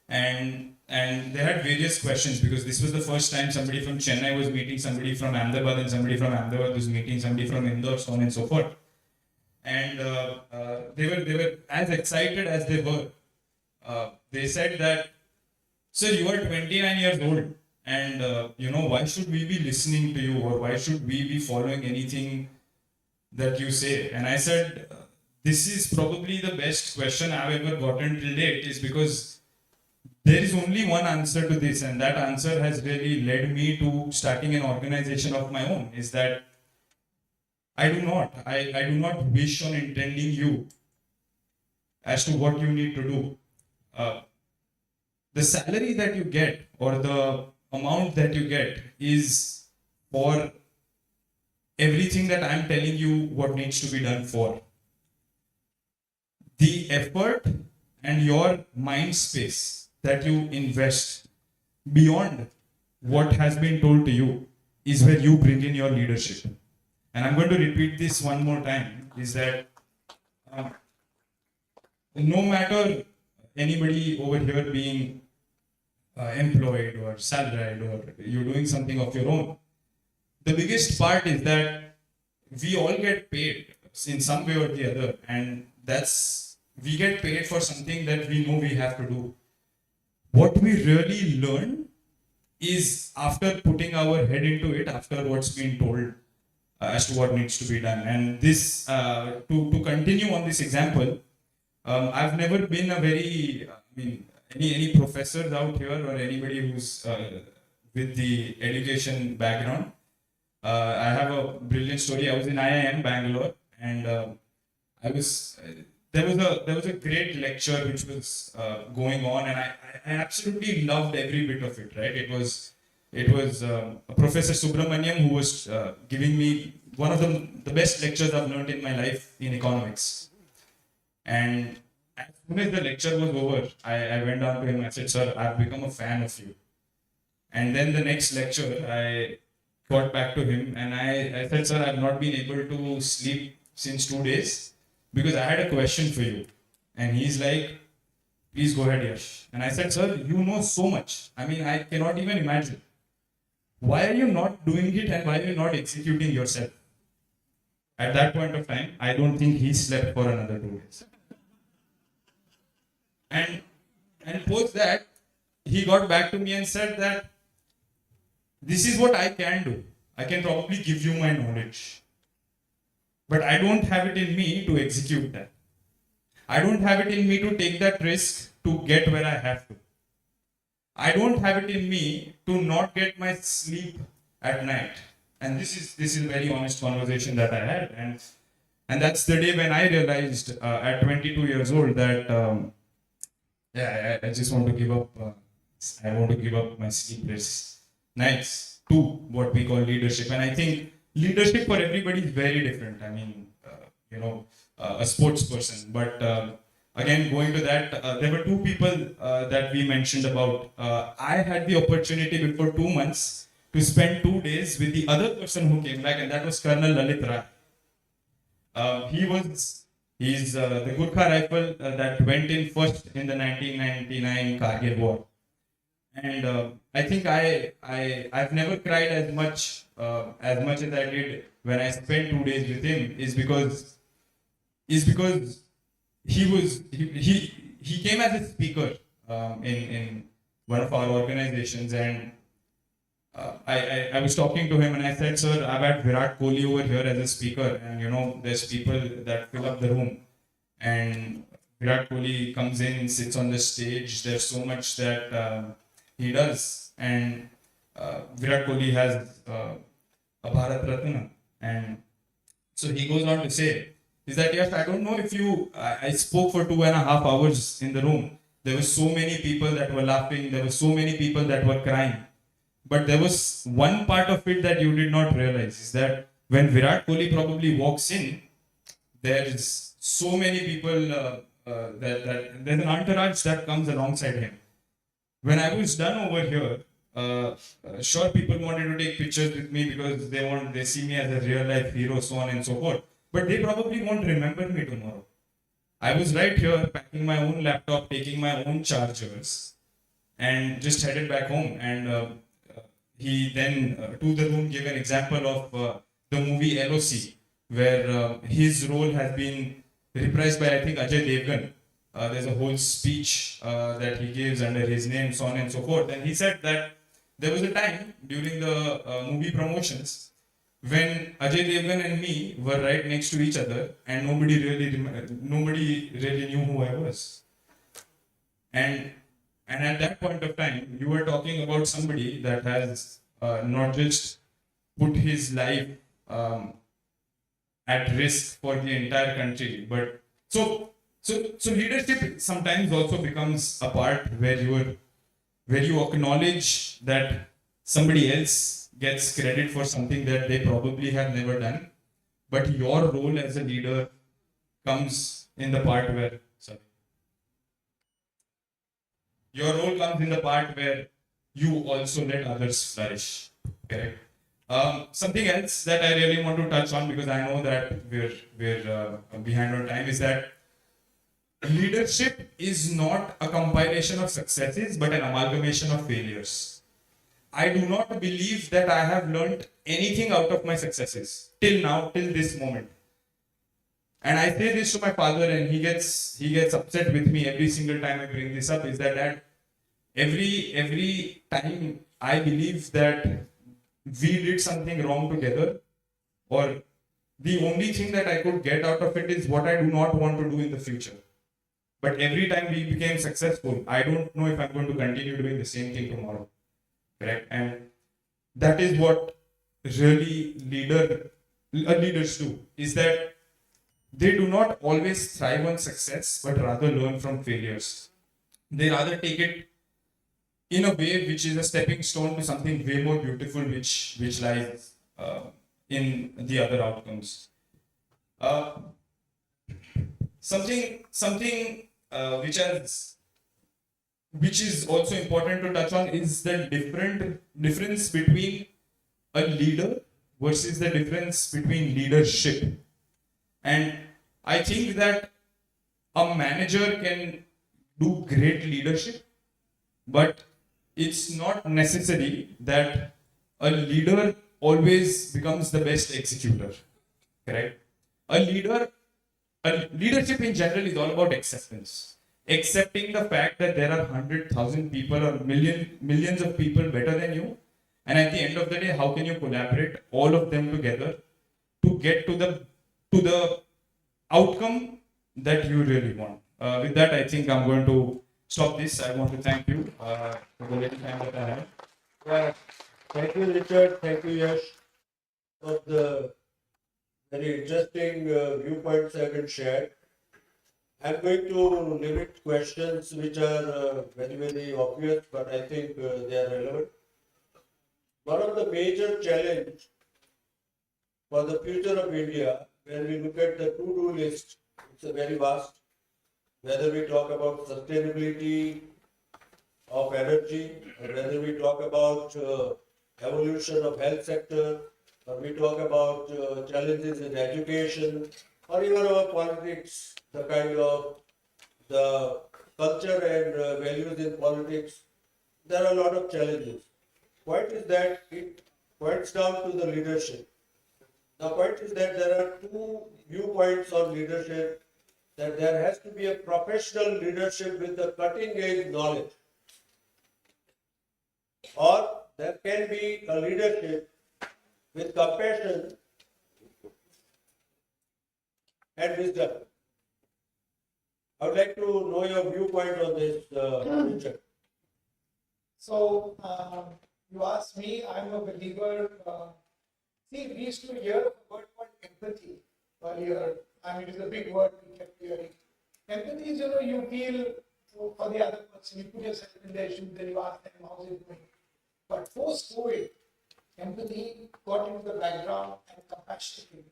[SPEAKER 8] And they had various questions, because this was the first time somebody from Chennai was meeting somebody from Ahmedabad, and somebody from Ahmedabad was meeting somebody from Indore, so on and so forth. And they were as excited as they were. They said that, sir, you are 29 years old, and why should we be listening to you, or why should we be following anything that you say? And I said, this is probably the best question I've ever gotten till date, is because there is only one answer to this, and that answer has really led me to starting an organization of my own, is that I do not wish on intending you as to what you need to do. The salary that you get, or the amount that you get, is for everything that I'm telling you what needs to be done for. The effort and your mind space that you invest beyond what has been told to you is where you bring in your leadership. And I'm going to repeat this one more time, is that no matter anybody over here being employed or salaried, or you're doing something of your own, the biggest part is that we all get paid in some way or the other, and we get paid for something that we know we have to do. What we really learn is after putting our head into it, after what's been told as to what needs to be done. And this, to continue on this example, I've never been a very, any professors out here, or anybody who's with the education background, I have a brilliant story. I was in IIM Bangalore, and there was a great lecture which was going on, and I absolutely loved every bit of it. Right? It was Professor Subramaniam who was giving me one of the best lectures I've learned in my life in economics. And as soon as the lecture was over, I went down to him. I said, "Sir, I've become a fan of you." And then the next lecture, I got back to him and I said, "Sir, I've not been able to sleep since 2 days because I had a question for you." And he's like, "Please go ahead, Yash." And I said, "Sir, you know so much. I cannot even imagine. Why are you not doing it, and why are you not executing yourself?" At that point of time, I don't think he slept for another 2 days. And post that, he got back to me and said that this is what I can do. I can probably give you my knowledge, but I don't have it in me to execute that. I don't have it in me to take that risk to get where I have to. I don't have it in me to not get my sleep at night. And this is a very honest conversation that I had. And that's the day when I realized at 22 years old that I just want to give up. I want to give up my sleepless nights to what we call leadership. And I think leadership for everybody is very different. A sports person, but again, going to that, there were two people that we mentioned about. I had the opportunity before 2 months to spend 2 days with the other person who came back, and that was Colonel Lalit Rai. He's the Gurkha rifle that went in first in the 1999 Kargil War. And I think I've never cried as much as I did when I spent 2 days with him is because he came as a speaker in one of our organizations, and I was talking to him and I said, sir, I've had Virat Kohli over here as a speaker, and there's people that fill up the room, and Virat Kohli comes in, sits on the stage. There's so much that he does, and Virat Kohli has a Bharat Ratna, and so he goes on to say, is that yes, I don't know if I spoke for 2.5 hours in the room. There were so many people that were laughing. There were so many people that were crying. But there was one part of it that you did not realize, is that when Virat Kohli probably walks in, there's so many people that there's an entourage that comes alongside him. When I was done over here, sure, people wanted to take pictures with me because they see me as a real life hero, so on and so forth. But they probably won't remember me tomorrow. I was right here packing my own laptop, taking my own chargers, and just headed back home. And he then, to the room, gave an example of the movie LOC, where his role has been reprised by, I think, Ajay Devgan. There's a whole speech that he gives under his name, so on and so forth. And he said that there was a time during the movie promotions when Ajay Devgan and me were right next to each other, and nobody really knew who I was. And at that point of time, you were talking about somebody that has not just put his life at risk for the entire country, but so leadership sometimes also becomes a part where you acknowledge that somebody else gets credit for something that they probably have never done, but your role as a leader comes in the part where you also let others flourish. Correct. Something else that I really want to touch on, because I know that we're behind on time, is that leadership is not a compilation of successes but an amalgamation of failures. I do not believe that I have learned anything out of my successes till now, till this moment. And I say this to my father, and he gets upset with me every single time I bring this up, is that Dad, every time I believe that we did something wrong together, or the only thing that I could get out of it is what I do not want to do in the future. But every time we became successful, I don't know if I'm going to continue doing the same thing tomorrow. Correct? And that is what really leaders do, is that they do not always thrive on success, but rather learn from failures. They rather take it in a way which is a stepping stone to something way more beautiful, which lies in the other outcomes. Something which is also important to touch on is the difference between a leader versus the difference between leadership. And I think that a manager can do great leadership, but it's not necessary that a leader always becomes the best executor. Correct? Leadership in general is all about acceptance. Accepting the fact that there are 100,000 people or millions of people better than you, and at the end of the day, how can you collaborate all of them together to get to the outcome that you really want. With that, I think I'm going to stop this. I want to thank you for the little time that I had.
[SPEAKER 3] Yeah. Thank you, Richard. Thank you, Yash, of the very interesting viewpoints have been shared. I'm going to limit questions which are very, very obvious, but I think they are relevant. One of the major challenges for the future of India, when we look at the to-do list, it's a very vast. whether we talk about sustainability of energy, or whether we talk about evolution of health sector, or we talk about challenges in education, or even our politics, the kind of the culture and values in politics, there are a lot of challenges. Point is that it points down to the leadership. The point is that there are two viewpoints on leadership, that there has to be a professional leadership with the cutting edge knowledge, or there can be a leadership with compassion and wisdom. I would like to know your viewpoint on this, Richard.
[SPEAKER 7] So, you asked me, I'm a believer. See, we used to hear a word called empathy earlier. I mean, it is a big word we kept hearing. Empathy is, you feel for the other person, you put yourself in their shoes, then you ask them, how's it going? But post-COVID, empathy got into the background and compassion came.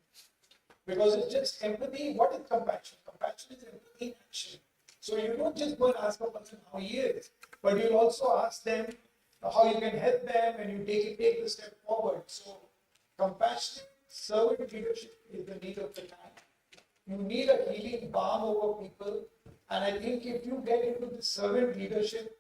[SPEAKER 7] Because it's just empathy. What is compassion? Compassion is empathy in action. So you don't just go and ask a person how he is, but you'll also ask them how you can help them, and you take the step forward. So compassionate servant leadership is the need of the time. You need a healing balm over people, and I think if you get into the servant leadership,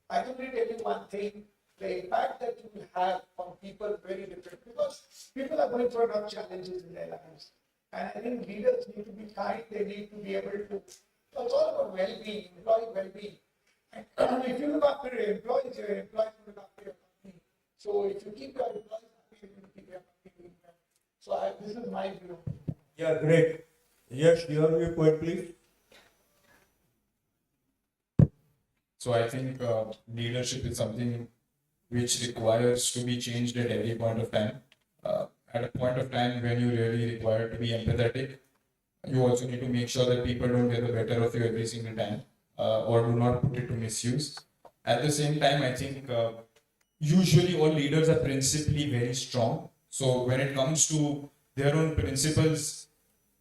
[SPEAKER 7] I can only tell you one thing: the impact that you will have on people very different, because people are going through enough challenges in their lives. And I think leaders need to be kind, they need to be able to, it's all about well-being, employee well-being. And if you look after your employees will look after your company. So if you keep your employees happy, you will keep your company well. So this is my view.
[SPEAKER 3] Yeah, great. Yes, your viewpoint, please.
[SPEAKER 8] So I think leadership is something which requires to be changed at every point of time. At a point of time when you really require to be empathetic, you also need to make sure that people don't get the better of you every single time, or do not put it to misuse. At the same time, I think usually all leaders are principally very strong. So when it comes to their own principles,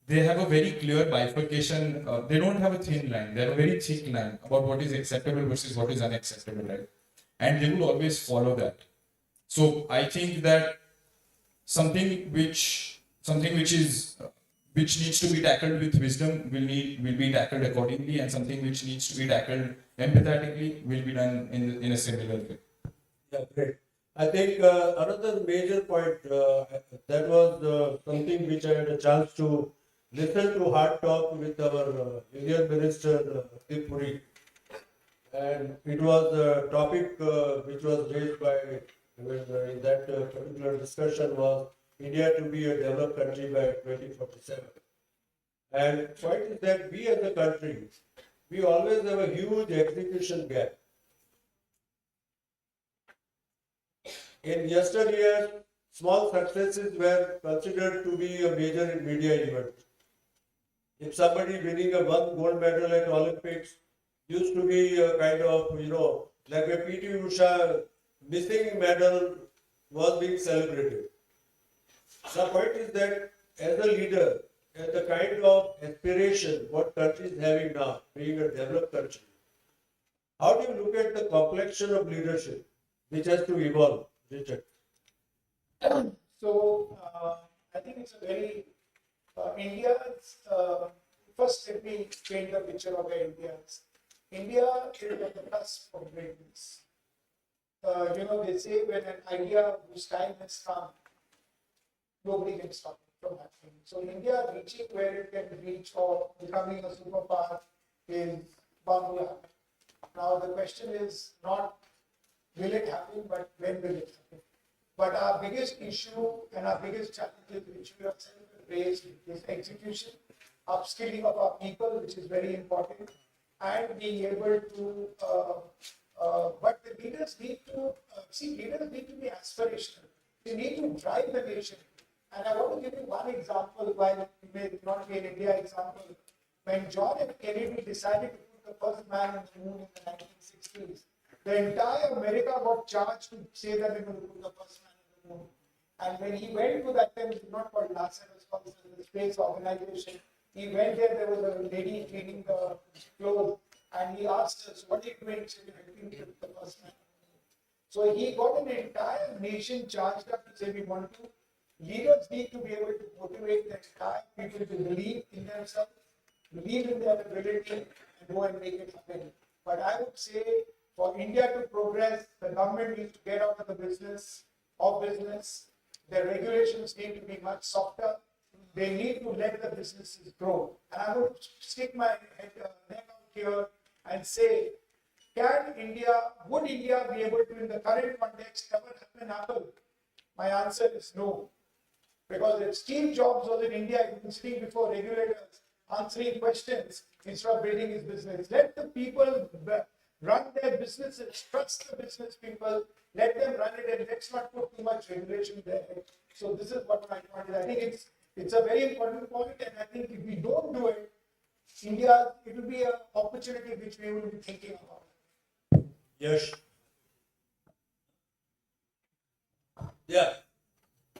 [SPEAKER 8] they have a very clear bifurcation. They don't have a thin line. They have a very thick line about what is acceptable versus what is unacceptable, right? And they will always follow that. So I think that something which needs to be tackled with wisdom will be tackled accordingly, and something which needs to be tackled empathetically will be done in a similar way.
[SPEAKER 3] Yeah, great. I think another major point, that was something which I had a chance to listen to hard talk with our Indian Minister Tripuri, and it was a topic which was raised by in that particular discussion was India to be a developed country by 2047. And point is that we as a country, we always have a huge execution gap. In yesteryear, small successes were considered to be a major media event. If somebody winning a one gold medal at Olympics used to be a kind of, like a P.T. Usha missing medal was being celebrated. The point is that as a leader, as the kind of aspiration what country is having now, being a developed country, how do you look at the complexion of leadership which has to evolve, Richard?
[SPEAKER 7] So I think it's a very India's first let me paint the picture of where India is. India is at the cusp of greatness. They say when an idea whose time has come, nobody can stop it from happening. So India reaching where it can reach or becoming a superpower is bound to happen. Now the question is not will it happen, but when will it happen? But our biggest issue and our biggest challenges which we yourself have raised is execution, upskilling of our people, which is very important, and being able to, but the leaders need to, leaders need to be aspirational. They need to drive the nation. And I want to give you one example, while it may not be an India example. When John F. Kennedy decided to put the first man on the moon in the 1960s, the entire America got charged to say that they were going to put the first man on the moon. And when he went to that time, it was not called NASA, it was called the Space Organization. He went there was a lady cleaning the clothes, and he asked us, what are you doing? She said, "Helping the first man." So he got an entire nation charged up to say we want to. Leaders need to be able to motivate the entire people to believe in themselves, believe in their ability, and go and make it happen. But I would say for India to progress, the government needs to get out of the business of business. The regulations need to be much softer. They need to let the businesses grow. And I would stick my neck out here and say, would India be able to, in the current context, ever happen Apple? My answer is no. Because if Steve Jobs was in India, he would be sitting before regulators, answering questions instead of building his business. Let the people run their businesses, trust the business people, let them run it, and let's not put too much regulation there. So this is what my point is. I think it's a very important point, and I think if we don't do it, India, it will be an opportunity which we will be thinking about.
[SPEAKER 3] Yes. Yeah.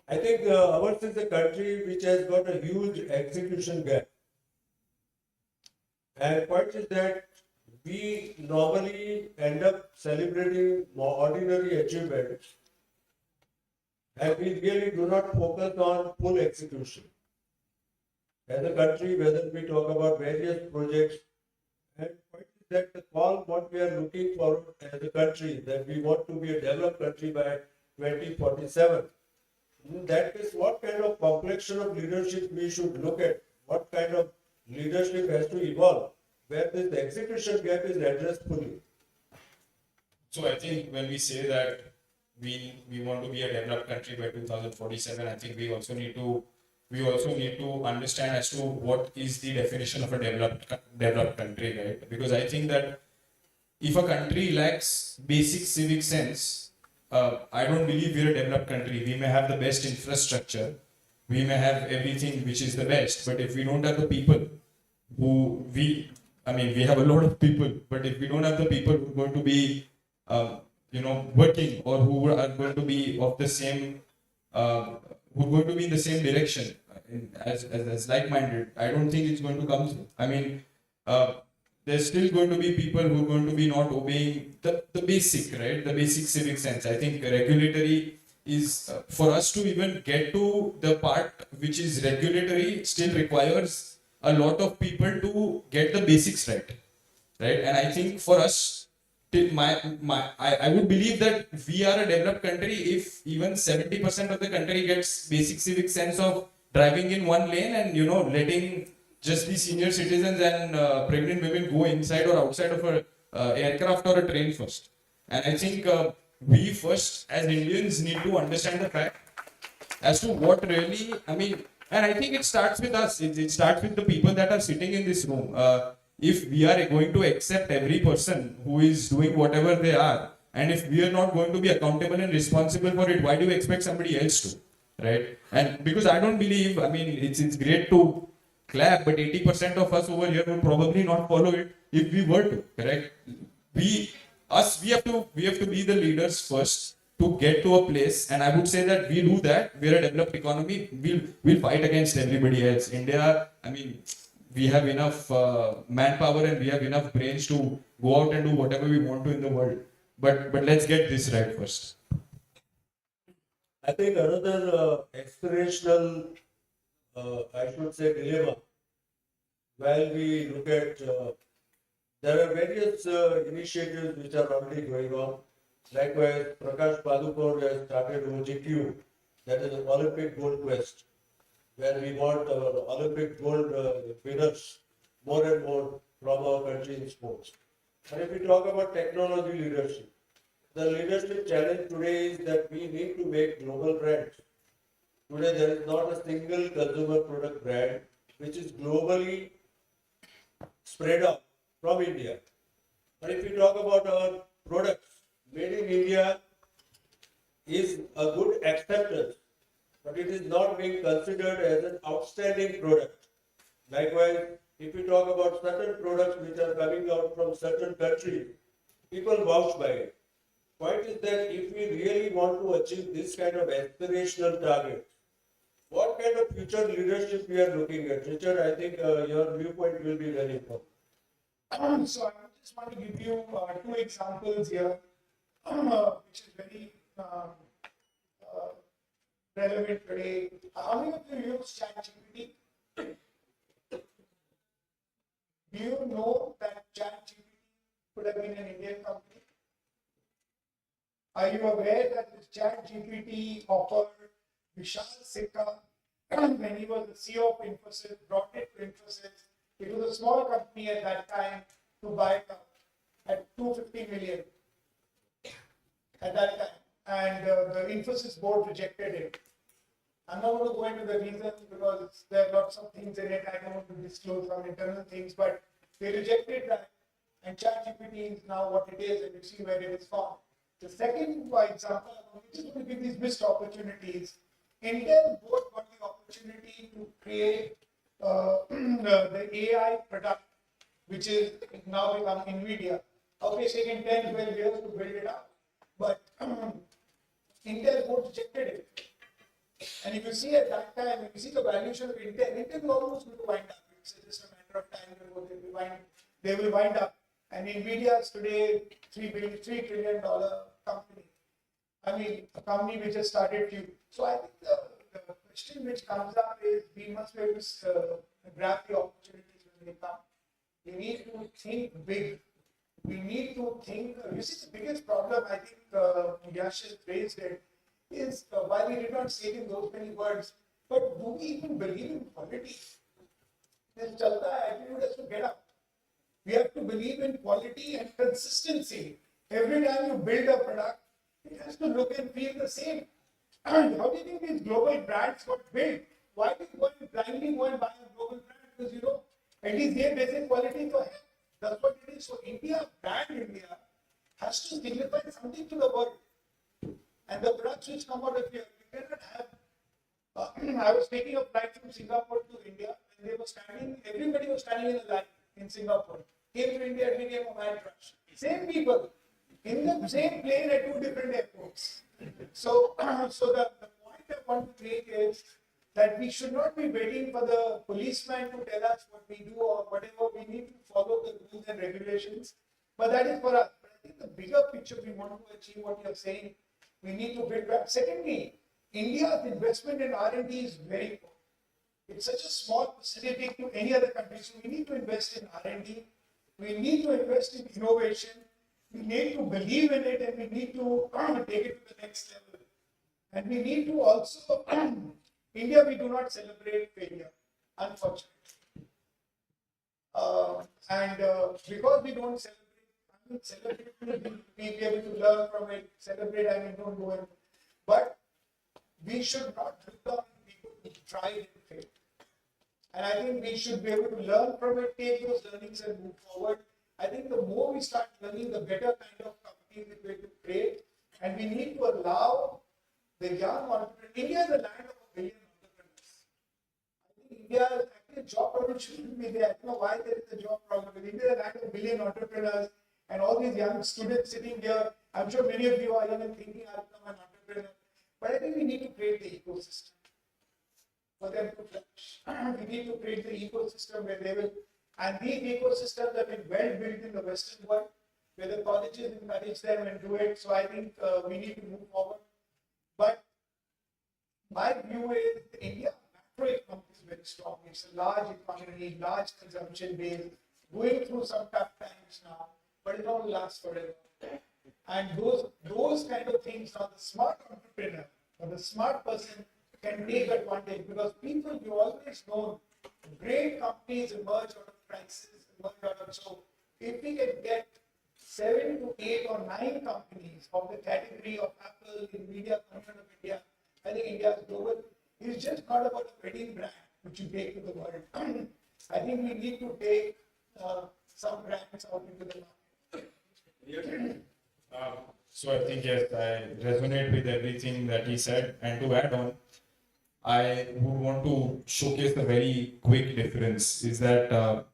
[SPEAKER 3] I think ours is a country which has got a huge execution gap. And point is that we normally end up celebrating more ordinary achievements, and we really do not focus on full execution. As a country, whether we talk about various projects, and point is that the call what we are looking for as a country, that we want to be a developed country by 2047. That is what kind of complexion of leadership we should look at, what kind of leadership has to evolve, where this execution gap is addressed fully.
[SPEAKER 8] So I think when we say that we want to be a developed country by 2047, I think we also need to understand as to what is the definition of a developed country, right? Because I think that if a country lacks basic civic sense, I don't believe we're a developed country. We may have the best infrastructure, we may have everything which is the best, but if we don't have the people we have a lot of people, but if we don't have the people who are going to be, working, or who are going to be of the same, who are going to be in the same direction, as like-minded, I don't think it's going to come through. There's still going to be people who are going to be not obeying the basic, right? The basic civic sense. I think regulatory is, for us to even get to the part which is regulatory, still requires a lot of people to get the basics right? And I think for us, I would believe that we are a developed country if even 70% of the country gets basic civic sense of driving in one lane and letting just the senior citizens and pregnant women go inside or outside of a aircraft or a train first. And I think we first as Indians need to understand the fact as to what really, and I think it starts with us. It starts with the people that are sitting in this room. If we are going to accept every person who is doing whatever they are, and if we are not going to be accountable and responsible for it, why do you expect somebody else to, right? And because I don't believe, it's great to clap, but 80% of us over here will probably not follow it if we were to, correct? We have to be the leaders first to get to a place, and I would say that we do that. We're a developed economy. We'll fight against everybody else. India, we have enough manpower and we have enough brains to go out and do whatever we want to in the world. But let's get this right first.
[SPEAKER 3] I think another aspirational, I should say, dilemma, while we look at, there are various initiatives which are already going on. Likewise, Prakash Padukone has started OGQ, that is an Olympic Gold Quest, where we want our Olympic gold winners more and more from our country in sports. And if we talk about technology leadership, the leadership challenge today is that we need to make global brands. Today there is not a single consumer product brand which is globally spread out from India. But if we talk about our products, made in India is a good acceptance, but it is not being considered as an outstanding product. Likewise, if we talk about certain products which are coming out from certain countries, people vouch by it. Point is that if we really want to achieve this kind of aspirational target, What kind of future leadership we are looking at? Richard, I think your viewpoint will be very important.
[SPEAKER 7] So I just want to give you two examples here, which is very relevant today. How many of you use ChatGPT? Do you know that ChatGPT could have been an Indian company? Are you aware that this ChatGPT offered Vishal Sikka, when he was the CEO of Infosys, brought it to Infosys? It was a small company at that time to buy it out at 250 million at that time, and the Infosys board rejected it. I'm not going to go into the reasons because there are lots of things in it. I don't want to disclose some internal things, but they rejected that, and ChatGPT is now what it is, and you see where it is found. The second example, which is to give these missed opportunities, Intel both got the opportunity to create the AI product, which is now become NVIDIA. Obviously, taken 10, 12 years to build it up, but Intel both rejected it. And if you see at that time, if you see the valuation of Intel, Intel will almost going to wind up. It's just a matter of time before they will wind up. And NVIDIA is today $3 trillion company. I mean, a company which has started few. So I think the question which comes up is we must be able to grab the opportunities when they come. We need to think big. We need to think. You see, the biggest problem I think Yash has raised it is why we did not say it in those many words. But do we even believe in quality? This chalta attitude has to get up. We have to believe in quality and consistency. Every time you build a product, it has to look and feel the same. How do you think these global brands got built? Why do you blindly go and buy a global brand? Because you know, at least their basic quality to have. That's what it is. So India, brand India, has to signify something to the world. And the products which come out of here, we cannot have. I was taking a flight from Singapore to India, and they were standing, everybody was standing in a line in Singapore. Came to India and became a mad rush. Same people, in the same plane at two different airports. So, the point I want to make is that we should not be waiting for the policeman to tell us what we do or whatever. We need to follow the rules and regulations. But that is for us. But I think the bigger picture we want to achieve, what you are saying, we need to build back. Secondly, India's investment in R&D is very poor. It's such a small percentage to any other country. So we need to invest in R&D. We need to invest in innovation. We need to believe in it, and we need to take it to the next level. And we need to also, India, we do not celebrate failure, unfortunately. Because we don't celebrate, we be able to learn from it, celebrate, I mean, don't do it. But we should not look down on people who tried and failed. And I think we should be able to learn from it, take those learnings and move forward. I think the more we start learning, the better kind of company we're going to create. And we need to allow the young entrepreneurs. India is a land of a billion entrepreneurs. I think India is actually a job problem shouldn't be there. I don't know why there is a job problem. But India is a land of a billion entrepreneurs, and all these young students sitting here. I'm sure many of you are young and thinking, I'll become an entrepreneur. But I think we need to create the ecosystem for them to flourish. We need to create the ecosystem where they will, and these ecosystems have been well built in the Western world, where the colleges encourage them and do it. So I think we need to move forward. But my view is India macroeconomic is very strong. It's a large economy, large consumption base, going through some tough times now, but it won't last forever. And those kind of things, now the smart entrepreneur or the smart person can take advantage, because people, you always know, great companies emerge out of crisis, emerge out of, so if we can get 7 to 8 or 9 companies of the category of Apple, Nvidia, coming out of India, I think India is global. It's just not about a wedding brand which you take to the world. I think we need to take some brands out into the market.
[SPEAKER 8] So I think, yes, I resonate with everything that he said. And to add on, I would want to showcase a very quick difference is that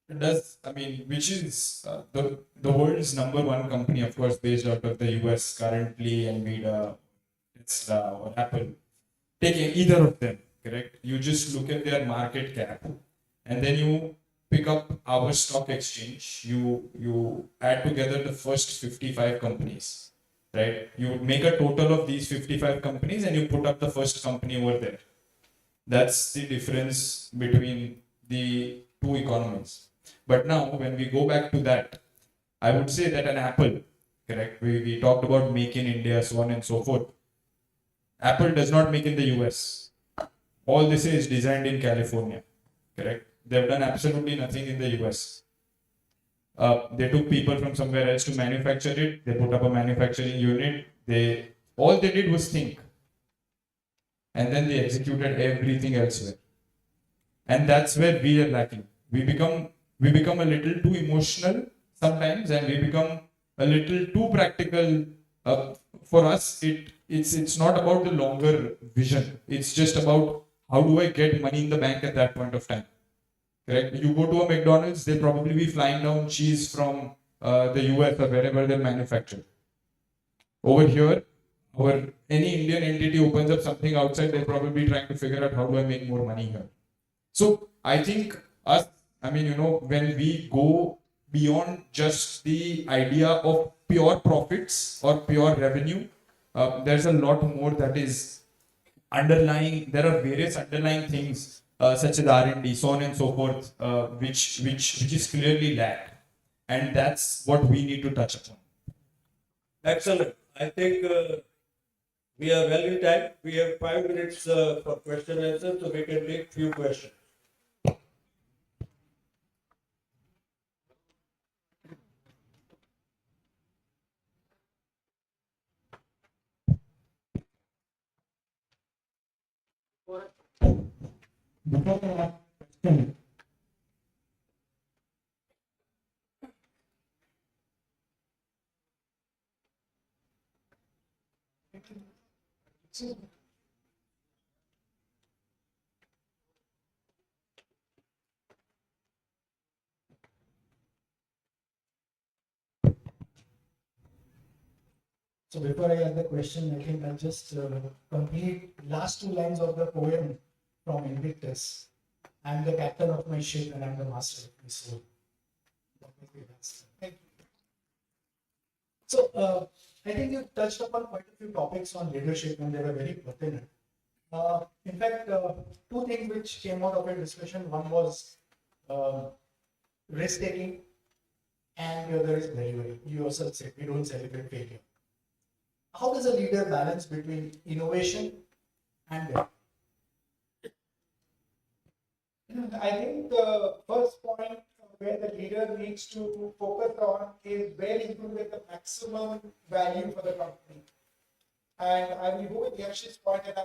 [SPEAKER 8] which is the world's #1 company, of course, based out of the US currently, NVIDIA, Tesla, or Apple. take either of them, correct? You just look at their market cap, and then you pick up our stock exchange. You add together the first 55 companies, right? You make a total of these 55 companies, and you put up the first company over there. That's the difference between the two economies. But now, when we go back to that, I would say that an Apple, correct? We talked about make in India, so on and so forth. Apple does not make in the US. All this is designed in California, correct? They've done absolutely nothing in the US. They took people from somewhere else to manufacture it. They put up a manufacturing unit. All they did was think, and then they executed everything elsewhere. And that's where we are lacking. We become a little too emotional sometimes, and we become a little too practical. For us, it's not about the longer vision. It's just about how do I get money in the bank at that point of time. Correct? You go to a McDonald's, they'll probably be flying down cheese from the US or wherever they're manufactured. Over here, or any Indian entity opens up something outside, they're probably trying to figure out how do I make more money here. So I think when we go beyond just the idea of pure profits or pure revenue, there's a lot more that is underlying. There are various underlying things such as R&D, so on and so forth, which is clearly lacked, and that's what we need to touch upon.
[SPEAKER 3] Excellent. I think we are well in time. We have 5 minutes for question and answer, so we can take few questions.
[SPEAKER 7] So before I ask the question, I think I'll just complete last two lines of the poem from Invictus. I'm the captain of my ship and I'm the master of my soul. Thank you. So I think you touched upon quite a few topics on leadership and they were very pertinent. In fact, two things which came out of your discussion. One was risk taking, and the other is delivery. You yourself said we don't celebrate failure. How does a leader balance between innovation and delivery? I think the first point where the leader needs to focus on is where he's going to get the maximum value for the company. And I will go with Yash's point, and I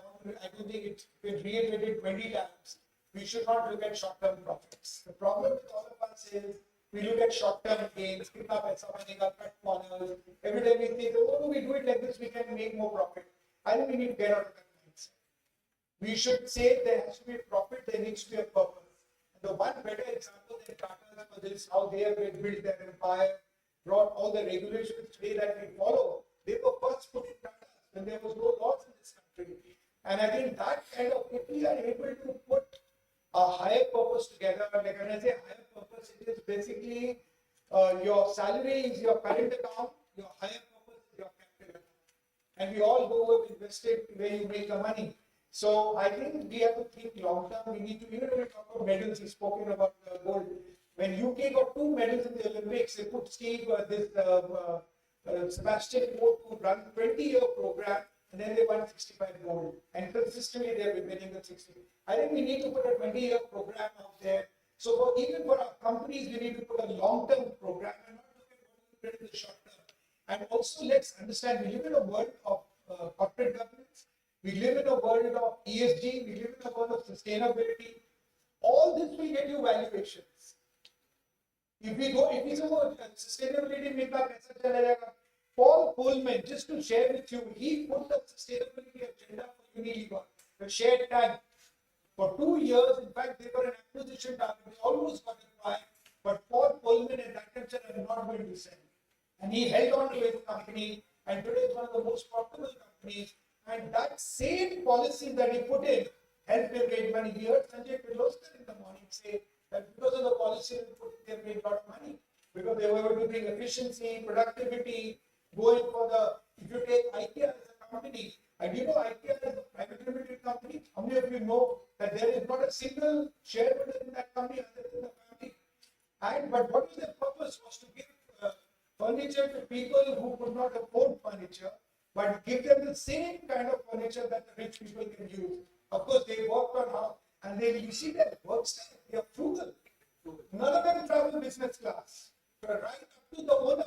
[SPEAKER 7] don't think it's been reiterated 20 times. We should not look at short-term profits. The problem with all of us is we look at short-term gains, pick up at someone, cut corners. Every time we think, oh, we do it like this, we can make more profit. I think we need to get out of that mindset. We should say there has to be a profit, there needs to be a purpose. And the one better example than Tata for this, how they have built their empire, brought all the regulations today that we follow. They were first put in Tata when there was no laws in this country. And I think that kind of, if we are able to put a higher purpose together, like when I say higher purpose, it is basically your salary is your current account, your higher purpose is your capital account. And we all go and invest it where you make the money. So I think we have to think long term. We need to, even when we talk about medals, we've spoken about gold. When UK got 2 medals in the Olympics, they put Sebastian Coe to run 20-year program, and then they won 65 gold. And consistently they have been winning the 60. I think we need to put a 20-year program out there. So even for our companies, we need to put a long-term program and not look at what we did in the short term. And also let's understand, we live in a world of corporate governance. We live in a world of ESG. We live in a world of sustainability. All this will get you valuations. If we say sustainability mein ka paisa chala jayega. Paul Pullman, just to share with you, he put the sustainability agenda for Unilever, the shared tank. For 2 years, in fact, they were an acquisition target. They almost got acquired, but Paul Pullman and that venture are not going to sell. And he held on to his company, and today is one of the most profitable companies. And that same policy that he put in helped him get money. We heard Sanjay Kirloskar in the morning say that because of the policy he put in, they made a lot of money. Because they were able to bring efficiency, productivity, going for the, if you take IKEA as a company, and you know IKEA is a private limited company, how many of you know that there is not a single shareholder in that company other than the family? And but what was their purpose was to give furniture to people who could not afford furniture, but give them the same kind of furniture that the rich people can use. Of course, they worked on how, and then you see their work style, they are frugal. None of them travel business class. Right up to the owner,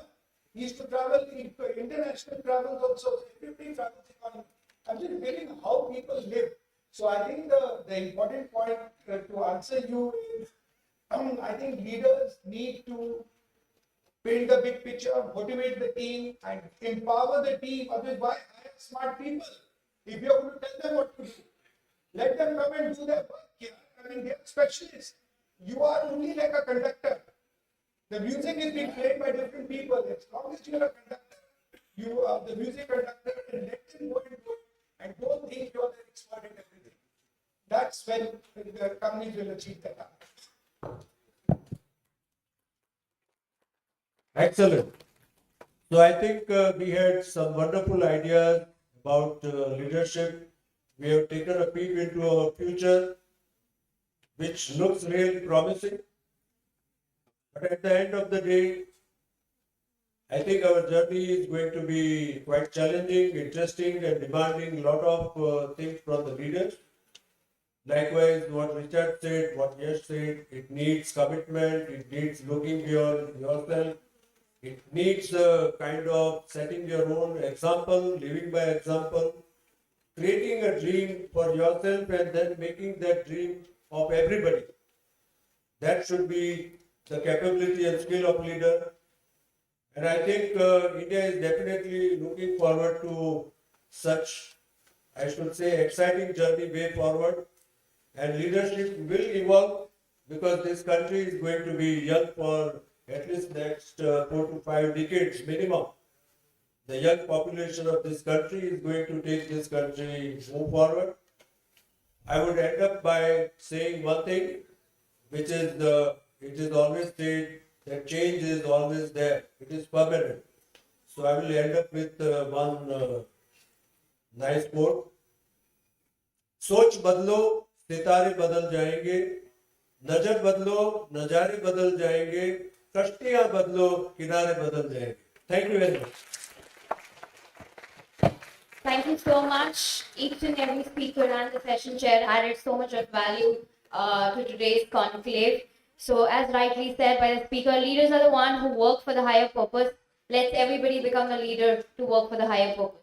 [SPEAKER 7] he used to travel in international travels also. Everybody travels economy. I'm just telling how people live. So I think the important point to answer you is, I think leaders need to paint the big picture, motivate the team, and empower the team. Otherwise, why hire smart people? If you're going to tell them what to do, let them come and do their work. Yeah? I mean, they're specialists. You are only like a conductor. The music is being played by different people. As long as you're a conductor, you are the music conductor, and let them go and do it. And don't think you're the expert in everything. That's when the companies will achieve that target.
[SPEAKER 3] Excellent. So I think we had some wonderful ideas about leadership. We have taken a peek into our future, which looks really promising. But at the end of the day, I think our journey is going to be quite challenging, interesting, and demanding a lot of things from the leaders. Likewise, what Richard said, what Yash said, it needs commitment, it needs looking beyond yourself, it needs a kind of setting your own example, living by example, creating a dream for yourself and then making that dream of everybody. That should be the capability and skill of leader. And I think India is definitely looking forward to such, I should say, exciting journey way forward. And leadership will evolve because this country is going to be young for at least next 4 to 5 decades minimum. The young population of this country is going to take this country move forward. I would end up by saying one thing, which is it is always said that change is always there. It is permanent. So I will end up with one nice quote. सोच बदलो सितारे बदल जाएंगे, नजर बदलो नजारे बदल जाएंगे, कश्तियां बदलो किनारे बदल जाएंगे. Thank you very much.
[SPEAKER 1] Thank you so much. Each and every speaker and the session chair added so much of value to today's conclave. So, as rightly said by the speaker, leaders are the one who work for the higher purpose. Let's everybody become a leader to work for the higher purpose.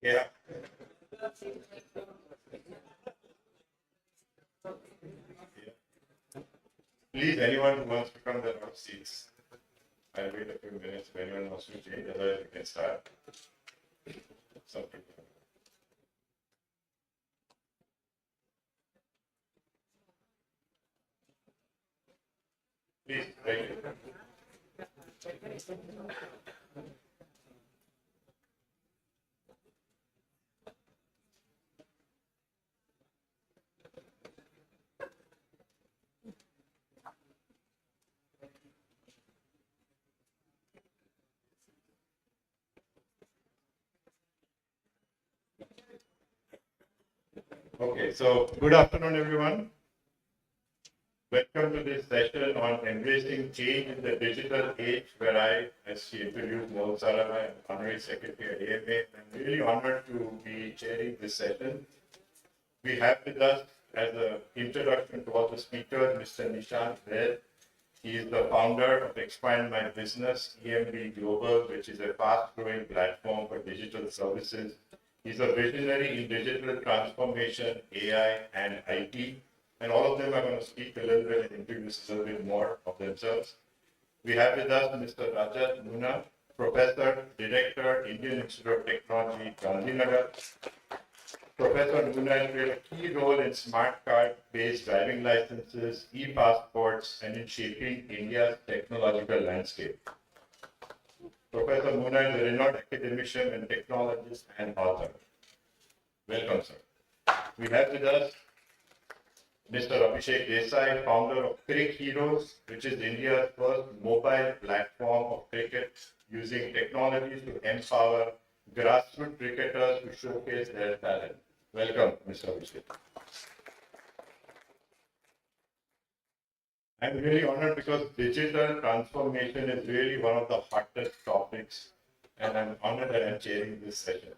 [SPEAKER 12] Yeah. Please, anyone who wants to come, there are no seats. I'll wait a few minutes if anyone wants to change, otherwise we can start. Some people. Please, thank you. Okay, so good afternoon, everyone. Welcome to this session on embracing change in the digital age, where I, as she introduced, Mohit Sarabhai, Honorary Secretary at AIMA. I'm really honored to be chairing this session. We have with us, as an introduction to all the speakers, Mr. Nishant Ved. He is the founder of Expand My Business, EMB Global, which is a fast-growing platform for digital services. He's a visionary in digital transformation, AI, and IT. And all of them are going to speak a little bit and introduce a little bit more of themselves. We have with us Mr. Rajat Muna, Professor, Director, Indian Institute of Technology, Gandhinagar. Professor Muna played a key role in smart card-based driving licenses, e-passports, and in shaping India's technological landscape. Professor Muna is a renowned academician and technologist and author. Welcome, sir. We have with us Mr. Abhishek Desai, founder of Cricket Heroes, which is India's first mobile platform of cricket using technologies to empower grassroots cricketers to showcase their talent. Welcome, Mr. Abhishek. I'm really honored because digital transformation is really one of the hottest topics, and I'm honored that I'm chairing this session.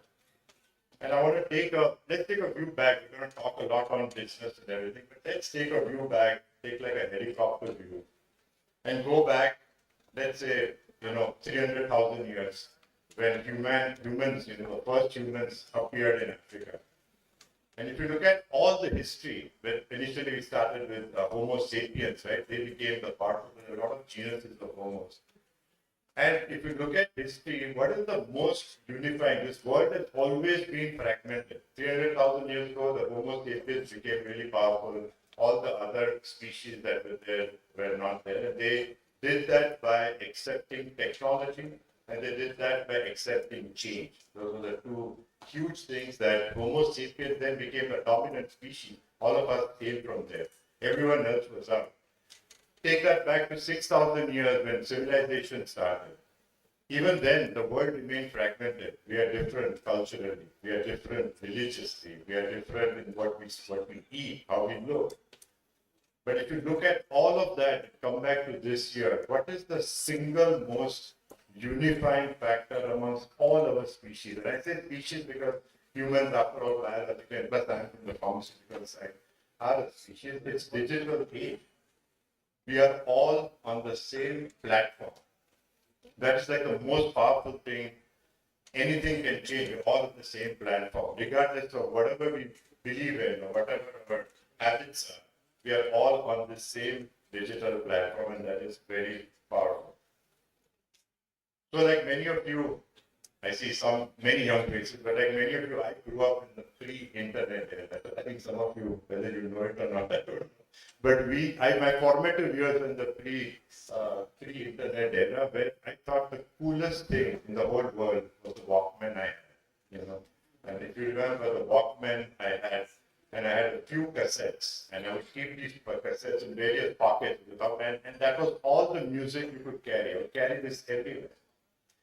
[SPEAKER 12] And I want to let's take a view back. We're going to talk a lot on business and everything, but let's take a view back, take like a helicopter view, and go back, let's say, 300,000 years, when humans, the first humans appeared in Africa. And if you look at all the history, when initially we started with Homo sapiens, right? They became the part of a lot of genuses of Homos. And if you look at history, what is the most unifying? This world has always been fragmented. 300,000 years ago, the Homo sapiens became really powerful. All the other species that were there were not there. And they did that by accepting technology, and they did that by accepting change. Those were the two huge things that Homo sapiens then became a dominant species. All of us came from there. Everyone else was out. Take that back to 6,000 years when civilization started. Even then, the world remained fragmented. We are different culturally. We are different religiously. We are different in what we eat, how we look. But if you look at all of that, come back to this year, what is the single most unifying factor amongst all our species? And I say species because humans, after all, biological, but I'm from the pharmaceutical side, are a species. It's digital age. We are all on the same platform. That's like the most powerful thing. Anything can change. We're all on the same platform, regardless of whatever we believe in or whatever our habits are. We are all on the same digital platform, and that is very powerful. So, like many of you, I see many young faces, but like many of you, I grew up in the pre-internet era. I think some of you, whether you know it or not, I don't know. But my formative years in the pre-internet era, where I thought the coolest thing in the whole world was the Walkman I had, And if you remember the Walkman I had, and I had a few cassettes, and I would keep these cassettes in various pockets and that was all the music you could carry. I would carry this everywhere.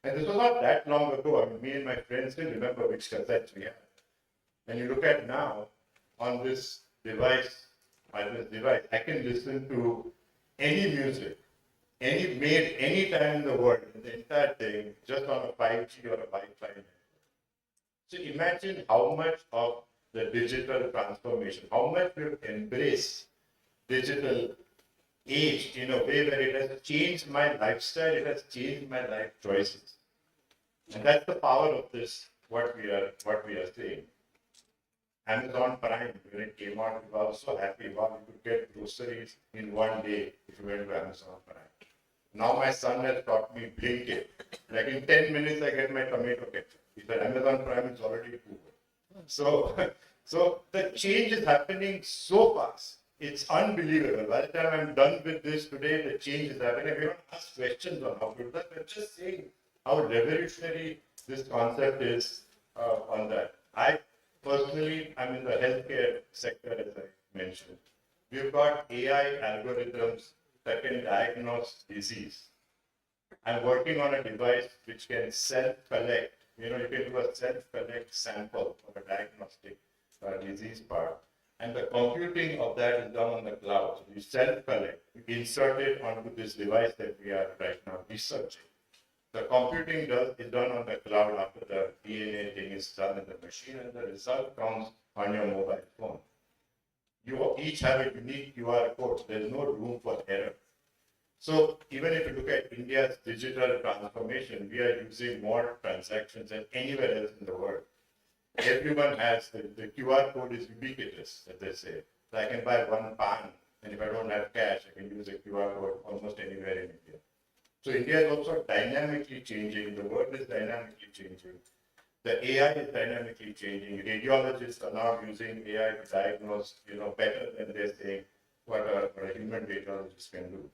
[SPEAKER 12] And this was not that long ago. I mean, me and my friends still remember which cassettes we had. And you look at now, on this device, I can listen to any music, made any time in the world, the entire thing, just on a 5G or a Wi-Fi network. So imagine how much of the digital transformation, how much we've embraced digital age in a way where it has changed my lifestyle, it has changed my life choices. And that's the power of this what we are saying. Amazon Prime, when it came out, we were also happy. Wow, you could get groceries in one day if you went to Amazon Prime. Now my son has taught me Blinkit. Like in 10 minutes, I get my tomato ketchup. He said Amazon Prime is already proven. So, so the change is happening so fast. It's unbelievable. By the time I'm done with this today, the change is happening. We don't ask questions on how good that. We're just saying how revolutionary this concept is on that. I personally, I'm in the healthcare sector, as I mentioned. We've got AI algorithms that can diagnose disease. I'm working on a device which can self-collect. You know, you can do a self-collect sample of a diagnostic disease part. And the computing of that is done on the cloud. So you self-collect, you insert it onto this device that we are right now researching. The computing is done on the cloud after the DNA thing is done in the machine, and the result comes on your mobile phone. You each have a unique QR code. There's no room for error. So even if you look at India's digital transformation, we are using more transactions than anywhere else in the world. Everyone has, the QR code is ubiquitous, as they say. So I can buy one pan, and if I don't have cash, I can use a QR code almost anywhere in India. So India is also dynamically changing. The world is dynamically changing. The AI is dynamically changing. Radiologists are now using AI to diagnose, better than they're saying what a human radiologist can do.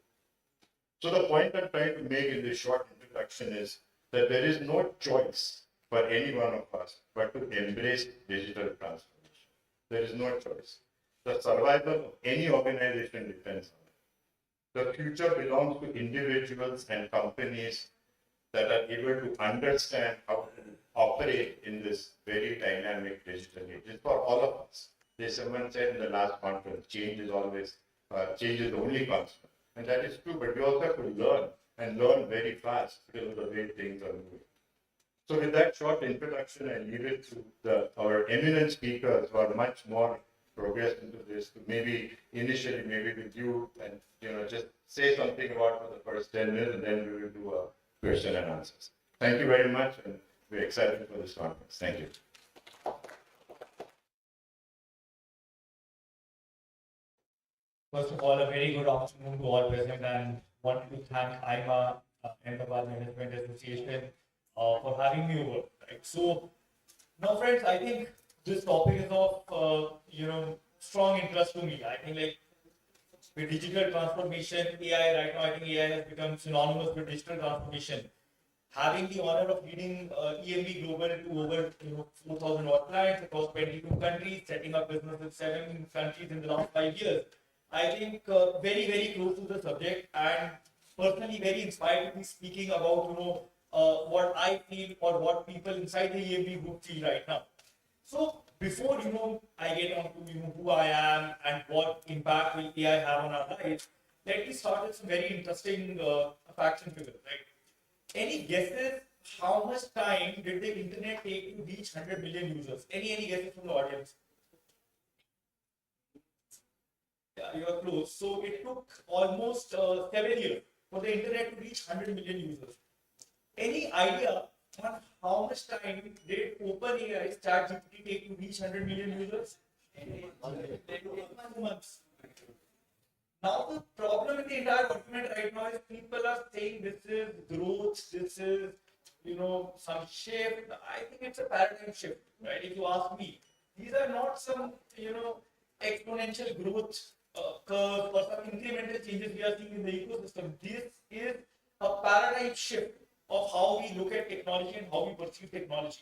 [SPEAKER 12] So the point I'm trying to make in this short introduction is that there is no choice for any one of us but to embrace digital transformation. There is no choice. The survival of any organization depends on it. The future belongs to individuals and companies that are able to understand how to operate in this very dynamic digital age. It's for all of us. There's someone said in the last conference, change is the only constant. And that is true, but we also have to learn and learn very fast because of the way things are moving. So with that short introduction, I leave it to our eminent speakers who are much more progressed into this, to maybe initially with you and just say something about for the first 10 minutes, and then we will do a question and answers. Thank you very much, and we're excited for this conference. Thank you.
[SPEAKER 10] First of all, a very good afternoon to all present, and wanted to thank AIMA, Ahmedabad Management Association, for having me over. Right? So, now friends, I think this topic is of strong interest to me. I think with digital transformation, AI right now, I think AI has become synonymous with digital transformation. Having the honor of leading EMB Global to over 4,000 odd clients across 22 countries, setting up business in 7 countries in the last 5 years, I think very, very close to the subject, and personally very inspired to be speaking about what I feel or what people inside the EMB group feel right now. So before I get on to who I am and what impact will AI have on our lives, let me start with some very interesting facts and figures. Right? Any guesses how much time did the internet take to reach 100 million users? Any guesses from the audience? Yeah, you are close. So it took almost 7 years for the internet to reach 100 million users. Any idea on how much time did OpenAI's ChatGPT take to reach 100 million users? 2 months. Now the problem with the entire document right now is people are saying this is growth, this is some shift. I think it's a paradigm shift, right? If you ask me, these are not some exponential growth curve or some incremental changes we are seeing in the ecosystem. This is a paradigm shift of how we look at technology and how we perceive technology.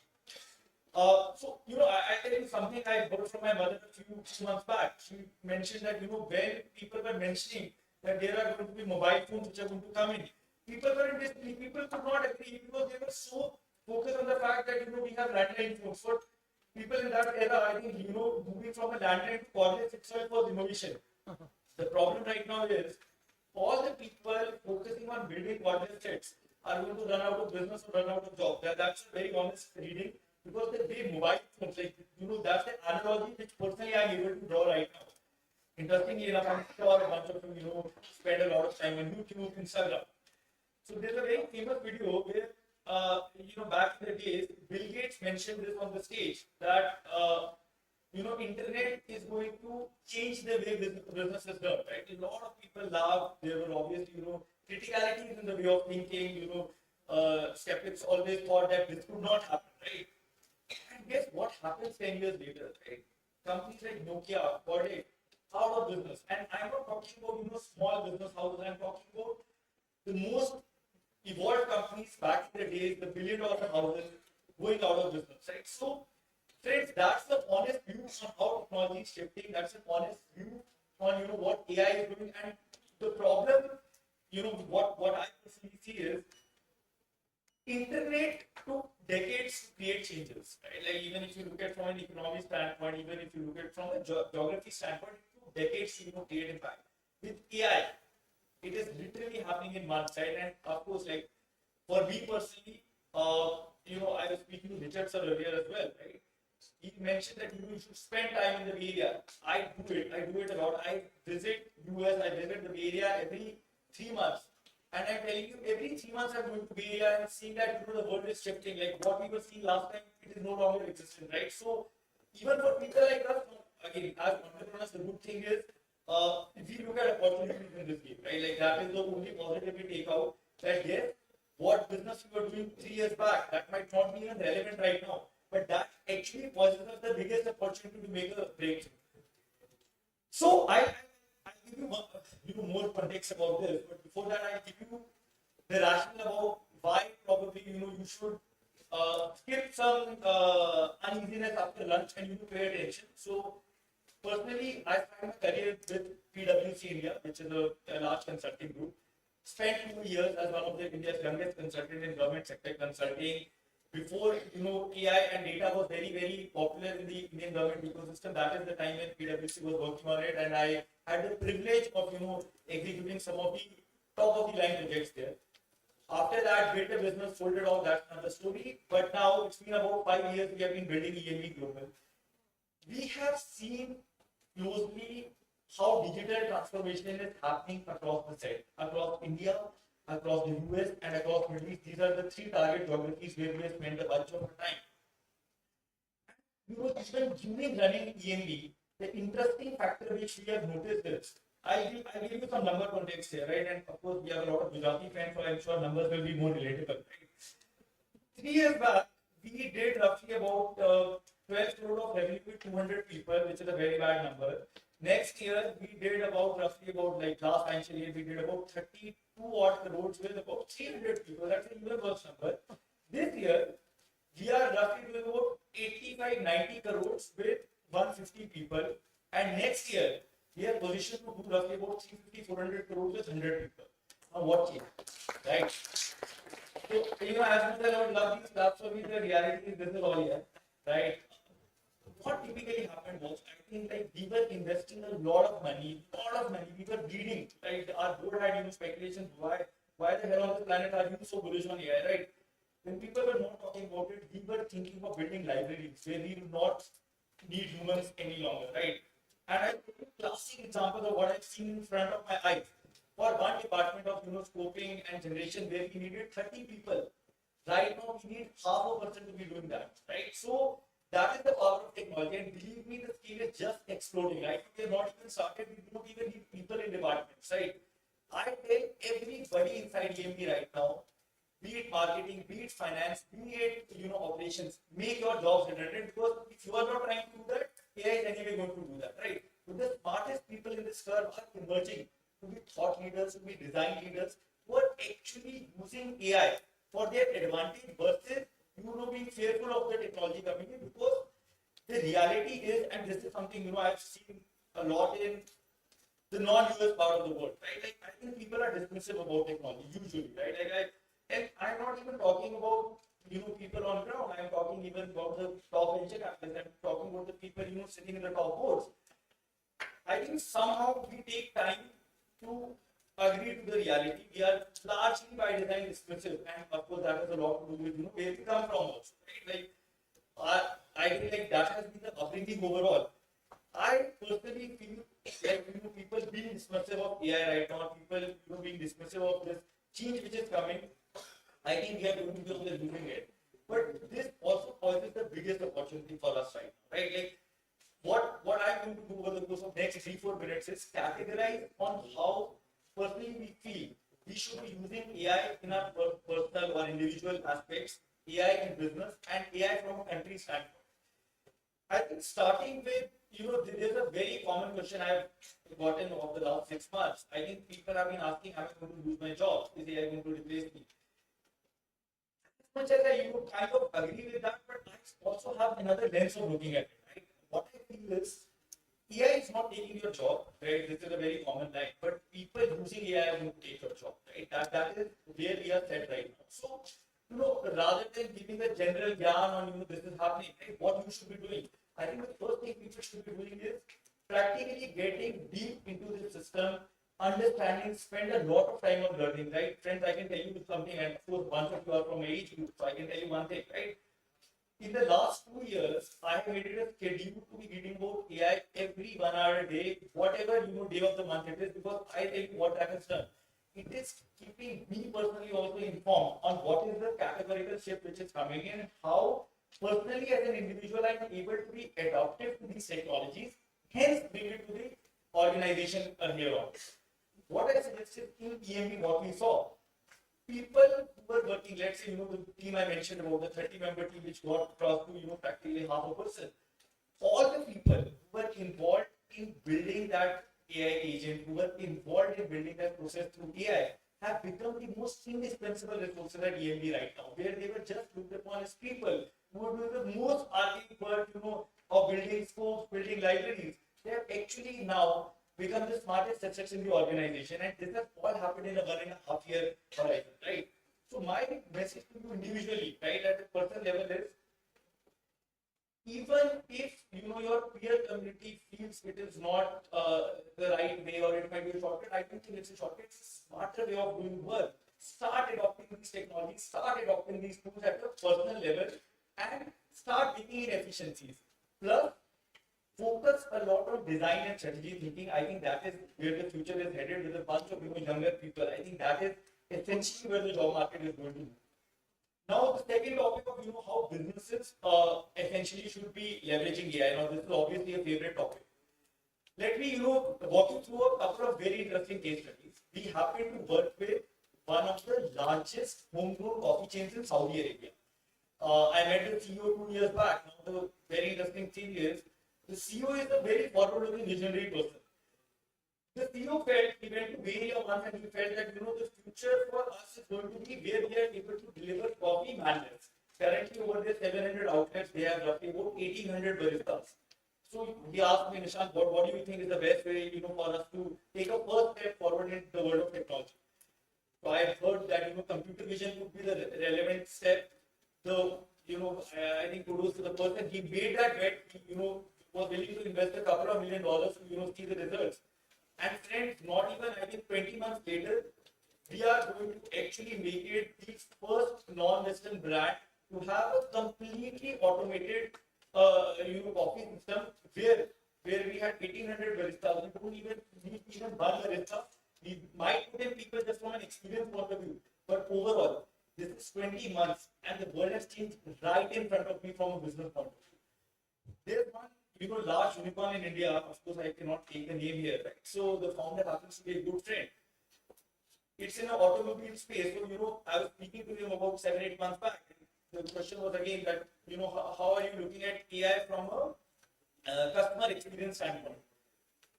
[SPEAKER 10] So, I tell you something I heard from my mother a few months back. She mentioned that, when people were mentioning that there are going to be mobile phones which are going to come in, people could not agree because they were so focused on the fact that, we have landline phones. For people in that era, I think, moving from a landline to cordless itself was innovation. The problem right now is all the people focusing on building cordless sets are going to run out of business or run out of jobs. That's a very honest reading, because the way mobile phones, that's the analogy which personally I'm able to draw right now. Interestingly enough, I'm sure a bunch of you, spend a lot of time on YouTube, Instagram. So there's a very famous video where back in the days, Bill Gates mentioned this on the stage that, internet is going to change the way business is done, right? A lot of people laughed. There were obviously, criticalities in the way of thinking, skeptics always thought that this could not happen, right? And guess what happens 10 years later, right? Companies like Nokia got it out of business. And I'm not talking about, small business houses. I'm talking about the most evolved companies back in the days, the billion-dollar houses going out of business, right? So, friends, that's the honest view on how technology is shifting. That's the honest view on what AI is doing. And the problem, what I personally see is internet took decades to create changes, right? Like even if you look at from an economic standpoint, even if you look at from a geography standpoint, it took decades to create impact. With AI, it is literally happening in months, right? And of course, like for me personally, I was speaking to Richard sir earlier as well, right? He mentioned that you should spend time in the Bay Area. I do it a lot. I visit US, I visit the Bay Area every 3 months. And I'm telling you, every 3 months I'm going to Bay Area and seeing that the world is shifting. Like what we were seeing last time, it is no longer existent, right? So even for people like us, again, as entrepreneurs, the good thing is if we look at opportunities in this game, right? Like that is the only positive we take out. That yes, what business we were doing 3 years back, that might not be even relevant right now. But that actually poses us the biggest opportunity to make a breakthrough. So I give you more context about this, but before that I give you the rationale about why probably you should skip some uneasiness after lunch and pay attention. So personally, I started my career with PwC India, which is a large consulting group. Spent 2 years as one of India's youngest consultant in government sector consulting. Before AI and data was very, very popular in the Indian government ecosystem, that is the time when PwC was working on it, and I had the privilege of executing some of the top of the line projects there. After that, built a business, sold it all. That's another story. But now it's been about 5 years we have been building EMV Global. We have seen closely how digital transformation is happening across the set, across India, across the US, and across Middle East. These are the 3 target geographies where we have spent a bunch of time. Even during running EMB, the interesting factor which we have noticed is, I'll give you some number context here, right? And of course, we have a lot of Gujarati fans, so I'm sure numbers will be more relatable, right? 3 years back, we did roughly about 12 crore of revenue with 200 people, which is a very bad number. Next year, we did about roughly about like last financial year, we did about 32 odd crores with about 300 people. That's an even worse number. This year, we are roughly doing about 85-90 crores with 150 people. And next year, we are positioned to do roughly about 350-400 crores with 100 people. Now, what changed? Right? So, as much as I would love these clubs, for me, the reality is this is all here. Right? What typically happened was, I think like we were investing a lot of money, we were bleeding, right? Our board had speculations, why the hell on this planet are you so bullish on AI, right? When people were not talking about it, we were thinking of building libraries where we do not need humans any longer, right? And I think classic examples of what I've seen in front of my eyes. For one department of scoping and generation where we needed 30 people, right now we need half a person to be doing that, right? So that is the power of technology, and believe me, the scale is just exploding, right? We have not even started, we don't even need people in departments, right? I tell everybody inside EMB right now, be it marketing, be it finance, be it operations, make your jobs redundant, because if you are not trying to do that, AI is anyway going to do that, right? So the smartest people in this curve are emerging to be thought leaders, to be design leaders, who are actually using AI for their advantage versus being fearful of the technology coming in, because the reality is, and this is something I've seen a lot in the non-US part of the world, right? Like I think people are dismissive about technology usually, right? And I'm not even talking about people on ground. I'm talking even about the top venture capitalists. I'm talking about the people sitting in the top boards. I think somehow we take time to agree to the reality. We are largely by design dismissive, and of course that has a lot to do with where we come from also, right? Like I feel like that has been the upbringing overall. I personally feel like people being dismissive of AI right now, people being dismissive of this change which is coming. I think we are going to be on the losing end. But this also poses the biggest opportunity for us right now, right? Like what I'm going to do over the course of next 3-4 minutes is categorize on how personally we feel we should be using AI in our personal or individual aspects, AI in business, and AI from a country standpoint. I think starting with, there's a very common question I've gotten over the last 6 months. I think people have been asking, am I going to lose my job? Is AI going to replace me? As much as I kind of agree with that, but I also have another lens of looking at it, right? What I feel is AI is not taking your job, right? This is a very common line, but people using AI are going to take your job, right? That is where we are set right now. So, rather than giving a general yarn on, this is happening, right? What you should be doing. I think the first thing people should be doing is practically getting deep into the system, understanding, spend a lot of time on learning, right? Friends, I can tell you something, and of course, bunch of you are from my age group, so I can tell you one thing, right? In the last 2 years, I have made it a schedule to be reading about AI every 1 hour a day, whatever day of the month it is, because I tell you what that has done. It is keeping me personally also informed on what is the categorical shift which is coming in, and how personally as an individual I am able to be adaptive to these technologies, hence bring it to the organization here on. What I suggested in EMB, what we saw, people who were working, let's say, the team I mentioned about, the 30-member team which got across to, practically half a person. All the people who were involved in building that AI agent, who were involved in building that process through AI, have become the most indispensable resources at EMB right now, where they were just looked upon as people who were doing the most archaic work, of building scopes, building libraries. They have actually now become the smartest subjects in the organization, and this has all happened in a 1.5 year horizon, right? So my message to you individually, right, at the personal level is, even if your peer community feels it is not the right way, or it might be a shortcut, I don't think it's a shortcut. It's a smarter way of doing work. Start adopting these technologies, start adopting these tools at a personal level, and start making in efficiencies. Plus, focus a lot on design and strategy thinking. I think that is where the future is headed with a bunch of younger people. I think that is essentially where the job market is going to be. Now, the second topic of how businesses essentially should be leveraging AI. Now, this is obviously a favorite topic. Let me walk you through a couple of very interesting case studies. We happen to work with one of the largest homegrown coffee chains in Saudi Arabia. I met the CEO 2 years back. Now, the very interesting thing is, the CEO is a very forward-looking, visionary person. The CEO felt, he went to Bay Area once, and he felt that the future for us is going to be where we are able to deliver coffee madness. Currently, over there, 700 outlets, they have roughly about 1,800 baristas. So he asked me, Nishant, what do you think is the best way, for us to take a first step forward in the world of technology? So I heard that computer vision would be the relevant step. I think kudos to the person. He made that bet. Was willing to invest a couple of $1 million to see the results. And friends, not even I think 20 months later, we are going to actually make it the first non-Western brand to have a completely automated coffee system where we had 1,800 baristas. We don't even need even one barista. We might put in people just from an experience point of view, but overall, this is 20 months, and the world has changed right in front of me from a business point of view. There's one large unicorn in India. Of course, I cannot take the name here, right? So the founder happens to be a good friend. It's in an automobile space. So, I was speaking to him about 7-8 months back. The question was again that, how are you looking at AI from a customer experience standpoint?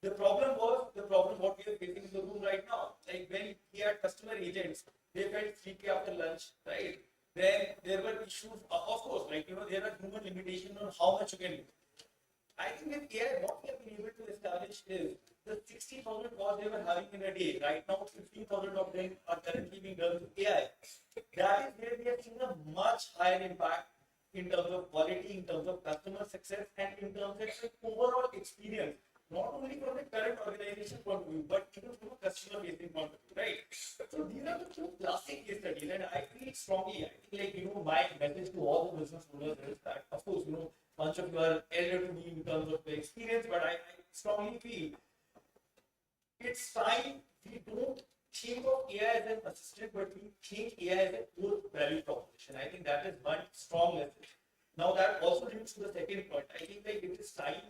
[SPEAKER 10] The problem what we are facing in the room right now. Like when he had customer agents, they felt sleepy after lunch, right? Then there were issues, of course, like, there are human limitations on how much you can do. I think with AI, what we have been able to establish is the 60,000 calls they were having in a day. Right now, 15,000 of them are currently being done through AI. That is where we have seen a much higher impact in terms of quality, in terms of customer success, and in terms of overall experience. Not only from the current organization point of view, but even from a customer facing point of view, right? So these are the two classic case studies, and I feel strongly, I think my message to all the business owners is that, of course, bunch of you are elder to me in terms of the experience, but I strongly feel it's time we don't think of AI as an assistant, but we think AI as a core value proposition. I think that is one strong message. Now that also leads to the second point. I think like it is time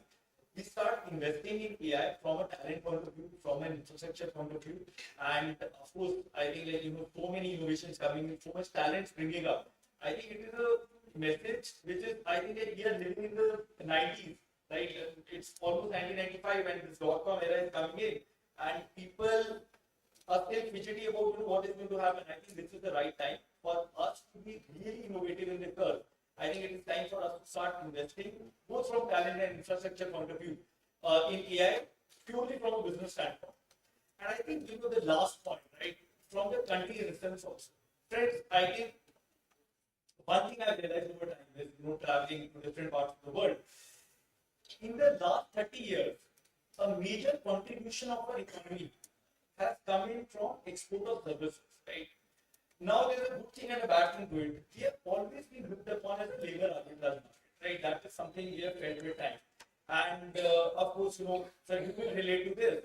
[SPEAKER 10] we start investing in AI from a talent point of view, from an infrastructure point of view, and of course, I think like so many innovations coming in, so much talent springing up. I think it is a message which is I think that we are living in the 90s, right? It's almost 1995 when this .com era is coming in, and people are still fidgety about what is going to happen. I think this is the right time for us to be really innovative in the curve. I think it is time for us to start investing, both from talent and infrastructure point of view, in AI, purely from a business standpoint. And I think the last point, right, from the country instance also. Friends, I think one thing I've realized over time is traveling to different parts of the world. In the last 30 years, a major contribution of our economy has come in from export of services, right? Now there's a good thing and a bad thing to it. We have always been looked upon as a labor arbitrage market, right? That is something we have felt with time. And of course, so you will relate to this.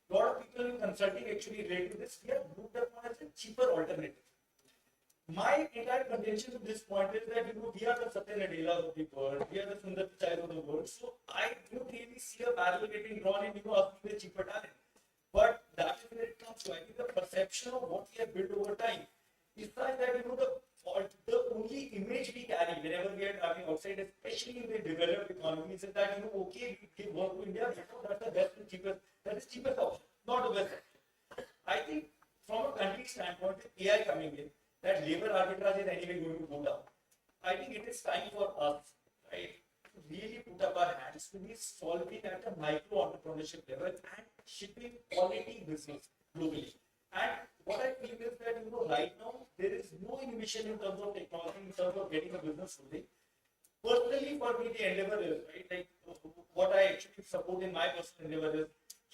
[SPEAKER 10] A lot of people in consulting actually relate to this. We are looked upon as a cheaper alternative. My entire contention to this point is that we are the Satya Nadellas of the world, we are the Sundar Pichais of the world. So I don't really see a barrel getting drawn in us being the cheaper talent. But that is where it comes to. I think the perception of what we have built over time is such that the only image we carry whenever we are traveling outside, especially in the developed economies, is that okay, we give work to India, that's the best and cheapest, that is cheapest option, not the best. I think from a country standpoint, with AI coming in, that labor arbitrage is anyway going to go down. I think it is time for us, right, to really put up our hands to be solving at a micro entrepreneurship level and shipping quality business globally. And what I feel is that right now there is no innovation in terms of technology, in terms of getting a business rolling. Personally, for me, the endeavor is right. Like what I actually support in my personal endeavor is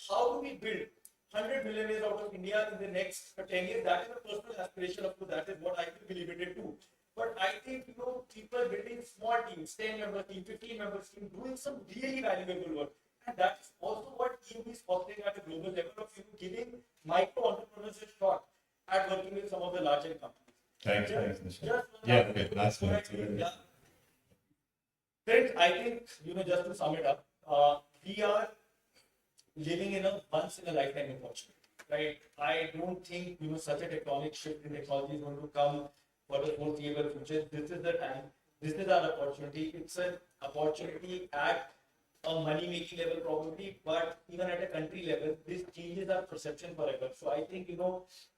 [SPEAKER 10] how do we build 100 millionaires out of India in the next 10 years? That is a personal aspiration. Of course, that is what I will be limited to. But I think people building small teams, 10-member team, 15-member team, doing some really valuable work. And that's also what AIMA is fostering at a global level of giving micro entrepreneurs a shot at working with some of the larger companies.
[SPEAKER 14] Thanks, Mr. Yeah, okay, last one.
[SPEAKER 10] Yeah. Friends, I think, just to sum it up, we are living in a once in a lifetime opportunity, right? I don't think, such a tectonic shift in technology is going to come for the foreseeable future. This is the time. This is our opportunity. It's an opportunity at a money-making level probably, but even at a country level, this changes our perception forever. So I think,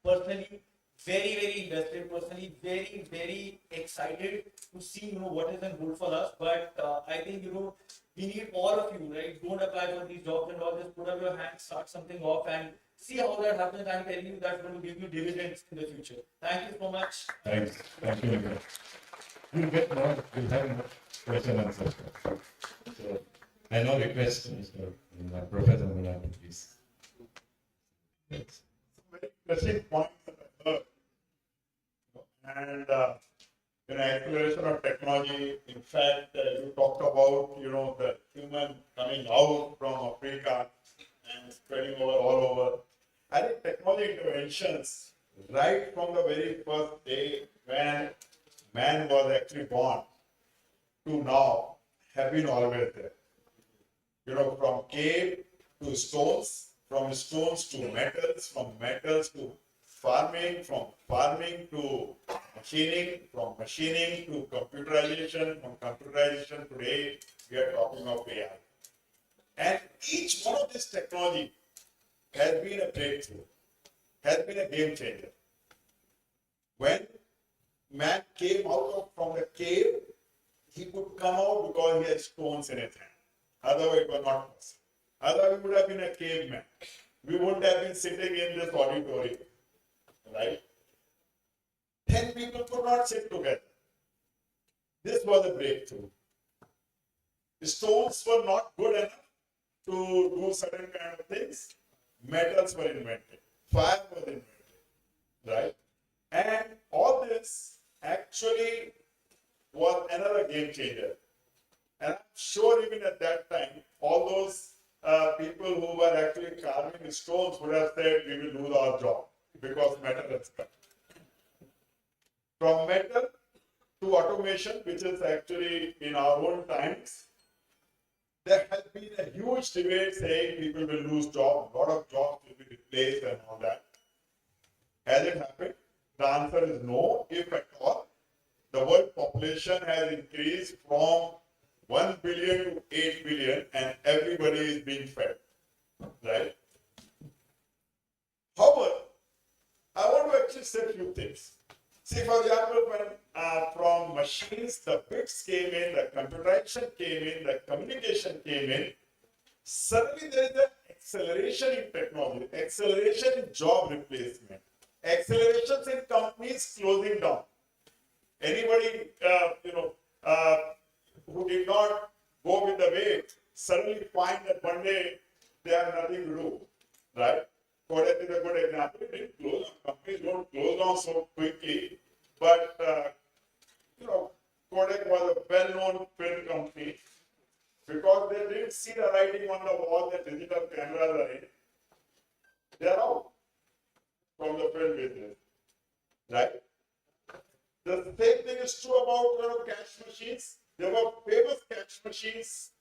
[SPEAKER 10] personally, very, very invested, personally, very, very excited to see, what is in hold for us. But I think, we need all of you, right? Don't apply for these jobs and all, just put up your hands, start something off and see how that happens. I'm telling you that's going to give you dividends in the future. Thank you so much.
[SPEAKER 14] Thanks. Thank you. We'll get more, we'll have more question and answers. So, I now request Mr. Professor Mulani, please.
[SPEAKER 19] Yes. Very interesting point that I heard. And acceleration of technology. In fact, you talked about the human coming out from Africa and spreading all over. I think technology interventions right from the very first day when man was actually born to now have been always there. From cave to stones, from stones to metals, from metals to farming, from farming to machining, from machining to computerization, from computerization today we are talking of AI. And each one of this technology has been a breakthrough, has been a game changer. When man came out from the cave, he could come out because he had stones in his hand. Otherwise, it was not possible. Otherwise, we would have been a caveman. We wouldn't have been sitting in this auditorium, right? 10 people could not sit together. This was a breakthrough. The stones were not good enough to do certain kind of things. Metals were invented. Fire was invented, right? And all this actually was another game changer. And I'm sure even at that time, all those people who were actually carving the stones would have said, we will lose our job because
[SPEAKER 11] actually in our own times, there has been a huge debate saying people will lose jobs, a lot of jobs will be replaced and all that. Has it happened? The answer is no, if at all. The world population has increased from 1 billion to 8 billion and everybody is being fed, right? However, I want to actually say a few things. See, for example, when from machines, the bits came in, the computerization came in, the communication came in, suddenly there is an acceleration in technology, acceleration in job replacement, accelerations in companies closing down. Anybody, who did not go with the wave, suddenly find that one day they have nothing to do, right? Kodak is a good example. It didn't close down. Companies don't close down so quickly, but Kodak was a well-known film company because they didn't see the writing on the wall that digital cameras are in. They are out from the film business, right? The same thing is true about cash machines. There were famous cash machines.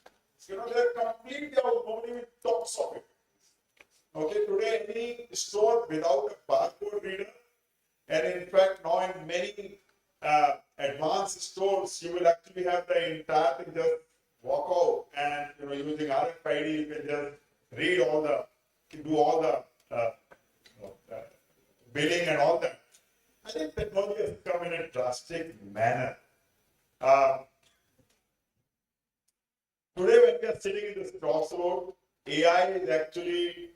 [SPEAKER 11] They're completely out. Nobody even talks of it. Okay, today any store without a barcode reader, and in fact now in many advanced stores, you will actually have the entire thing just walk out and using RFID, you can just read all the, do all the billing and all that. I think technology has come in a drastic manner. Today, when we are sitting in this crossroad, AI is actually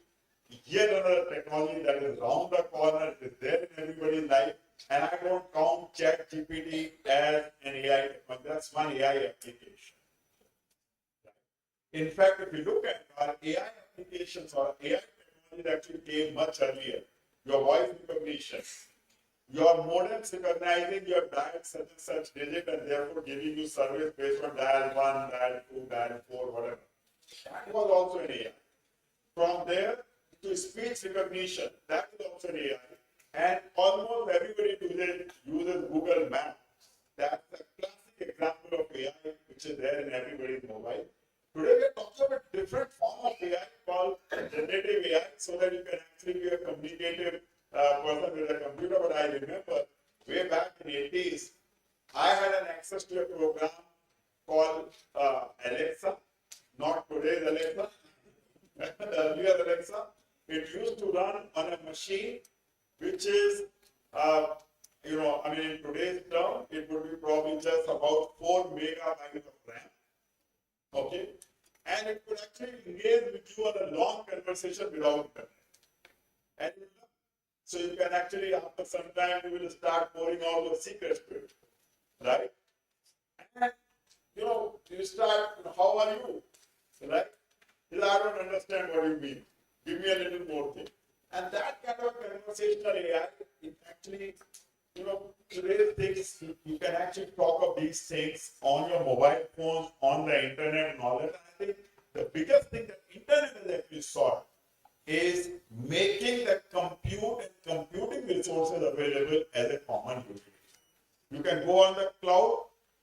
[SPEAKER 11] yet another technology that is round the corner, it is there in everybody's life, and I don't count ChatGPT as an AI technology. That's one AI application. In fact, if you look at our AI applications or AI technology that actually came much earlier, your voice recognition, your modems recognizing your dial such and such digit and therefore giving you service based on dial 1, dial 2, dial 4, whatever. That was also an AI. From there to speech recognition, that is also an AI. And almost everybody today uses Google Maps. That's a classic example of AI which is there in everybody's mobile. Today we are talking about a different form of AI called generative AI so that you can actually be a communicative person with a computer. But I remember way back in the 80s, I had an access to a program called Alexa, not today's Alexa, the earlier Alexa. It used to run on a machine which is, in today's term, it would be probably just about 4 megabytes of RAM. Okay? And it could actually engage with you on a long conversation without internet. And so you can actually, after some time, you will start pouring out your secrets to it. Right? And, you start, how are you? Right? I don't understand what you mean. Give me a little more thing. And that kind of conversational AI, it actually, today's things, you can actually talk of these things on your mobile phones, on the internet and all that. And I think the biggest thing that internet has actually solved is making the compute and computing resources available as a common utility. You can go on the cloud.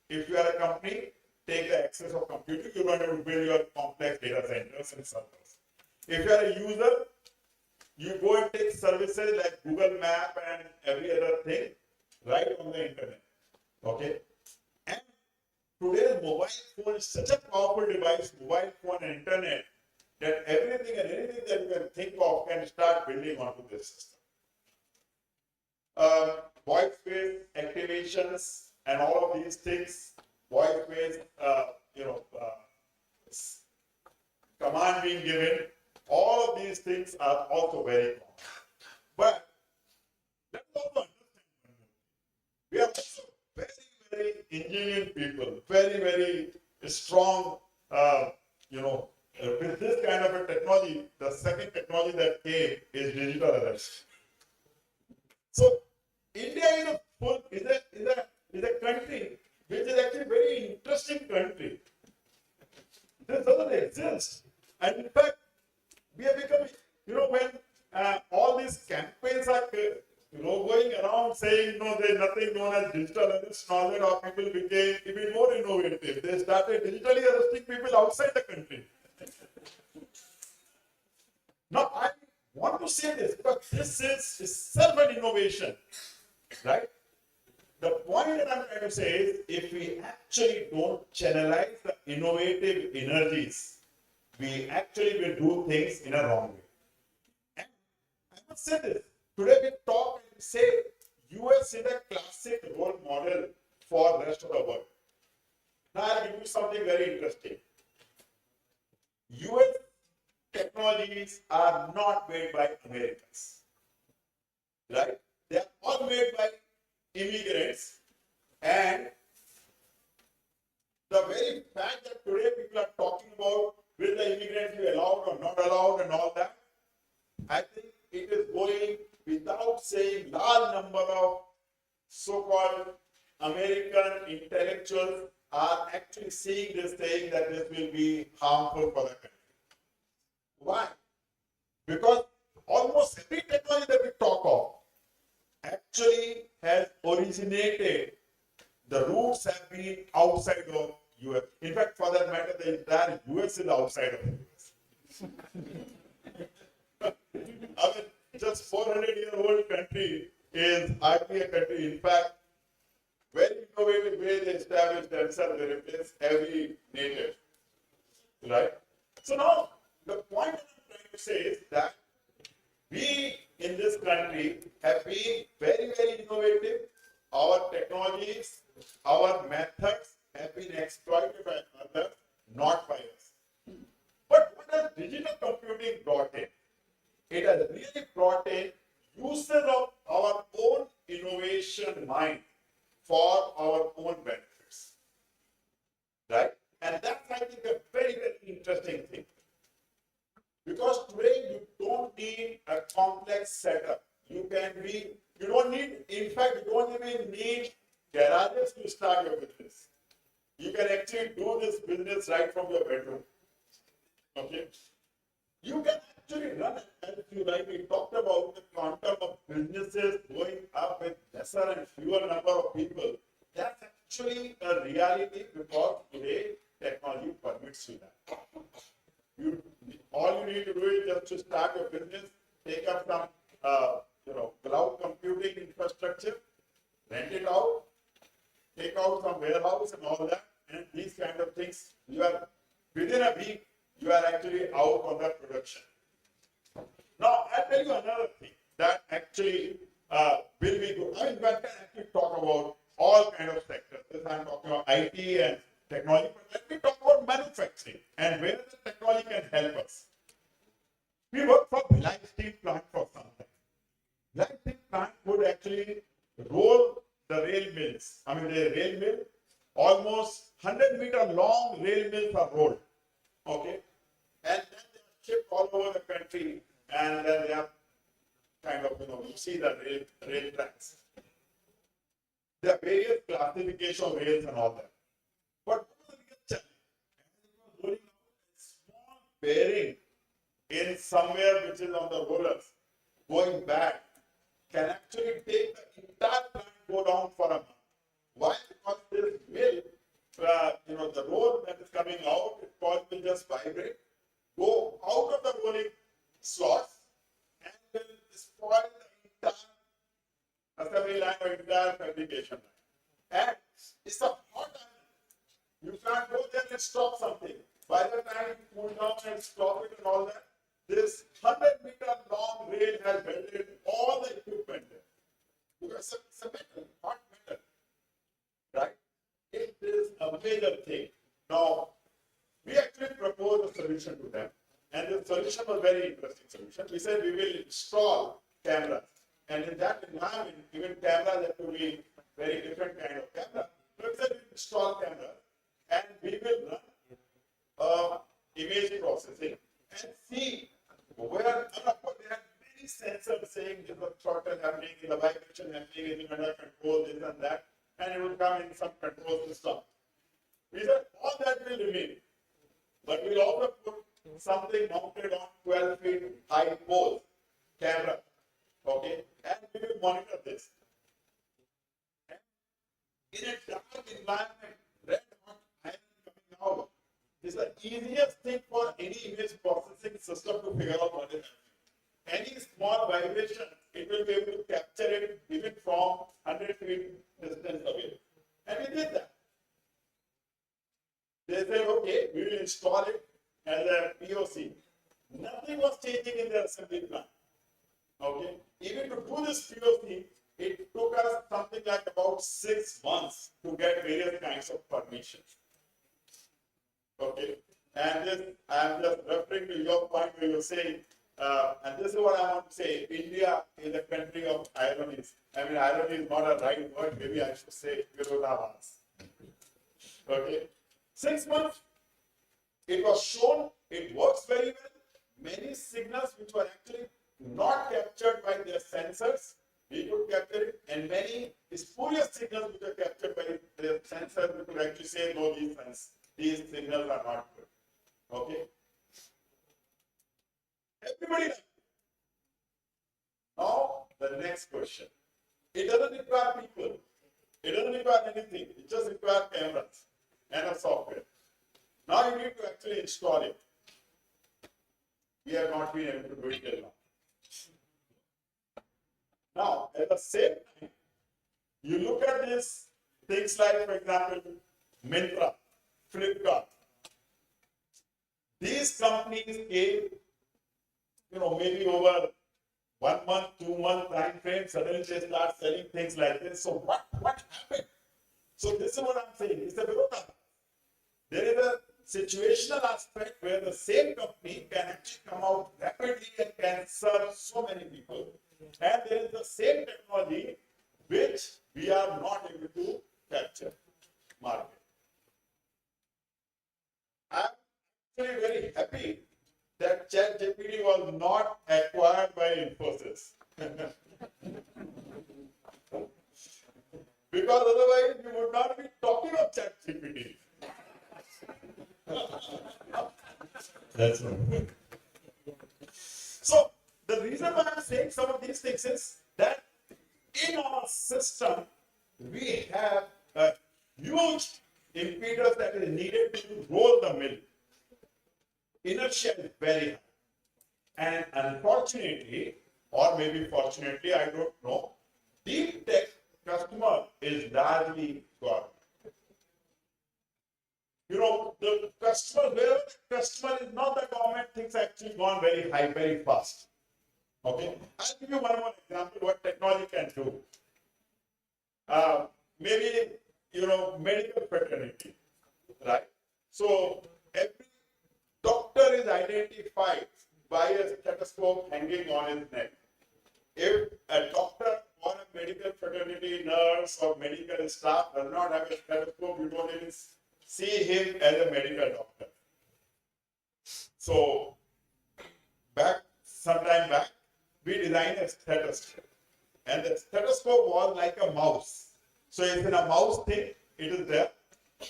[SPEAKER 11] If you are a company, take the access of computing. You're going to build your complex data centers and servers. If you are a user, you go and take services like Google Map and every other thing right on the internet. Okay? And today's mobile phone is such a powerful device, mobile phone and internet, that everything and anything that you can think of can start building onto this system. Voice-based activations and all of these things, voice-based, command being given, all of these things are also very common. But let's also understand we are also very, very ingenious people, very, very strong, with this kind of a technology. The second technology that came is digital arrest. So India is a country which is actually a very interesting country. This doesn't exist. And in fact, we are becoming, when all these campaigns are going around saying, no, there's nothing known as digital arrest, knowledge of people became even more innovative. They started digitally arresting people outside the country. Now, I want to say this because this is itself an innovation, right? The point that I'm trying to say is, if we actually don't channelize the innovative energies, we actually will do things in a wrong way. And I must say this, today we talk and say US is a classic role model for the rest of the world. Now I'll give you something very interesting. US technologies are not made by Americans, right? They are all made by immigrants, and the very fact that today people are talking about will the immigrants be allowed or not allowed and all that, I think it is going without saying large number of so-called American intellectuals are actually seeing this, saying that this will be harmful for the country. Why? Because almost every technology that we talk of actually has originated, the roots have been outside of US. In fact, for that matter, the entire US is outside of US. I mean, just 400-year-old country is hardly a country. In fact, very innovative way they establish themselves, they replace every native. Right? So now, the point that I'm trying to say is that we in this country have been very, very innovative. Our technologies, our methods have been exploited by others, not by us. But what has digital computing brought in? It has really brought in uses of our own innovation mind for our own benefits. Right? And that's, I think, a very, very interesting thing. Because today you don't need a complex setup. You don't need, in fact, you don't even need garages to start your business. You can actually do this business right from your bedroom. Okay? You can actually run it, as you rightly talked about, the quantum of businesses going up with lesser and fewer number of people. That's actually a reality because today technology permits you that. All you need to do is just to start your business, take up some cloud computing infrastructure, rent it out, take out some warehouse and all that, and these kind of things. You are within a week, you are actually out on that production. Now, I'll tell you another thing that actually will be good. I mean, one can actually talk about all kind of sectors. This I'm talking about IT and technology, but let me talk about manufacturing and where the technology can help us. We work for Bhilai Steel Plant for some time. Bhilai Steel Plant would actually roll the rail mills. I mean, the rail mill, almost 100-meter long rail mills are rolled. Okay? And then they are shipped all over the country, and then they are kind of, you see the rail tracks. There are various classification of rails and all that. But what was the biggest challenge? Rolling out a small bearing in somewhere which is on the rollers, going back, can actually take the entire plant go down for a month. Why? Because this mill, the roll that is coming out, it will just vibrate, go out of the rolling slots, and will spoil the entire assembly line or entire fabrication line. And it's a hot iron. You can't go there and stop something. By the time you cool down and stop it and all that, this 100-meter long rail has welded all the equipment there. Because it's a metal, hot metal. Right? It is a major thing. Now, we actually proposed a solution to them. And the solution was a very interesting solution. We said we will install cameras. And in that environment, even cameras have to be very different kind of camera. So we said we will install cameras and we will run image processing and see where, and of course, they have many sensors saying this is throttle happening, the vibration happening, is under control, this and that, and it will come in some control system. We said all that will remain, but we'll also put something mounted on 12 feet high pole camera, okay, and we will monitor this. In a dark environment, red hot iron coming out is the easiest thing for any image processing system to figure out what is happening. Any small vibration, it will be able to capture it even from 100 feet distance away. And we did that. They said, okay, we will install it as a POC. Nothing was changing in the assembly plan. Okay, even to do this POC, it took us something like about 6 months to get various kinds of permissions. Okay, and this I'm just referring to your point where you're saying, and this is what I want to say: India is a country of ironies. I mean, irony is not a right word. Maybe I should say virodhavas. Okay, 6 months. It was shown. It works very well. Many signals which were actually not captured by their sensors, we could capture it, and many spurious signals which are captured by their sensors, we could actually say, no, these signals are not good. Okay? Everybody likes it. Now, the next question. It doesn't require people. It doesn't require anything. It just requires cameras and a software. Now you need to actually install it. We have not been able to do it till now. Now, at the same time, you look at these things like, for example, Myntra, Flipkart. These companies came, maybe over 1 month, 2 month time frame, suddenly they start selling things like this. So what happened? So this is what I'm saying. It's a virodha. There is a situational aspect where the same company can actually come out rapidly and can serve so many people. And there is the same technology which we are not able to capture market. I'm actually very happy that ChatGPT was not acquired by Infosys. Because otherwise we would not be talking of ChatGPT. That's right. So the reason why I'm saying some of these things is that in our system we have a huge impedance that is needed to roll the mill. Inertia is very high. And unfortunately, or maybe fortunately, I don't know, deep tech customer is largely government. The customer, wherever the customer is not the government, things actually gone very high, very fast. Okay, I'll give you one more example what technology can do. Maybe, medical fraternity, right? So every doctor is identified by a stethoscope hanging on his neck. If a doctor or a medical fraternity nurse or medical staff does not have a stethoscope, you don't even see him as a medical doctor. So, sometime back, we designed a stethoscope. And the stethoscope was like a mouse. So it's in a mouse thing, it is there.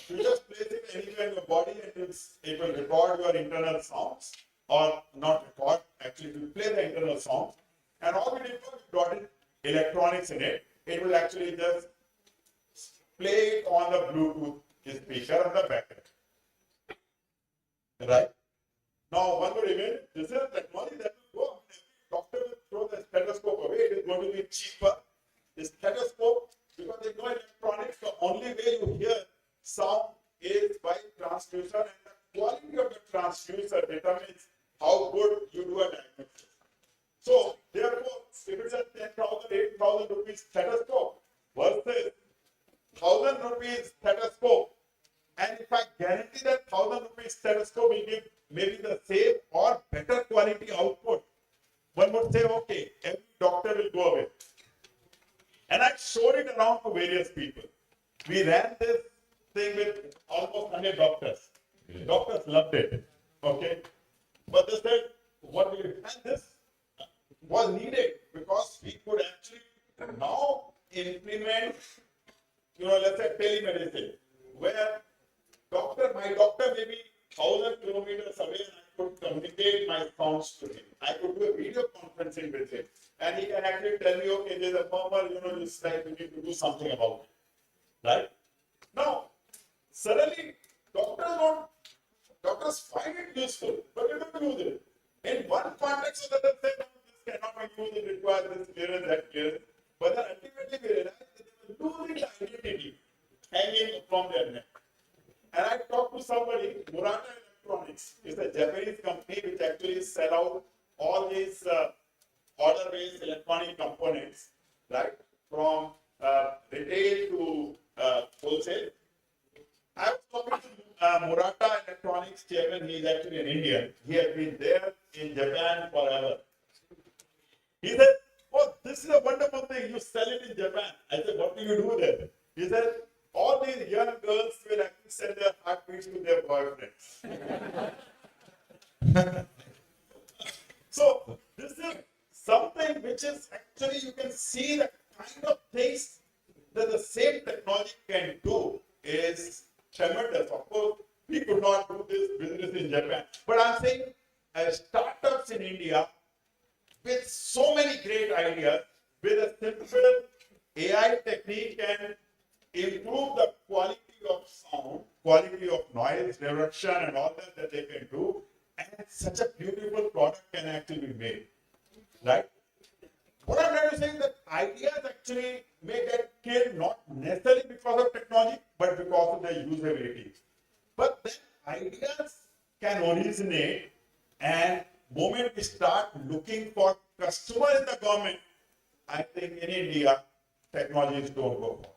[SPEAKER 11] You just place it anywhere in your body and it will record your internal sounds. Or not record, actually it will play the internal sounds. And all we did was we brought in electronics in it. It will actually just play it on the Bluetooth speaker on the back end. Right? Now, one would imagine this is technology that will go. Doctor will throw the stethoscope away. It is going to be cheaper. The stethoscope, because there is no electronics, the only way you hear sound is by transducer, and the quality of the transducer determines how good you do a diagnosis. So, therefore, if it is a 10,000, 8,000 rupees stethoscope versus 1,000 rupees stethoscope, and if I guarantee that 1,000 rupees stethoscope will give maybe the same or better quality output, one would say, okay, every doctor will go away. And I showed it around to various people. We ran this thing with almost 100 doctors. Doctors loved it. Okay. But they said, what will you, and this was needed because we could actually now implement, let's say telemedicine, where my doctor may be 1,000 kilometers away and I could communicate my sounds to him. I could do a video conference conferencing with him. And he can actually tell me, okay, there's a murmur, it's like we need to do something about it. Right? Now, suddenly, doctors find it useful, but they don't use it. In one context or the other, say, no, this cannot be used, it requires this clearance, that clearance. But then ultimately we realize that they were losing the identity hanging from their neck. And I talked to somebody, Murata Electronics is a Japanese company which actually sell out all these order-based electronic components, right, from retail to wholesale. I was talking to Murata Electronics chairman. He is actually an Indian. He has been there in Japan forever. He said, "Oh, this is a wonderful thing. You sell it in Japan." I said, "What do you do there?" He said, "All these young girls will actually send their heartbeats to their boyfriends." So this is something which is actually, you can see the kind of things that the same technology can do is tremendous. Of course, we could not do this business in Japan. But I'm saying startups in India with so many great ideas, with a simple AI technique can improve the quality of sound, quality of noise reduction and all that they can do. And such a beautiful product can actually be made. Right? What I'm trying to say is that ideas actually may get killed not necessarily because of technology, but because of their usability. But then ideas can originate, and moment we start looking for customers in the government, I think in India, technologies don't go forward.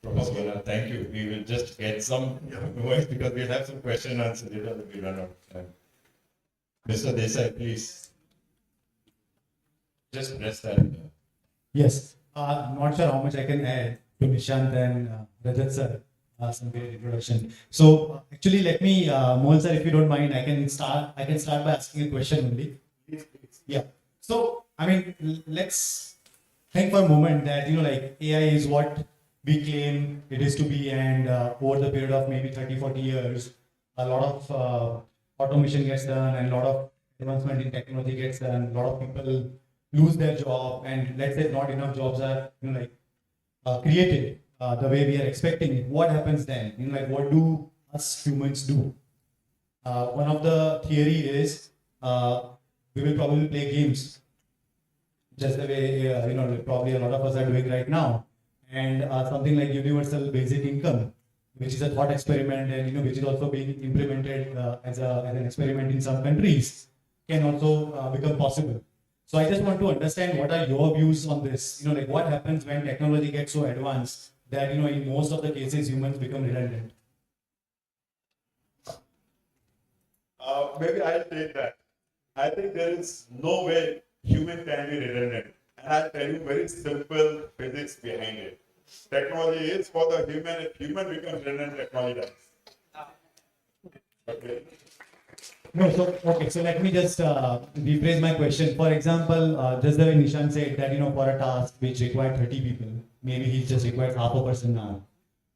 [SPEAKER 8] Professor, thank you. We will just get some voice because we'll have some question and answer later that we run out of time. Mr. Desai, please. Just press that.
[SPEAKER 6] Yes. Not sure how much I can add to Nishant and Rajat sir. Some great introduction. So actually, let me, Mohal sir, if you don't mind, I can start by asking a question only. Yeah. So I mean, let's think for a moment that like AI is what we claim it is to be, and over the period of maybe 30-40 years, a lot of automation gets done and a lot of advancement in technology gets done. A lot of people lose their job, and let's say not enough jobs are created the way we are expecting. What happens then? Like what do us humans do? One of the theory is we will probably play games, just the way probably a lot of us are doing right now, and something like universal basic income, which is a thought experiment, and which is also being implemented as an experiment in some countries, can also become possible. So I just want to understand what are your views on this. Like what happens when technology gets so advanced that in most of the cases humans become redundant.
[SPEAKER 11] Maybe I'll take that. I think there is no way human can be redundant. And I'll tell you very simple physics behind it. Technology is for the human. If human becomes redundant, technology dies. Okay.
[SPEAKER 6] No, so let me just rephrase my question. For example, just the way Nishant said that for a task which required 30 people, maybe he just requires half a person now,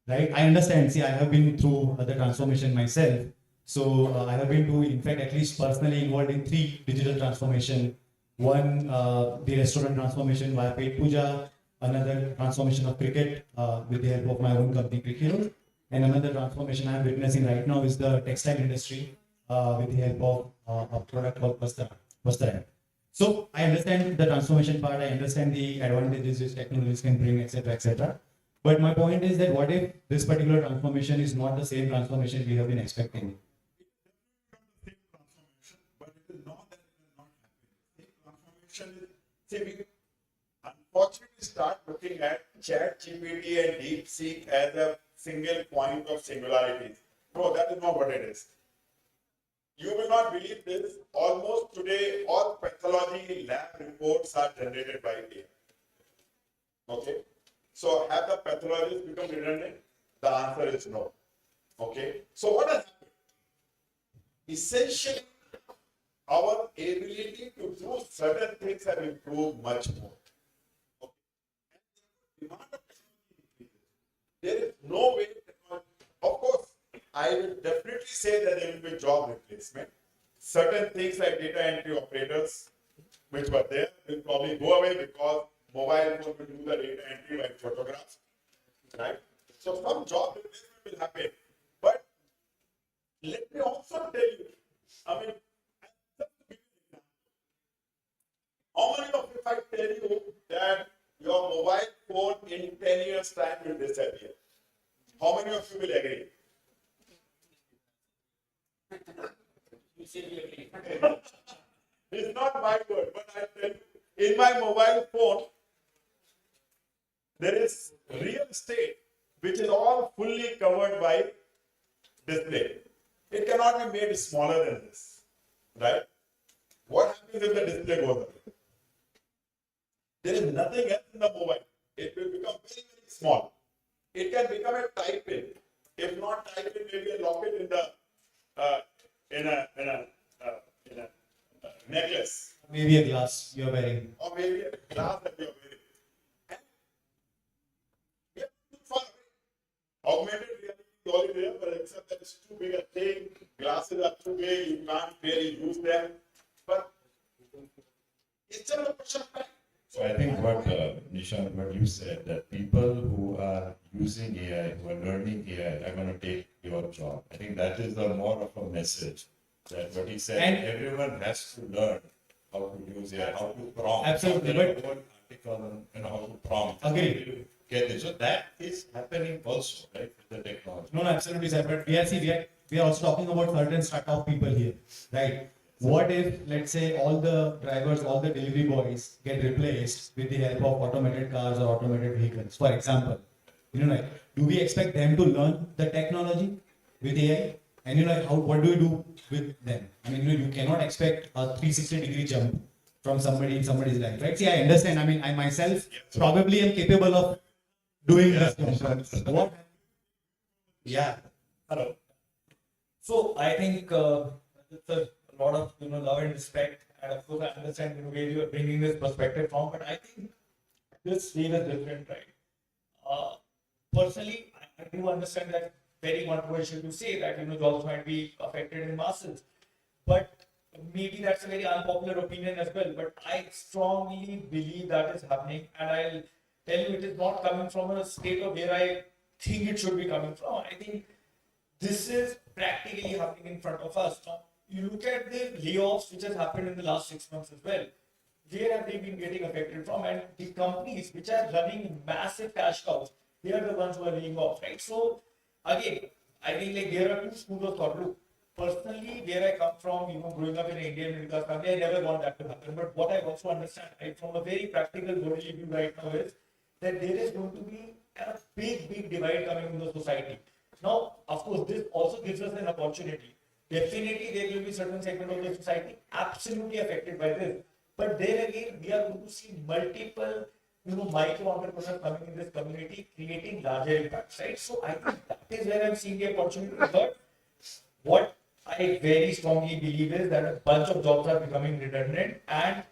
[SPEAKER 6] right? I understand. See, I have been through the transformation myself. So I have been in fact, at least personally involved in 3 digital transformation. One, the restaurant transformation via paid puja. Another transformation of cricket with the help of my own company, Cricket Heroes. And another transformation I am witnessing right now is the textile industry with the help of a product called Vastara. So I understand the transformation part. I understand the advantages which technologies can bring, etc., etc. But my point is that what if this particular transformation is not the same transformation we have been expecting?
[SPEAKER 11] See, we unfortunately start looking at ChatGPT and DeepSeek as a single point of singularities. No, that is not what it is. You will not believe this. Almost today, all pathology lab reports are generated by AI. Okay? So, have the pathologists become redundant? The answer is no. Okay? So, what has happened? Essentially, our ability to do certain things have improved much more. Okay. Demand of technology increases. There is no way technology, of course, I will definitely say that there will be job replacement. Certain things like data entry operators which were there will probably go away because mobile phone will do the data entry by photographs, right? So some job replacement will happen. But let me also tell you, I mean, how many of you, if I tell you that your mobile phone in 10 years time will disappear? How many of you will agree? It's not my word, but I tell you, in my mobile phone, there is real estate which is all fully covered by display. It cannot be made smaller than this, right? What happens if the display goes away? There is nothing else in the mobile. It will become very, very small. It can become a type pin. If not type pin, maybe a locket in the necklace.
[SPEAKER 6] Maybe a glass you're wearing.
[SPEAKER 11] Or maybe a glass that you're wearing. We are too far away. Augmented reality is already there, but except that it's too big a thing. Glasses are too big, you can't really use them. But it's just a question of time.
[SPEAKER 12] So I think what Nishant, what you said, that people who are using AI, who are learning AI, are going to take your job. I think that is the more of a message. That what he said,
[SPEAKER 6] And
[SPEAKER 12] everyone has to learn how to use AI, how to prompt.
[SPEAKER 6] Absolutely,
[SPEAKER 12] There are
[SPEAKER 6] but-
[SPEAKER 12] whole article on how to prompt.
[SPEAKER 6] Agreed.
[SPEAKER 12] Get it. So that is happening also, right, with the technology.
[SPEAKER 6] No, absolutely, sir. But we are also talking about certain set of people here, right? What if, let's say, all the drivers, all the delivery boys get replaced with the help of automated cars or automated vehicles? For example, like, do we expect them to learn the technology with AI? And like, what do you do with them? I mean, you cannot expect a 360-degree jump from somebody in somebody's life, right? See, I understand. I mean, I myself probably am capable of doing this. What?
[SPEAKER 10] Yeah. Hello. So I think it's a lot of love and respect, and of course I understand where you are bringing this perspective from. But I think this field is different, right? Personally, I do understand that very controversial to say that jobs might be affected in masses, but maybe that's a very unpopular opinion as well. But I strongly believe that is happening, and I'll tell you it is not coming from a state of where I think it should be coming from. I think this is practically happening in front of us. Now, you look at the layoffs which has happened in the last 6 months as well. Where have they been getting affected from? And the companies which are running massive cash cows, they are the ones who are laying off, right? So, again, I think like there are two schools of thought. Look, personally, where I come from, growing up in an Indian middle class family, I never want that to happen. But what I also understand, right, from a very practical bodily view right now is that there is going to be a big divide coming in the society. Now, of course, this also gives us an opportunity. Definitely, there will be certain segment of the society absolutely affected by this. But there again, we are going to see multiple, micro entrepreneurs coming in this community, creating larger impacts, right? So I think that is where I'm seeing the opportunity. But what I very strongly believe is that a bunch of jobs are becoming redundant, and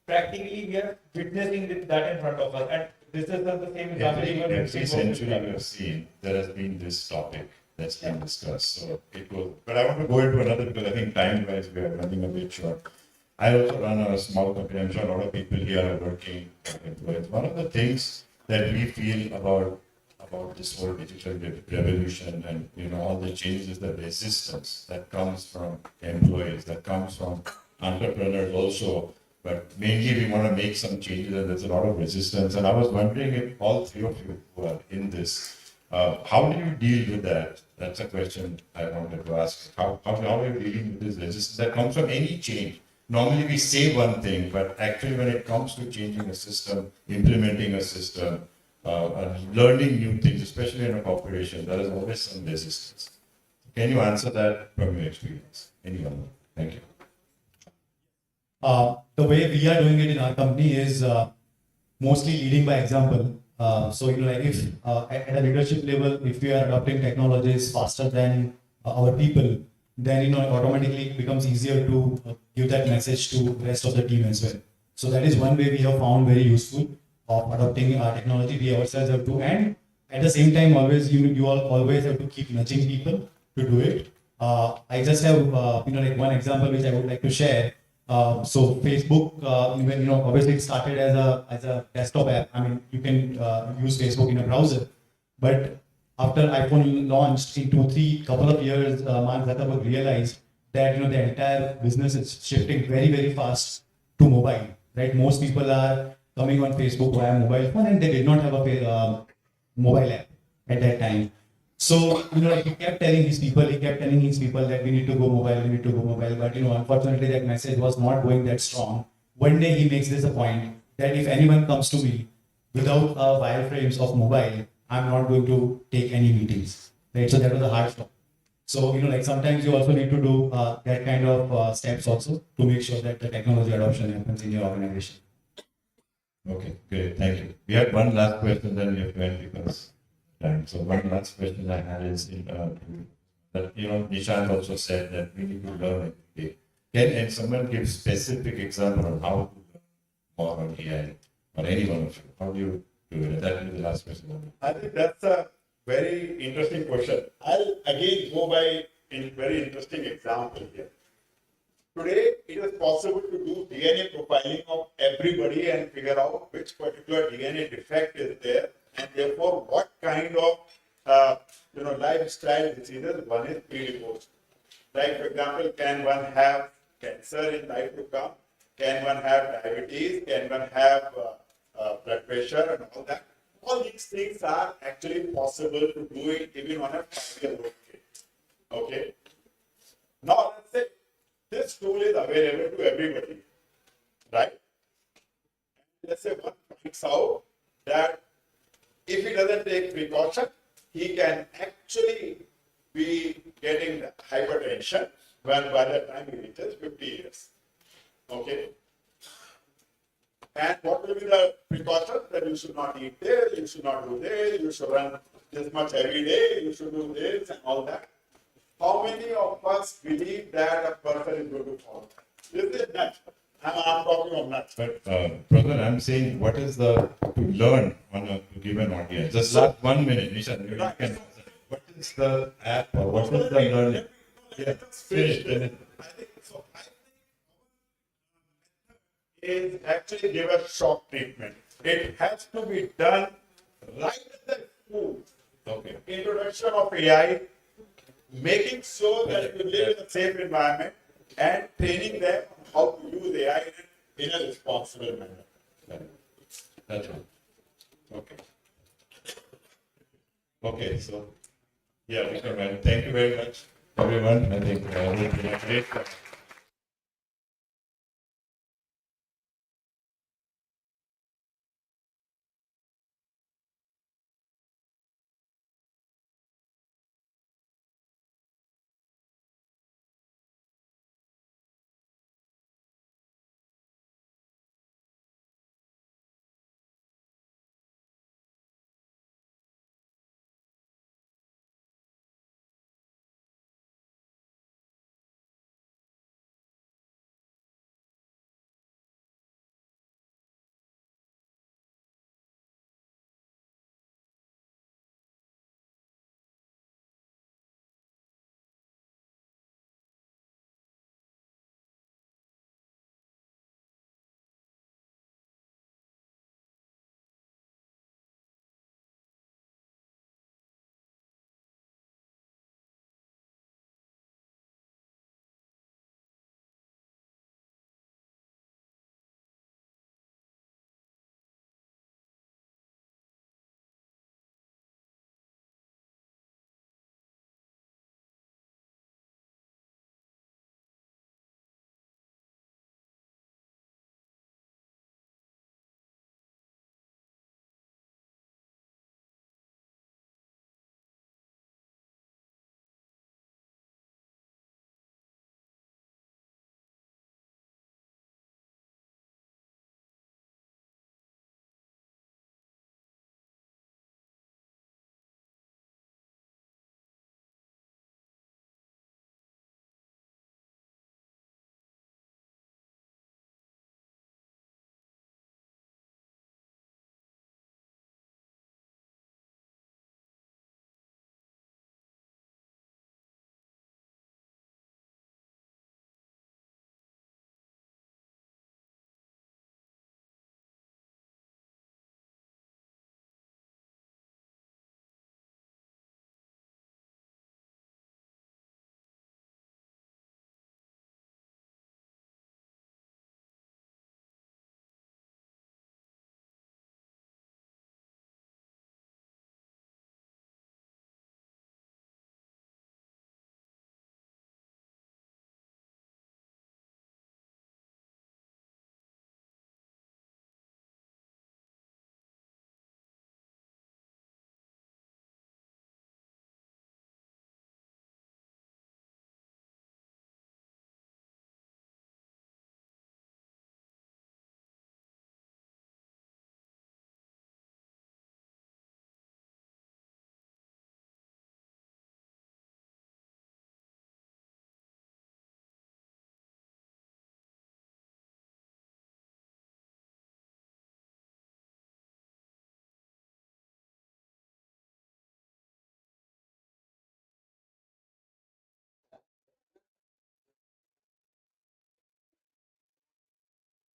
[SPEAKER 10] practically we are witnessing that in front of us. And this is the same example.
[SPEAKER 12] Every century we have seen, there has been this topic that's been discussed. So it goes, but I want to go into another because I think time-wise we are running a bit short. I also run a small company. I'm sure a lot of people here are working employees. One of the things that we feel about this whole digital revolution and all the changes is the resistance that comes from employees, that comes from entrepreneurs also. But mainly we want to make some changes and there's a lot of resistance. And I was wondering if all three of you who are in this, how do you deal with that? That's a question I wanted to ask. How are you dealing with this resistance that comes from any change? Normally we say one thing, but actually when it comes to changing a system, implementing a system, learning new things, especially in a corporation, there is always some resistance. Can you answer that from your experience? Anyone? Thank you.
[SPEAKER 6] The way we are doing it in our company is mostly leading by example. So, like if at a leadership level, if we are adopting technologies faster than our people, then it automatically becomes easier to give that message to the rest of the team as well. So that is one way we have found very useful of adopting our technology. We ourselves have to, and at the same time, always you all always have to keep nudging people to do it. I just have like one example which I would like to share. So Facebook, even, obviously it started as a desktop app. I mean, you can use Facebook in a browser, but after iPhone launched in 2, 3 couple of years, Mark Zuckerberg realized that the entire business is shifting very very fast to mobile. Right, most people are coming on Facebook via mobile phone, and they did not have a mobile app at that time. So, like he kept telling his people that we need to go mobile, we need to go mobile. But, unfortunately, that message was not going that strong. One day he makes this a point that if anyone comes to me without wireframes of mobile, I'm not going to take any meetings. Right? So that was a hard stop. So, like sometimes you also need to do that kind of steps also to make sure that the technology adoption happens in your organization.
[SPEAKER 12] Okay, great, thank you. We had one last question, then we have to end because time. So one last question I had is that Nishant also said that we need to learn every day. Can someone give specific example on how to learn more on AI or any one of you? How do you do it? That will be the last question.
[SPEAKER 11] I think that's a very interesting question. I'll again go by a very interesting example here. Today, it is possible to do DNA profiling of everybody and figure out which particular DNA defect is there, and therefore what kind of lifestyle diseases one is predisposed. Like, for example, can one have cancer in life to come? Can one have diabetes? Can one have blood pressure and all that? All these things are actually possible to do it even on a 5-year-old kid. Okay. Now, let's say this tool is available to everybody, right? Let's say one finds out that if he doesn't take precaution, he can actually be getting hypertension when by the time he reaches 50 years. Okay? And what will be the precaution? That you should not eat this, you should not do this, you should run this much every day, you should do this and all that. How many of us believe that a person is going to follow? This is nuts. I'm talking of nuts.
[SPEAKER 12] But brother, I'm saying what is to learn on a given audience? Just last 1 minute, Nishan. You can, what is the app or what is the learning? Yeah, finish.
[SPEAKER 11] Is actually give a shock treatment. It has to be done right at the school.
[SPEAKER 12] Okay.
[SPEAKER 11] Introduction of AI, making sure that you live in a safe environment and training them how to use AI in a responsible manner.
[SPEAKER 12] That's all. Okay. Okay, so yeah, Vikram, thank you very much, everyone. I think we'll be great.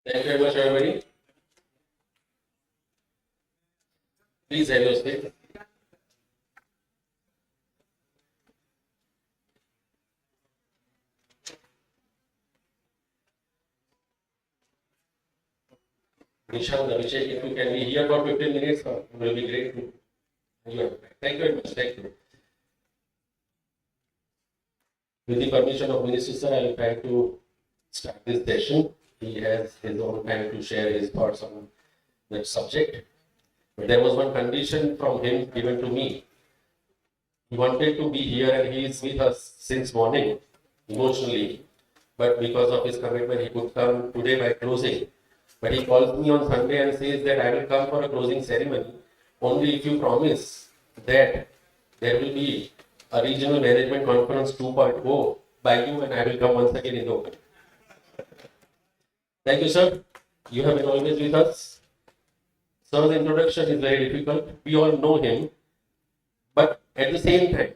[SPEAKER 17] Thank you very much, everybody. Please have your seat. Nishant, Abhishek, if you can be here for 15 minutes, it will be great. Thank you very much. Thank you. With the permission of Minister Sir, I will try to start this session. He has his own time to share his thoughts on that subject. But there was one condition from him given to me. He wanted to be here and he is with us since morning, emotionally. But because of his commitment, he could come today by closing. But he calls me on Sunday and says that I will come for a closing ceremony only if you promise that there will be a regional management conference 2.0 by you and I will come once again in the open. Thank you, sir. You have been always with us. Sir's introduction is very difficult. We all know him. But at the same time,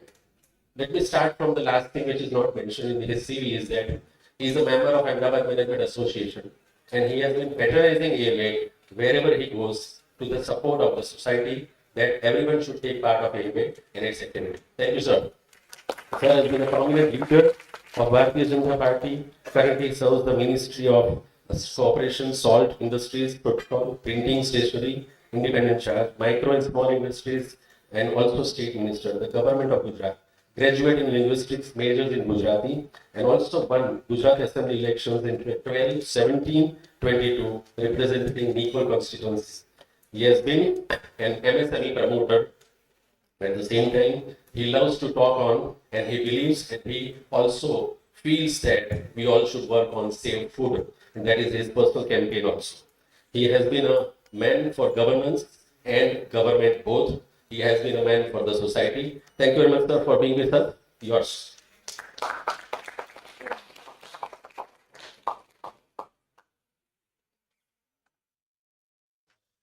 [SPEAKER 17] let me start from the last thing which is not mentioned in his CV is that he is a member of Ahmedabad Management Association and he has been patronizing AIMA wherever he goes to the support of the society that everyone should take part of AIMA and its activity. Thank you, sir. Sir has been a prominent leader of Bharatiya Janata Party. Currently serves the Ministry of Cooperation, Salt Industries, Protocol, Printing, Stationery, Independent Charge, Micro and Small Industries, and also State Minister, the Government of Gujarat. Graduate in linguistics, majors in Gujarati, and also won Gujarat Assembly elections in 2017, 22, representing equal constituencies. He has been an MSME promoter. At the same time, he loves to talk on, and he believes and he also feels that we all should work on safe food, and that is his personal campaign also. He has been a man for governance and government both. He has been a man for the society. Thank you very much, sir, for being with us. Yours.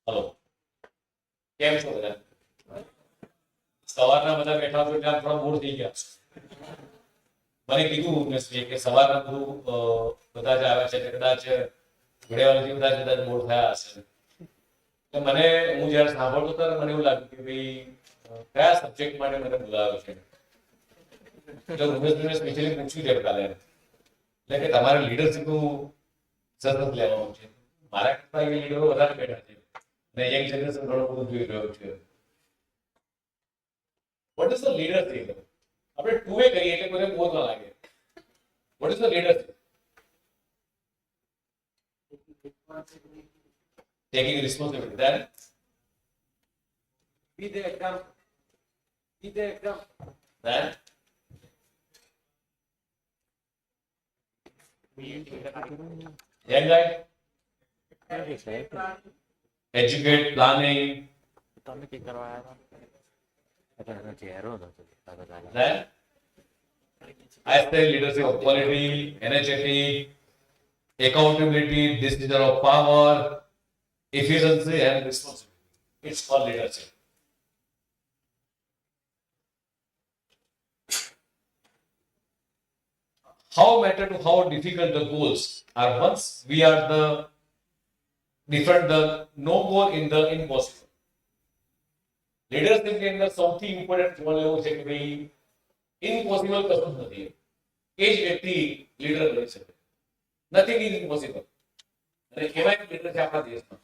[SPEAKER 22] Hello. કેમ છો બધા? સવારના બધા બેઠા છો એટલે આમ થોડા બોર થઈ ગયા છો. મને કીધું ઉમેશભાઈએ કે સવારના બધું બધા જ આવ્યા છે એટલે કદાચ ઘડિયાળથી કદાચ બોર થયા હશે. તો મને હું જ્યારે સાંભળતો હતો મને એવું લાગ્યું કે ભાઈ કયા સબ્જેક્ટ માટે મને બોલાવ્યો છે. એટલે ઉમેશભાઈને સ્પેશિયલી પૂછ્યું છે કાલે એટલે કે તમારે લીડરશીપનું સરસ લેવાનું છે. મારા કરતા એ લીડરો વધારે બેઠા છે. Young generation ઘણું બધું જોઈ રહ્યો છે. What is the leadership? આપણે ટુ વે કરીએ એટલે કોઈને બોર ના લાગે. What is the leadership? Taking responsibility. Then
[SPEAKER 10] be the example. Be the example.
[SPEAKER 22] Then young guy. Educate, planning. Then I say leadership of quality, energetic, accountability, decision of power, efficiency and responsibility. It's called leadership. How matter to how difficult the goals are once we are the different the no goal in the impossible. Leadership ની અંદર સૌથી important goal એવો છે કે ભાઈ impossible કશું જ નથી. એ જ વ્યક્તિ લીડર બની શકે. Nothing is impossible. અને કેવાય કે લીડર છે આપણા દેશમાં.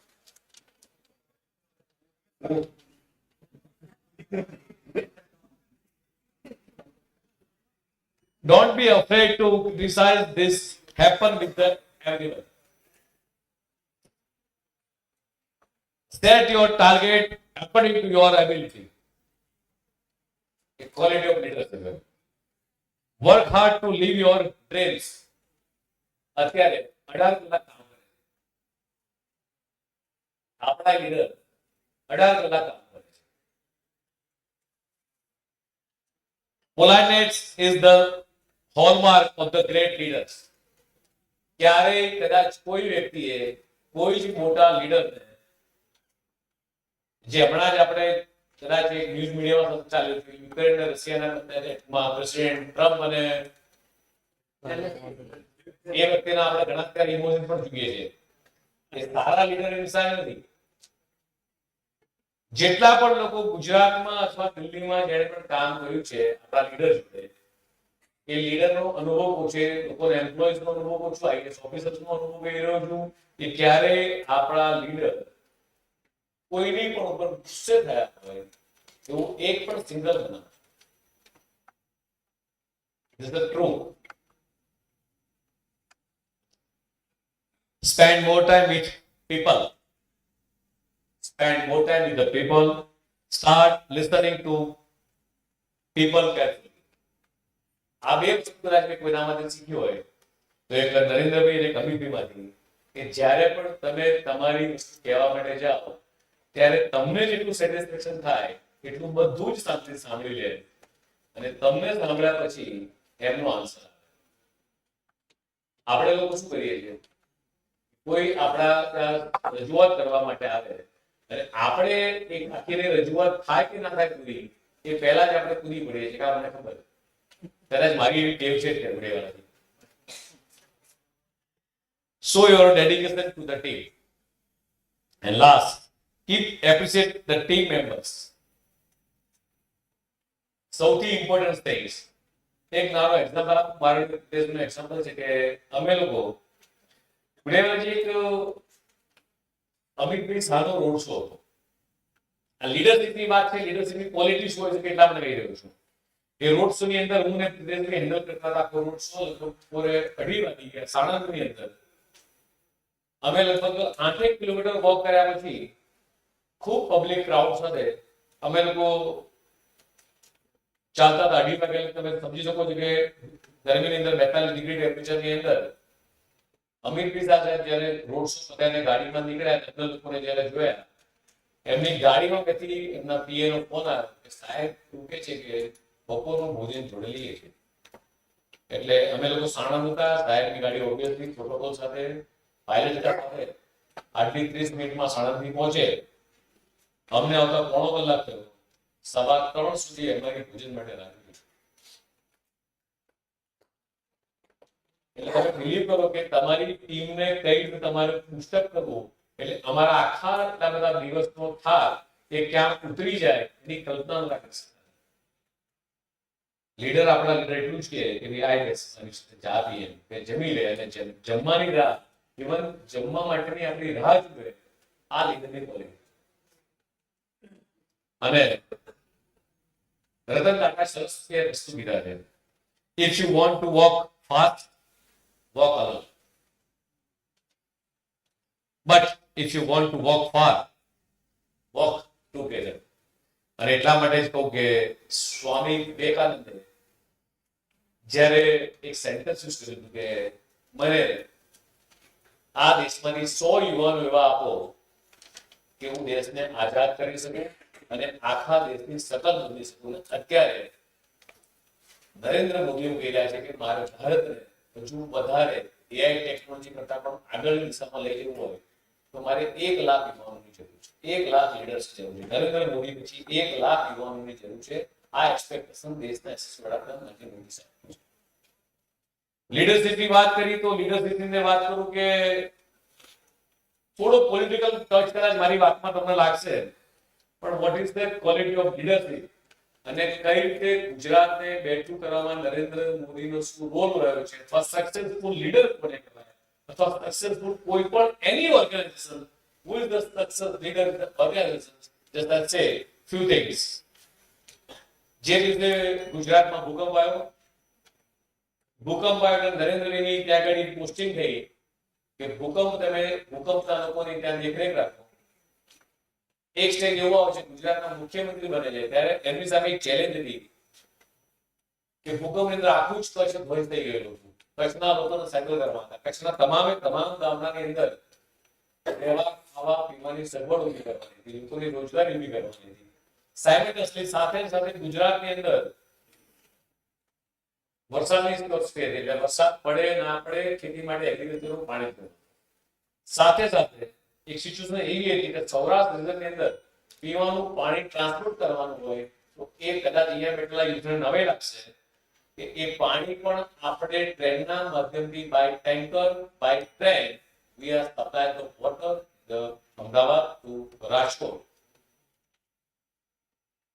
[SPEAKER 22] Don't be afraid to criticize this happen with the everyone. Set your target according to your ability. A quality of leadership. Work hard to live your dreams. અત્યારે 18 કલાક કામ કરે. આપણા લીડર 18 કલાક કામ કરે છે. Politeness is the hallmark of the great leaders. ક્યારે કદાચ કોઈ વ્યક્તિએ કોઈ જ મોટા લીડરને જે હમણાં જ આપણે કદાચ એક ન્યૂઝ મીડિયામાં ચાલ્યું હતું યુક્રેન અને રશિયાના પ્રેસિડેન્ટ ટ્રમ્પ અને એ વ્યક્તિના આપણે ઘણા ઇમોશન પણ જોઈએ છીએ એ સારા લીડરની નિશાની નથી. જેટલા પણ લોકો ગુજરાતમાં અથવા દિલ્હીમાં જેણે પણ કામ કર્યું છે આપણા લીડર જોડે, એ લીડરનો અનુભવ પૂછે, લોકોને એમ્પ્લોઈઝનો અનુભવ પૂછો, આઈએસ ઓફિસર્સનો અનુભવ કહી રહ્યો છું કે ક્યારે આપણા લીડર કોઈની પણ ઉપર ગુસ્સે થયા હોય એવું એક પણ સિંગલ બના. This is the truth. Spend more time with people. Spend more time with the people. Start listening to people carefully. આ બે વસ્તુ કદાચ મેં કોઈનામાંથી શીખ્યો હોય તો એક નરેન્દ્રભાઈ અને એક અમિતભાઈમાંથી કે જ્યારે પણ તમે તમારી વસ્તુ કહેવા માટે જાઓ ત્યારે તમને જેટલું સેટિસ્ફેક્શન થાય એટલું બધું જ શાંતિ સાંભળી લે અને તમને સાંભળ્યા પછી એમનો આન્સર આવે. આપણે લોકો શું કરીએ છીએ, કોઈ આપણા રજૂઆત કરવા માટે આવે અને આપણે એક આખી રજૂઆત થાય કે ના થાય પૂરી એ પહેલા જ આપણે કૂદી પડીએ છીએ કે મને ખબર કદાચ મારી એવી ટેવ છે જ ઘણીવાળાથી. Show your dedication to the team. And last, keep appreciate the team members. સૌથી ઇમ્પોર્ટન્ટ થિંગ્સ. એક નાનો એક્ઝામ્પલ આપું, મારું દેશનું એક્ઝામ્પલ છે કે અમે લોકો ઘણીવારજી એક અમિતભાઈ સાનો રોડ શો હતો. આ લીડરશીપની વાત છે, લીડરશીપની ક્વોલિટી શું હોય છે કેટલા મને કહી રહ્યો છું. એ રોડ શો ની અંદર હું ને પ્રિતેશભાઈ હેન્ડલ કરતા હતા. આખો રોડ શો પૂરે 2:30 વાગી ગયા. 9:30 ની અંદર અમે લગભગ 8 કિલોમીટર વોક કર્યા પછી ખૂબ પબ્લિક ક્રાઉડ સાથે અમે લોકો ચાલતા હતા. 2:30 વાગે તમે સમજી શકો છો કે ગરમીની અંદર 42 ડિગ્રી ટેમ્પરેચરની અંદર અમીરભાઈ સાથે જ્યારે રોડ શો પતાવીને ગાડીમાં નીકળ્યા, એમના લોકોને જ્યારે જોયા, એમની ગાડીમાં પછી એમના પીએ નો ફોન આવ્યો કે સાહેબ એવું કહે છે કે બપોરનું ભોજન જોડે લઈએ છીએ. એટલે અમે લોકો સાણંદ હતા, સાહેબની ગાડી ઓબ્વિયસલી પ્રોટોકોલ સાથે પાયલટ સાથે 8:30 મિનિટમાં સાણંદથી પહોંચે. અમને આવતા પોણો કલાક થયો. 3:15 સુધી અમારી ભોજન માટે રાખી. એટલે તમે બિલીવ કરો કે તમારી ટીમને કઈ રીતે તમારે પુસ્તક કરવું એટલે અમારા આખા એટલા બધા દિવસનો થાક એ ક્યાંક ઉતરી જાય એની કલ્પના ન રાખી શકતા. લીડર આપણા લીડર એટલું જ કે ભાઈ આ ચા પીએ કે જમી લે અને જમવાની રાહ, ઇવન જમવા માટેની આપણી રાહ જુએ. આ લીડરની ક્વોલિટી. અને રતન ટાટા સરસ કે વસ્તુ કીધા છે, if you want to walk fast, walk alone. But if you want to walk far, walk together. અને એટલા માટે જ કહું કે સ્વામી વિવેકાનંદે જ્યારે એક સેન્ટેન્સ યુઝ કર્યું હતું કે મને આ દેશમાંથી 100 યુવાનો એવા આપો કે હું દેશને આઝાદ કરી શકું અને આખા દેશની શકલ બદલી શકું. અત્યારે નરેન્દ્ર મોદી એવું કહી રહ્યા છે કે મારે ભારતને હજુ વધારે એઆઈ ટેકનોલોજી કરતા પણ આગળની દિશામાં લઈ જવું હોય તો મારે 1 લાખ યુવાનોની જરૂર છે, 1 લાખ લીડર્સ જરૂર છે. નરેન્દ્ર મોદી પછી 1 લાખ યુવાનોની જરૂર છે. આ એક્સપેક્ટેશન દેશના યશસ્વી વડાપ્રધાન નરેન્દ્ર મોદી સાહેબ છે. લીડરશીપની વાત કરી તો લીડરશીપની વાત કરું કે થોડો પોલિટિકલ ટચ કદાચ મારી વાતમાં તમને લાગશે, પણ what is the quality of leadership અને કઈ રીતે ગુજરાતને બેઠું કરવામાં નરેન્દ્ર મોદીનો શું રોલ રહ્યો છે, અથવા સક્સેસફુલ લીડર કોને કહેવાય, અથવા સક્સેસફુલ કોઈ પણ એની organisation, who is the success leader in the organization, just I'll say few things. જે રીતે ગુજરાતમાં ભૂકંપ આવ્યો એટલે નરેન્દ્રભાઈની ત્યાં આગળ પોસ્ટિંગ થઈ કે ભૂકંપના લોકોની ત્યાં દેખરેખ રાખો. એક સ્ટેજ એવો આવે છે ગુજરાતના મુખ્યમંત્રી બને છે ત્યારે એમની સામે એક ચેલેન્જ હતી કે ભૂકંપની અંદર આખું જ કચ્છ ધ્વંસ થઈ ગયેલું હતું. કચ્છના લોકોને સેટલ કરવા હતા. કચ્છના તમામ ગામડાની અંદર રહેવા ખાવા પીવાની સગવડ ઊભી કરવાની હતી, લોકોની રોજગારી ઊભી કરવાની હતી. સાયમેલ્ટેનિયસલી સાથે ગુજરાતની અંદર વરસાદની સ્થિતિ એટલે વરસાદ પડે ના પડે ખેતી માટે એગ્રીકલ્ચરનું પાણી પૂરું. સાથે એક સિચ્યુએશન એવી હતી કે સૌરાષ્ટ્ર રીજનની અંદર પીવાનું પાણી ટ્રાન્સપોર્ટ કરવાનું હોય તો એ કદાચ અહીંયા બેઠેલા યુઝરને નવે લાગશે કે એ પાણી પણ આપણે ટ્રેનના માધ્યમથી by tanker by train we are supplying the water, the Ahmedabad to Rajkot.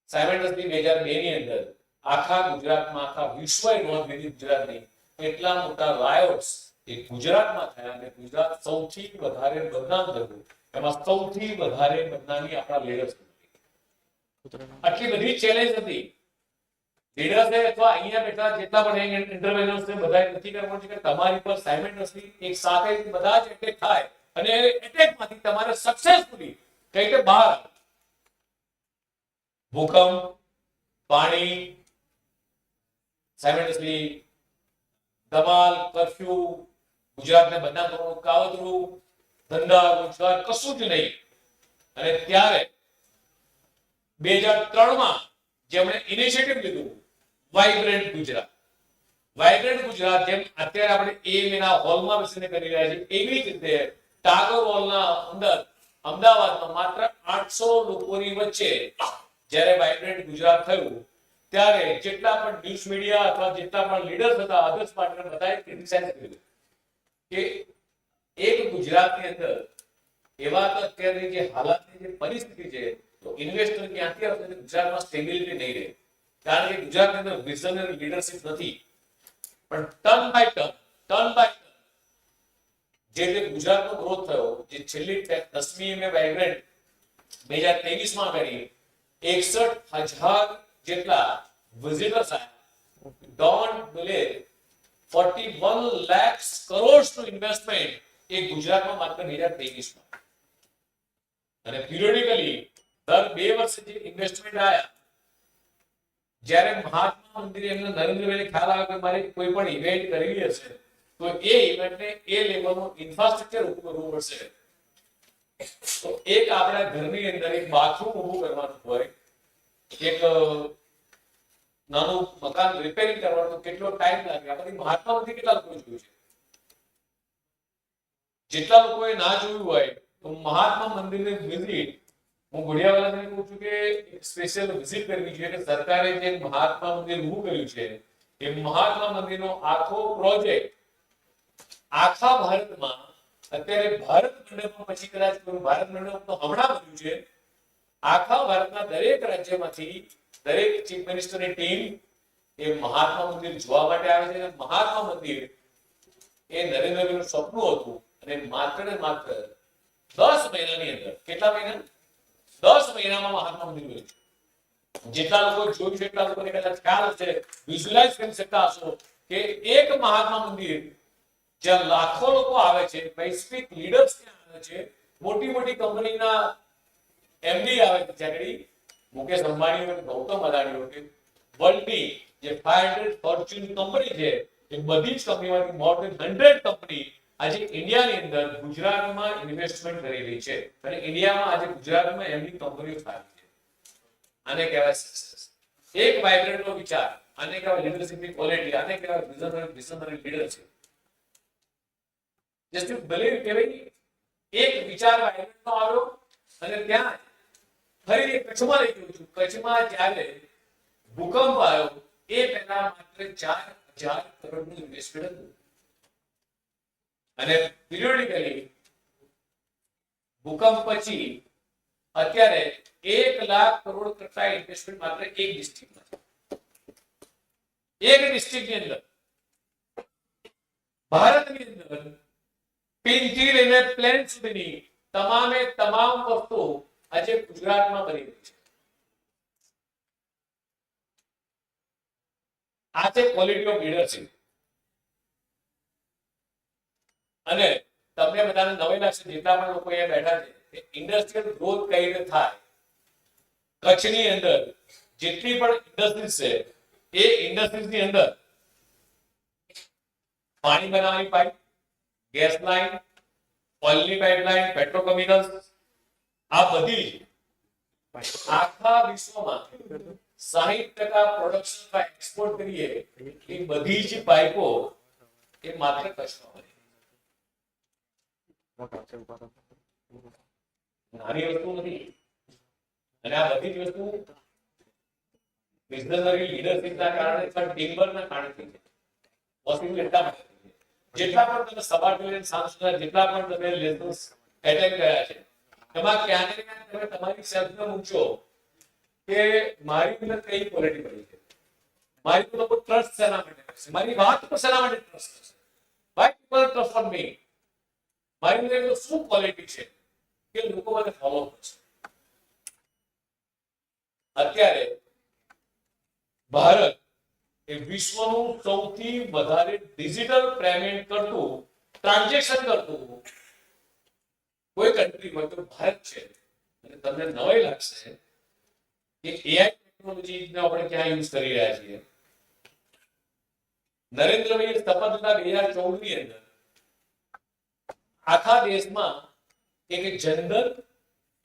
[SPEAKER 22] Simultaneously 2002 ની અંદર આખા ગુજરાતમાં આખા વિશ્વએ નોંધ લીધી ગુજરાતની એટલા મોટા રાયોટ્સ એ ગુજરાતમાં થયા અને ગુજરાત સૌથી વધારે બદનામ થયું. એમાં સૌથી વધારે બદનામી આપણા લીડર્સ આટલી બધી ચેલેન્જ હતી લીડર્સે અથવા અહીંયા બેઠા જેટલા પણ ઇન્ટરવેનર્સ છે બધાએ નથી કરવાનું છે કે તમારી પર સાયમલ્ટેનિયસલી એક સાથે બધા જ એટેક થાય અને એટેકમાંથી તમારે સક્સેસફુલી કઈ રીતે બહાર આવે. ભૂકંપ, પાણી, સાયમલ્ટેનિયસલી ધમાલ, કર્ફ્યુ, ગુજરાતને બદનામ કરવાનું કાવતરું, ધંધા રોજગાર કશું જ નહીં. અને ત્યારે 2003 માં જેમણે ઇનિશિયેટિવ લીધું વાઇબ્રન્ટ ગુજરાત. વાઇબ્રન્ટ ગુજરાત જેમ અત્યારે આપણે AIMA ના હોલમાં બેસીને કરી રહ્યા છીએ એવી જ રીતે ટાગોર હોલના અંદર અમદાવાદમાં માત્ર 800 લોકોની વચ્ચે જ્યારે વાઇબ્રન્ટ ગુજરાત થયું ત્યારે જેટલા પણ ન્યૂઝ મીડિયા અથવા જેટલા પણ લીડર્સ હતા અધર્સ પાર્ટીના બધાએ ક્રિટિસાઇઝ કર્યું કે એક ગુજરાતની અંદર એવા તો અત્યારની જે હાલતની જે પરિસ્થિતિ છે તો ઇન્વેસ્ટર ક્યાંથી આવશે ગુજરાતમાં સ્ટેબિલિટી નહીં રહે કારણ કે ગુજરાતની અંદર વિઝનરી લીડરશિપ નથી. પણ ટર્ન બાય ટર્ન જે ગુજરાતનો ગ્રોથ થયો જે છેલ્લી 10મી મે વાઇબ્રન્ટ 2023 માં કરી 61,000 જેટલા વિઝિટર્સ આવ્યા. ડોન્ટ બિલીવ 41 લાખ કરોડ નું ઇન્વેસ્ટમેન્ટ એ ગુજરાતમાં માત્ર 2023 માં અને પિરિયોડિકલી દર 2 વર્ષે જે ઇન્વેસ્ટમેન્ટ આયા જ્યારે મહાત્મા મંદિરે એમને નરેન્દ્રભાઈને ખ્યાલ આવ્યો કે મારે કોઈ પણ ઇવેન્ટ કરવી હશે તો એ ઇવેન્ટને એ લેવલનું ઇન્ફ્રાસ્ટ્રક્ચર ઊભું કરવું પડશે. તો એક આપણા ઘરની અંદર એક બાથરૂમ ઊભું કરવાનું હોય એક નાનું મકાન રિપેરિંગ કરવાનો કેટલો ટાઈમ લાગે આ બધી મહાત્મા મંદિર કેટલા લોકો જોયું છે. જેટલા લોકોએ ના જોયું હોય તો મહાત્મા મંદિરની વિઝિટ હું ઘોડિયાવાલાને કહું છું કે સ્પેશિયલ વિઝિટ કરવી જોઈએ કે સરકારે જે મહાત્મા મંદિર ઊભું કર્યું છે એ મહાત્મા મંદિરનો આખો પ્રોજેક્ટ આખા ભારતમાં અત્યારે ભારત મંડપમાં પછી કદાચ ભારત મંડપ તો હમણાં બન્યું છે આખા ભારતના દરેક રાજ્યમાંથી દરેક ચીફ મિનિસ્ટરની ટીમ એ મહાત્મા મંદિર જોવા માટે આવે છે. મહાત્મા મંદિર એ નરેન્દ્રભાઈનું સપનું હતું અને માત્ર ને માત્ર 10 મહિનાની અંદર કેટલા મહિના 10 મહિનામાં મહાત્મા મંદિર બન્યું. જેટલા લોકો જોયું છે એટલા લોકોને કદાચ ખ્યાલ હશે વિઝ્યુઅલાઇઝ કરી શકતા હશો કે એક મહાત્મા મંદિર જ્યાં લાખો લોકો આવે છે વૈશ્વિક લીડર્સ ત્યાં આવે છે મોટી મોટી કંપનીના એમડી આવે છે જ્યાં મુકેશ અંબાણી અને ગૌતમ અદાણી હોય વર્લ્ડની જે 500 ફોર્ચ્યુન કંપની છે એ બધી જ કંપનીમાંથી મોર ધેન 100 કંપની આજે ઇન્ડિયાની અંદર ગુજરાતમાં ઇન્વેસ્ટમેન્ટ કરી રહી છે અને ઇન્ડિયામાં આજે ગુજરાતમાં એમની કંપનીઓ સ્થાપિત છે. આને કહેવાય સક્સેસ. એક વાઇબ્રન્ટનો વિચાર આને કહેવાય લીડરશિપની ક્વોલિટી આને કહેવાય visionary leadership. Just two believe કે ભાઈ એક વિચાર વાઇબ્રન્ટનો આવ્યો અને ત્યાં ફરી કચ્છમાં લઈ ગયો છું. કચ્છમાં જ્યારે ભૂકંપ આવ્યો એ પહેલા માત્ર 4,000 કરોડનું ઇન્વેસ્ટમેન્ટ હતું અને પિરિયોડિકલી ભૂકંપ પછી અત્યારે 1 લાખ કરોડ કરતા ઇન્વેસ્ટમેન્ટ માત્ર એક ડિસ્ટ્રિક્ટમાં છે. એક ડિસ્ટ્રિક્ટની અંદર ભારતની અંદર પિનથી લઈને પ્લેન સુધીની તમામે તમામ વસ્તુઓ આજે ગુજરાતમાં બની રહી છે. આ છે ક્વોલિટી ઓફ લીડરશિપ. અને તમને બધાને નવાઈ લાગશે જેટલા પણ લોકો અહીંયા બેઠા છે કે ઇન્ડસ્ટ્રીયલ ગ્રોથ કઈ રીતે થાય. કચ્છની અંદર જેટલી પણ ઇન્ડસ્ટ્રીઝ છે એ ઇન્ડસ્ટ્રીઝની અંદર પાણી બનાવવાની પાઇપ, ગેસ લાઇન, ઓઇલની પાઇપલાઇન, પેટ્રોકેમિકલ્સ આ બધી આખા વિશ્વમાં 60% પ્રોડક્શન એક્સપોર્ટ કરીએ એ બધી જ પાઇપો એ માત્ર કચ્છમાં બને. નાની વસ્તુ નથી અને આ બધી જ વસ્તુ વિઝનરી લીડરશિપના કારણે પણ ટીમવર્કના કારણે થઈ છે. પોસિબલ એટલા માટે જેટલા પણ તમે સવારથી લઈને સાંજ સુધી જેટલા પણ તમે લેસન્સ એટેન્ડ કર્યા છે એમાં ક્યાંક ને ક્યાંક તમે તમારી સેલ્ફને મૂકશો કે મારી અંદર કઈ ક્વોલિટી પડી છે, મારી પર લોકો ટ્રસ્ટ શેના માટે કરશે, મારી વાત પર શેના માટે ટ્રસ્ટ કરશે, why people trust on me, મારી અંદર એવી શું ક્વોલિટી છે કે લોકો મને ફોલો કરશે. અત્યારે ભારત એ વિશ્વનું સૌથી વધારે ડિજિટલ પેમેન્ટ કરતું ટ્રાન્ઝેક્શન કરતું કોઈ કન્ટ્રી હોય તો ભારત છે. અને તમને નવાઈ લાગશે કે એઆઈ ટેકનોલોજીને આપણે ક્યાં યુઝ કરી રહ્યા છીએ. નરેન્દ્રભાઈએ શપથ લીધા 2014 ની અંદર આખા દેશમાં એક જનધન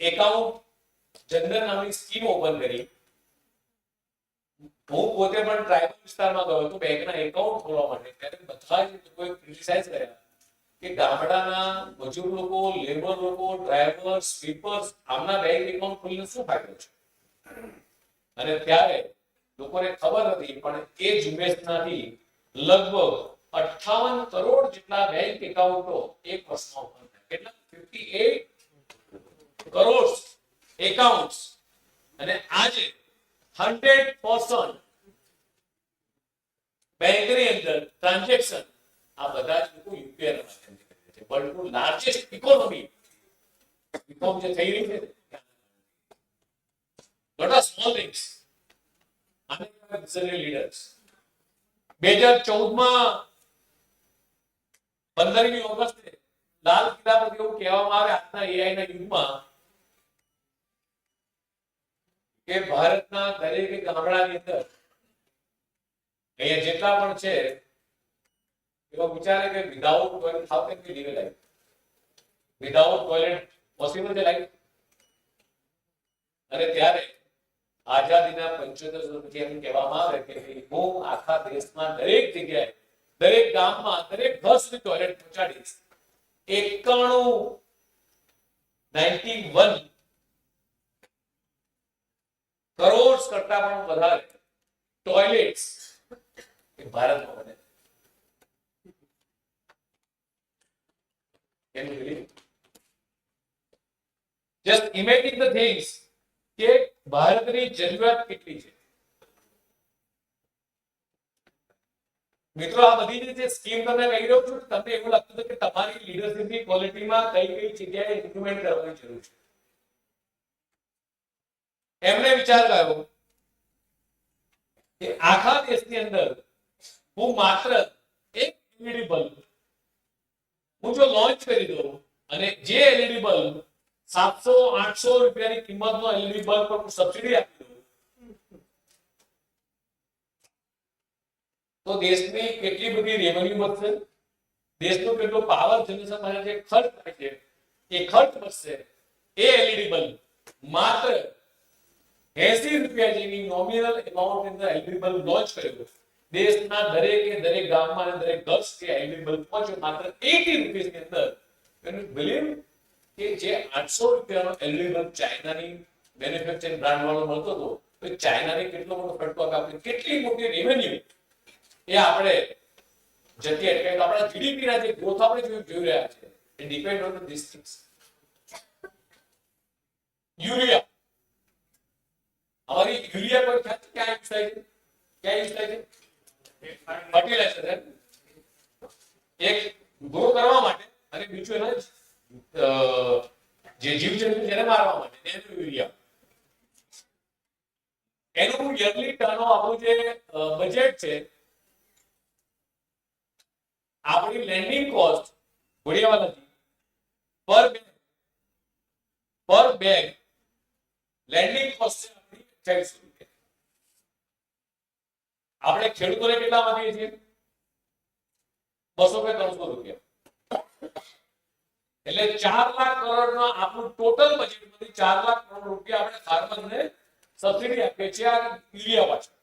[SPEAKER 22] એકાઉન્ટ, જનધન નામની સ્કીમ ઓપન કરી. હું પોતે પણ ટ્રાઇબલ વિસ્તારમાં ગયો હતો બેંકના એકાઉન્ટ ખોલવા માટે, ત્યારે બધા જ લોકોએ ક્રિટિસાઇઝ કર્યા કે ગામડાના મજૂર લોકો, લેબર લોકો, ડ્રાઈવર, સ્વીપર્સ આમના બેંક એકાઉન્ટ ખોલીને શું ફાયદો છે. અને ત્યારે લોકોને ખબર હતી, પણ એ ઝુંબેશમાંથી લગભગ 58 કરોડ જેટલા બેંક એકાઉન્ટો એક વર્ષમાં ઓપન થયા. કેટલા? 58 કરોડ એકાઉન્ટ્સ. અને આજે 100% બેંકની અંદર ટ્રાન્ઝેક્શન આ બધા જ લોકો યુપીઆઈ ના માધ્યમથી કરે છે. વર્લ્ડનું લાર્જેસ્ટ ઇકોનોમી ઇકોનોમ જે થઈ રહી છે, નોટ અ સ્મોલ થિંગ્સ. આને વિઝનરી લીડર્સ. 2014 માં 15મી ઓગસ્ટે લાલ કિલ્લા પર એવું કહેવામાં આવે આજના એઆઈ ના યુગમાં કે ભારતના દરેક ગામડાની અંદર અહીંયા જેટલા પણ છે એવો વિચારે કે without toilet how can we live a life, without toilet possible છે લાઈફ. અને ત્યારે આઝાદીના 75 વર્ષ પછી એમ કહેવામાં આવે કે હું આખા દેશમાં દરેક જગ્યાએ, દરેક ગામમાં, દરેક ઘર સુધી ટોયલેટ પહોંચાડીશ. 91 કરોડ કરતા પણ વધારે ટોયલેટ્સ ભારતમાં બને. Can you believe? Just imagine the things કે ભારતની જરૂરિયાત કેટલી છે. મિત્રો, આ બધી જે સ્કીમ તમને કહી રહ્યો છું, તમને એવું લાગતું હતું કે તમારી લીડરશિપની ક્વોલિટીમાં કઈ જગ્યાએ ઇમ્પ્રુવમેન્ટ કરવાની જરૂર છે. એમને વિચાર આવ્યો કે આખા દેશની અંદર હું માત્ર એક એલઈડી બલ્બ હું જો લોન્ચ કરી દઉં અને જે એલઈડી બલ્બ 700-800 રૂપિયાની કિંમતનો એલઈડી બલ્બ પર હું સબસિડી આપી દઉં તો દેશની કેટલી બધી રેવન્યુ વધશે, દેશનો કેટલો પાવર જનરેશન માટે જે ખર્ચ થાય છે એ ખર્ચ બચશે. એ એલઈડી બલ્બ માત્ર 80 રૂપિયા જેવી નોમિનલ એમાઉન્ટ અંદર એલઈડી બલ્બ લોન્ચ કર્યો. દેશના દરેક ગામમાં અને દરેક ઘર સુધી એલઈડી બલ્બ પહોંચ્યો માત્ર 80 રૂપિયાની અંદર. કેન યુ બિલીવ કે જે 800 રૂપિયાનો એલઈડી બલ્બ ચાઇનાની મેન્યુફેક્ચરિંગ બ્રાન્ડ વાળો મળતો હતો, તો ચાઇનાને કેટલો મોટો ફટકો આપ્યો, કેટલી મોટી રેવન્યુ એ આપણે જતી અટકાવી. આપણા જીડીપી ના જે ગ્રોથ આપણે જોઈ રહ્યા છે એ depend on this things. Urea, हमारी यूरिया पर क्या यूज થાય છે, क्या यूज થાય છે? ફર્ટિલાઇઝર એક ગ્રો કરવા માટે અને બીજું એના જે જીવજંતુ જેને મારવા માટે એનું યુરિયા. એનું યરલી ટર્ન આપણું જે બજેટ છે, આપણી લેન્ડિંગ કોસ્ટ ઘોડિયાવાલાથી પર બેગ લેન્ડિંગ કોસ્ટ છે 40 રૂપિયા. આપણે ખેડૂતોને કેટલા માંગીએ છીએ? 200 કે 300 રૂપિયા. એટલે 4 લાખ કરોડનો આપણું ટોટલ બજેટમાંથી 4 લાખ કરોડ રૂપિયા આપણે ફાર્મરને સબસિડી આપીએ છીએ આ યુરિયા પાછળ.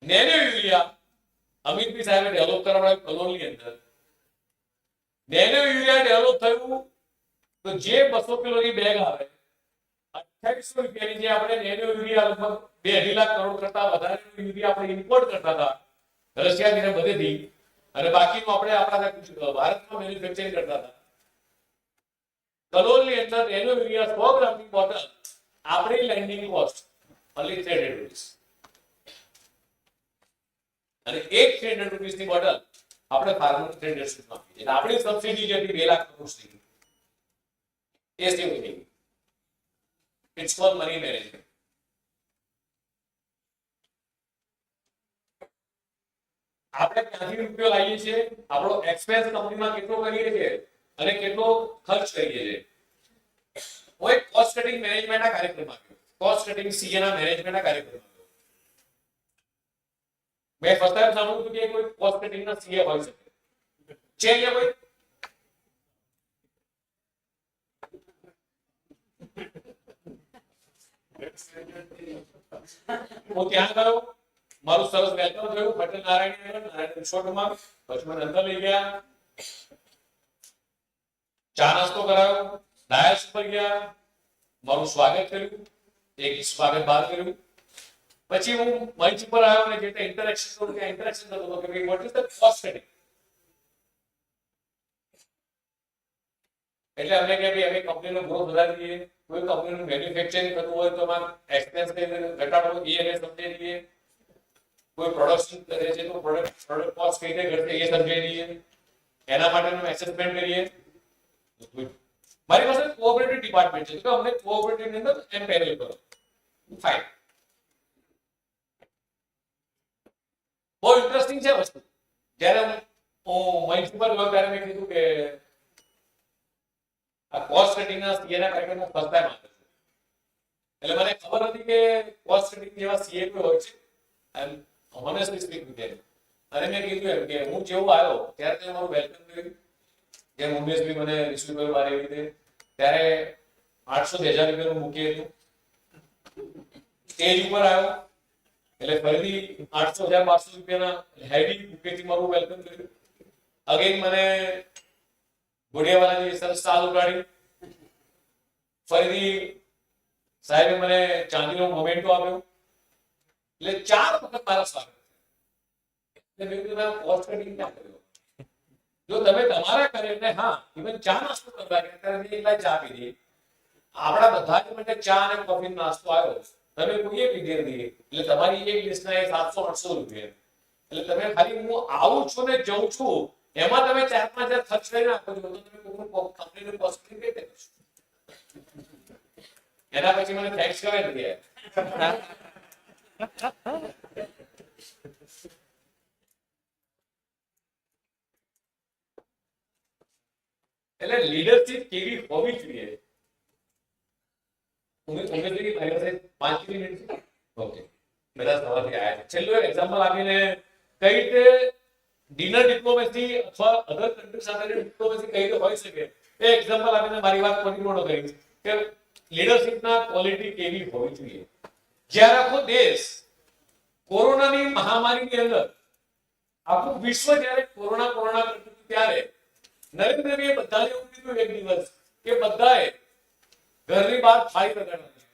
[SPEAKER 22] નેનો યુરિયા અમિતભાઈ સાહેબે ડેવલપ કરાવડાવ્યું કલોલની અંદર. નેનો યુરિયા ડેવલપ થયું તો જે 200 કિલોની બેગ આવે 2800 રૂપિયાની જે આપણે નેનો યુરિયા લગભગ 2-2.5 લાખ કરોડ કરતા વધારે યુરિયા આપણે ઇમ્પોર્ટ કરતા હતા રશિયાથી ને બધેથી, અને બાકીનું આપણે આપણા ભારતમાં મેન્યુફેક્ચરિંગ કરતા હતા. કલોલની અંદર રેનોવેરિયા 100 ગ્રામની બોટલ આપણી લેન્ડિંગ કોસ્ટ only 300 rupees. અને એક 300 rupees ની બોટલ આપણે ફાર્મર ટ્રેડર્સ માં આપીએ. એટલે આપણી સબસિડી જે હતી 2 લાખ કરોડ સુધી. એ saving. It's for money management. આપણે ક્યાંથી રૂપિયો લાવીએ છીએ, આપણો એક્સપેન્સ કંપનીમાં કેટલો કરીએ છીએ અને કેટલો ખર્ચ કરીએ છીએ. કોઈ કોસ્ટ કટિંગ મેનેજમેન્ટના કાર્યક્રમમાં કોસ્ટ કટિંગ સીએ ના મેનેજમેન્ટના કાર્યક્રમમાં મેં ફર્સ્ટ ટાઈમ સાંભળ્યું હતું કે કોઈ કોસ્ટ કટિંગ ના સીએ હોઈ શકે છે. અહીંયા કોઈ હું ત્યાં ગયો, મારું સરસ વેલકમ થયું. પટેલ નારાયણ રિસોર્ટમાં, પછી મને અંદર લઈ ગયા, ચા નાસ્તો કરાયો, ડાયસ પર ગયા, મારું સ્વાગત કર્યું, એક સ્વાગત બાદ કર્યું. પછી હું મંચ પર આવ્યો અને જે ઇન્ટરેક્શન કરું ત્યાં ઇન્ટરેક્શન થતો હતો કે ભાઈ what is the cost cutting. એટલે અમને કે ભાઈ હવે કંપનીનો ગ્રોથ વધારી દઈએ, કોઈ કંપનીનું મેન્યુફેક્ચરિંગ કરવું હોય તો એમાં એક્સપેન્સ કઈ રીતે ઘટાડવો એ એને સમજાવી દઈએ. કોઈ પ્રોડક્શન કરે છે તો પ્રોડક્ટ કોસ્ટ કઈ રીતે ઘટે એ સમજાવી દઈએ. એના માટેનું એસેસમેન્ટ કરીએ. મારી પાસે કોઓપરેટિવ ડિપાર્ટમેન્ટ છે તો અમને કોઓપરેટિવ ની અંદર એમ્પેનલ કરો. ફાઇન. બહુ ઇન્ટરેસ્ટિંગ છે વસ્તુ. જ્યારે હું મંચ પર ગયો ત્યારે મેં કીધું કે આ કોસ્ટ કટિંગ ના સીએ ના કાર્યક્રમમાં ફર્સ્ટ ટાઈમ આવ્યો છું. એટલે મને ખબર હતી કે કોસ્ટ કટિંગ જેવા સીએ કોઈ હોય છે. And honestly speak with them. અને મેં કીધું એમ કે હું જેવો આવ્યો ત્યારે તે મારું વેલકમ કર્યું. જેમ ઉમેશભાઈ મને રિસીવ કર્યો મારી રીતે, ત્યારે 800 1000 રૂપિયાનું મૂકી હતું. સ્ટેજ ઉપર આવ્યો એટલે ફરીથી 800 1200 રૂપિયાના હેવી બુકેથી મારું વેલકમ કર્યું. અગેન મને ઘોડિયાવાલાજી સરસ સાલ ઉગાડી. ફરીથી સાહેબે મને ચાંદીનો મોમેન્ટો આપ્યો. એટલે 4 વખત મારા સ્વાગત. એટલે મેં કીધું કોસ્ટ કટિંગ ક્યાં કર્યો? જો તમે તમારા કરીને હા ઇવન ચા નાસ્તો કરવા ગયા ત્યારે મેં એકલા ચા પીધી. આપણા બધા જ માટે ચા અને કોફીનો નાસ્તો આવ્યો, તમે કોઈએ પીધી નથી. એટલે તમારી એક લિસ્ટના 700-800 રૂપિયા. એટલે તમે ખાલી હું આવું છું ને જઉં છું એમાં તમે 4-5 હજાર ખર્ચ કરી નાખો છો તો તમે કંપનીનું કોસ્ટ કઈ રીતે કરશો? એના પછી મને થેન્ક્સ કરે નથી. એટલે લીડરશિપ કેવી હોવી જોઈએ? ઉમેશભાઈ મારી પાસે 5 મિનિટ છે. ઓકે, બધા સવારથી આવ્યા છે. છેલ્લું એક એક્ઝામ્પલ આપીને કઈ રીતે ડિનર ડિપ્લોમેસી અથવા અધર કન્ટ્રી સાથે ડિપ્લોમેસી કઈ રીતે હોઈ શકે એ એક્ઝામ્પલ આપીને મારી વાત પૂર્ણ કરી કે લીડરશિપના ક્વોલિટી કેવી હોવી જોઈએ. જ્યારે આખો દેશ કોરોનાની મહામારીની અંદર, આખું વિશ્વ જ્યારે કોરોના કરતું ત્યારે નરેન્દ્રભાઈએ બધાને એવું કીધું એક દિવસ કે બધાએ ઘરની બહાર થાળી વગાડવાની.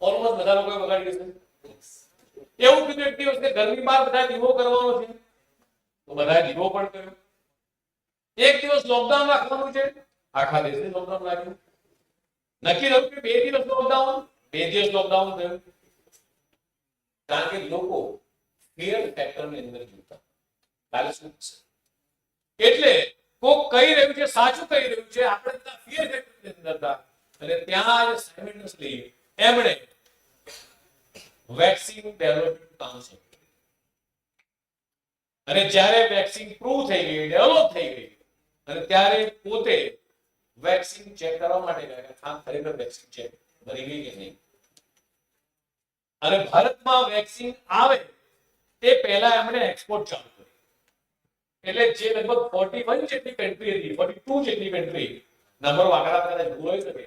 [SPEAKER 22] ઓલમોસ્ટ બધા લોકોએ વગાડી છે. એવું કીધું એક દિવસ કે ઘરની બહાર બધા દીવો કરવાનો છે તો બધાએ દીવો પણ કર્યો. એક દિવસ લોકડાઉન રાખવાનું છે, આખા દેશને લોકડાઉન રાખ્યું. નક્કી થયું કે 2 દિવસ લોકડાઉન, 2 દિવસ લોકડાઉન થયું. કારણ કે લોકો ફિયર ફેક્ટરની અંદર જીવતા. કાલે શું થશે? એટલે કોક કહી રહ્યું છે, સાચું કહી રહ્યું છે, આપણે બધા ફિયર ફેક્ટરની અંદર હતા. અને ત્યાં જ સાયમલ્ટેનિયસલી એમણે વેક્સિન ડેવલપમેન્ટ કાઉન્સિલ, અને જ્યારે વેક્સિન પ્રૂવ થઈ ગઈ, ડેવલપ થઈ ગઈ, અને ત્યારે પોતે વેક્સિન ચેક કરવા માટે ગયા કે આ ખરેખર વેક્સિન ચેક બની ગઈ કે નહીં. અને ભારતમાં વેક્સિન આવે તે પહેલા એમણે એક્સપોર્ટ ચાલુ કરી. એટલે જે લગભગ 41 જેટલી કન્ટ્રી હતી, 42 જેટલી કન્ટ્રી, નંબર વાકડા કદાચ ભૂલ હોઈ શકે,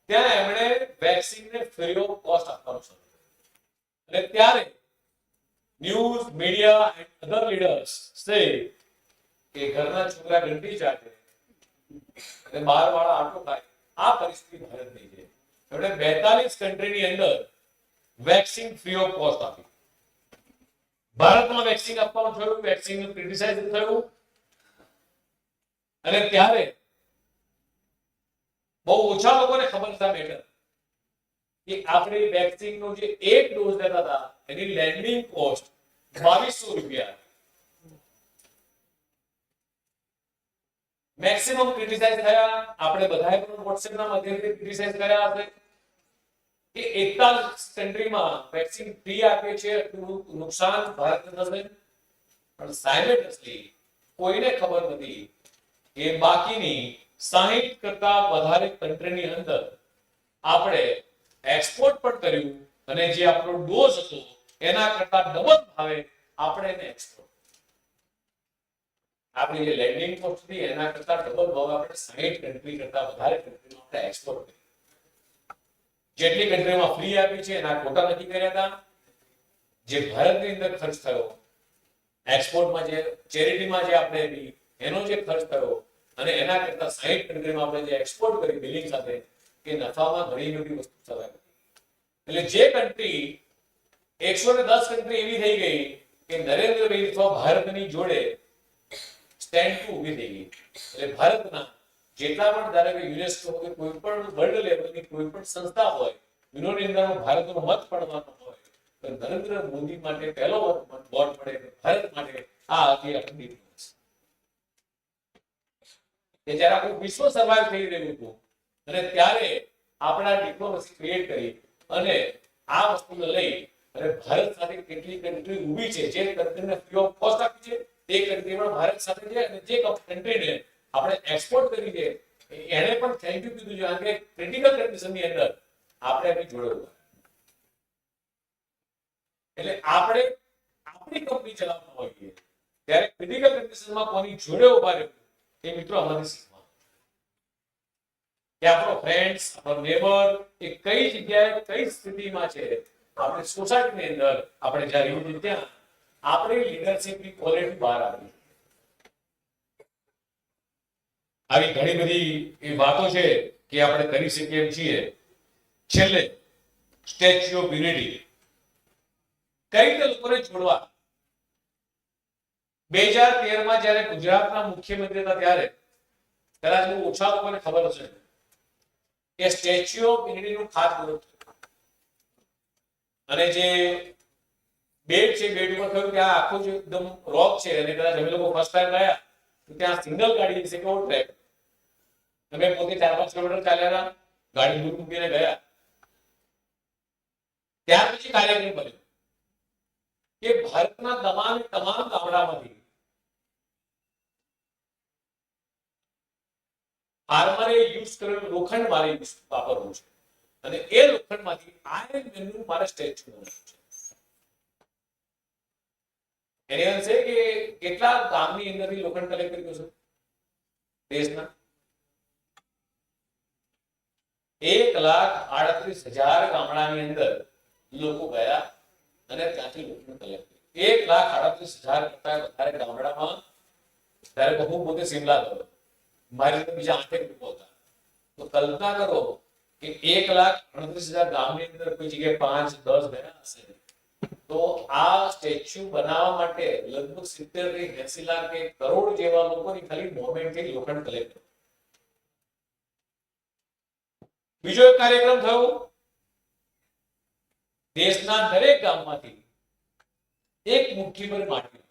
[SPEAKER 22] ત્યાં એમણે વેક્સિનને ફ્રી ઓફ કોસ્ટ આપવાનું શરૂ કર્યું. અને ત્યારે news media and other leaders સે કે ઘરના છોકરા ઘંટી ચાટે અને બહાર વાળા આટો ખાય. આ પરિસ્થિતિ ભારતની છે. એમણે 42 કન્ટ્રીની અંદર વેક્સિન ફ્રી ઓફ કોસ્ટ આપી. ભારતમાં વેક્સિન આપવાનું થયું, વેક્સિનનું ક્રિટિસાઇઝ થયું, અને ત્યારે બહુ ઓછા લોકોને ખબર હતા મેટર કે આપણે વેક્સિનનો જે એક ડોઝ લેતા હતા એની લેન્ડિંગ કોસ્ટ 2200 રૂપિયા. મેક્સિમમ ક્રિટિસાઇઝ થયા. આપણે બધાએ પણ વોટ્સએપના માધ્યમથી ક્રિટિસાઇઝ કર્યા હશે કે 41 કન્ટ્રીમાં વેક્સિન ફ્રી આપે છે, એટલું નુકસાન ભારતને થશે. પણ સાયમેલ્ટેનિયસલી કોઈને ખબર નથી કે બાકીની 60 કરતા વધારે કન્ટ્રીની અંદર આપણે એક્સપોર્ટ પણ કર્યું, અને જે આપણો ડોઝ હતો એના કરતા ડબલ ભાવે આપણે એને એક્સપોર્ટ, આપણી જે લેન્ડિંગ કોસ્ટ હતી એના કરતા ડબલ ભાવે આપણે 60 કન્ટ્રી કરતા વધારે કન્ટ્રીમાં આપણે એક્સપોર્ટ કર્યું. જેટલી કન્ટ્રીમાં ફ્રી આપી છે એના કોટા નક્કી કર્યા હતા. જે ભારતની અંદર ખર્ચ થયો એક્સપોર્ટમાં, જે ચેરિટીમાં જે આપણે આપી એનો જે ખર્ચ થયો, અને એના કરતા 60 કન્ટ્રીમાં આપણે જે એક્સપોર્ટ કરી બિલિંગ સાથે, કે નફામાં ઘણી મોટી વસ્તુ થવાય. એટલે જે કન્ટ્રી 110 કન્ટ્રી એવી થઈ ગઈ કે નરેન્દ્રભાઈ અથવા ભારતની જોડે સ્ટેન્ડ ટુ ઊભી થઈ ગઈ. એટલે ભારતના જેટલા પણ ધારો કે યુનેસ્કો કે કોઈ પણ વર્લ્ડ લેવલની કોઈ પણ સંસ્થા હોય, યુનોની અંદર ભારતનો મત પડવાનો હોય, તો નરેન્દ્ર મોદી માટે પહેલો વોટ પડે ભારત માટે આ હતી આપણી ડિપ્લોમસી. કે જ્યારે આખું વિશ્વ સર્વાઈવ થઈ રહ્યું હતું અને ત્યારે આપણા ડિપ્લોમસી ક્રિએટ કરી અને આ વસ્તુને લઈ અને ભારત સાથે કેટલી કન્ટ્રી ઊભી છે, જે કન્ટ્રીને ફ્રી ઓફ કોસ્ટ આપી છે તે કન્ટ્રી પણ ભારત સાથે છે, અને જે કન્ટ્રીને આપણે એક્સપોર્ટ કરી છે એને પણ થેન્ક યુ કીધું છે, કારણ કે ક્રિટિકલ કન્ડિશનની અંદર આપણે એની જોડે ઉભા. એટલે આપણે આપણી કંપની ચલાવતા હોઈએ ત્યારે ક્રિટિકલ કન્ડિશનમાં કોની જોડે ઉભા રહેવું એ મિત્રો અમારી શીખવા કે આપણો ફ્રેન્ડ્સ, આપણો નેબર એ કઈ જગ્યાએ કઈ સ્થિતિમાં છે, આપણી સોસાયટીની અંદર આપણે જ્યાં રહીએ ત્યાં આપણી લીડરશિપની ક્વોલિટી બહાર આવી. આવી ઘણી બધી એ વાતો છે કે આપણે કરી શકીએ એમ છીએ. છેલ્લે સ્ટેચ્યુ ઓફ યુનિટી કઈ રીતે લોકોને જોડવા. 2013માં જ્યારે ગુજરાતના મુખ્યમંત્રી હતા ત્યારે કદાચ બહુ ઓછા લોકોને ખબર હશે કે સ્ટેચ્યુ ઓફ યુનિટીનું ખાતમુહૂર્ત અને જે બેટ છે, બેટ ઉપર કહ્યું કે આ આખો જે એકદમ રોક છે, અને કદાચ અમે લોકો ફર્સ્ટ ટાઈમ ગયા તો ત્યાં સિંગલ ગાડી છે કે ટ્રેક, અમે પોતે 4-5 કિલોમીટર ચાલ્યા હતા, ગાડી દૂર મૂકીને ગયા. ત્યાર પછી કાર્યક્રમ બન્યો કે ભારતના તમામ ગામડામાંથી ફાર્મરે યુઝ કરેલું લોખંડ મારે વાપરવું છે, અને એ લોખંડમાંથી આયર્ન મેનનું મારે સ્ટેચ્યુ બનાવવું છે. એની અંશે કે કેટલા ગામની અંદરથી લોખંડ કલેક્ટ કર્યું છે દેશના 1,38,000 ગામડાની અંદર લોકો ગયા અને ત્યાંથી લોખંડ કલેક્ટ કર્યું. 1,38,000 કરતા વધારે ગામડામાં, ત્યારે હું પોતે સિમલા ગયો, મારી સાથે બીજા 8 લોકો હતા, તો કલ્પના કરો કે 1,38,000 ગામની અંદર કોઈ જગ્યાએ 5-10 ગયા હશે, તો આ સ્ટેચ્યુ બનાવવા માટે લગભગ 70 થી 80 લાખ કે કરોડ જેવા લોકોની ખાલી મોમેન્ટથી લોખંડ કલેક્ટ કર્યું. બીજો એક કાર્યક્રમ થયો, દેશના દરેક ગામમાંથી એક મુઠ્ઠી ભર માટી.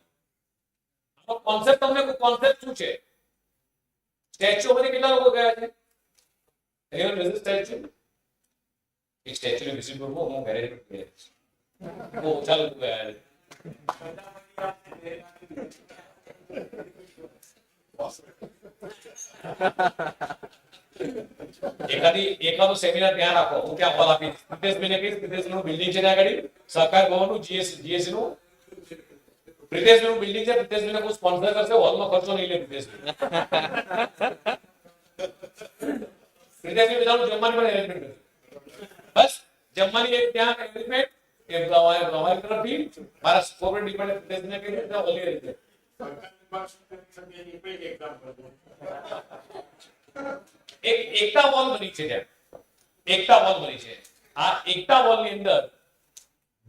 [SPEAKER 22] આનો કોન્સેપ્ટ તમને કોન્સેપ્ટ શું છે? સ્ટેચ્યુ માંથી કેટલા લોકો ગયા છે? એનું વિઝિટ સ્ટેચ્યુ, એક સ્ટેચ્યુ ની વિઝિટ કરવું હું ઘરે ગયા છે, બહુ ઓછા લોકો ગયા છે. એકાદું સેમિનાર ત્યાં રાખો, હું ત્યાં હોલ આપી પ્રિતેશભાઈને કહીશ, પ્રિતેશનું બિલ્ડિંગ છે ત્યાં આગળ સહકાર ભવનનું જીએસસી નું પ્રિતેશનું બિલ્ડિંગ છે, પ્રિતેશભાઈને કોઈ સ્પોન્સર કરશે, હોલનો ખર્ચો નહીં લે પ્રિતેશભાઈ. પ્રિતેશભાઈ બધાનું જમવાની પણ એરેન્જમેન્ટ કરશે, બસ જમવાની એક ત્યાં એરેન્જમેન્ટ એ અમારી તરફથી મારા કોર્પોરેટ ડિપાર્ટમેન્ટ પ્રિતેશભાઈને કહી દે ઓલી એરેન્જમેન્ટ. એક એકતા વોલ બની છે, ત્યાં એકતા વોલ બની છે. આ એકતા વોલ ની અંદર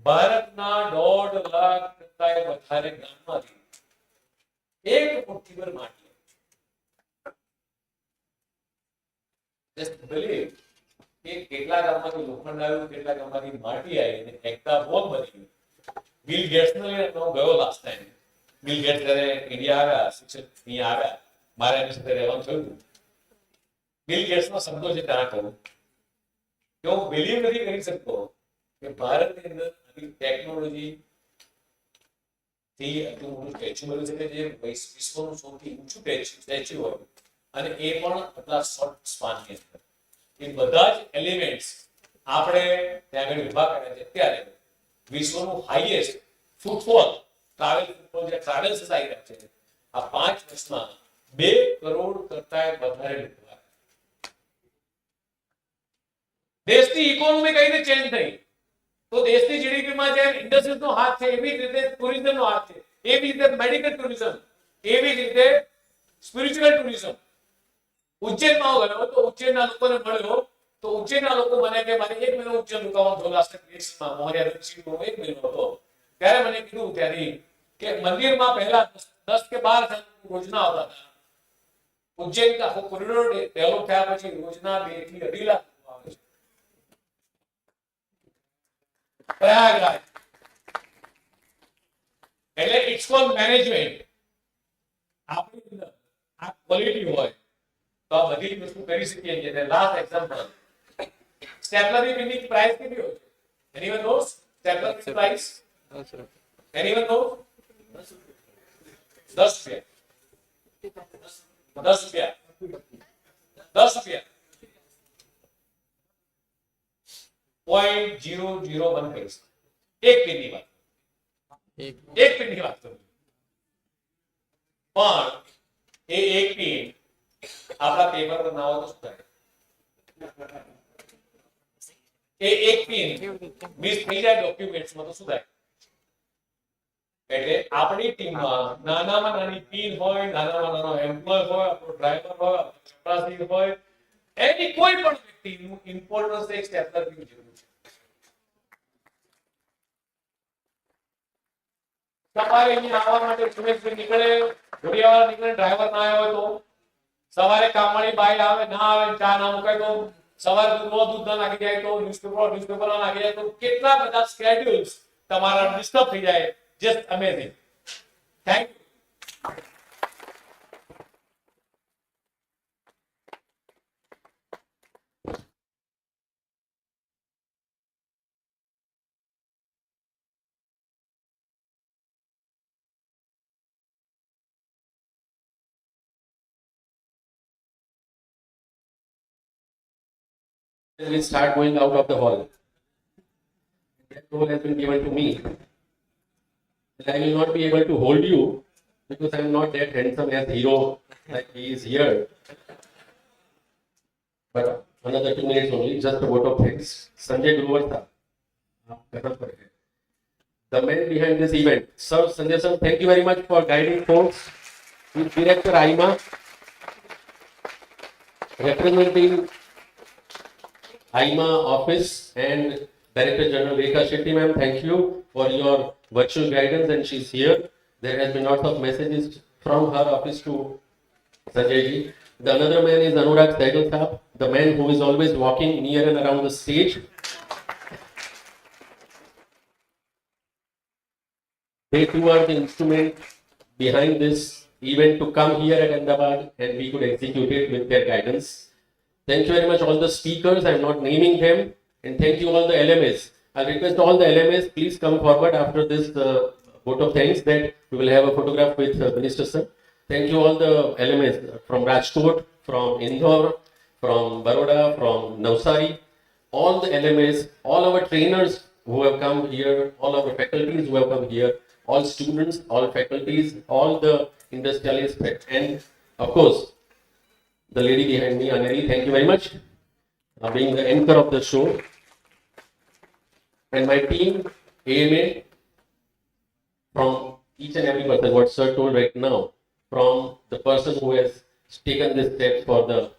[SPEAKER 22] ભારતના 1.5 લાખ કરતા વધારે ગામમાંથી એક મુઠ્ઠીભર માટી. Just believe કે કેટલા ગામમાંથી લોખંડ આવ્યું, કેટલા ગામમાંથી માટી આવી અને એકતા બોમ્બ બની ગયું. બિલ ગેટ્સને હું ગયો લાસ્ટ ટાઈમ. બિલ ગેટ્સ જ્યારે ઇન્ડિયા આવ્યા, શિક્ષક અહીંયા આવ્યા, મારે એની સાથે રહેવાનું થયું. બિલ ગેટ્સનો શબ્દો છે ત્યાં કહું કે હું બિલીવ નથી કરી શકતો કે ભારતની અંદર આવી ટેકનોલોજી થી આટલું મોટું સ્ટેચ્યુ બન્યું છે કે જે વિશ્વનું સૌથી ઊંચું સ્ટેચ્યુ હોય અને એ પણ આટલા શોર્ટ સ્પાનની અંદર. એ બધા જ એલિમેન્ટ્સ આપણે ત્યાં આગળ ઉભા કર્યા છે. ત્યારે વિશ્વનું હાઈએસ્ટ ફૂટફોલ જે ટ્રાવેલ્સ આવી રહ્યા છે આ 5 વર્ષમાં 2 કરોડ કરતા વધારે લોકો. દેશની ઇકોનોમી કઈ રીતે ચેન્જ થઈ તો દેશની જીડીપીમાં જેમ ઇન્ડસ્ટ્રીઝનો હાથ છે એવી જ રીતે ટુરિઝમનો હાથ છે, એવી રીતે મેડિકલ ટુરિઝમ, એવી જ રીતે સ્પિરિચ્યુઅલ ટુરિઝમ. ઉજ્જૈનમાં ગયો તો ઉજ્જૈનના લોકોને મળ્યો તો ઉજ્જૈનના લોકો મને કે મારે 1 મહિનો ઉજ્જૈન રોકાવાનું થયું લાસ્ટ વીક્સમાં મોહરિયા ઋષિનો 1 મહિનો હતો. ત્યારે મને કીધું ત્યાંથી કે મંદિરમાં પહેલા 10 કે 12 યોજના આવતા હતા. ઉજ્જૈન આખો કોરિડોર ડેવલપ થયા પછી યોજના 2 થી 2.5 લાખ આવે છે. પ્રયાગરાજ એટલે ઇટ્સ કોલ્ડ મેનેજમેન્ટ. આપણી અંદર આ ક્વોલિટી હોય તો આ બધી વસ્તુ કરી શકીએ છીએ. લાસ્ટ એક્ઝામ્પલ, સ્ટેપલરની પિનની પ્રાઇસ કેટલી હોય છે? એનીવન નોઝ સ્ટેપલરની પ્રાઇસ? Anyone know? 10 રૂપિયા. 10 રૂપિયા. 10 રૂપિયા. 0.001 પૈસા. એક પિનની વાત. એક પિનની વાત કરું. પણ એ એક પિન આપણા પેપર પર ના હોય તો શું થાય? એ એક પિન મિસ થઈ જાય ડોક્યુમેન્ટ્સમાં તો શું થાય? એટલે આપણી ટીમમાં નાનામાં નાની પિન હોય, નાનામાં નાનો એમ્પ્લોય હોય, આપણો ડ્રાઈવર હોય, ચપરાસી હોય, એની કોઈ પણ વ્યક્તિનું ઇમ્પોર્ટન્સ એક સ્ટેપલર પિન જેવું છે. સવારે અહીંયા આવવા માટે સુરેશભાઈ નીકળે, ઘોડિયાવાળા નીકળે, ડ્રાઈવર ના આવ્યો હોય તો સવારે કામવાળી બાઈ આવે, ના આવે, ચા ના મુકાય તો સવારે દૂધ ના નાખી જાય તો ન્યૂઝપેપર ના નાખી જાય તો કેટલા બધા સ્કેડ્યુલ્સ તમારા ડિસ્ટર્બ થઈ જાય. Just amazing. Thank you.
[SPEAKER 17] We start going out of the hall. That role has been given to me. I will not be able to hold you because I am not that handsome as hero like he is here. But another 2 minutes only, just a vote of thanks. Sanjay Guruvartha, the man behind this event. Sir, Sanjay sir, thank you very much for guiding folks. With Director AIMA, representing AIMA office and Director General Rekha Shetty ma'am, thank you for your virtual guidance, and she's here. There has been lots of messages from her office to Sanjay ji. The another man is Anurag Sehgal Saab, the man who is always walking near and around the stage. They too are the instrument behind this event to come here at Ahmedabad, and we could execute it with their guidance. Thank you very much all the speakers, I am not naming them, and thank you all the LMS. I request all the LMS, please come forward after this vote of thanks that we will have a photograph with Minister sir. Thank you all the LMS from Rajkot, from Indore, from Baroda, from Navsari, all the LMS, all our trainers who have come here, all our faculties who have come here, all students, all faculties, all the industrialists, and of course, the lady behind me, Aneri, thank you very much, being the anchor of the show. And my team, AMA, from each and every person, what sir told right now, from the person who has taken this step for the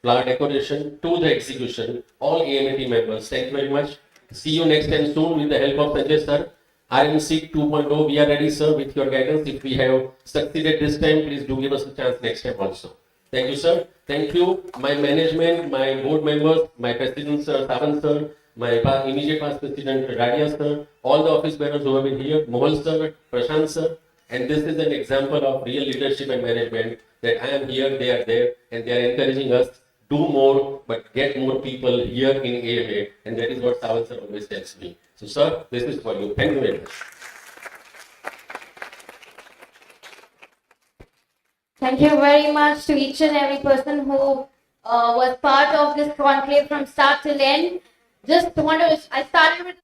[SPEAKER 17] flower decoration to the execution, all AMA team members, thank you very much. See you next time soon with the help of Sanjay sir. RMC 2.0, we are ready, sir, with your guidance. If we have succeeded this time, please do give us a chance next time also. Thank you, sir. Thank you, my management, my board members, my president, sir, Savan, sir, my immediate past president, Radia, sir, all the office bearers who have been here, Mohal, sir, Prashant, sir. And this is an example of real leadership and management that I am here, they are there, and they are encouraging us do more, but get more people here in AMA, and that is what Savan sir always tells me. So, sir, this is for you. Thank you very much.
[SPEAKER 1] Thank you very much to each and every person who was part of this conclave from start till end. Just want to, I started with